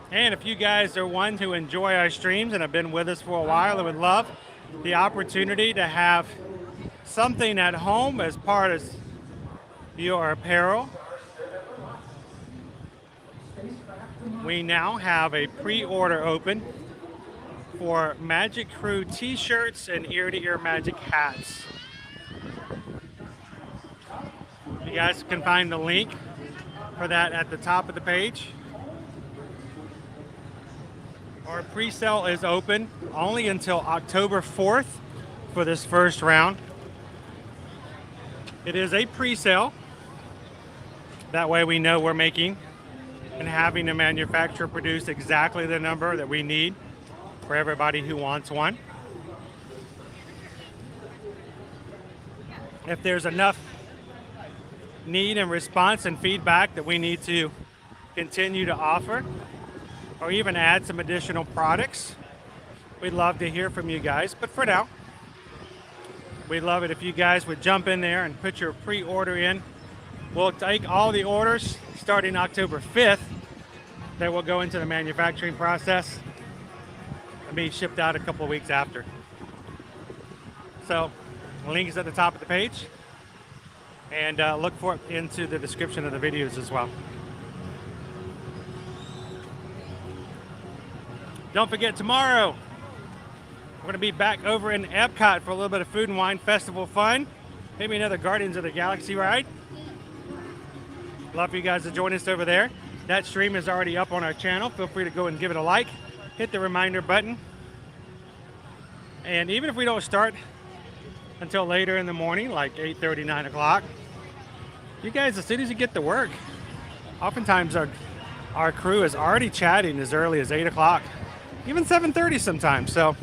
And if you guys are one who enjoy our streams and have been with us for a while and would love the opportunity to have something at home as part of your apparel, we now have a pre-order open for Magic Crew t-shirts and ear-to-ear magic hats. You guys can find the link for that at the top of the page. Our pre-sale is open only until October 4th for this first round. It is a pre-sale. That way we know we're making and having the manufacturer produce exactly the number that we need for everybody who wants one. If there's enough need and response and feedback that we need to continue to offer or even add some additional products, we'd love to hear from you guys. But for now, we'd love it if you guys would jump in there and put your pre-order in. We'll take all the orders starting October 5th that will go into the manufacturing process and be shipped out a couple of weeks after. So the link is at the top of the page, and look for it into the description of the videos as well. Don't forget, tomorrow we're going to be back over in Epcot for a little bit of food and wine festival fun. Maybe another Guardians of the Galaxy ride. Love for you guys to join us over there. That stream is already up on our channel. Feel free to go and give it a like. Hit the reminder button. And even if we don't start until later in the morning, like 8:30, 9 o'clock, you guys, as soon as you get to work, oftentimes our crew is already chatting as early as 8 o'clock, even 7:30 sometimes. So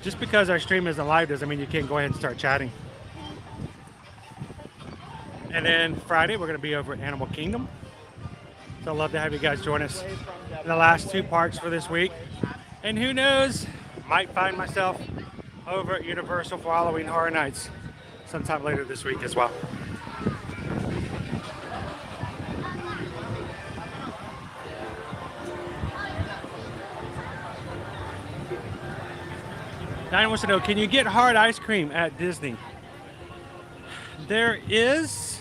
just because our stream isn't live doesn't mean you can't go ahead and start chatting. And then Friday, we're going to be over at Animal Kingdom. So I'd love to have you guys join us in the last two parks for this week. And who knows, might find myself over at Universal for Halloween Horror Nights sometime later this week as well. Diane wants to know, can you get hard ice cream at Disney? There is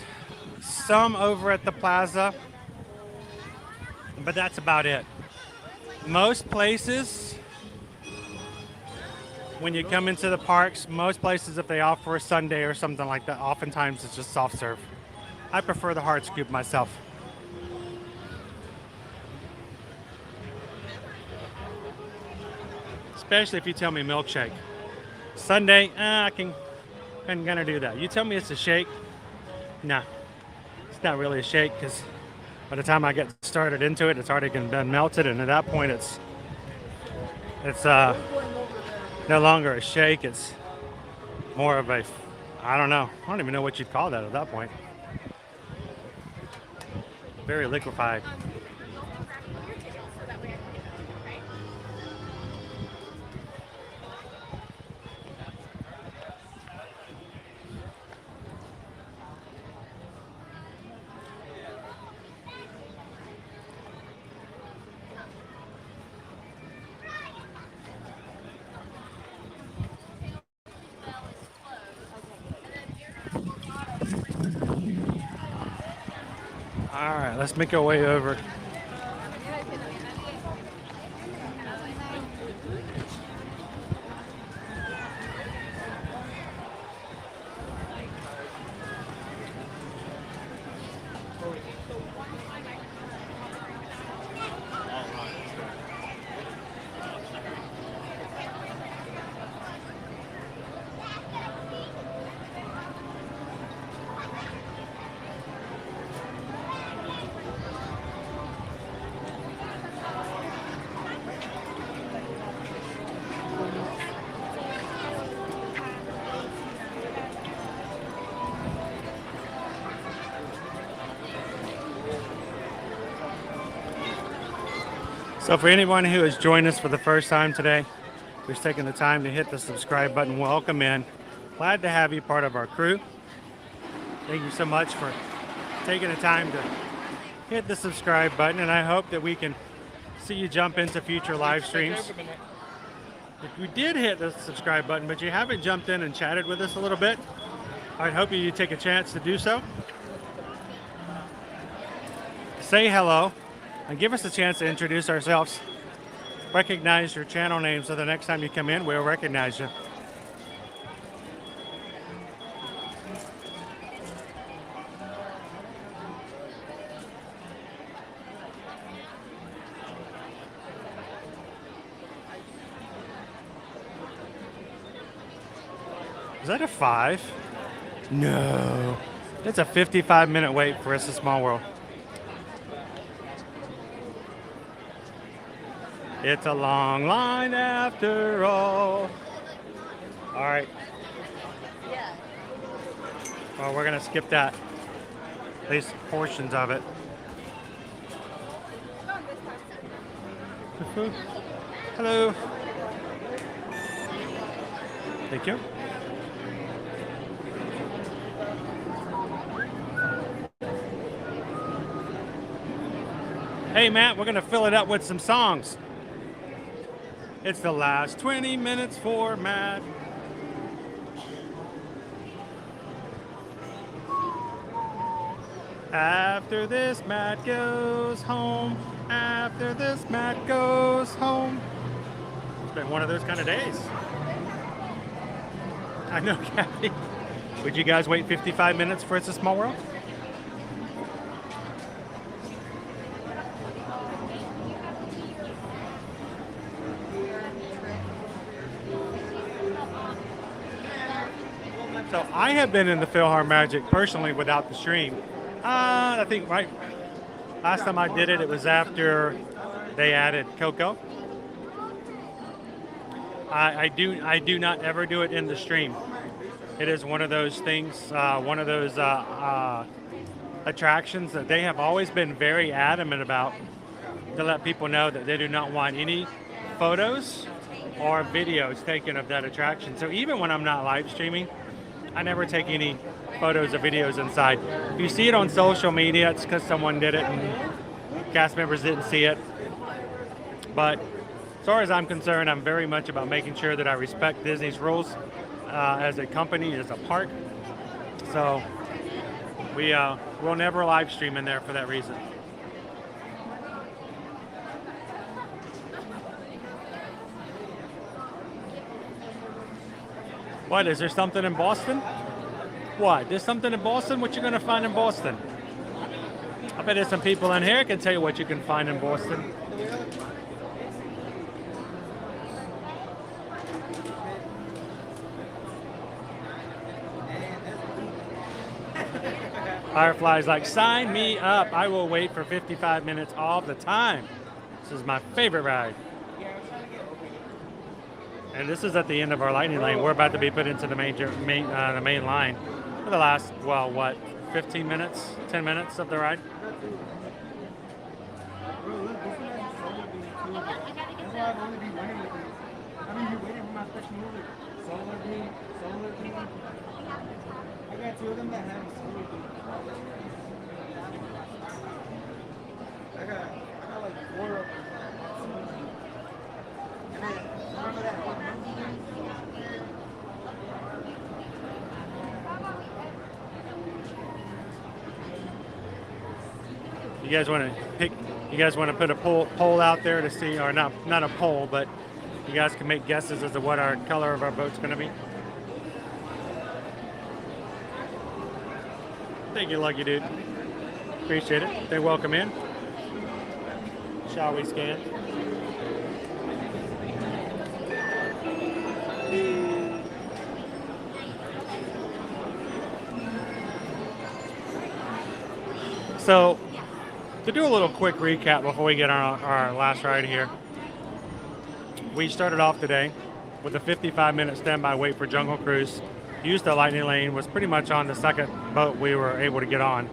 some over at the plaza, but that's about it. Most places, when you come into the parks, most places, if they offer a sundae or something like that, oftentimes it's just soft serve. I prefer the hard scoop myself. Especially if you tell me milkshake. Sundae, I can I'm gonna do that. You tell me it's a shake. Nah, it's not really a shake because by the time I get started into it, it's already been melted, and at that point, it's no longer a shake. It's more of a, I don't know. I don't even know what you'd call that at that point. Very liquefied. All right, let's make our way over. So for anyone who has joined us for the first time today, who's taking the time to hit the subscribe button, welcome in. Glad to have you part of our crew. Thank you so much for taking the time to hit the subscribe button, and I hope that we can see you jump into future live streams. If you did hit the subscribe button, but you haven't jumped in and chatted with us a little bit, I'd hope you take a chance to do so. Say hello. And give us a chance to introduce ourselves. Recognize your channel name so the next time you come in, we'll recognize you. Is that a 5? No. It's a 55-minute wait for It's a Small World. It's a long line after all. All right. Well, we're going to skip that. At least portions of it. Hello. Thank you. Hey, Matt, we're going to fill it up with some songs. It's the last 20 minutes for Matt. After this, Matt goes home. After this, Matt goes home. It's been one of those kind of days. I know, Kathy. Would you guys wait 55 minutes for It's a Small World? So I have been in the PhilharMagic personally without the stream. I think right last time I did it, it was after they added Coco. I do not ever do it in the stream. It is one of those things, one of those attractions that they have always been very adamant about to let people know that they do not want any photos or videos taken of that attraction. So even when I'm not live streaming, I never take any photos or videos inside. If you see it on social media, it's because someone did it and cast members didn't see it. But as far as I'm concerned, I'm very much about making sure that I respect Disney's rules as a company, as a park. So we'll never live stream in there for that reason. What, is there something in Boston? What, there's something in Boston? What you gonna find in Boston? I bet there's some people in here can tell you what you can find in Boston. Firefly's like, sign me up. I will wait for 55 minutes all the time. This is my favorite ride. And this is at the end of our lightning lane. We're about to be put into the main line for the last, well, what, 15 minutes, 10 minutes of the ride. I got two of them that have solar beam. I got like 4 of them. And I remember that one. You guys want to pick? You guys want to put a poll out there to see, or not a poll, but you guys can make guesses as to what our color of our boat's going to be. Thank you, lucky dude. Appreciate it. They welcome in. Shall we scan? So, to do a little quick recap before we get on our last ride here, we started off today with a 55-minute standby wait for Jungle Cruise. Used the lightning lane, was pretty much on the second boat we were able to get on.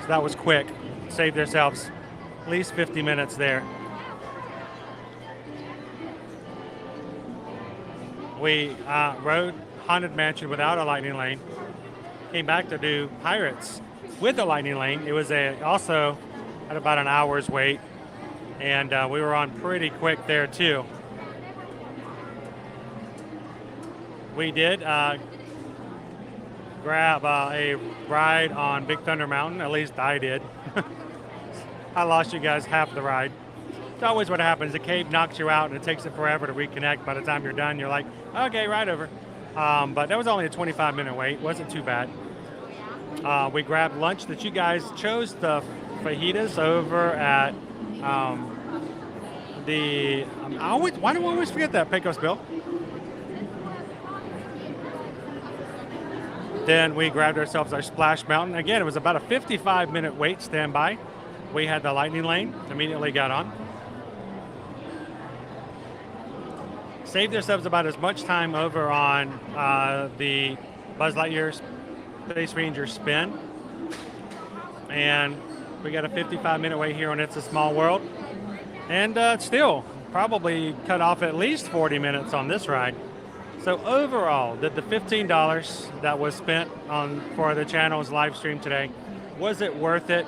So that was quick. Saved ourselves at least 50 minutes there. We rode Haunted Mansion without a lightning lane. Came back to do Pirates with a lightning lane. It was also at about an hour's wait, and we were on pretty quick there too. We did grab a ride on Big Thunder Mountain, at least I did. I lost you guys half the ride. It's always what happens. The cave knocks you out and it takes it forever to reconnect. By the time you're done, you're like, okay, ride over. But that was only a 25-minute wait. Wasn't too bad. We grabbed lunch that you guys chose, the fajitas over at why do I always forget that? Pecos Bill. Then we grabbed ourselves our Splash Mountain. Again, it was about a 55-minute wait standby. We had the lightning lane, immediately got on. Saved ourselves about as much time over on the Buzz Lightyear Space Ranger spin. And we got a 55-minute wait here on It's a Small World. And still, probably cut off at least 40 minutes on this ride. So overall, did the $15 that was spent for the channel's live stream today, was it worth it?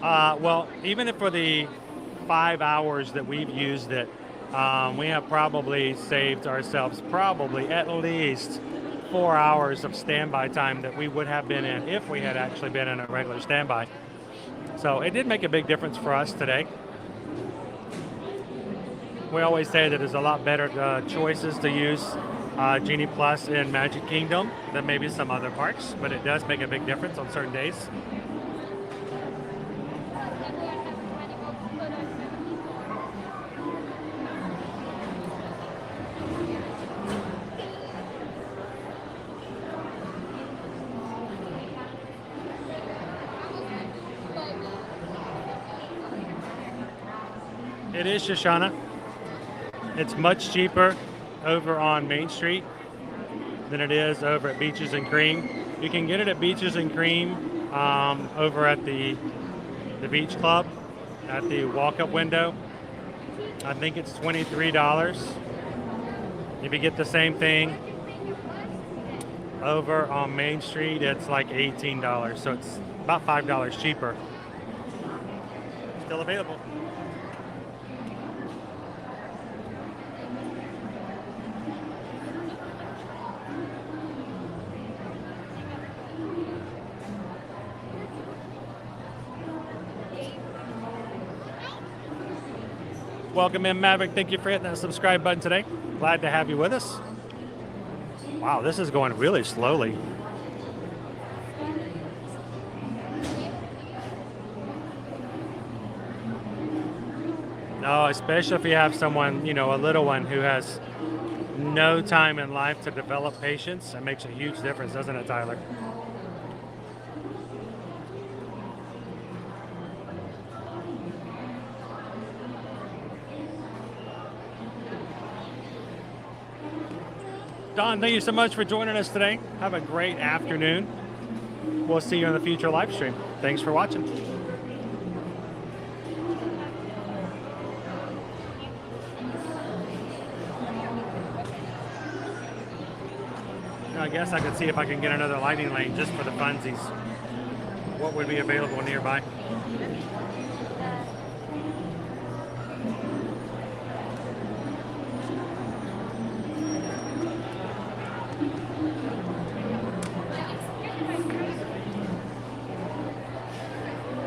Well, even if for the 5 hours that we've used it, we have probably saved ourselves probably at least 4 hours of standby time that we would have been in if we had actually been in a regular standby. So it did make a big difference for us today. We always say that there's a lot better choices to use Genie Plus in Magic Kingdom than maybe some other parks, but it does make a big difference on certain days. It is, Shoshana. It's much cheaper over on Main Street than it is over at Beaches and Cream. You can get it at Beaches and Cream over at the Beach Club at the walk-up window. I think it's $23. If you get the same thing over on Main Street, it's like $18. So it's about $5 cheaper. Still available. Welcome in, Maverick. Thank you for hitting that subscribe button today. Glad to have you with us. Wow, this is going really slowly. No, especially if you have someone, you know, a little one who has no time in life to develop patience. It makes a huge difference, doesn't it, Tyler? Don, thank you so much for joining us today. Have a great afternoon. We'll see you in the future live stream. Thanks for watching. I guess I could see if I can get another lightning lane just for the funsies. What would be available nearby?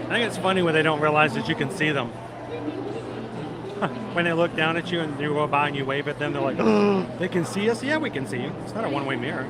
I think it's funny when they don't realize that you can see them. When they look down at you and you go by and you wave at them, they're like, oh, they can see us? Yeah, we can see you. It's not a one-way mirror.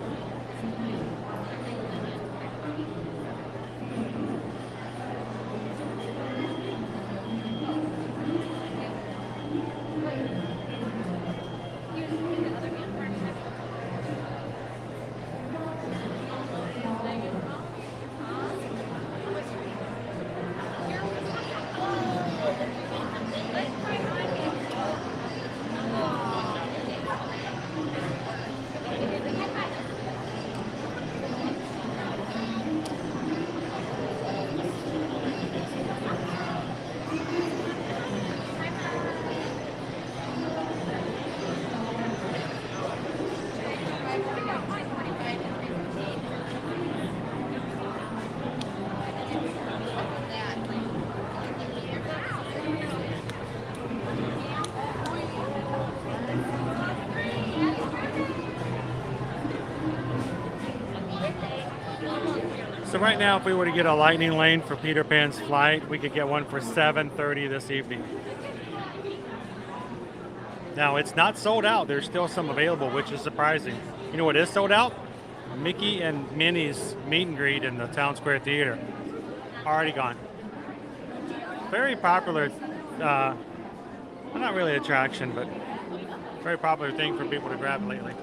So right now, if we were to get a lightning lane for Peter Pan's flight, we could get one for 7:30 this evening. Now, it's not sold out. There's still some available, which is surprising. You know what is sold out? Mickey and Minnie's meet and greet in the Town Square Theater. Already gone. Very popular, well, not really attraction, but very popular thing for people to grab lately.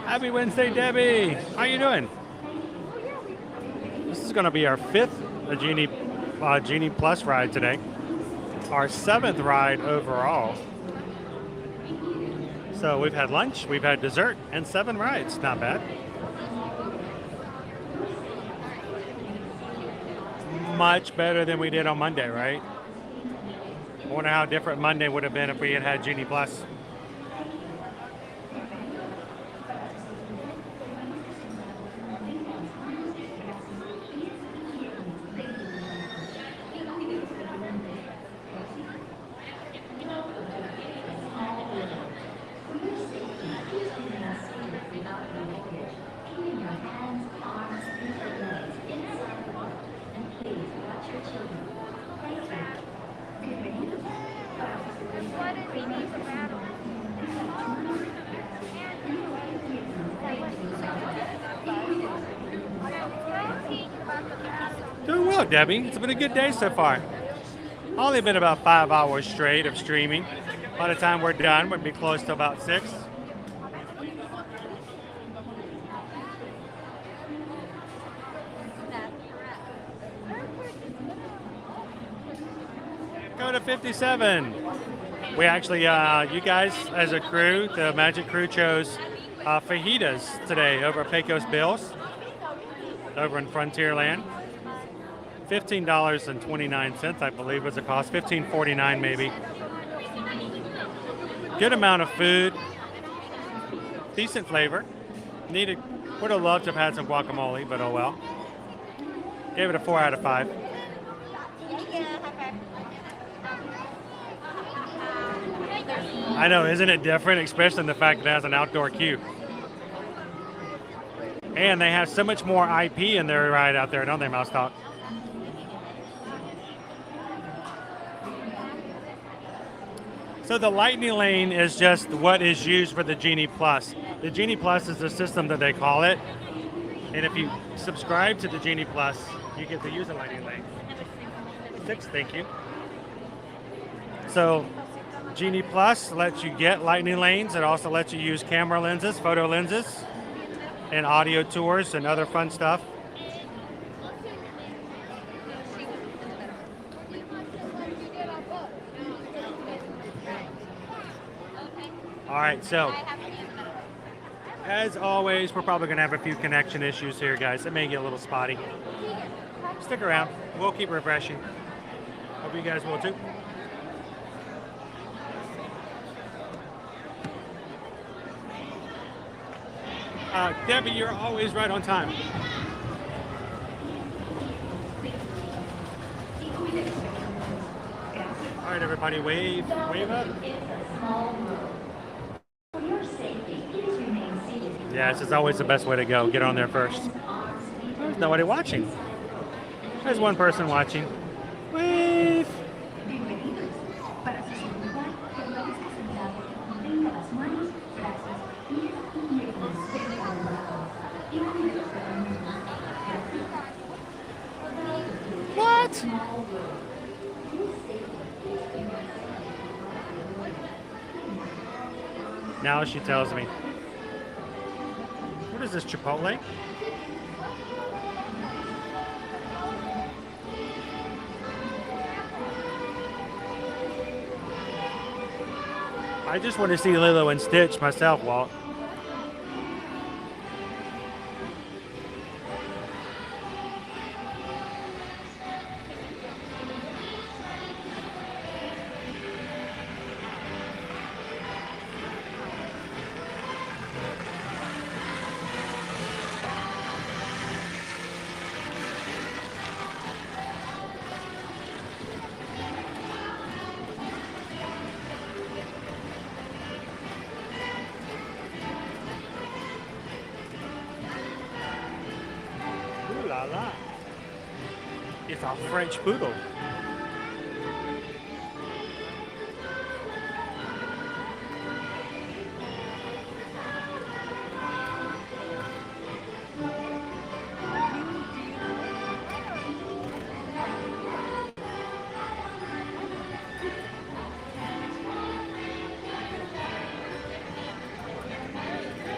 Happy Wednesday, Debbie. How you doing? This is going to be our 5th Genie Plus ride today. Our 7th ride overall. So we've had lunch, we've had dessert, and 7 rides. Not bad. Much better than we did on Monday, right? I wonder how different Monday would have been if we had had Genie Plus. Doing well, Debbie. It's been a good day so far. Only been about 5 hours straight of streaming. By the time we're done, we'll be close to about 6. Go to 57. We actually, you guys as a crew, the Magic crew chose fajitas today over at Pecos Bill's over in Frontierland. $15.29, I believe, was the cost. $15.49 maybe. Good amount of food. Decent flavor. Would have loved to have had some guacamole, but oh well. Gave it a 4 out of 5. I know, isn't it different? Especially in the fact that it has an outdoor queue. And they have so much more IP in their ride out there, don't they, Mouse Talk? So the Lightning Lane is just what is used for the Genie Plus. The Genie Plus is the system that they call it. And if you subscribe to the Genie Plus, you get to use a Lightning Lane. 6, thank you. So Genie Plus lets you get Lightning Lanes. It also lets you use camera lenses, photo lenses, and audio tours and other fun stuff. right, so as always, we're probably going to have a few connection issues here, guys. It may get a little spotty. Stick around. We'll keep refreshing. Hope you guys will too. Debbie, you're always right on time. All right, everybody, wave up. Yeah, this is always the best way to go. Get on there first. There's nobody watching. There's one person watching. Wave. What? Now she tells me. What is this, Chipotle? I just want to see Lilo and Stitch myself, Walt. It's a French poodle.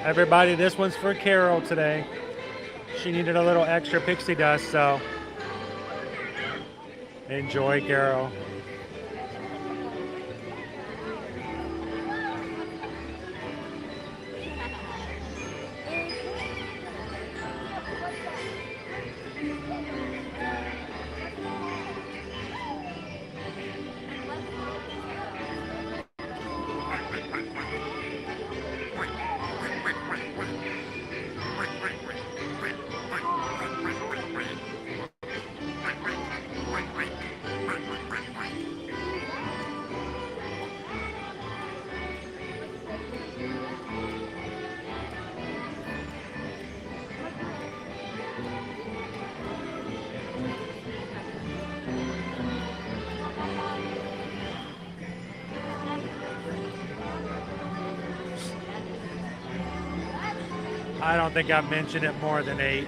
Everybody, this one's for Carol today. She needed a little extra pixie dust, so enjoy, Carol. I don't think I've mentioned it more than 8.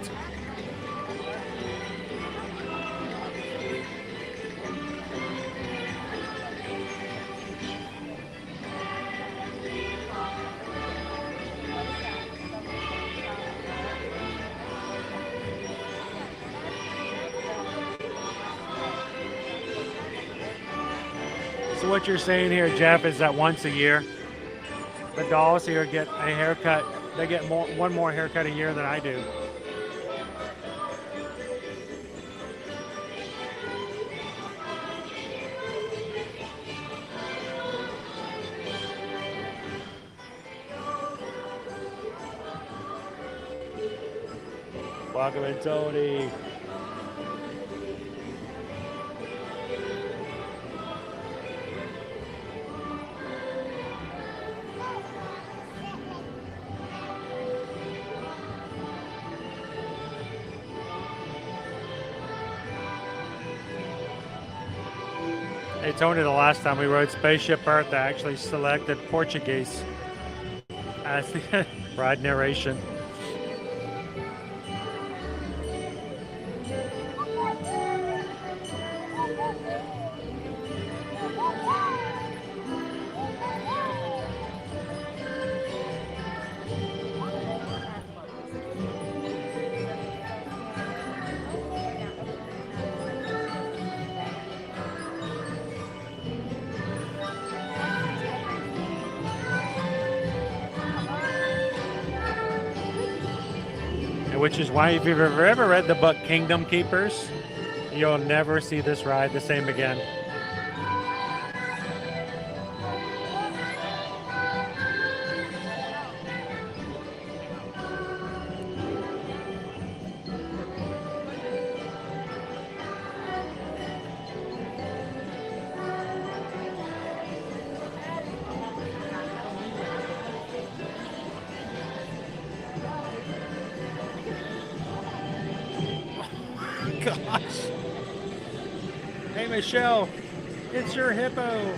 So what you're saying here, Jeff, is that once a year, the dolls here get a haircut. They get one more haircut a year than I do. Welcome in, Tony. Hey Tony, the last time we rode Spaceship Earth, I actually selected Portuguese as the ride narration. which is why if you've ever read the book Kingdom Keepers, you'll never see this ride the same again. Gosh. Hey, Michelle, it's your hippo.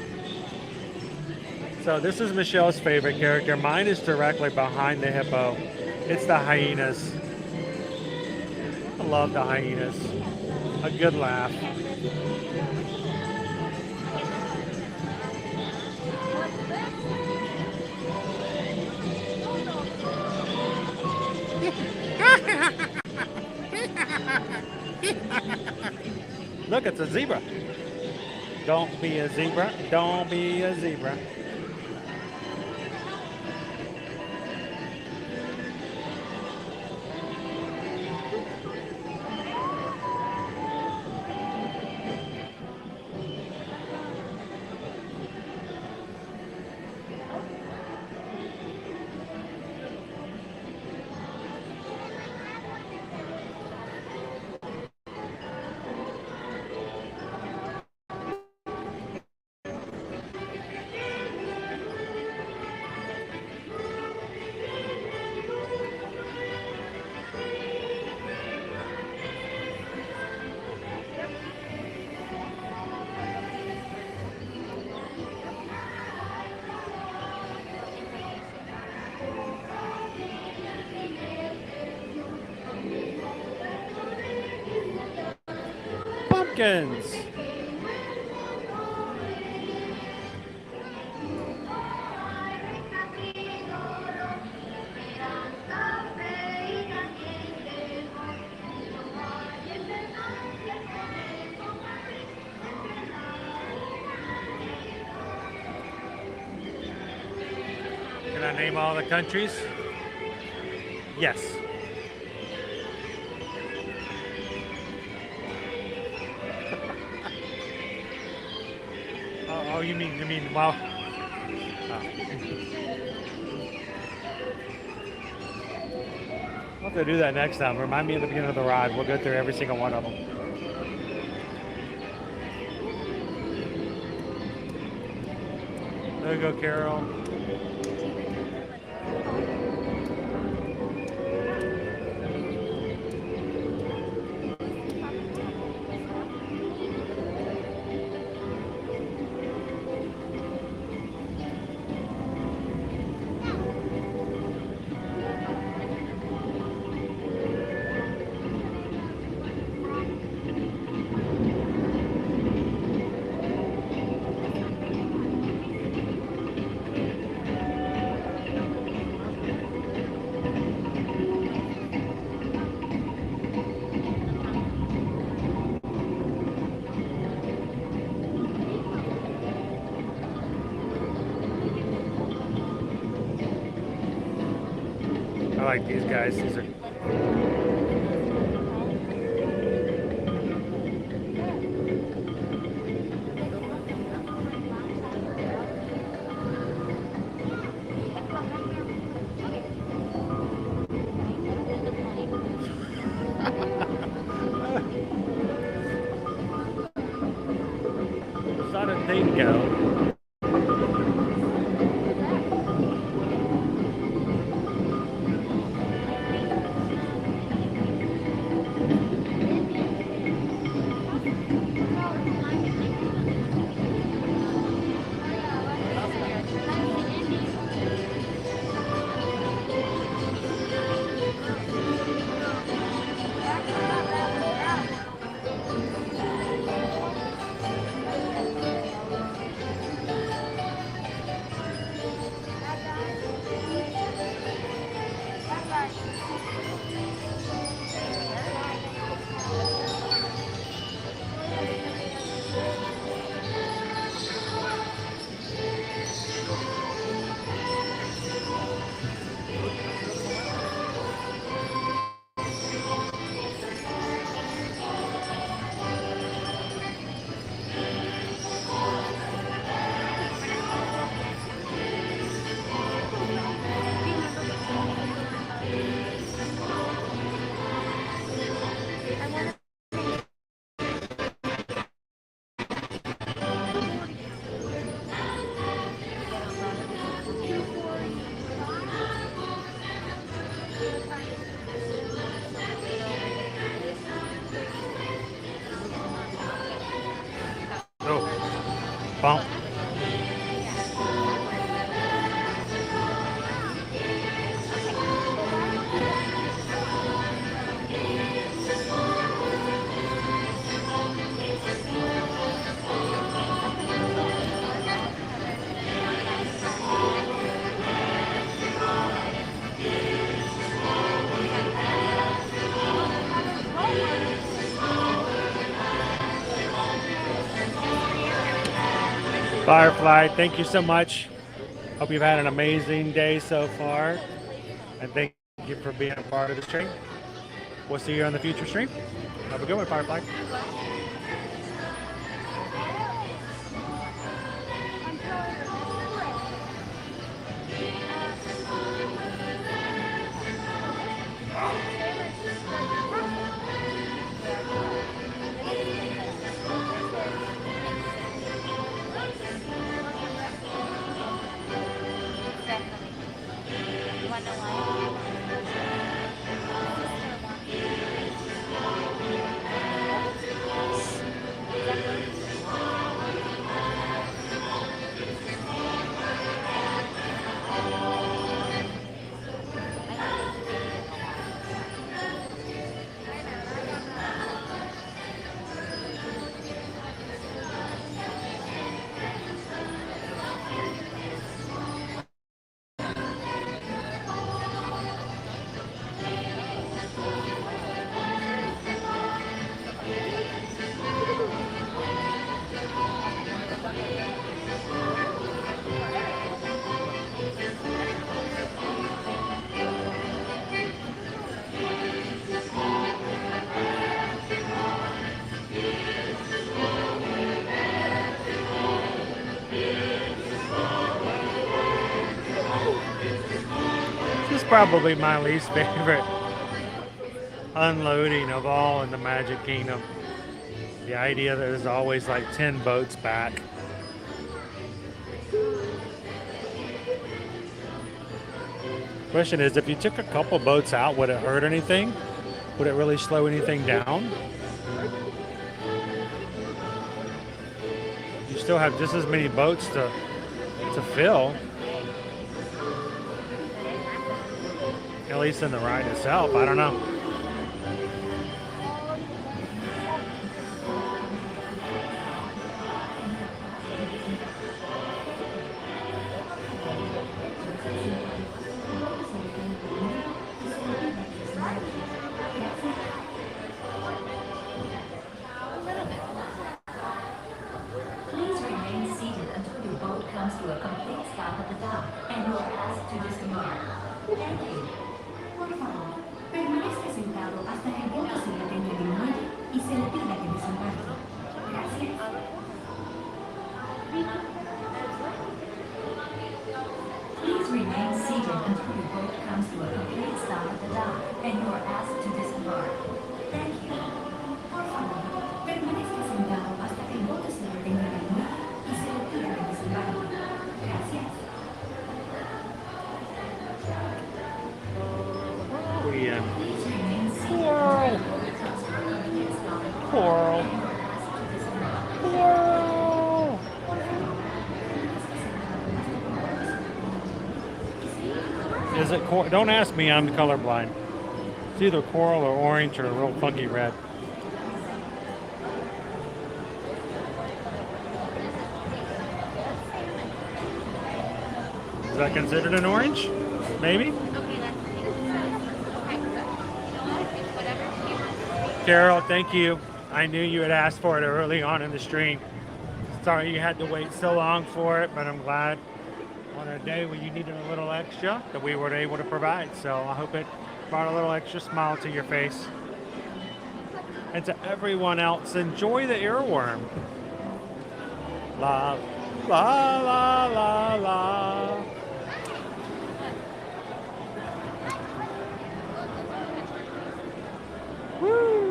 So this is Michelle's favorite character. Mine is directly behind the hippo. It's the hyenas. I love the hyenas. A good laugh. Look, it's a zebra. Don't be a zebra. Don't be a zebra. Pumpkins. Can I name all the countries? Yes. Oh, you mean, well. Oh. We'll have to do that next time. Remind me at the beginning of the ride. We'll go through every single one of them. There you go, Carol. I like these guys. These are How did they go? bump. Firefly, thank you so much. Hope you've had an amazing day so far. And thank you for being a part of the stream. We'll see you on the future stream. Have a good one, Firefly. Probably my least favorite unloading of all in the Magic Kingdom. The idea that there's always like 10 boats back. Question is, if you took a couple boats out, would it hurt anything? Would it really slow anything down? You still have just as many boats to fill. At least in the ride itself, I don't know. Please remain seated until your boat comes to a complete stop at the dock and you are asked to disembark. Thank you. Por favor, permanezca sentado hasta que el bote se detenga en el muelle y se le pida que desembarque. Gracias. Please remain seated until your boat comes to a complete stop at the dock and you are asked to disembark. Thank you. Por favor, permanezca sentado hasta que el bote se detenga en el muelle y se le pida que desembarque. Gracias. Coral. Coral. Coral. Is it coral? Don't ask me, I'm colorblind. It's either coral or orange or a real funky red. Is that considered an orange? Maybe? Carol, thank you. I knew you had asked for it early on in the stream. Sorry you had to wait so long for it, but I'm glad on a day when you needed a little extra that we were able to provide. So I hope it brought a little extra smile to your face. And to everyone else, enjoy the earworm. La, la, la, la, la. Woo!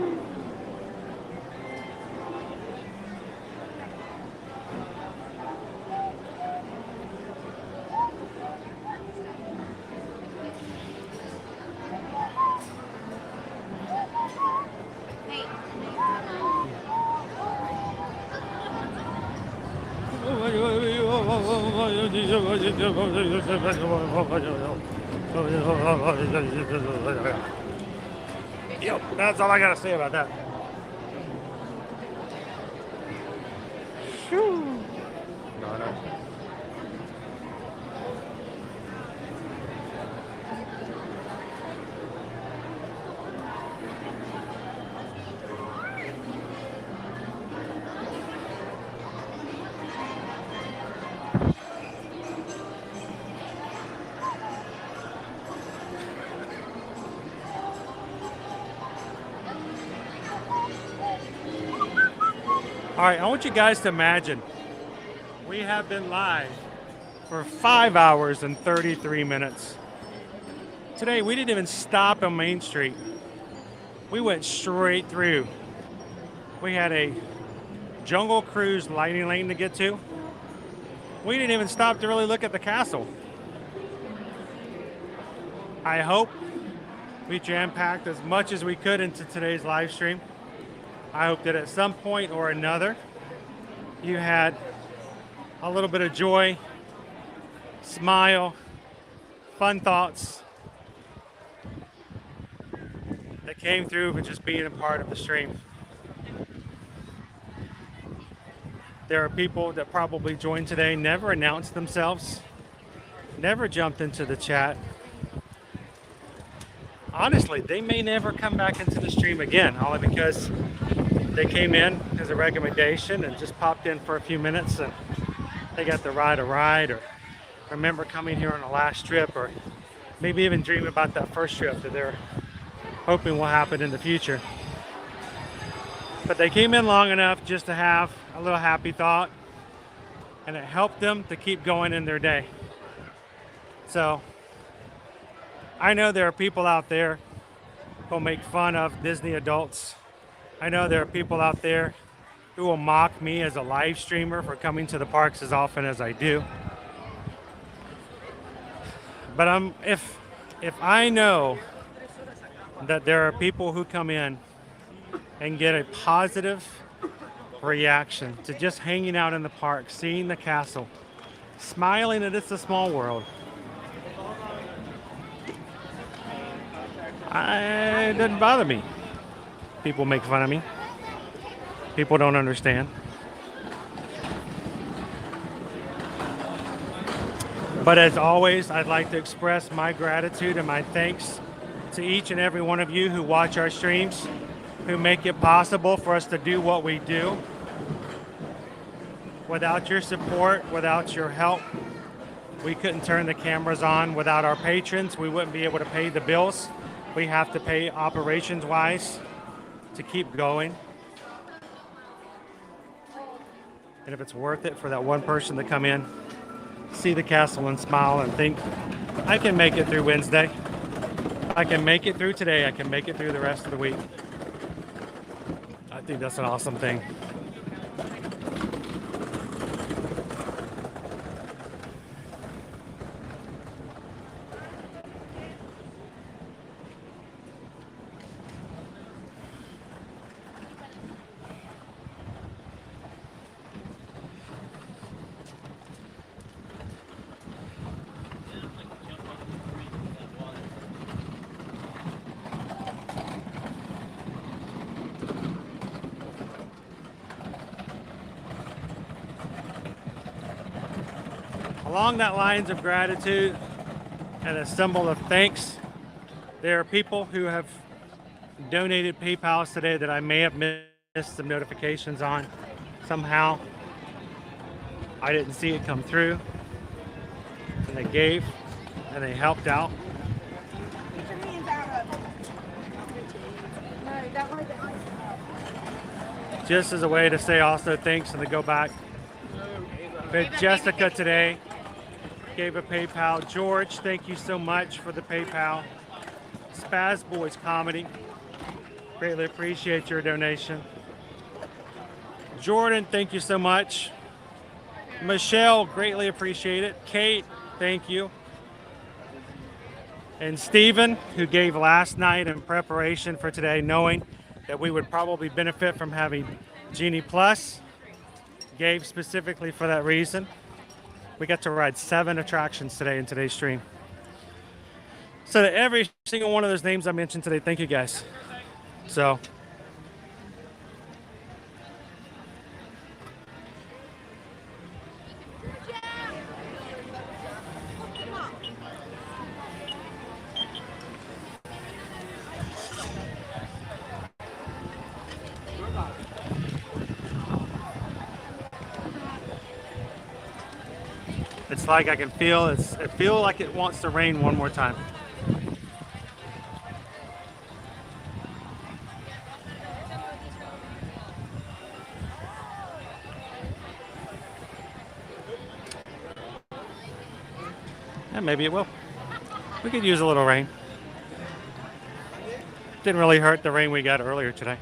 Yep, that's all I gotta say about that. Shoo. No, no. All right, I want you guys to imagine we have been live for 5 hours and 33 minutes. Today, we didn't even stop on Main Street. We went straight through. We had a Jungle Cruise lighting lane to get to. We didn't even stop to really look at the castle. I hope we jam-packed as much as we could into today's live stream. I hope that at some point or another, you had a little bit of joy, smile, fun thoughts that came through with just being a part of the stream. There are people that probably joined today, never announced themselves, never jumped into the chat. Honestly, they may never come back into the stream again, only because they came in as a recommendation and just popped in for a few minutes and they got to ride a ride or remember coming here on the last trip or maybe even dream about that first trip that they're hoping will happen in the future. But they came in long enough just to have a little happy thought and it helped them to keep going in their day. So I know there are people out there who'll make fun of Disney adults. I know there are people out there who will mock me as a live streamer for coming to the parks as often as I do. But if I know that there are people who come in and get a positive reaction to just hanging out in the park, seeing the castle, smiling that it's a small world, it doesn't bother me. People make fun of me. People don't understand. But as always, I'd like to express my gratitude and my thanks to each and every one of you who watch our streams, who make it possible for us to do what we do. Without your support, without your help, we couldn't turn the cameras on. Without our patrons, we wouldn't be able to pay the bills we have to pay operations-wise to keep going. And if it's worth it for that one person to come in, see the castle and smile and think, I can make it through Wednesday. I can make it through today. I can make it through the rest of the week. I think that's an awesome thing. Along that lines of gratitude and a symbol of thanks, there are people who have donated PayPal today that I may have missed some notifications on. Somehow, I didn't see it come through. And they gave, and they helped out. Just as a way to say also thanks and to go back. But Jessica today gave a PayPal. George, thank you so much for the PayPal. Spaz Boys Comedy, greatly appreciate your donation. Jordan, thank you so much. Michelle, greatly appreciate it. Kate, thank you. And Stephen, who gave last night in preparation for today, knowing that we would probably benefit from having Genie Plus, gave specifically for that reason. We got to ride 7 attractions today in today's stream. So to every single one of those names I mentioned today, thank you guys. So it's like I can feel it feel like it wants to rain one more time. And maybe it will. We could use a little rain. Didn't really hurt the rain we got earlier today.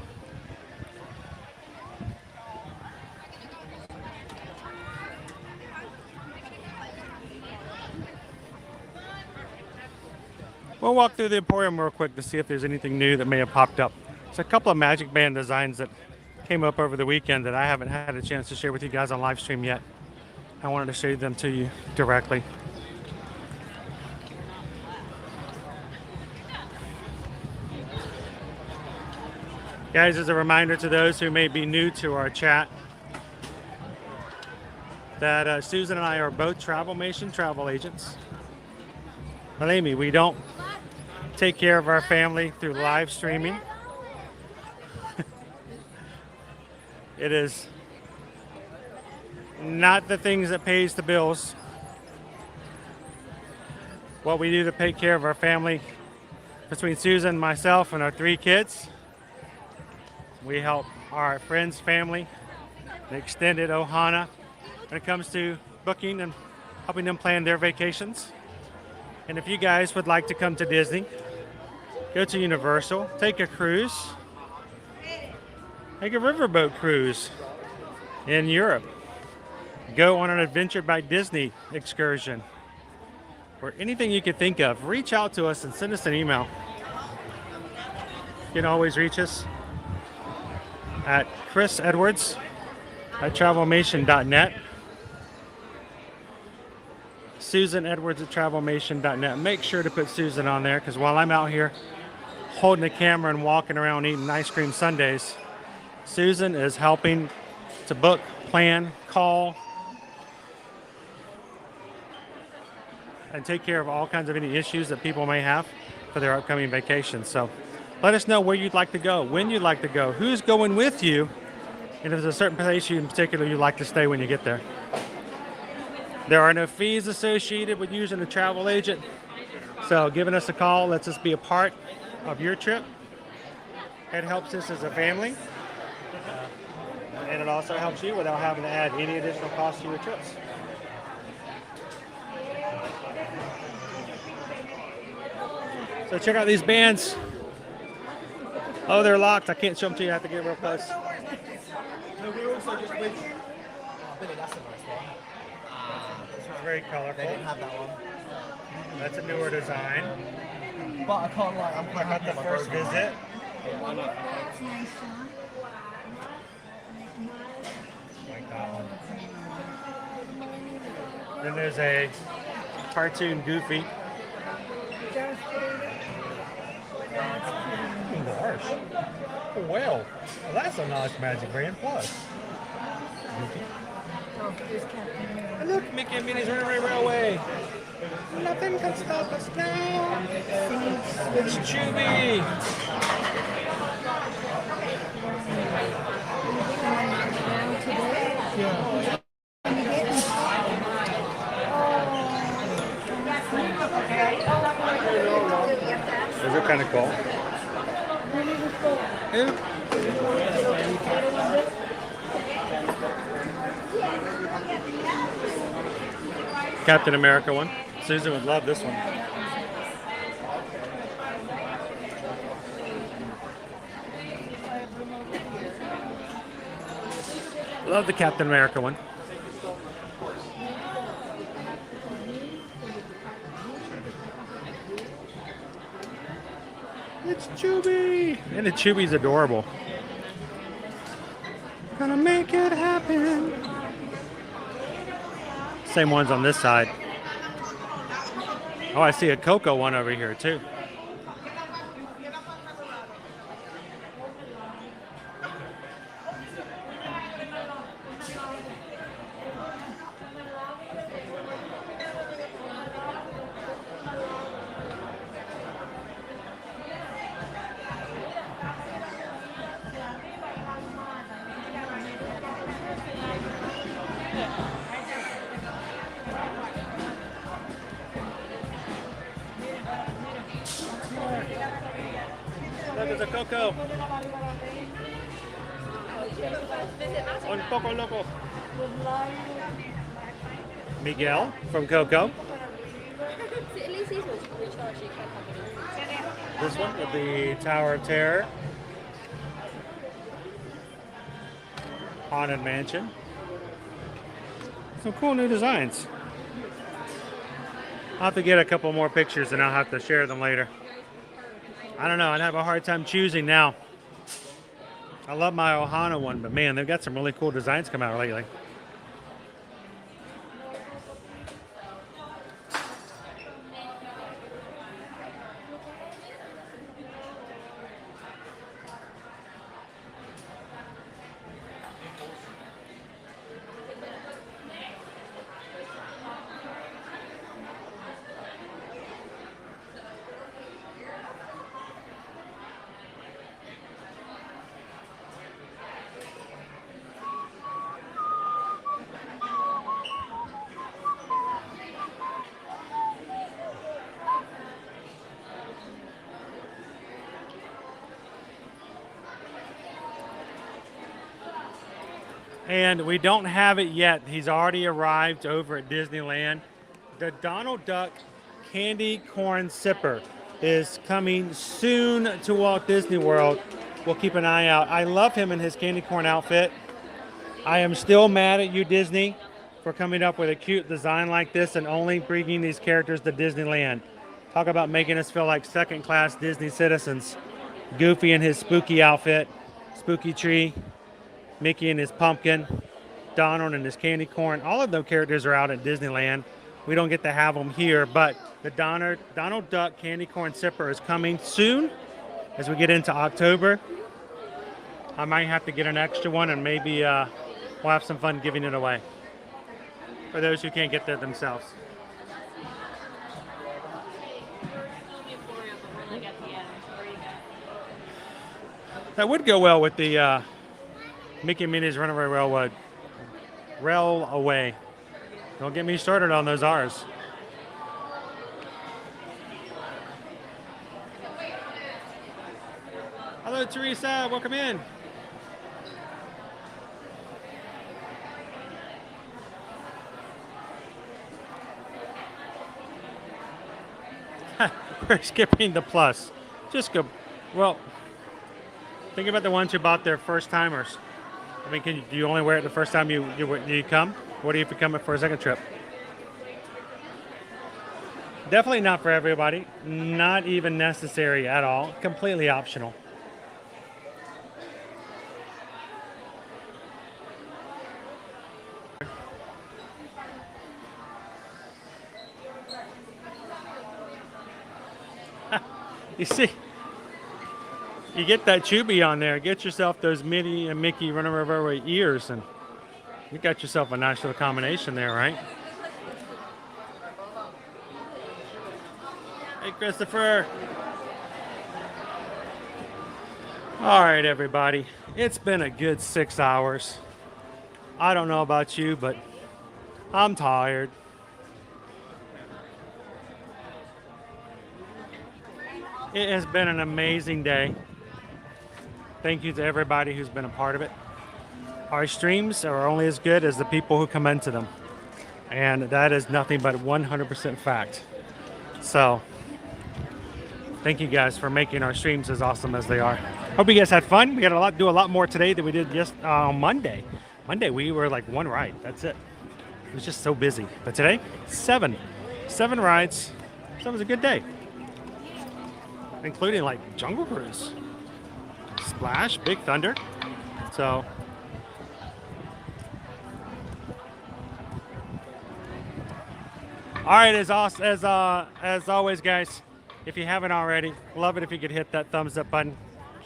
We'll walk through the Emporium real quick to see if there's anything new that may have popped up. There's a couple of Magic Band designs that came up over the weekend that I haven't had a chance to share with you guys on live stream yet. I wanted to show them to you directly. Guys, as a reminder to those who may be new to our chat, that Susan and I are both Travelmation travel agents. Believe me, we don't take care of our family through live streaming. It is not the things that pays the bills. What we do to take care of our family, between Susan, myself, and our 3 kids, we help our friends, family, the extended Ohana when it comes to booking and helping them plan their vacations. And if you guys would like to come to Disney, go to Universal, take a cruise, take a riverboat cruise in Europe, go on an Adventure by Disney excursion, or anything you could think of, reach out to us and send us an email. You can always reach us at chrisedwards@travelmation.net. susanedwards@travelmation.net. Make sure to put Susan on there, because while I'm out here holding the camera and walking around eating ice cream sundaes, Susan is helping to book, plan, call, and take care of all kinds of any issues that people may have for their upcoming vacations. So let us know where you'd like to go, when you'd like to go, who's going with you, and if there's a certain place in particular you'd like to stay when you get there. There are no fees associated with using a travel agent, so giving us a call lets us be a part of your trip. It helps us as a family, and it also helps you without having to add any additional cost to your trips. So check out these bands. Oh, they're locked. I can't show them to you. I have to get real close. No, we're also just with. Oh, Billy, that's a nice one. This is very colorful. They didn't have that one. That's a newer design. But I can't lie, I'm quite happy the first visit. Why not? Like that one. Then there's a cartoon Goofy. Harsh. Oh, well, that's a nice Magic Band Plus. And look, Mickey and Minnie's Runaway Railway. Nothing can stop us now. It's Chewy. Yeah. Those are kind of cool. Captain America one. Susan would love this one. Love the Captain America one. It's Chubby! And the Chubby's adorable. Gonna make it happen. Same ones on this side. Oh, I see a cocoa one over here too. Look, there's a cocoa. Un poco loco. Miguel from Coco. This one with the Tower of Terror. Haunted Mansion. Some cool new designs. I'll have to get a couple more pictures and I'll have to share them later. I don't know, I'd have a hard time choosing now. I love my Ohana one, but man, they've got some really cool designs come out lately. And we don't have it yet. He's already arrived over at Disneyland. The Donald Duck Candy Corn Sipper is coming soon to Walt Disney World. We'll keep an eye out. I love him in his candy corn outfit. I am still mad at you, Disney, for coming up with a cute design like this and only bringing these characters to Disneyland. Talk about making us feel like second-class Disney citizens. Goofy in his spooky outfit, spooky tree. Mickey and his pumpkin, Donald and his candy corn. All of those characters are out at Disneyland. We don't get to have them here, but the Donald Duck Candy Corn Sipper is coming soon as we get into October. I might have to get an extra one and maybe we'll have some fun giving it away for those who can't get there themselves. That would go well with the Mickey and Minnie's Runaway Railroad. Railway. Don't get me started on those R's. Hello, Teresa. Welcome in. We're skipping the plus. Just go. Well, think about the ones who bought their first timers. I mean, do you only wear it the first time you come? What if you come for a second trip? Definitely not for everybody. Not even necessary at all. Completely optional. You see, you get that Chubby on there. Get yourself those Minnie and Mickey Runaway Railroad ears, and you got yourself a nice little combination there, right? Hey, Christopher. All right, everybody. It's been a good 6 hours. I don't know about you, but I'm tired. It has been an amazing day. Thank you to everybody who's been a part of it. Our streams are only as good as the people who come into them. And that is nothing but 100% fact. So, thank you guys for making our streams as awesome as they are. Hope you guys had fun. We got to do a lot more today than we did just on Monday. Monday we were like one ride. That's it. It was just so busy. But today, 7 rides. So it was a good day. Including like Jungle Cruise, Splash, Big Thunder. So All right, as always, guys, if you haven't already, love it if you could hit that thumbs up button.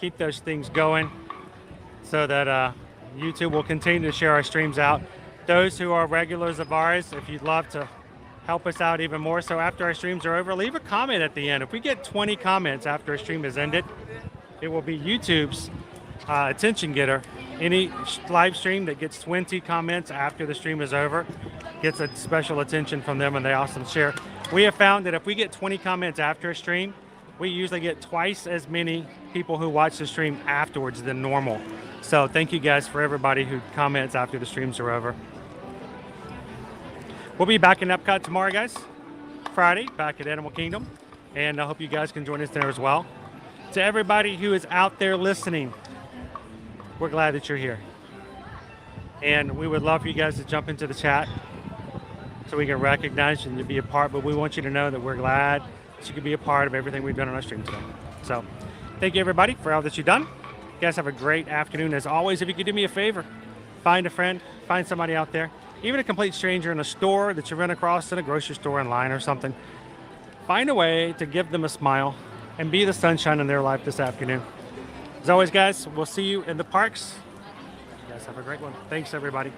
Keep those things going so that YouTube will continue to share our streams out. Those who are regulars of ours, if you'd love to help us out even more, so after our streams are over, leave a comment at the end. If we get 20 comments after a stream has ended, it will be YouTube's attention getter. Any live stream that gets 20 comments after the stream is over gets a special attention from them, and they also share. We have found that if we get 20 comments after a stream, we usually get twice as many people who watch the stream afterwards than normal. So thank you guys for everybody who comments after the streams are over. We'll be back in Epcot tomorrow, guys. Friday, back at Animal Kingdom. And I hope you guys can join us there as well. To everybody who is out there listening, we're glad that you're here. And we would love for you guys to jump into the chat so we can recognize you and to be a part. But we want you to know that we're glad that you can be a part of everything we've done on our stream today. So thank you, everybody, for all that you've done. You guys have a great afternoon. As always, if you could do me a favor, find a friend, find somebody out there, even a complete stranger in a store that you run across in a grocery store in line or something. Find a way to give them a smile and be the sunshine in their life this afternoon. As always, guys, we'll see you in the parks. You guys have a great one. Thanks, everybody.